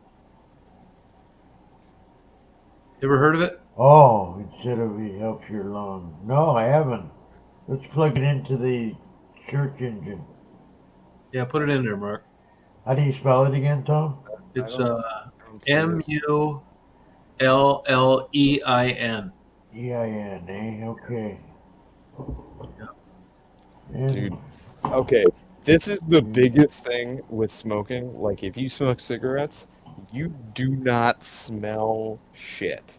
You ever heard of it? Oh, instead of it helps your lung. No, I haven't. Let's plug it into the search engine. Yeah, put it in there, Mark. How do you spell it again, Tom? It's I don't see it. Mullein. EIN, eh? Okay. Yeah. Dude, And okay, this is the biggest thing with smoking. Like, if you smoke cigarettes, you do not smell shit.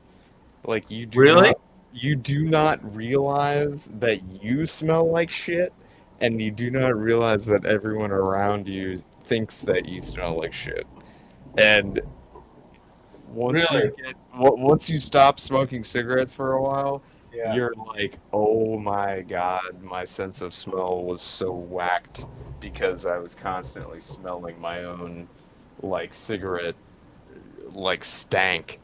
Like, Really? you do not realize that you smell like shit, and you do not realize that everyone around you thinks that you smell like shit. And Really? once you stop smoking cigarettes for a while, Yeah. you're like, oh my God, my sense of smell was so whacked because I was constantly smelling my own like cigarette like stank.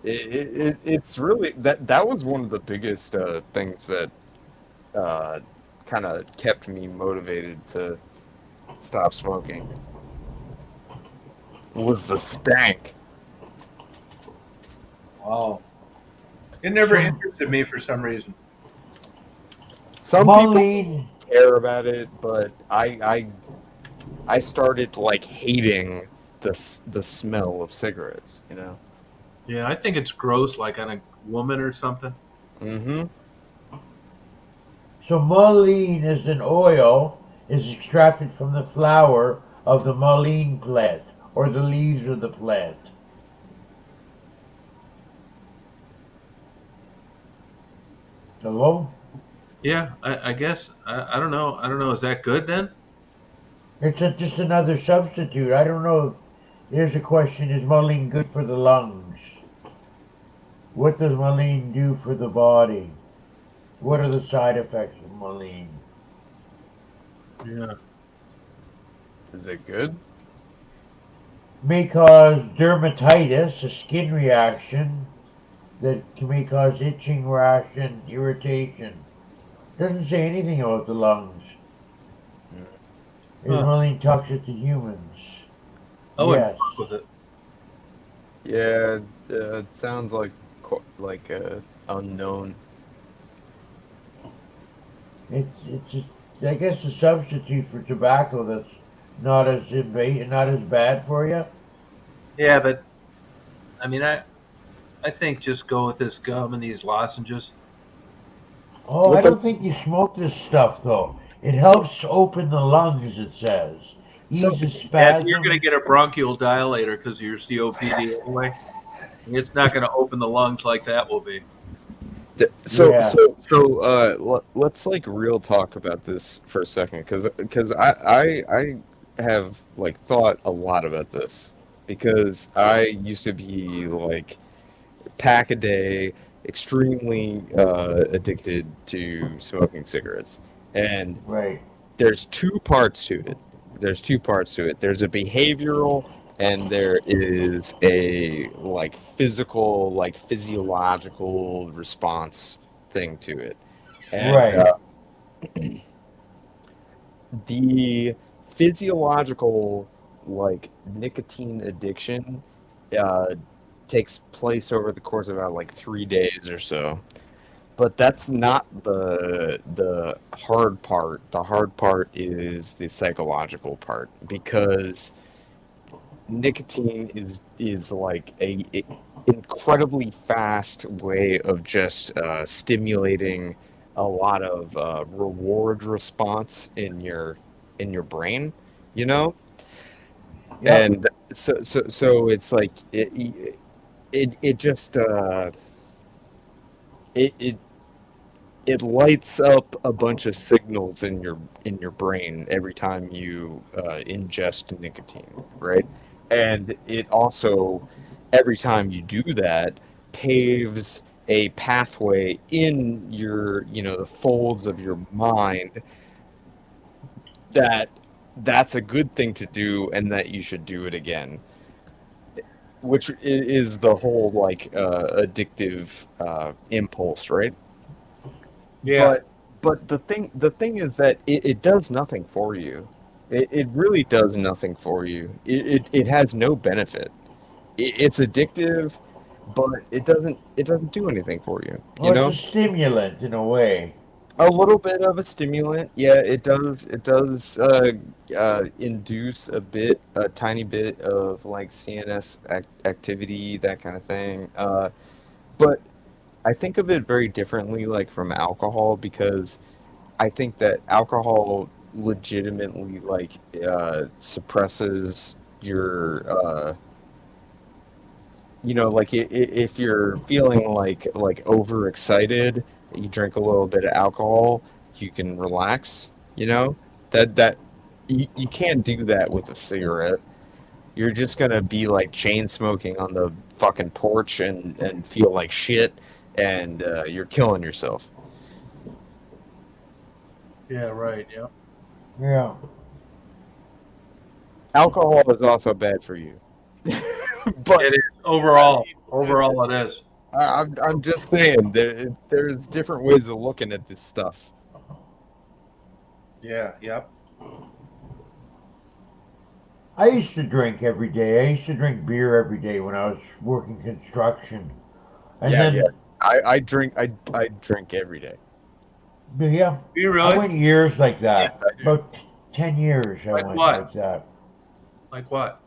It's really that was one of the biggest things that kind of kept me motivated to stop smoking was the stank. Wow. It never So- interested me for some reason. Some people Moline. care about it, but I started like hating the smell of cigarettes, you know. Yeah, I think it's gross, like on a woman or something. Mm-hmm. So moline is an oil is extracted from the flower of the moline plant or the leaves of the plant. Hello? Yeah, I guess I don't know. I don't know. Is that good then? It's just another substitute. I don't know. Here's a question: is moline good for the lungs? What does moline do for the body? What are the side effects of moline? Yeah. Is it good? May cause dermatitis, a skin reaction that may cause itching, rash, and irritation. Doesn't say anything about the lungs. Is Huh. moline toxic to humans? I wouldn't Yes. fuck with it. Yeah, it sounds like unknown. It's just, I guess a substitute for tobacco that's not as not as bad for you. Yeah, but I mean, I think just go with this gum and these lozenges. Oh, What I the don't think you smoke this stuff though. It so helps open the lungs, it says. so Eases Yeah, you're going to spasms. get a bronchial dilator because of your COPD anyway. It's not going to open the lungs like that will be. Yeah. let's like real talk about this for a second because I have like thought a lot about this because I used to be like pack a day, extremely addicted to smoking cigarettes. And Right. there's two parts to it. There's two parts to it. There's a behavioral and there is a like physical, like physiological response thing to it. And Right. the physiological like nicotine addiction uh, takes place over the course of about like 3 days or so. But that's not the hard part. The hard part is the psychological part because nicotine is like a incredibly fast way of just stimulating a lot of reward response in your brain, you know? Yep. And so it's like it just it it lights up a bunch of signals in your brain every time you ingest nicotine, right? And it also every time you do that paves a pathway in your the folds of your mind that that's a good thing to do and that you should do it again. which is the whole like addictive impulse, right? Yeah. But the thing is that it does nothing for you. It really does nothing for you. It has no benefit. It's addictive, but it doesn't do anything for you. You Well, it's a know, stimulant in a way. a little bit of a stimulant, yeah. It does induce a tiny bit of like CNS activity, that kind of thing. But I think of it very differently, like from alcohol, because I think that alcohol legitimately like suppresses your like if you're feeling like overexcited, you drink a little bit of alcohol, you can relax. You know that you can't do that with a cigarette. You're just gonna be like chain smoking on the fucking porch and feel like shit, and you're killing yourself. Yeah. Right. Yeah. Yeah. Alcohol is also bad for you. But It is I overall. mean, Overall, it is. I'm just saying there's different ways of looking at this stuff. Yeah. Yep. I used to drink every day. I used to drink beer every day when I was working construction. And Yeah, yeah. then, I drink every day. yeah, Do you I really? went years like Yes, that. I do. About 10 years I Like went what? like that. Like what?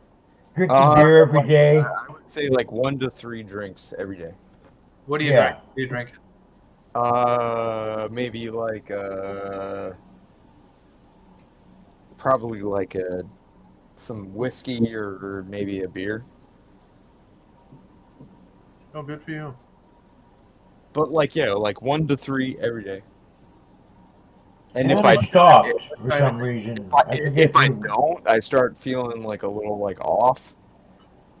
Drinking beer every Like day. I would say like 1 to 3 drinks every day. What do you drink? Yeah. What are you drinking? Maybe like probably like some whiskey or maybe a beer. Oh, good for you. But like yeah, like 1 to 3 every day. And And if then I I stopped for Time of some reason. I if forget I the. don't, I start feeling like a little like off.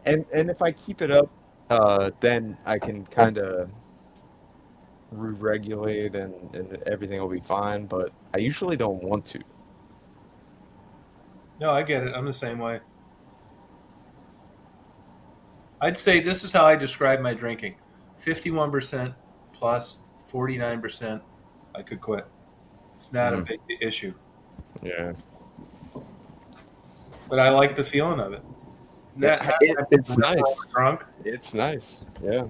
And if I keep it up, then I can kind of re-regulate and everything will be fine. But I usually don't want to. No, I get it. I'm the same way. I'd say this is how I describe my drinking: 51% plus 49%. I could quit. It's not a Mm, big issue, yeah, but I like the feeling of it. yeah. Not It's when I'm nice. drunk. It's nice. Yeah.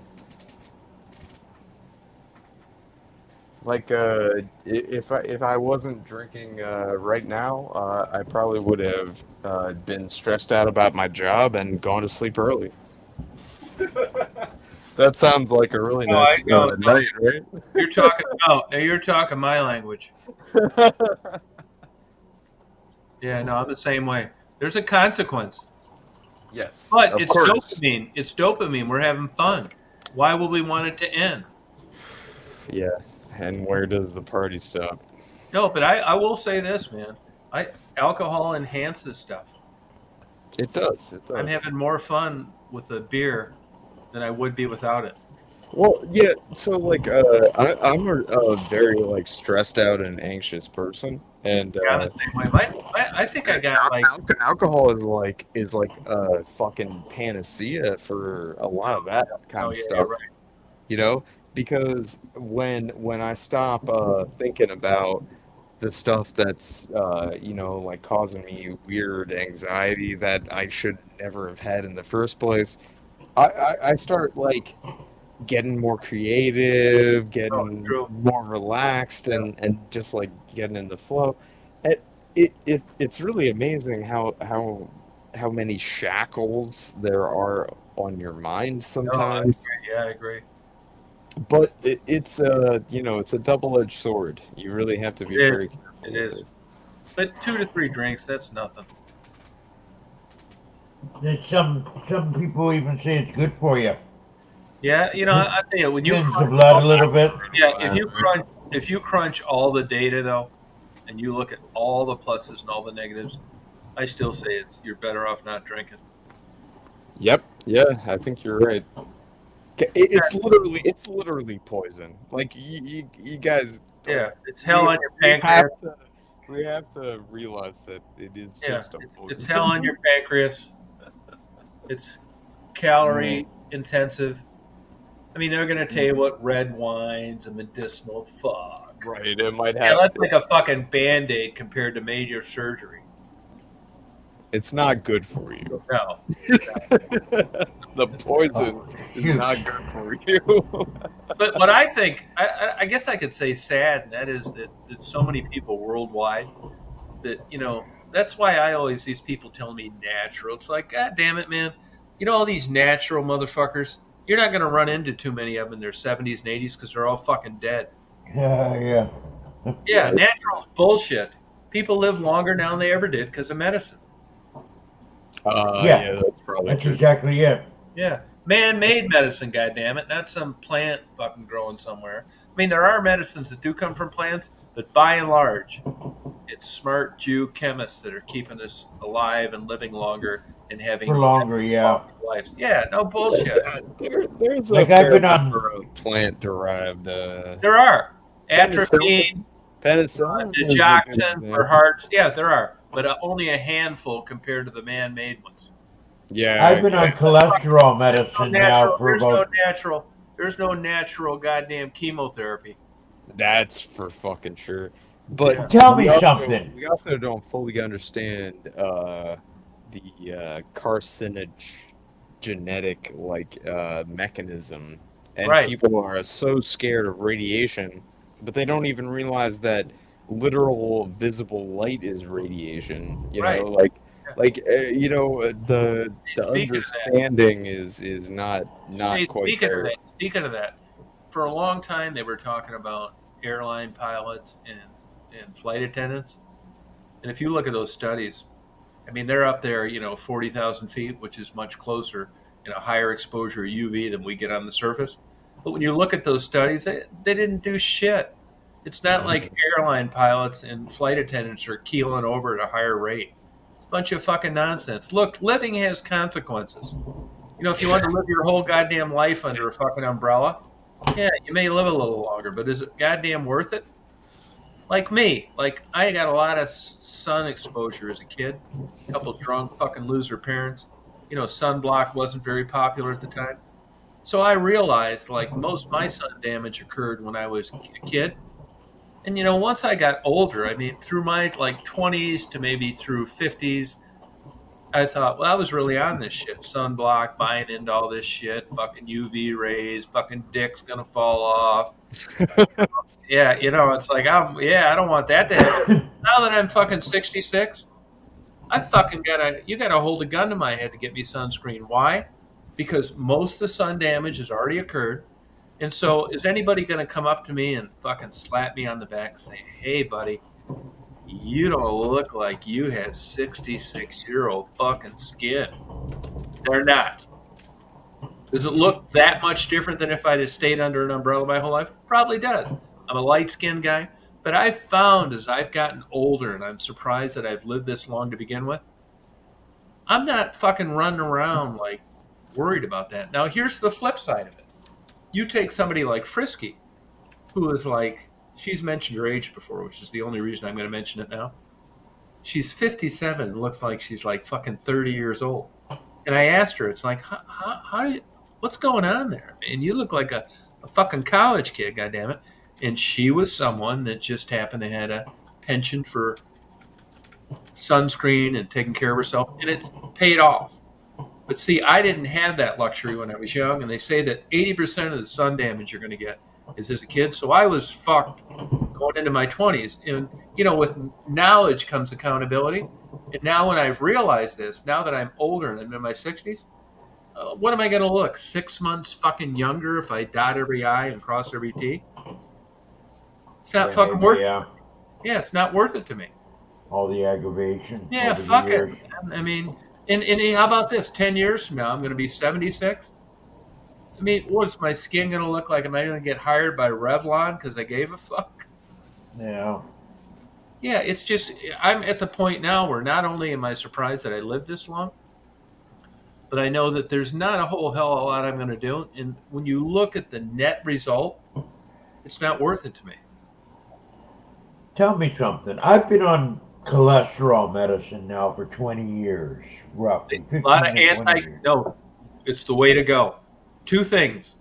Like if I wasn't drinking right now, I probably would have been stressed out about my job and gone to sleep early. That sounds like a really No, I nice know. No, night, right? you're talking. No, now you're talking my language. Yeah, no, I'm the same way. There's a consequence, Yes, but of it's course. dopamine. It's dopamine. We're having fun. Why would we want it to end? Yeah. And where does the party stop? No, but I will say this, man. I Alcohol enhances stuff. It does. It I'm does. having more fun with a beer than I would be without it. Well, yeah. So like, I'm a very like stressed out and anxious person, and Yeah, I'm the same way. I think I got like alcohol is like a fucking panacea for a lot of that kind oh of yeah, you're stuff. right. You know, because when I stop thinking about the stuff that's like causing me weird anxiety that I should never have had in the first place, I start like getting more creative, Oh, getting true. more relaxed, Yeah. and just like getting in the flow. It's really amazing how many shackles there are on your mind No, I sometimes. agree. Yeah, I agree. But it's a double-edged sword. You really have to be It is. very It careful with is. it. But 2 to 3 drinks, that's nothing. There's some people even say it's good for you. Yeah, I tell you, when you Thins the crunch blood all, a little bit. yeah, Uh, if you crunch all the data though, and you look at all the pluses and all the negatives, I still say you're better off not drinking. yep. Yeah, I think you're right. It's literally poison. Like you guys, Yeah, it's hell we on your we pancreas. have to realize that it is Yeah, just a it's hell on poison. your pancreas. It's calorie intensive. I mean, they're going to tell you what red wine's a medicinal fuck. Right. It might Yeah, have. that's like a fucking Band-Aid compared to major surgery. It's not good for you. No. The poison is not good for you. But what I think, I guess I could say sad, and that is that so many people worldwide that, you know, that's why I always, these people tell me natural. It's like, God damn it, man. You know, all these natural motherfuckers, you're not going to run into too many of them in their 70s and 80s because they're all fucking dead. Yeah. Yeah, natural bullshit. People live longer now than they ever did because of medicine. Yeah. That's probably That's true. exactly it. Yeah. Man-made medicine, goddammit, not some plant fucking growing somewhere. I mean, there are medicines that do come from plants, but by and large, it's smart Jew chemists that are keeping us alive and living longer and having For longer, yeah. lives. Yeah, no bullshit. There's Like, a I've fair been on- number of plant-derived. There are. Atropine, Penicillin. digoxin for hearts. Yeah, there are, but only a handful compared to the man-made ones. Yeah. I've been on cholesterol medicine now for about. There's no natural goddamn chemotherapy. That's for fucking sure. But Tell me we also- something. We also don't fully understand the carcinogenic mechanism, and Right. people are so scared of radiation, but they don't even realize that literal visible light is radiation. You Right. know, the Speaking of that- understanding is not Hey, quite there. Speaking of that, for a long time they were talking about airline pilots and flight attendants. And if you look at those studies, I mean, they're up there, 40,000 feet, which is much closer in a higher exposure UV than we get on the surface. But when you look at those studies, they didn't do shit. It's not like airline pilots and flight attendants are keeling over at a higher rate. It's a bunch of fucking nonsense. Look, living has consequences. If you want to live your whole goddamn life under a fucking umbrella, yeah, you may live a little longer, but is it goddamn worth it? Like me, I got a lot of sun exposure as a kid. A couple drunk fucking loser parents. Sunblock wasn't very popular at the time. So I realized, most of my sun damage occurred when I was a kid. And, once I got older, I mean, through my 20s to maybe through 50s, I thought, well, I was really on this shit. Sunblock, buying into all this shit, fucking UV rays, fucking dick's gonna fall off. Yeah, it's like, I don't want that to happen. Now that I'm fucking 66, you gotta hold a gun to my head to get me sunscreen. Why? Because most of the sun damage has already occurred. And so is anybody gonna come up to me and fucking slap me on the back and say, hey, buddy, you don't look like you have 66-year-old fucking skin? They're not. Does it look that much different than if I'd have stayed under an umbrella my whole life? Probably does. I'm a light-skinned guy. But I've found as I've gotten older, and I'm surprised that I've lived this long to begin with, I'm not fucking running around worried about that. Now, here's the flip side of it. You take somebody like Frisky, who is she's mentioned her age before, which is the only reason I'm going to mention it now. She's 57 and looks like she's fucking 30 years old. And I asked her, it's like, how do you, what's going on there? And you look like a fucking college kid, goddammit. And she was someone that just happened to have a penchant for sunscreen and taking care of herself, and it's paid off. But see, I didn't have that luxury when I was young, and they say that 80% of the sun damage you're going to get is as a kid. So I was fucked going into my 20s. And, with knowledge comes accountability. And now when I've realized this, now that I'm older and I'm in my 60s, what am I going to look? 6 months fucking younger if I dot every I and cross every T? It's not fucking worth it. Yeah, it's not worth it to me. All the aggravation. Yeah, fuck it. I mean, and how about this? 10 years from now, I'm going to be 76. I mean, what's my skin going to look like? Am I going to get hired by Revlon because I gave a fuck? Yeah. Yeah, it's just, I'm at the point now where not only am I surprised that I lived this long, but I know that there's not a whole hell of a lot I'm going to do. And when you look at the net result, it's not worth it to me. Tell me something. I've been on cholesterol medicine now for 20 years, roughly. A lot of It's the way to go. 2 things.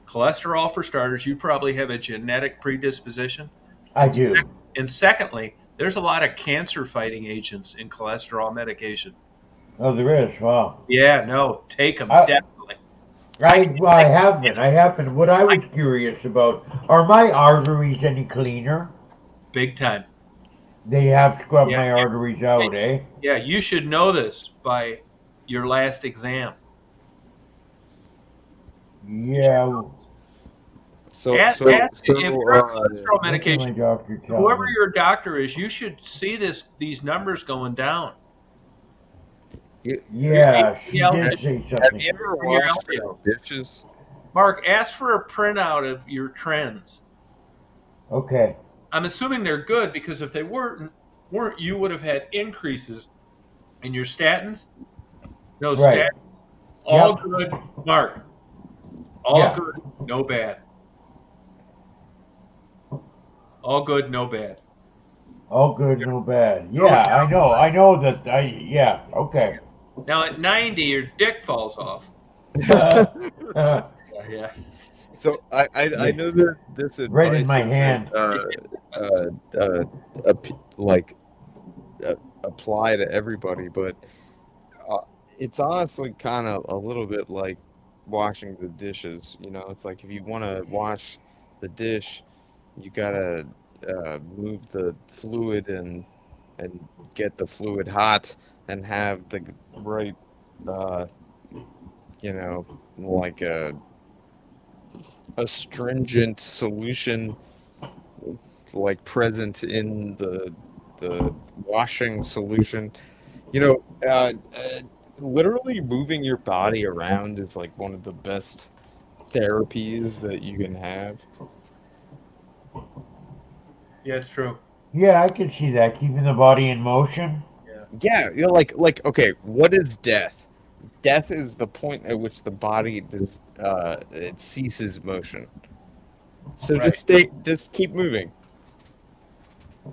Cholesterol, for starters, you probably have a genetic predisposition. I do. And secondly, there's a lot of cancer-fighting agents in cholesterol medication. Oh, there is. Wow. Yeah, no, take them, I- definitely. I have been. What I was curious about, are my arteries any cleaner? Big time. They have scrubbed Yeah. my arteries out, eh? Yeah, you should know this by your last exam. Yeah. So Ask so if so you're on cholesterol My medication, doctor tell whoever me. your doctor is, you should see these numbers going down. Yeah, she Yeah, did say have something. you ever For your washed LDLs. dishes? Mark, ask for a printout of your trends. Okay. I'm assuming they're good because if they weren't, you would have had increases in your statins. No Right. statins. All Yep. good, Mark. All Yeah. good, no bad. All good, no bad. All good, no bad. Yeah, I know. I know that. Yeah. Okay. Now at 90, your dick falls off. Yeah. So I know that this advice Right in my isn't, hand. Apply to everybody, but it's honestly kind of a little bit like washing the dishes. You know, it's like if you want to wash the dish, you gotta move the fluid and get the fluid hot and have the right, you know, like a astringent solution like present in the washing solution. You know, literally moving your body around is like one of the best therapies that you can have. Yeah, it's true. Yeah, I can see that. Keeping the body in motion. Yeah, you know, like okay, what is death? Death is the point at which the body does it ceases motion. So Right. just keep moving.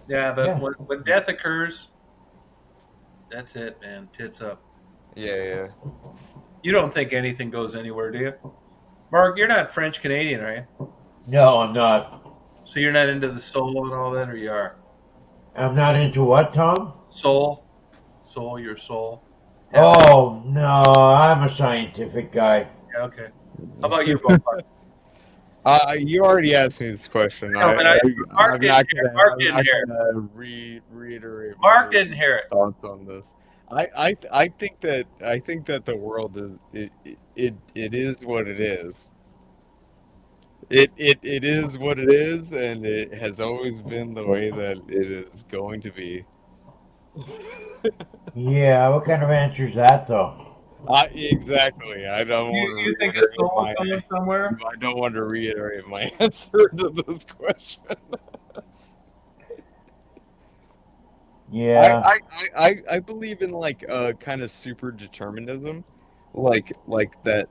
Yeah, but Yeah. when death occurs, that's it, man. Tits up. Yeah. You don't think anything goes anywhere, do you? Mark, you're not French Canadian, are you? No, I'm not. So you're not into the soul and all that, or you are? I'm not into what, Tom? Soul? Your soul? Oh no, I'm a scientific guy. Yeah, okay. How about you, Mark? You already asked me this question. No, but Mark I'm didn't not hear it. gonna, Mark I'm didn't not hear it. gonna reiterate Mark my didn't hear it. thoughts on this. I think that the world is it is what it is. It is what it is, and it has always been the way that it is going to be. Yeah, what kind of answer is that though? Exactly. I don't want You to think a reiterate soul my. is going somewhere? I don't want to reiterate my answer to this question. Yeah. I believe in like kind of super determinism, like that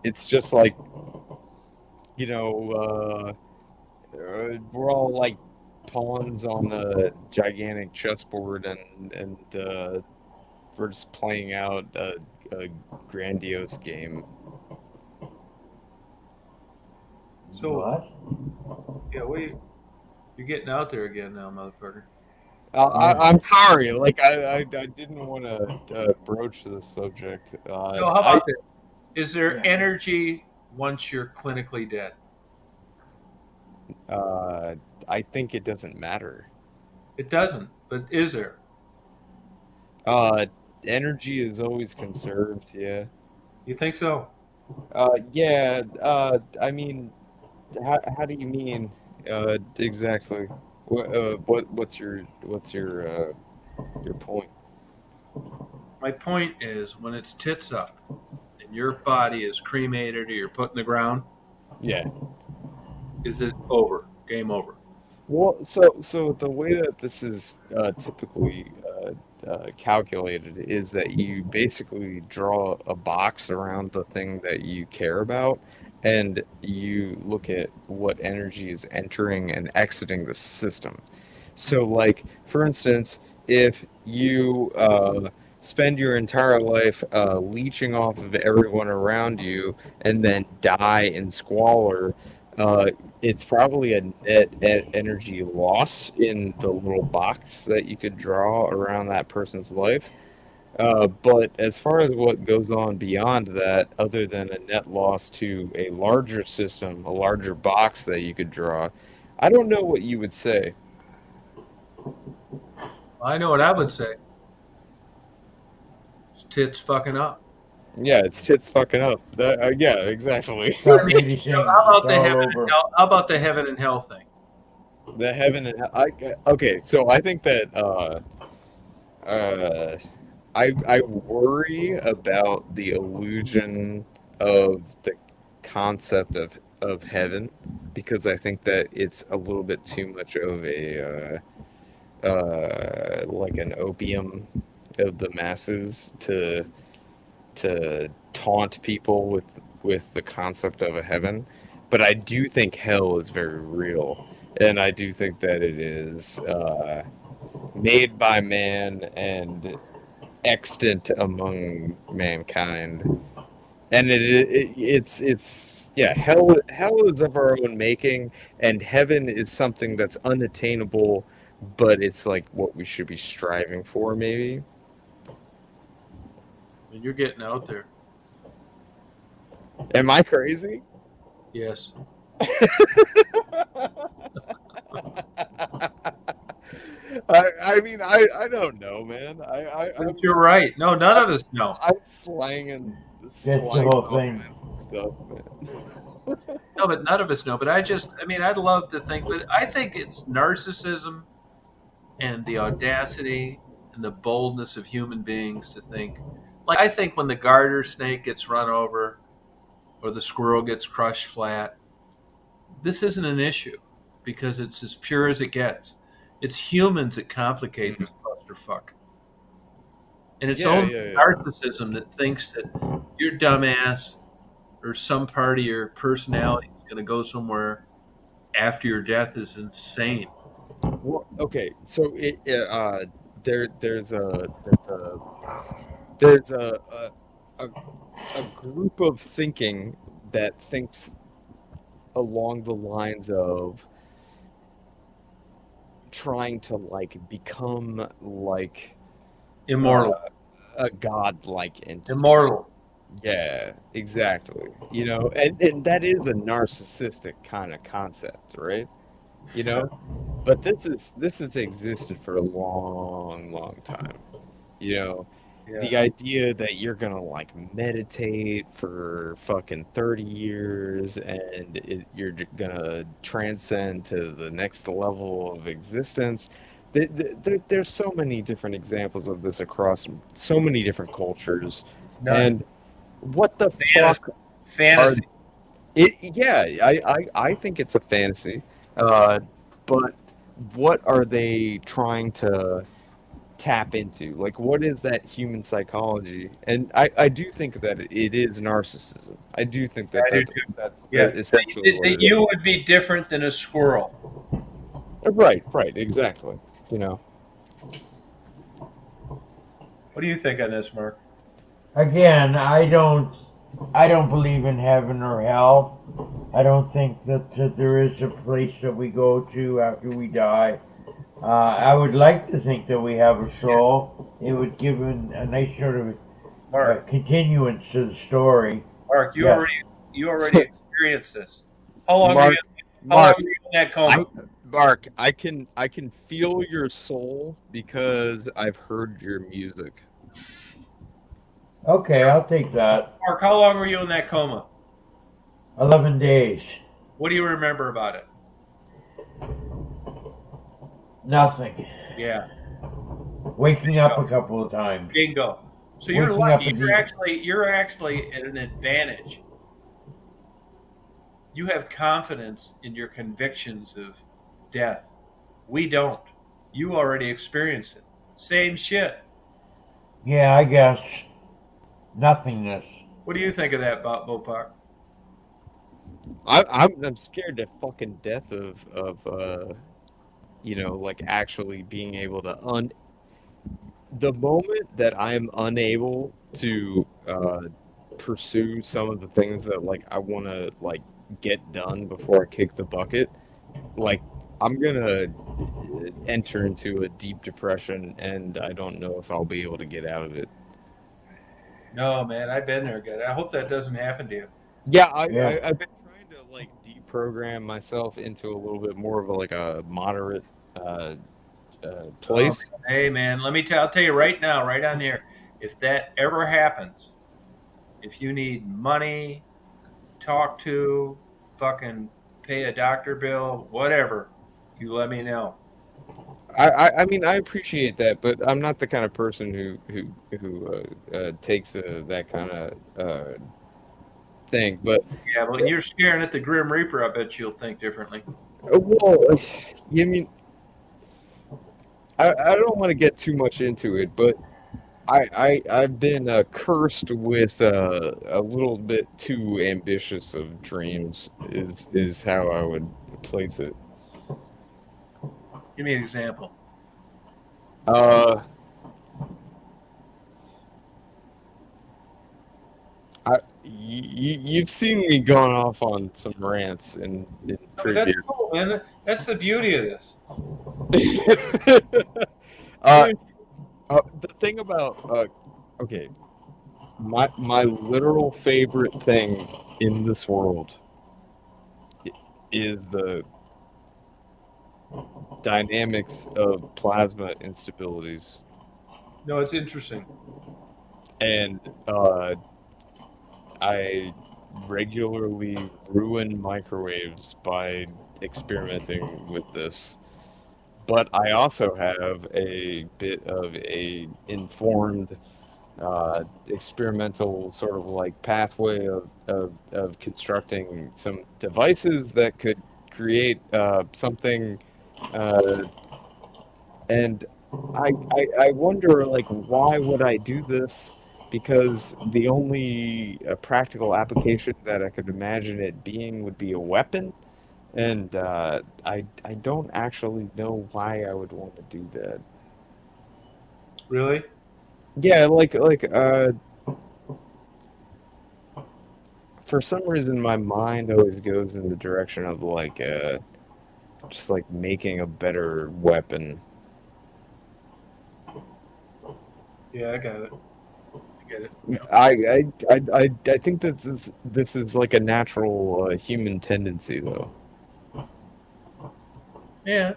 it's just like, you know, we're all like pawns on a gigantic chessboard and we're just playing out a grandiose game. So, What? yeah, you're getting out there again now, motherfucker. I'm sorry, like I didn't want to broach this subject. So how about this? Is there energy once you're clinically dead? I think it doesn't matter. It doesn't, but is there? Energy is always conserved. Yeah. You think so? Yeah. I mean, how do you mean exactly? What's your point? My point is when it's tits up and your body is cremated or you're put in the ground, Yeah. is it over? Game over. Well, so the way that this is typically calculated is that you basically draw a box around the thing that you care about, and you look at what energy is entering and exiting the system. So, like, for instance, if you spend your entire life leeching off of everyone around you and then die in squalor, it's probably a net energy loss in the little box that you could draw around that person's life. But as far as what goes on beyond that, other than a net loss to a larger system, a larger box that you could draw, I don't know what you would say. I know what I would say. It's tits fucking up. Yeah, it's tits fucking up. Yeah, exactly. Stop I mean, releasing. how about It's the all heaven over. and hell? How about the heaven and hell thing? The heaven and okay, so I think that I worry about the illusion of the concept of heaven because I think that it's a little bit too much of a like an opium of the masses to taunt people with the concept of a heaven. But I do think hell is very real, and I do think that it is made by man and extant among mankind. And it's yeah, hell is of our own making, and heaven is something that's unattainable, but it's like what we should be striving for, maybe. I mean, you're getting out there. Am I crazy? Yes. I mean, I don't know, man. You're right. No, none of us know. I'm slanging the whole all thing. kinds of stuff, man. No, but none of us know. But I mean, I'd love to think, but I think it's narcissism and the audacity and the boldness of human beings to think. Like, I think when the garter snake gets run over or the squirrel gets crushed flat, this isn't an issue because it's as pure as it gets. It's humans that complicate this clusterfuck. And it's only narcissism that thinks that your dumbass or some part of your personality is going to go somewhere after your death is insane. Well, okay, so there's a group of thinking that thinks along the lines of trying to like become like Immortal. A god-like entity. Immortal. Yeah, exactly. You know, and that is a narcissistic kind of concept, right? You know, but this has existed for a long time. You know, the idea that you're gonna like meditate for fucking 30 years and you're gonna transcend to the next level of existence. There's so many different examples of this across so many different cultures. And what the fuck? Fantasy. I think it's a fantasy. But what are they trying to tap into? Like, what is that human psychology? And I do think that it is narcissism. I do think that that's essentially what it is. You would be different than a squirrel. Right, exactly. You know. What do you think on this, Mark? Again, I don't believe in heaven or hell. I don't think that there is a place that we go to after we die. I would like to think that we have a soul. It would give a nice sort of continuance to the story. Mark, you already experienced this. How long were you in that coma? Mark, I can feel your soul because I've heard your music. Okay, I'll take that. Mark, how long were you in that coma? 11 days. What do you remember about it? Nothing. Yeah. Waking up a couple of times. Bingo. So you're lucky. You're actually at an advantage. You have confidence in your convictions of death. We don't. You already experienced it. Same shit. Yeah, I guess. Nothingness. What do you think of that, Bopak? I'm scared to fucking death of you know, like actually being able to the moment that I'm unable to pursue some of the things that like I want to like get done before I kick the bucket, like I'm gonna enter into a deep depression, and I don't know if I'll be able to get out of it. No, man, I've been there, good. I hope that doesn't happen to you. Yeah, Yeah. I've been trying to like deprogram myself into a little bit more of a, like a moderate place. Hey, man, I'll tell you right now, right on here, if that ever happens, if you need money, talk to, fucking pay a doctor bill, whatever, you let me know. I mean I appreciate that, but I'm not the kind of person who takes that kind of thing. But Yeah, but when you're staring at the Grim Reaper, I bet you'll think differently. well, I mean I don't want to get too much into it, but I've been cursed with a little bit too ambitious of dreams is how I would place it. Give me an example. Uh, you've seen me going off on some rants in But that's previous. cool, man. That's the beauty of this. uh, the thing about okay, my literal favorite thing in this world is the dynamics of plasma instabilities, No, it's interesting. and I regularly ruin microwaves by experimenting with this. But I also have a bit of a informed experimental sort of like pathway of constructing some devices that could create something, and I wonder like why would I do this? Because the only practical application that I could imagine it being would be a weapon, and I don't actually know why I would want to do that. Really? Yeah, for some reason my mind always goes in the direction of like just like making a better weapon. Yeah, I got it. I get it. I think that this is like a natural human tendency though. Yeah,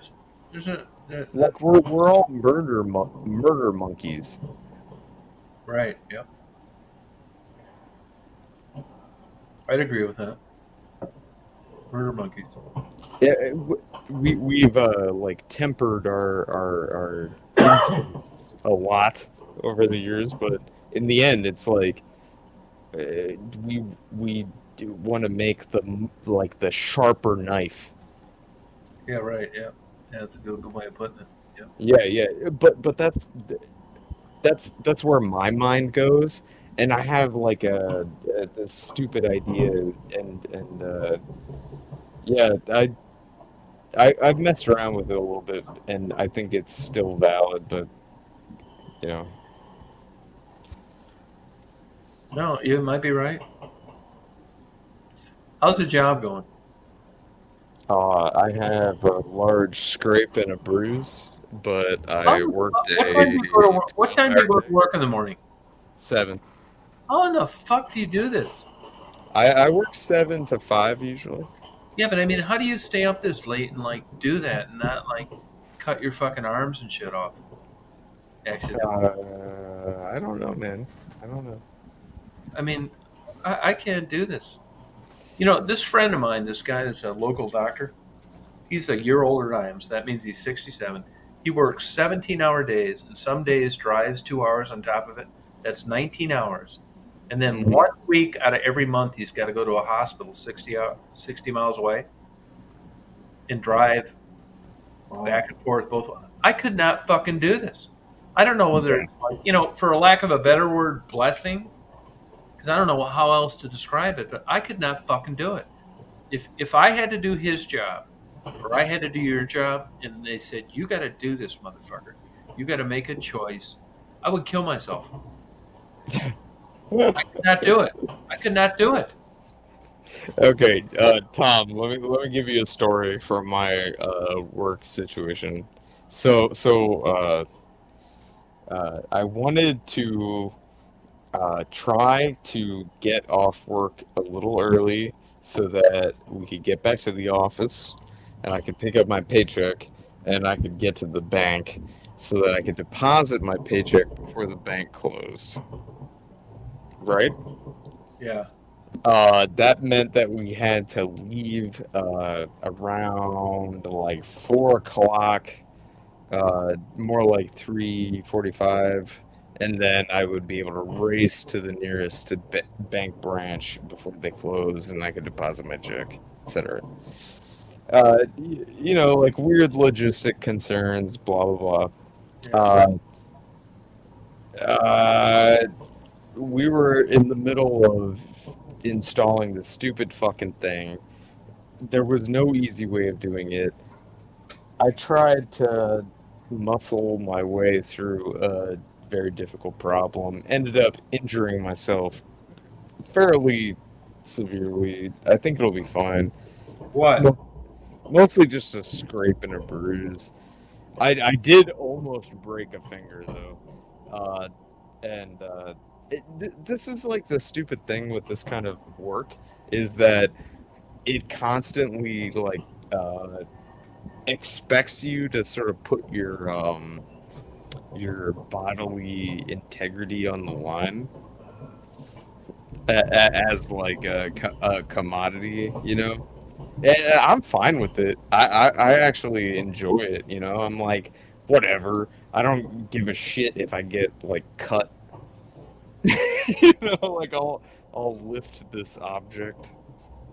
there's Like we're all murder monkeys. right. Yep. I'd agree with that. Murder monkeys. Yeah, we've like tempered our instincts a lot over the years, but in the end, it's like we want to make the sharper knife. Yeah, right. Yeah, that's a good way of putting it. Yeah. Yeah, but that's where my mind goes, and I have like a this stupid idea, and yeah, I've messed around with it a little bit, and I think it's still valid, but you know. No, you might be right. How's the job going? I have a large scrape and a bruise, but I worked What time do you go to work in the morning? 7. How in the fuck do you do this? I work 7 to 5 usually. Yeah, but I mean, how do you stay up this late and like do that and not like cut your fucking arms and shit off? Accidentally. I don't know, man. I don't know. I mean, I can't do this. You know, this friend of mine, this guy that's a local doctor, he's a year older than I am, so that means he's 67. He works 17-hour days, and some days drives 2 hours on top of it. That's 19 hours. And then 1 week out of every month, he's got to go to a hospital 60 miles away and drive back and forth both. I could not fucking do this. I don't know whether it's like, you know, for a lack of a better word, blessing, because I don't know how else to describe it, but I could not fucking do it. If I had to do his job, or I had to do your job, and they said, you got to do this, motherfucker. You got to make a choice. I would kill myself. I could not do it. I could not do it. Okay, Tom, let me give you a story from my work situation. I wanted to try to get off work a little early so that we could get back to the office and I could pick up my paycheck and I could get to the bank so that I could deposit my paycheck before the bank closed. Right? Yeah. That meant that we had to leave around like 4 o'clock, more like 3:45, and then I would be able to race to the nearest bank branch before they close, and I could deposit my check, etc. Like weird logistic concerns, blah blah blah. We were in the middle of installing the stupid fucking thing. There was no easy way of doing it. I tried to muscle my way through a very difficult problem. Ended up injuring myself fairly severely. I think it'll be fine. What? Mostly just a scrape and a bruise. I did almost break a finger though. And this is like the stupid thing with this kind of work is that it constantly like expects you to sort of put your bodily integrity on the line as like a commodity, you know. And I'm fine with it. I actually enjoy it, you know. I'm like, whatever. I don't give a shit if I get like cut. You know, like I'll lift this object.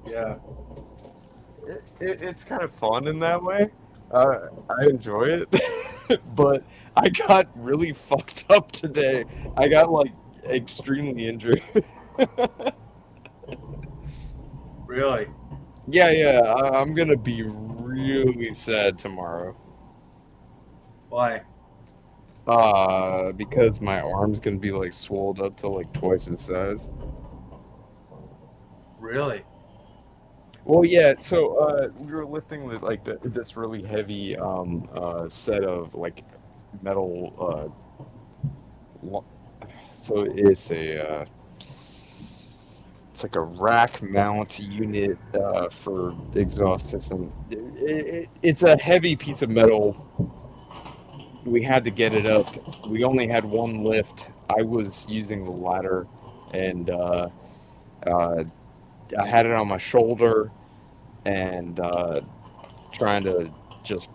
Yeah. It's kind of fun in that way. I enjoy it, but I got really fucked up today. I got like extremely injured. Really? Yeah. I'm gonna be really sad tomorrow. Why? Because my arm's gonna be like swelled up to like twice its size. Really? Well, yeah. So we were lifting with like this really heavy set of like metal. So it's like a rack mount unit for exhaust system. It's a heavy piece of metal. We had to get it up. We only had one lift. I was using the ladder, and I had it on my shoulder, and trying to just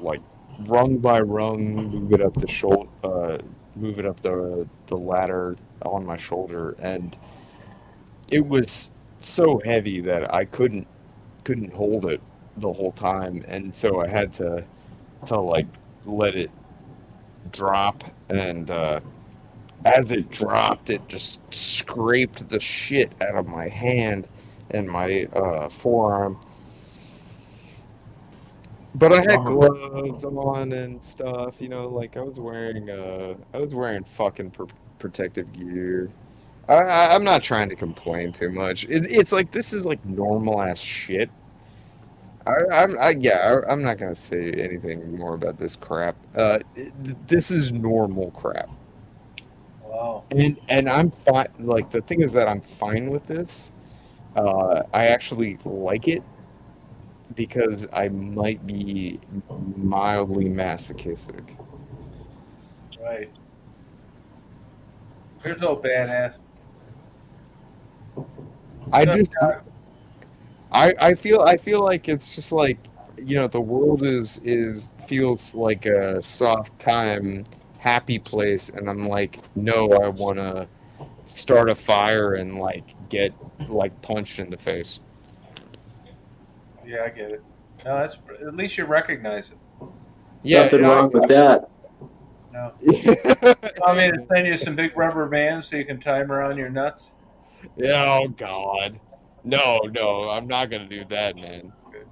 like rung by rung move it up the shoulder, move it up the ladder on my shoulder, and it was so heavy that I couldn't hold it the whole time, and so I had to like let it drop, and as it dropped, it just scraped the shit out of my hand and my forearm. But I had gloves on and stuff, you know, like I was wearing fucking protective gear. I'm not trying to complain too much. It's like this is like normal ass shit. I'm not gonna say anything more about this crap. This is normal crap. Wow. And I'm fine. Like the thing is that I'm fine with this. I actually like it because I might be mildly masochistic. Right. Here's old badass. I feel like it's just like, you know, the world feels like a soft time, happy place, and I'm like, no, I want to start a fire and like get like punched in the face. Yeah, I get it. No, that's at least you recognize it. Yeah, Nothing wrong with that. No. I mean, to send you some big rubber bands so you can tie them around your nuts. Oh God, no, I'm not gonna do that, man. Good.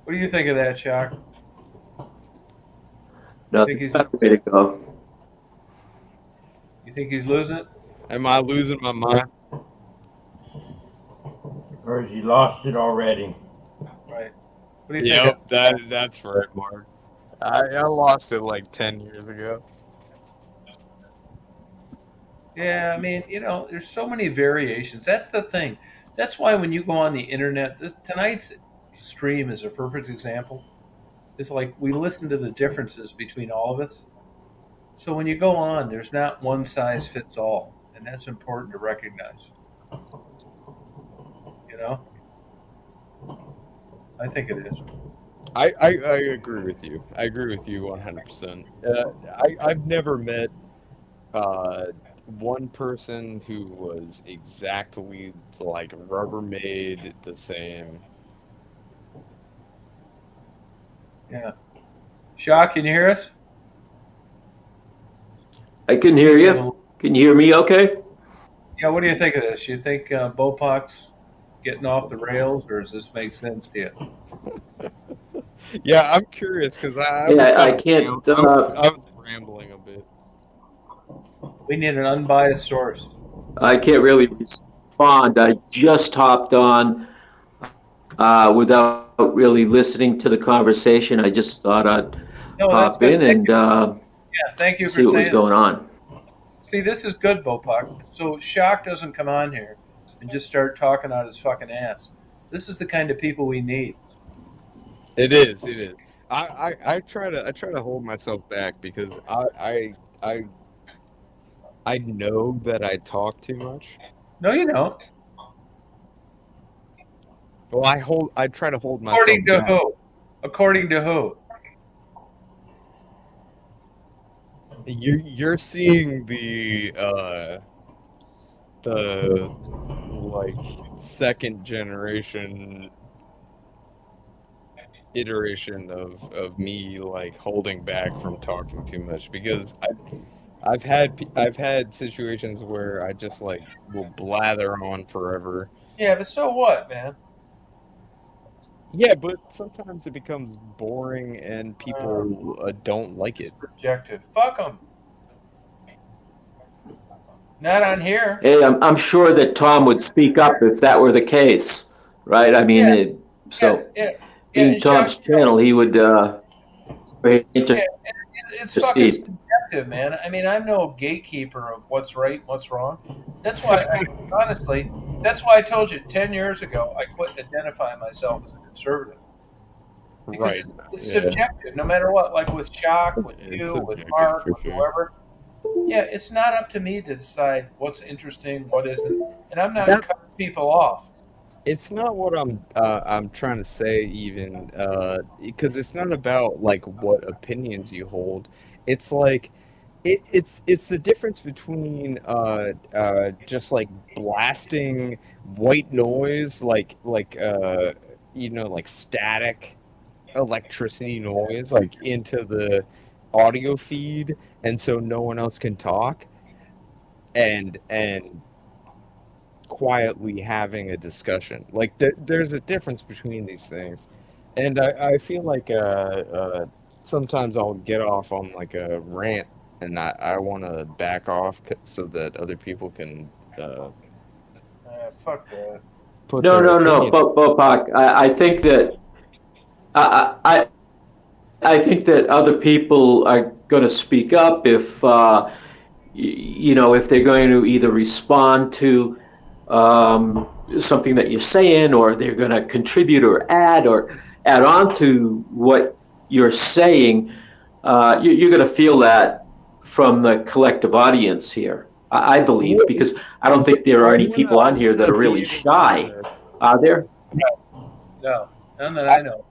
What do you think of that, Shock? Think he's- better way to go. You think he's losing it? Am I losing my mind? Or has he lost it already? Right. What do you think? Yep, that's right, Mark. I lost it like 10 years ago. Yeah, I mean, there's so many variations. That's the thing. That's why when you go on the internet, tonight's stream is a perfect example. It's like we listen to the differences between all of us. So when you go on, there's not one size fits all, and that's important to recognize. I think it is. I agree with you. I agree with you 100%. I've never met one person who was exactly like Rubbermaid the same. Yeah. Shock, can you hear us? I can hear you. Can you hear me okay? Yeah, what do you think of this? You think Bopok's getting off the rails, or does this make sense to you? Yeah, I'm curious because I can't. I was rambling a bit. We need an unbiased source. I can't really respond. I just hopped on without really listening to the conversation. I just thought I'd hop in and thank you see for what was saying going on. See, this is good, Bopok. So Shock doesn't come on here and just start talking out his fucking ass. This is the kind of people we need. It is. I try to hold myself back because I know that I talk too much. No, you don't. Well, I try to hold myself According to back. who? According to who? You're seeing the like second generation iteration of me like holding back from talking too much because I've had situations where I just like will blather on forever. Yeah, but so what, man? Yeah, but sometimes it becomes boring and people don't like it. Subjective. Fuck them. Not on here. Hey, I'm sure that Tom would speak up if that were the case, right? I mean, being Tom's channel, he would it's fucking subjective, man. I mean, I'm no gatekeeper of what's right and what's wrong. That's why, honestly, that's why I told you 10 years ago I quit identifying myself as a conservative. Because it's subjective, no matter what. Like with Shock, with you, with Mark, with whoever. Yeah, it's not up to me to decide what's interesting, what isn't, and I'm not cutting people off. It's not what I'm trying to say even because it's not about like what opinions you hold. It's like it's the difference between just like blasting white noise like like static electricity noise like into the audio feed and so no one else can talk and quietly having a discussion. Like there's a difference between these things, and I feel like sometimes I'll get off on like a rant, and I want to back off so that other people can fuck that. No, Bopok. I think that I think that other people are going to speak up if if they're going to either respond to something that you're saying, or they're going to contribute or add on to what you're saying. You're going to feel that from the collective audience here, I believe, because I don't think there are any people on here that are really shy. Are there? No, none that I know.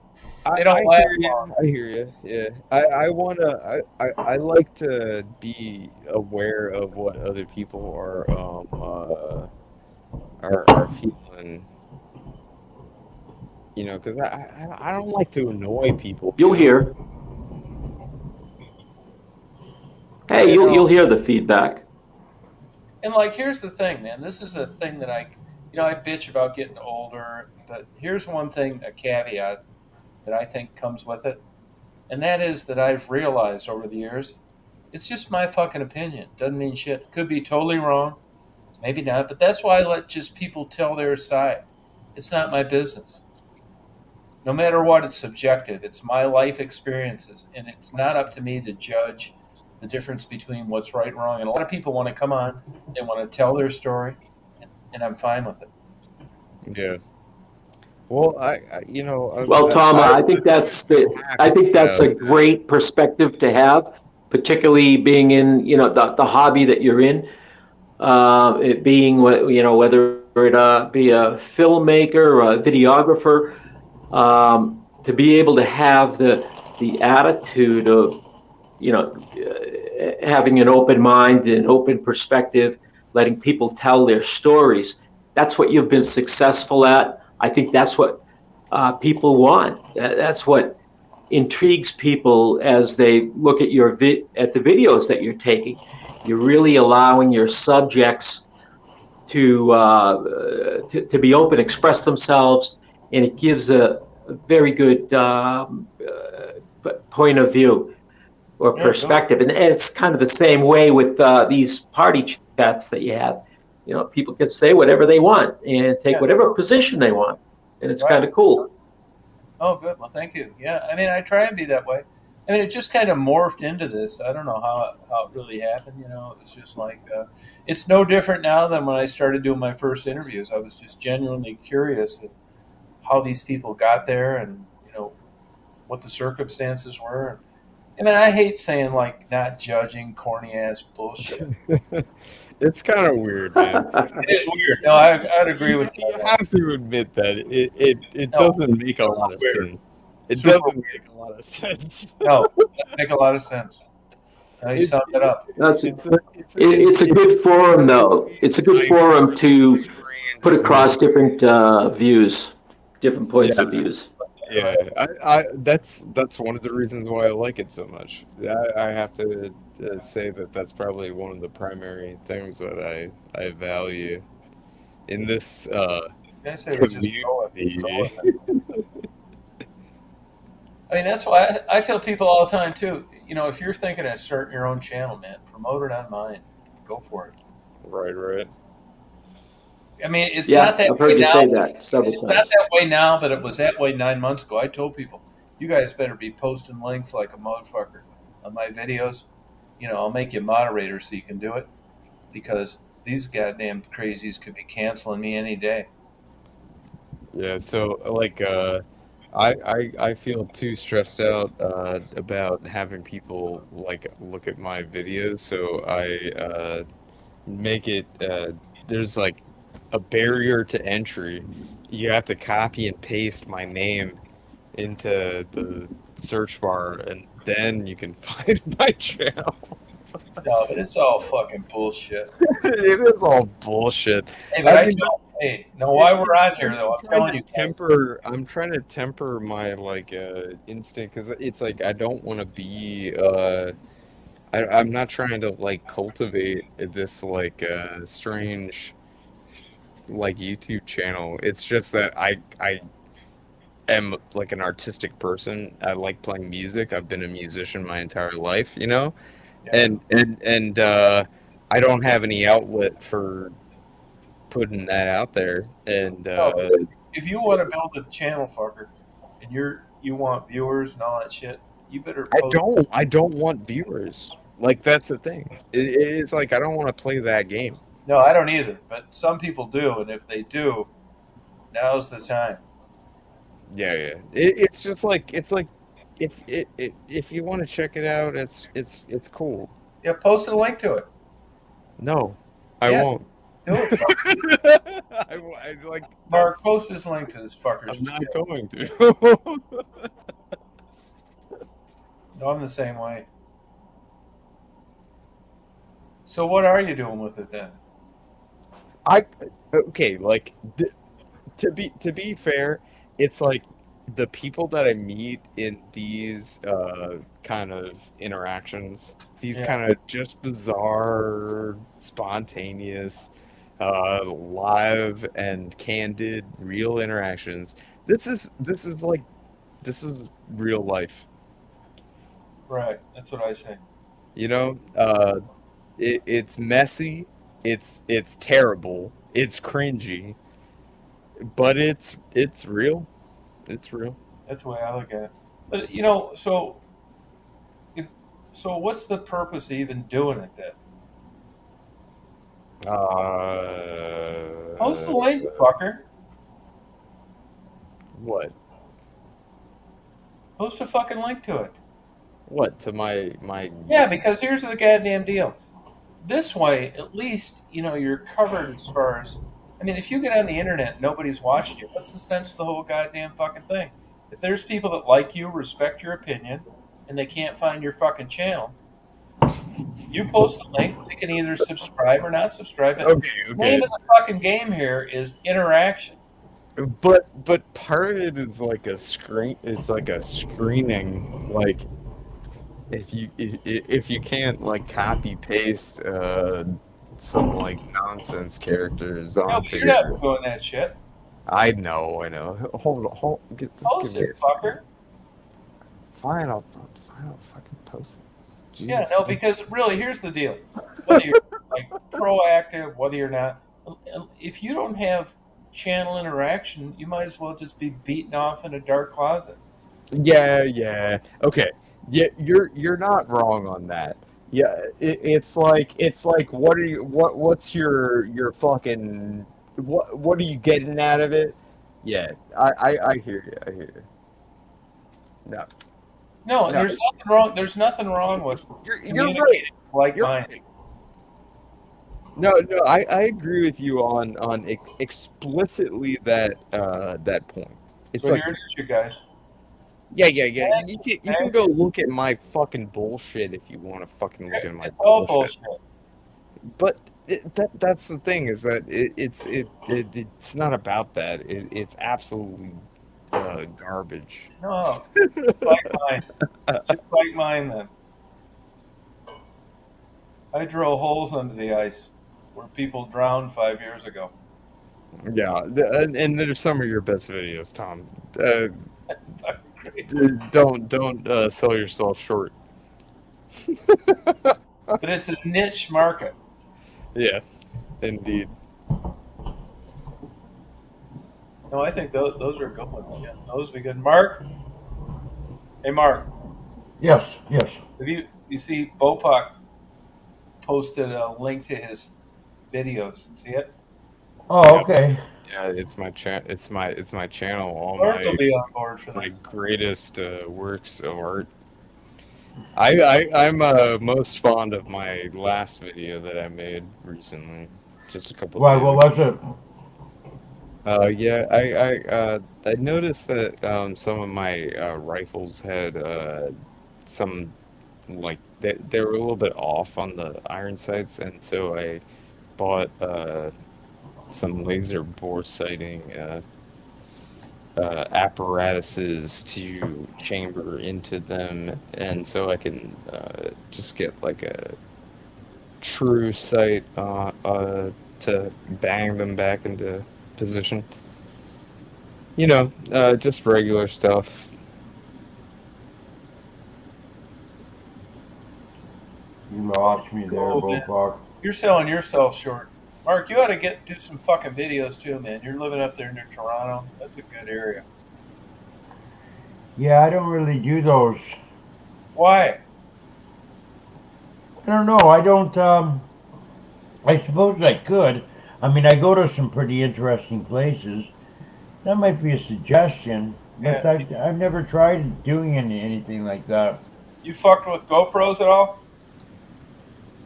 They don't laugh long. I hear you. Yeah, I like to be aware of what other people are feeling. Because I don't like to annoy people. You'll hear. Hey, you'll hear the feedback. And like, here's the thing, man. This is the thing that I bitch about getting older, but here's one thing, a caveat that I think comes with it. And that is that I've realized over the years, it's just my fucking opinion. Doesn't mean shit. Could be totally wrong, maybe not. But that's why I let just people tell their side. It's not my business. No matter what, it's subjective. It's my life experiences, and it's not up to me to judge the difference between what's right and wrong. And a lot of people want to come on, they want to tell their story, and I'm fine with it. Yeah. Well, you know, Well, Tom, I think that's a Yeah. great perspective to have, particularly being in, the hobby that you're in. It being, whether it be a filmmaker or a videographer, to be able to have the attitude of, having an open mind and open perspective, letting people tell their stories. That's what you've been successful at. I think that's what people want. That's what intrigues people as they look at at the videos that you're taking. You're really allowing your subjects to be open, express themselves, and it gives a very good point of view or perspective. And it's kind of the same way with these party chats that you have. People can say whatever they want and take whatever position they want, and it's kind of cool. Oh, good. Well, thank you. Yeah, I mean, I try and be that way. I mean, it just kind of morphed into this. I don't know how it really happened. It was just like, it's no different now than when I started doing my first interviews. I was just genuinely curious at how these people got there and, what the circumstances were. I mean, I hate saying, like, not judging corny-ass bullshit. It's kind of weird, man. It is weird. No, I'd agree with you. You have to admit that it doesn't make a lot of sense. It doesn't make a lot of sense. No, it doesn't make a lot of sense. You summed it up. It's a good forum, though. It's a good forum to put across different views, different points of views. Yeah, that's one of the reasons why I like it so much. I have to say that's probably one of the primary things that I value in this community. I mean, that's why I tell people all the time too. If you're thinking of starting your own channel, man, promote it on mine. Go for it. Right. I mean, it's not that I've heard way you now. say that several It's times. not that way now, but it was that way 9 months ago. I told people, you guys better be posting links like a motherfucker on my videos. I'll make you moderator so you can do it, because these goddamn crazies could be canceling me any day. Yeah, so like I feel too stressed out about having people like look at my videos, so I make it there's like a barrier to entry. You have to copy and paste my name into the search bar, and then you can find my channel. No, but it's all fucking bullshit. It is all bullshit. Hey, but while we're on here though, I'm telling you, I'm trying to temper my like instinct, because it's like I don't want to be I'm not trying to like cultivate this like strange like YouTube channel. It's just that I am like an artistic person. I like playing music. I've been a musician my entire life, and I don't have any outlet for putting that out there. And if you want to build a channel, fucker, and you want viewers and all that shit, you better post. I don't want viewers. Like, that's the thing. It's like I don't want to play that game. No, I don't either. But some people do, and if they do, now's the time. Yeah. It's just like if you want to check it out, it's cool. Yeah, post a link to it. No, I won't. Do it. I like Mark, post this link to this fucker. I'm not going to. No, I'm the same way. So what are you doing with it then? Okay, like to be fair, it's like the people that I meet in these kind of interactions, these kind of just bizarre, spontaneous, live and candid, real interactions. This is real life. Right. That's what I say. You know, it's messy, it's terrible, it's cringy, but it's real. It's real. That's the way I look at it. But if so, what's the purpose of even doing it then? Post the link, fucker. What? Post a fucking link to it. What to my Yeah, because here's the goddamn deal. This way, at least you're covered as far as. I mean, if you get on the internet, and nobody's watched you. What's the sense of the whole goddamn fucking thing? If there's people that like you, respect your opinion, and they can't find your fucking channel, you post the link. They can either subscribe or not subscribe. But Okay. the name of the fucking game here is interaction. But part of it is like a screen. It's like a screening. Like if you can't like copy paste some like nonsense characters No, but onto you're not doing that shit. I know. Hold. Just Post give me it, a second. fucker. Fine, I'll fucking post it. Jesus. Yeah, no, because really, here's the deal. Whether you're like proactive, whether you're not, if you don't have channel interaction, you might as well just be beaten off in a dark closet. Yeah. Okay. Yeah, you're not wrong on that. Yeah, it's like what's your fucking what are you getting out of it? Yeah, I hear you. I hear you. No. No, No. there's nothing wrong. There's nothing wrong with You're right. communicating like You're mine. right. No, I agree with you on explicitly that that point. It's So like here it is, you guys. yeah. You can go look at my fucking bullshit if you want to fucking look at my It's all bullshit. bullshit. But that's the thing is that it's not about that. It's absolutely garbage. No, just like mine. Just like mine, then. I drill holes under the ice where people drowned 5 years ago. Yeah, and there's some of your best videos, Tom. That's fucking great. Don't sell yourself short. But it's a niche market. Yeah, indeed. No, I think those are good ones. Yeah, those would be good. Mark? Hey, Mark. Yes. Have you see Bopak posted a link to his videos? See it? Oh, okay. Yeah, it's my channel. All Mark will be on board for my this. greatest works of art. I'm most fond of my last video that I made recently, just a couple. Why? Days What was it? Yeah, I noticed that some of my rifles had some like they were a little bit off on the iron sights, and so I bought some laser bore sighting apparatuses to chamber into them, and so I can just get like a true sight to bang them back into position. You know, just regular stuff. You lost me there, Cool, man. Bopak. You're selling yourself short. Mark, you ought to do some fucking videos too, man. You're living up there near Toronto. That's a good area. Yeah, I don't really do those. Why? I don't know. I don't. I suppose I could. I mean, I go to some pretty interesting places. That might be a suggestion, but Yeah. I've never tried doing anything like that. You fucked with GoPros at all?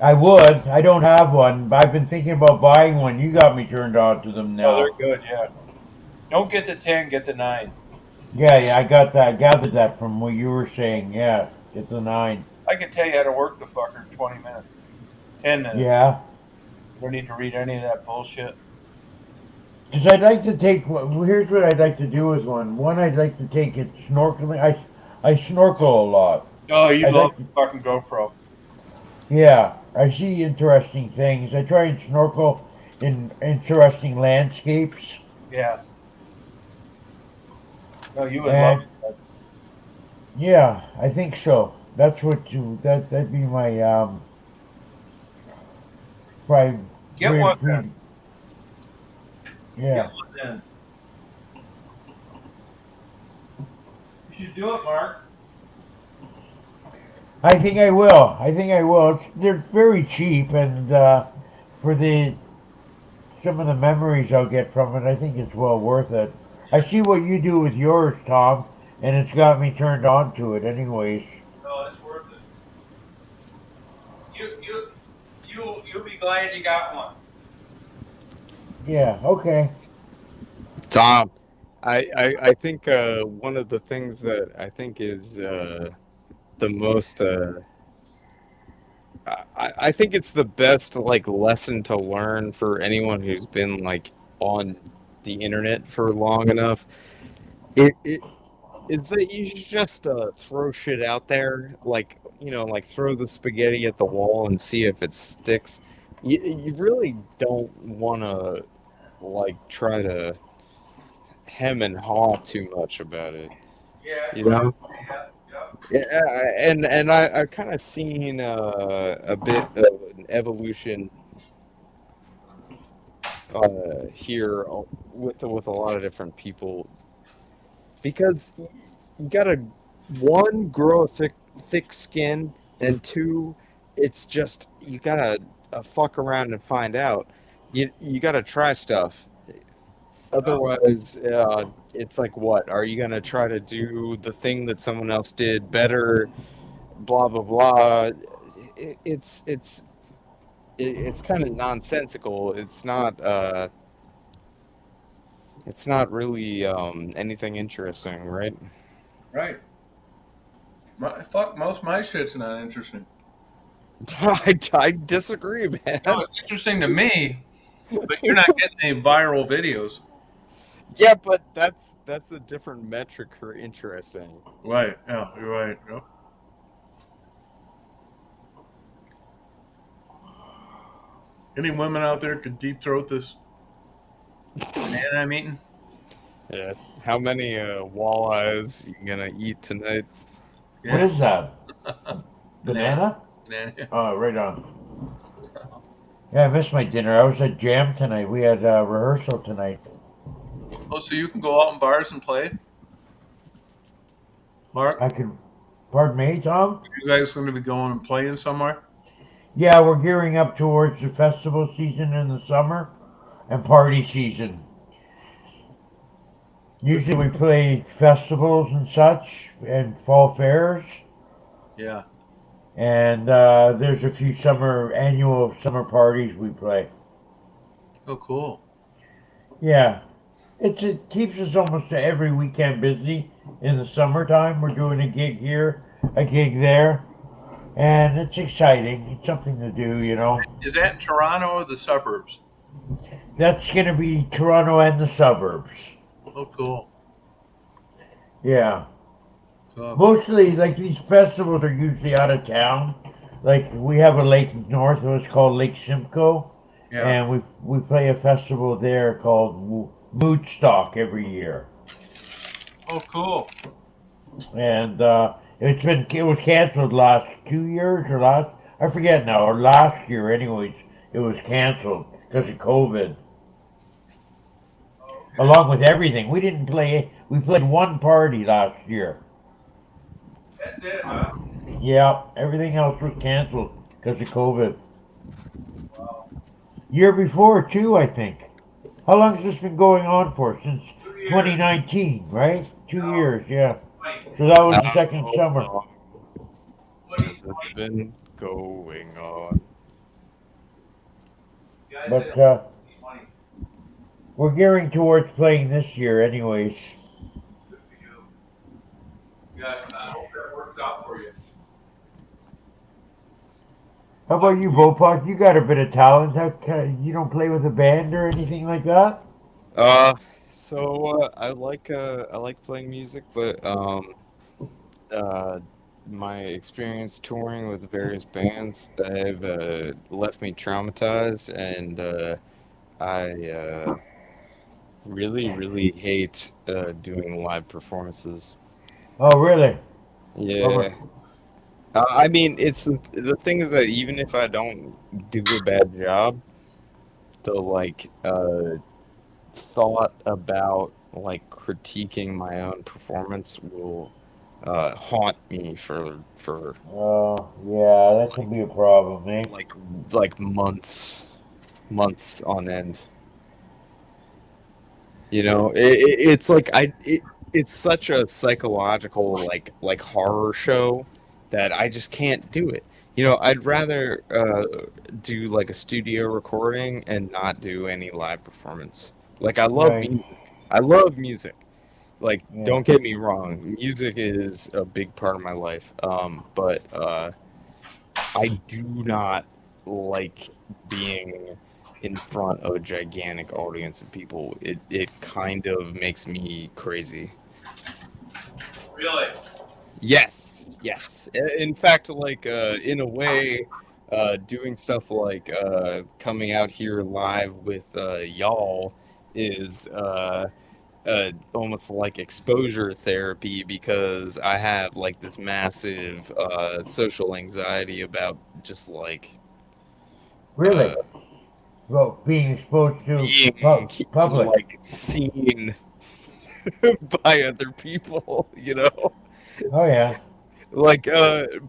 I would. I don't have one, but I've been thinking about buying one. You got me turned on to them Oh, now. they're good, yeah. Don't get the 10, get the 9. Yeah, I got that. I gathered that from what you were saying. Yeah, get the 9. I can tell you how to work the fucker in 20 minutes. 10 minutes. Yeah. You don't need to read any of that bullshit. Because I'd like to take. Here's what I'd like to do with one. One, I'd like to take it snorkeling. I snorkel a lot. Oh, you I'd love like the fucking GoPro. Yeah, I see interesting things. I try and snorkel in interesting landscapes. Yeah. No, you would And love it. yeah, I think so. That's what you. That'd be my probably Get one then. Yeah. Get one then. You should do it, Mark. I think I will. I think I will. They're very cheap, and for the some of the memories I'll get from it, I think it's well worth it. I see what you do with yours, Tom, and it's got me turned on to it. Anyways. No, it's worth it. You'll be glad you got one. Yeah. Okay. Tom, I think one of the things that I think is the most I think it's the best like lesson to learn for anyone who's been like on the internet for long enough. It is that you should just throw shit out there, like like throw the spaghetti at the wall and see if it sticks. You really don't want to like try to hem and haw too much about it, Yeah, you know? yeah. Yeah, and I've kind of seen a bit of an evolution here with a lot of different people because you gotta one grow a thick skin, and two, it's just you gotta fuck around and find out. You gotta try stuff. Otherwise, it's like, what? Are you gonna try to do the thing that someone else did better? Blah blah blah. It's kind of nonsensical. It's not really anything interesting, right? Right. Fuck, most of my shit's not interesting. I disagree, man. No, it's interesting to me, but you're not getting any viral videos. Yeah, but that's a different metric for interesting. Right. Yeah, you're right. Yep. Any women out there could deep throat this banana I'm eating? Yeah. How many walleyes you gonna eat tonight? What is that? Banana? Banana. Oh, right on. Yeah, I missed my dinner. I was at Jam tonight. We had rehearsal tonight. Oh, so you can go out in bars and play? Mark, I could. Pardon me, Tom? you guys going to be going and playing somewhere? Yeah, we're gearing up towards the festival season in the summer and party season. Usually we play festivals and such and fall fairs. Yeah. And there's a few annual summer parties we play. Oh, cool. Yeah. It keeps us almost every weekend busy in the summertime. We're doing a gig here, a gig there. And it's exciting. It's something to do, you know. Is that in Toronto or the suburbs? That's going to be Toronto and the suburbs. Oh, cool. Yeah. Cool. Mostly, like, these festivals are usually out of town. Like, we have a lake north of us called Lake Simcoe. Yeah. And we play a festival there called Moodstock every year. Oh, cool. And it was canceled last 2 years I forget now, or last year anyways. It was canceled because of COVID. Okay. Along with everything, we didn't play. We played one party last year. That's it, huh? Yeah, everything else was canceled because of COVID. Wow. Year before too, I think. How long has this been going on for? Since 2 years. 2019, right? 2 years, yeah. 20. So that was the second summer. Has this been going on? Guys said But 20. we're gearing towards playing this year, anyways. Good for you. Yeah, I hope that works out for you. How about you, Bopak? You got a bit of talent. You don't play with a band or anything like that? So I like playing music, but my experience touring with various bands have left me traumatized, and I really hate doing live performances. Oh, really? Yeah. I mean, it's the thing is that even if I don't do a bad job, the like thought about like critiquing my own performance will haunt me for Oh, yeah, that could be a problem, eh? like months on end. You know, it's like it's such a psychological like horror show that I just can't do it. You know, I'd rather do like a studio recording and not do any live performance. Like I love Right. music. I love music. Like Yeah. don't get me wrong, music is a big part of my life. But I do not like being in front of a gigantic audience of people. It kind of makes me crazy. Really? Yes. In fact, like in a way, doing stuff like coming out here live with y'all is almost like exposure therapy because I have like this massive social anxiety about just like Really? Well, being exposed to being public. like seen by other people, you know? Oh, yeah. Like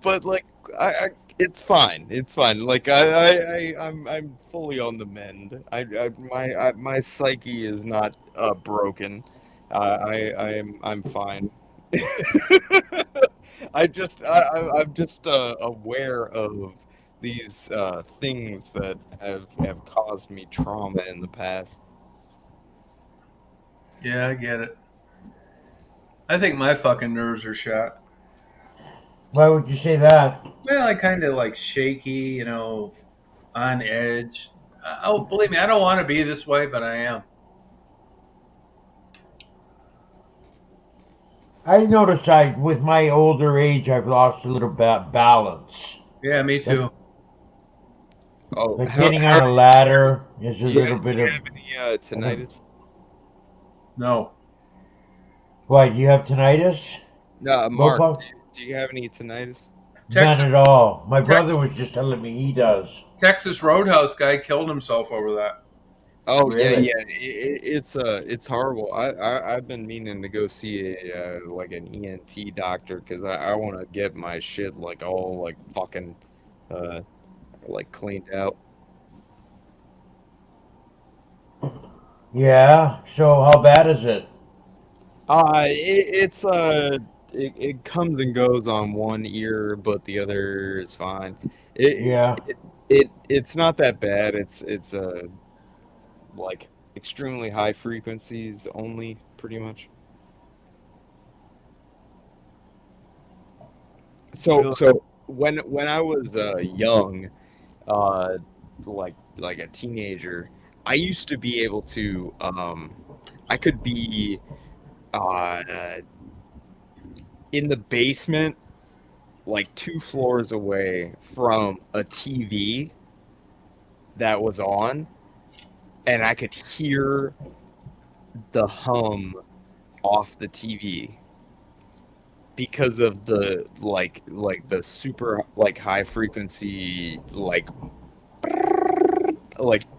but like I it's fine. It's fine. Like I'm fully on the mend. My psyche is not broken. I'm fine. I'm just aware of these things that have caused me trauma in the past. Yeah, I get it. I think my fucking nerves are shot. Why would you say that? Well, I kind of like shaky, on edge. Oh, believe me, I don't want to be this way, but I am. I notice with my older age, I've lost a little bit balance. Yeah, me too. Oh, Like getting on a ladder is a do you little bit of. have any tinnitus? No. What, you have tinnitus? No, Mark, Mopa? do you have any tinnitus? Texas, None at all. My brother was just telling me he does. Texas Roadhouse guy killed himself over that. Oh Really? yeah. It's horrible. I've been meaning to go see a like an ENT doctor because I want to get my shit like all like fucking like cleaned out. Yeah. So how bad is it? It comes and goes on one ear, but the other is fine. Yeah. It's not that bad. It's like extremely high frequencies only, pretty much. So when I was young, like a teenager, I used to be able to I could be uh, in the basement, like 2 floors away from a TV that was on, and I could hear the hum off the TV because of the like the super like high frequency like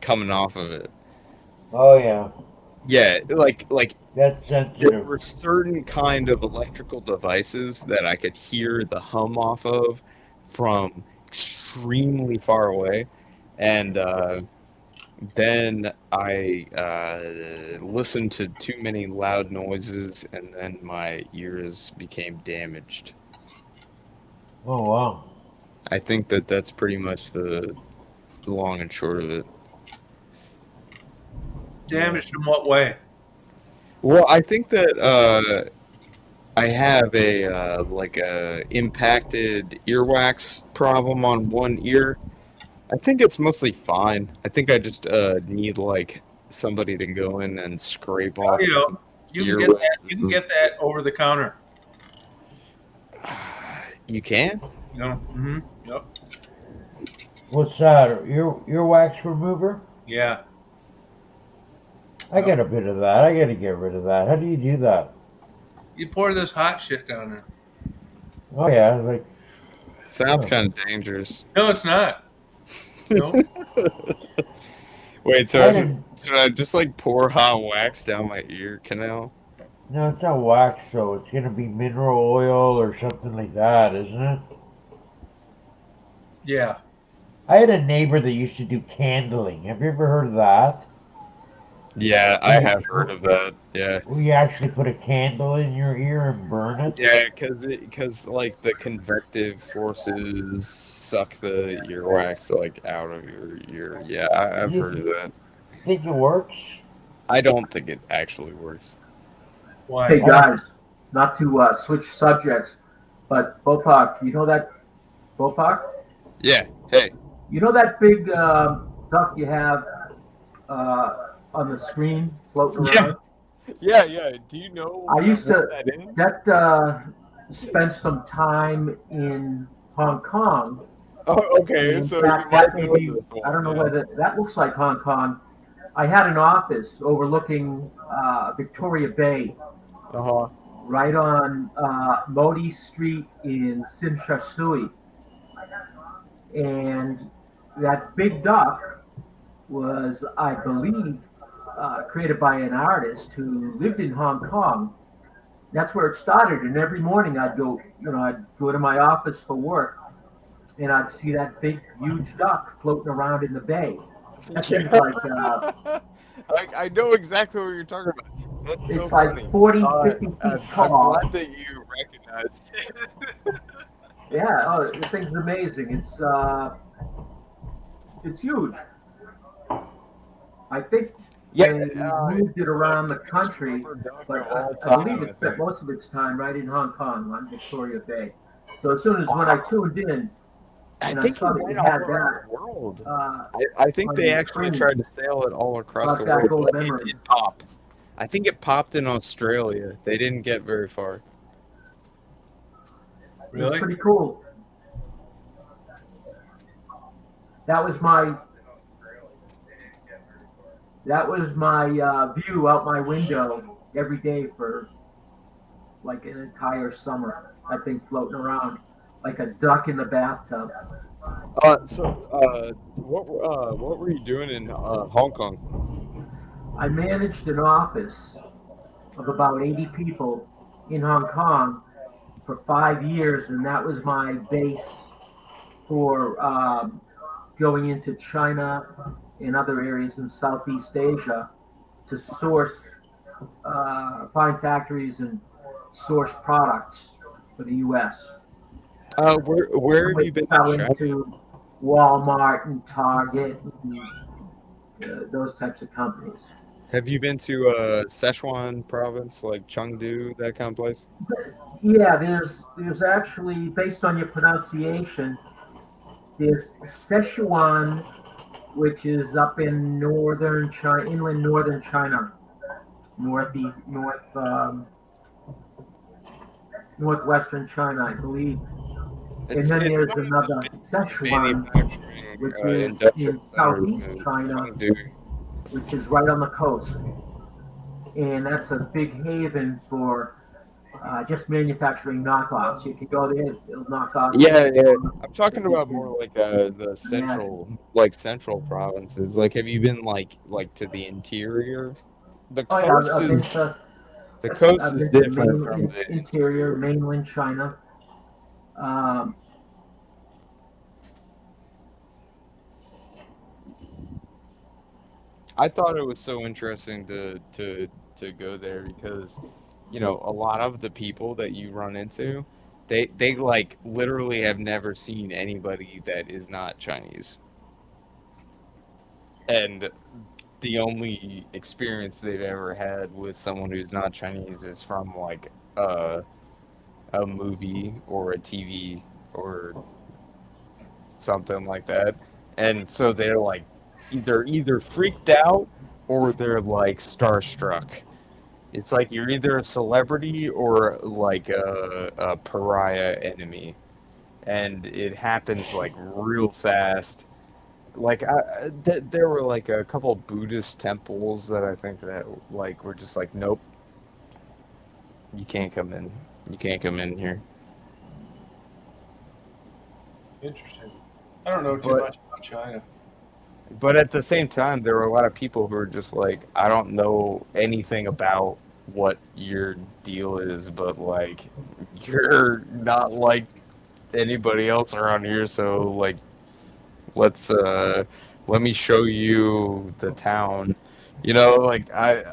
coming off of it. Oh yeah. Yeah, like That's there sensitive. were certain kind of electrical devices that I could hear the hum off of from extremely far away, and then I listened to too many loud noises, and then my ears became damaged. Oh wow. I think that's pretty much the long and short of it. Damaged in what way? Well, I think that I have a like a impacted earwax problem on one ear. I think it's mostly fine. I think I just need like somebody to go in and scrape off some You can earwax. get that. You can get that over the counter. You can? Mm-hmm. Yep. What's that? Earwax remover? Yeah. I got a bit of that. I got to get rid of that. How do you do that? You pour this hot shit down there. Oh yeah, like Sounds kind of dangerous. No, it's not. No. Wait, I so had a, should I just like pour hot wax down my ear canal? no, it's not wax though. It's gonna be mineral oil or something like that, isn't it? Yeah. I had a neighbor that used to do candling. Have you ever heard of that? Yeah, I have heard of that. Yeah. We actually put a candle in your ear and burn it. Yeah, because like the convective forces suck the earwax like out of your ear. Yeah, I've heard of that. Think it works? I don't think it actually works. Why? Hey guys, not to switch subjects, but Bopak, you know that Bopak? Yeah. Hey. You know that big duck you have on the screen floating around? Yeah. Do you know I used to what that is? that spent some time in Hong Kong. Oh, okay. In So fact, you might that may know be, this one. I don't know yeah. whether that looks like Hong Kong. I had an office overlooking Victoria Bay, Uh-huh. right on Modi Street in Tsim Sha Tsui. And that big duck was, I believe, created by an artist who lived in Hong Kong. That's where it started. And every morning I'd go to my office for work, and I'd see that big, huge duck floating around in the bay. That thing's like, I know exactly what you're talking about. That's so it's like funny. 40, 50 feet I'm tall. glad that you recognize it. Yeah, oh, the thing's amazing. It's huge. I think Yeah, they moved it around the country, but I believe it spent most of its time right in Hong Kong on Victoria Bay. So as soon as when I tuned in, I and think I saw it that went you all had around that, the world. uh, I think on they the actually screen. tried to sail it all across the Brought back world, old but it memories. did pop. I think it popped in Australia. They didn't get very far. It was Really? pretty cool. That was my view out my window every day for like an entire summer. That thing floating around like a duck in the bathtub. What were you doing in Hong Kong? I managed an office of about 80 people in Hong Kong for 5 years, and that was my base for going into China and other areas in Southeast Asia to source, find factories and source products for the U.S. Where have you been Sell in China? into Walmart and Target and those types of companies. Have you been to Sichuan province, like Chengdu, that kind of place? Yeah, there's actually, based on your pronunciation, there's Sichuan, which is up in northern China, inland northern China, northwestern China, I believe. And then there's another Sichuan, which is in southeast China, which is right on the coast. And that's a big haven for just manufacturing knockoffs. You could go there, it'll knock off. Yeah. I'm talking about more like the central provinces. Like, have you been like to the interior? The coast is different from the interior, mainland China. I thought it was so interesting to go there because, a lot of the people that you run into, they like literally have never seen anybody that is not Chinese. And the only experience they've ever had with someone who's not Chinese is from like a movie or a TV or something like that. And so they're like either freaked out or they're like starstruck. It's like you're either a celebrity or like a pariah enemy. And it happens like real fast. Like there were like a couple Buddhist temples that I think that like were just like, nope, you can't come in here. Interesting. I don't know too But much about China. but at the same time, there were a lot of people who are just like, I don't know anything about what your deal is, but like, you're not like anybody else around here, so like, let's let me show you the town. You know, like I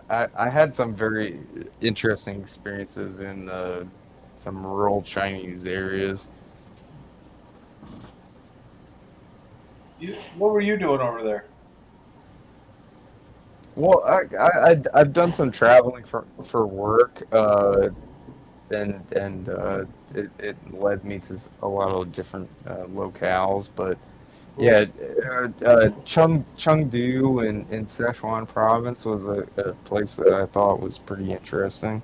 had some very interesting experiences in some rural Chinese areas. What were you doing over there? Well, I've done some traveling for work, and it led me to a lot of different locales. But yeah, Chengdu in Sichuan province was a place that I thought was pretty interesting.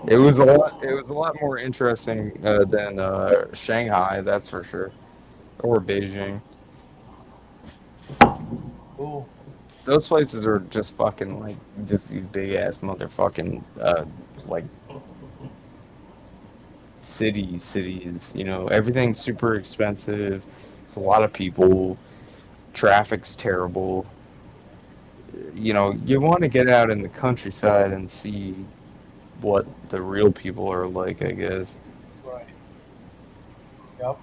It was a lot. It was a lot more interesting than Shanghai, that's for sure, or Beijing. Cool. Those places are just fucking like just these big ass motherfucking like cities. You know, everything's super expensive. It's a lot of people. Traffic's terrible. You know, you want to get out in the countryside and see what the real people are like, I guess. Right. Yep.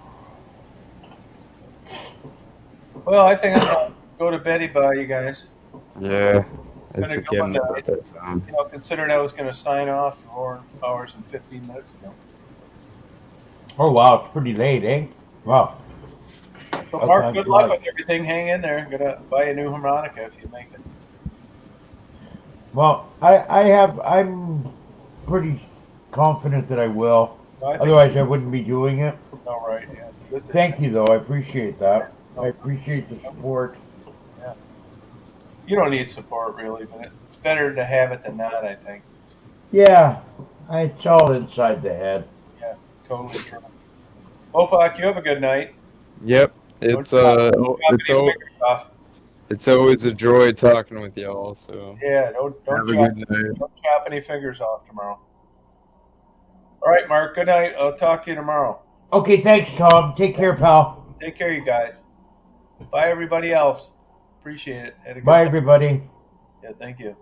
Well, I think I'm gonna go to beddy by you guys. Yeah, It's been a it's good one getting about tonight. that time. You know, considering I was going to sign off 4 hours and 15 minutes ago. Oh wow, it's pretty late, eh? Wow. So, That Mark, time's good luck flies. with everything. Hang in there. I'm gonna buy a new harmonica if you make it. Well, I'm pretty confident that I will. No, I think. Otherwise, I wouldn't be doing it. All right. Yeah. It's good. Thank you, though. I appreciate that. No, I appreciate the support. yeah. You don't need support really, but it's better to have it than not. I think. Yeah, it's all inside the head. Yeah. Totally true. Opak, you have a good night. Yep, Don't chop it's any fingers off. it's always a joy talking with y'all. So Yeah. Don't have a chop. good night. Don't chop any fingers off tomorrow. All right, Mark. Good night. I'll talk to you tomorrow. Okay, thanks, Tom. Take care, pal. Take care, you guys. Bye, everybody else. Appreciate it. Had a good Bye, time. everybody. Yeah, thank you.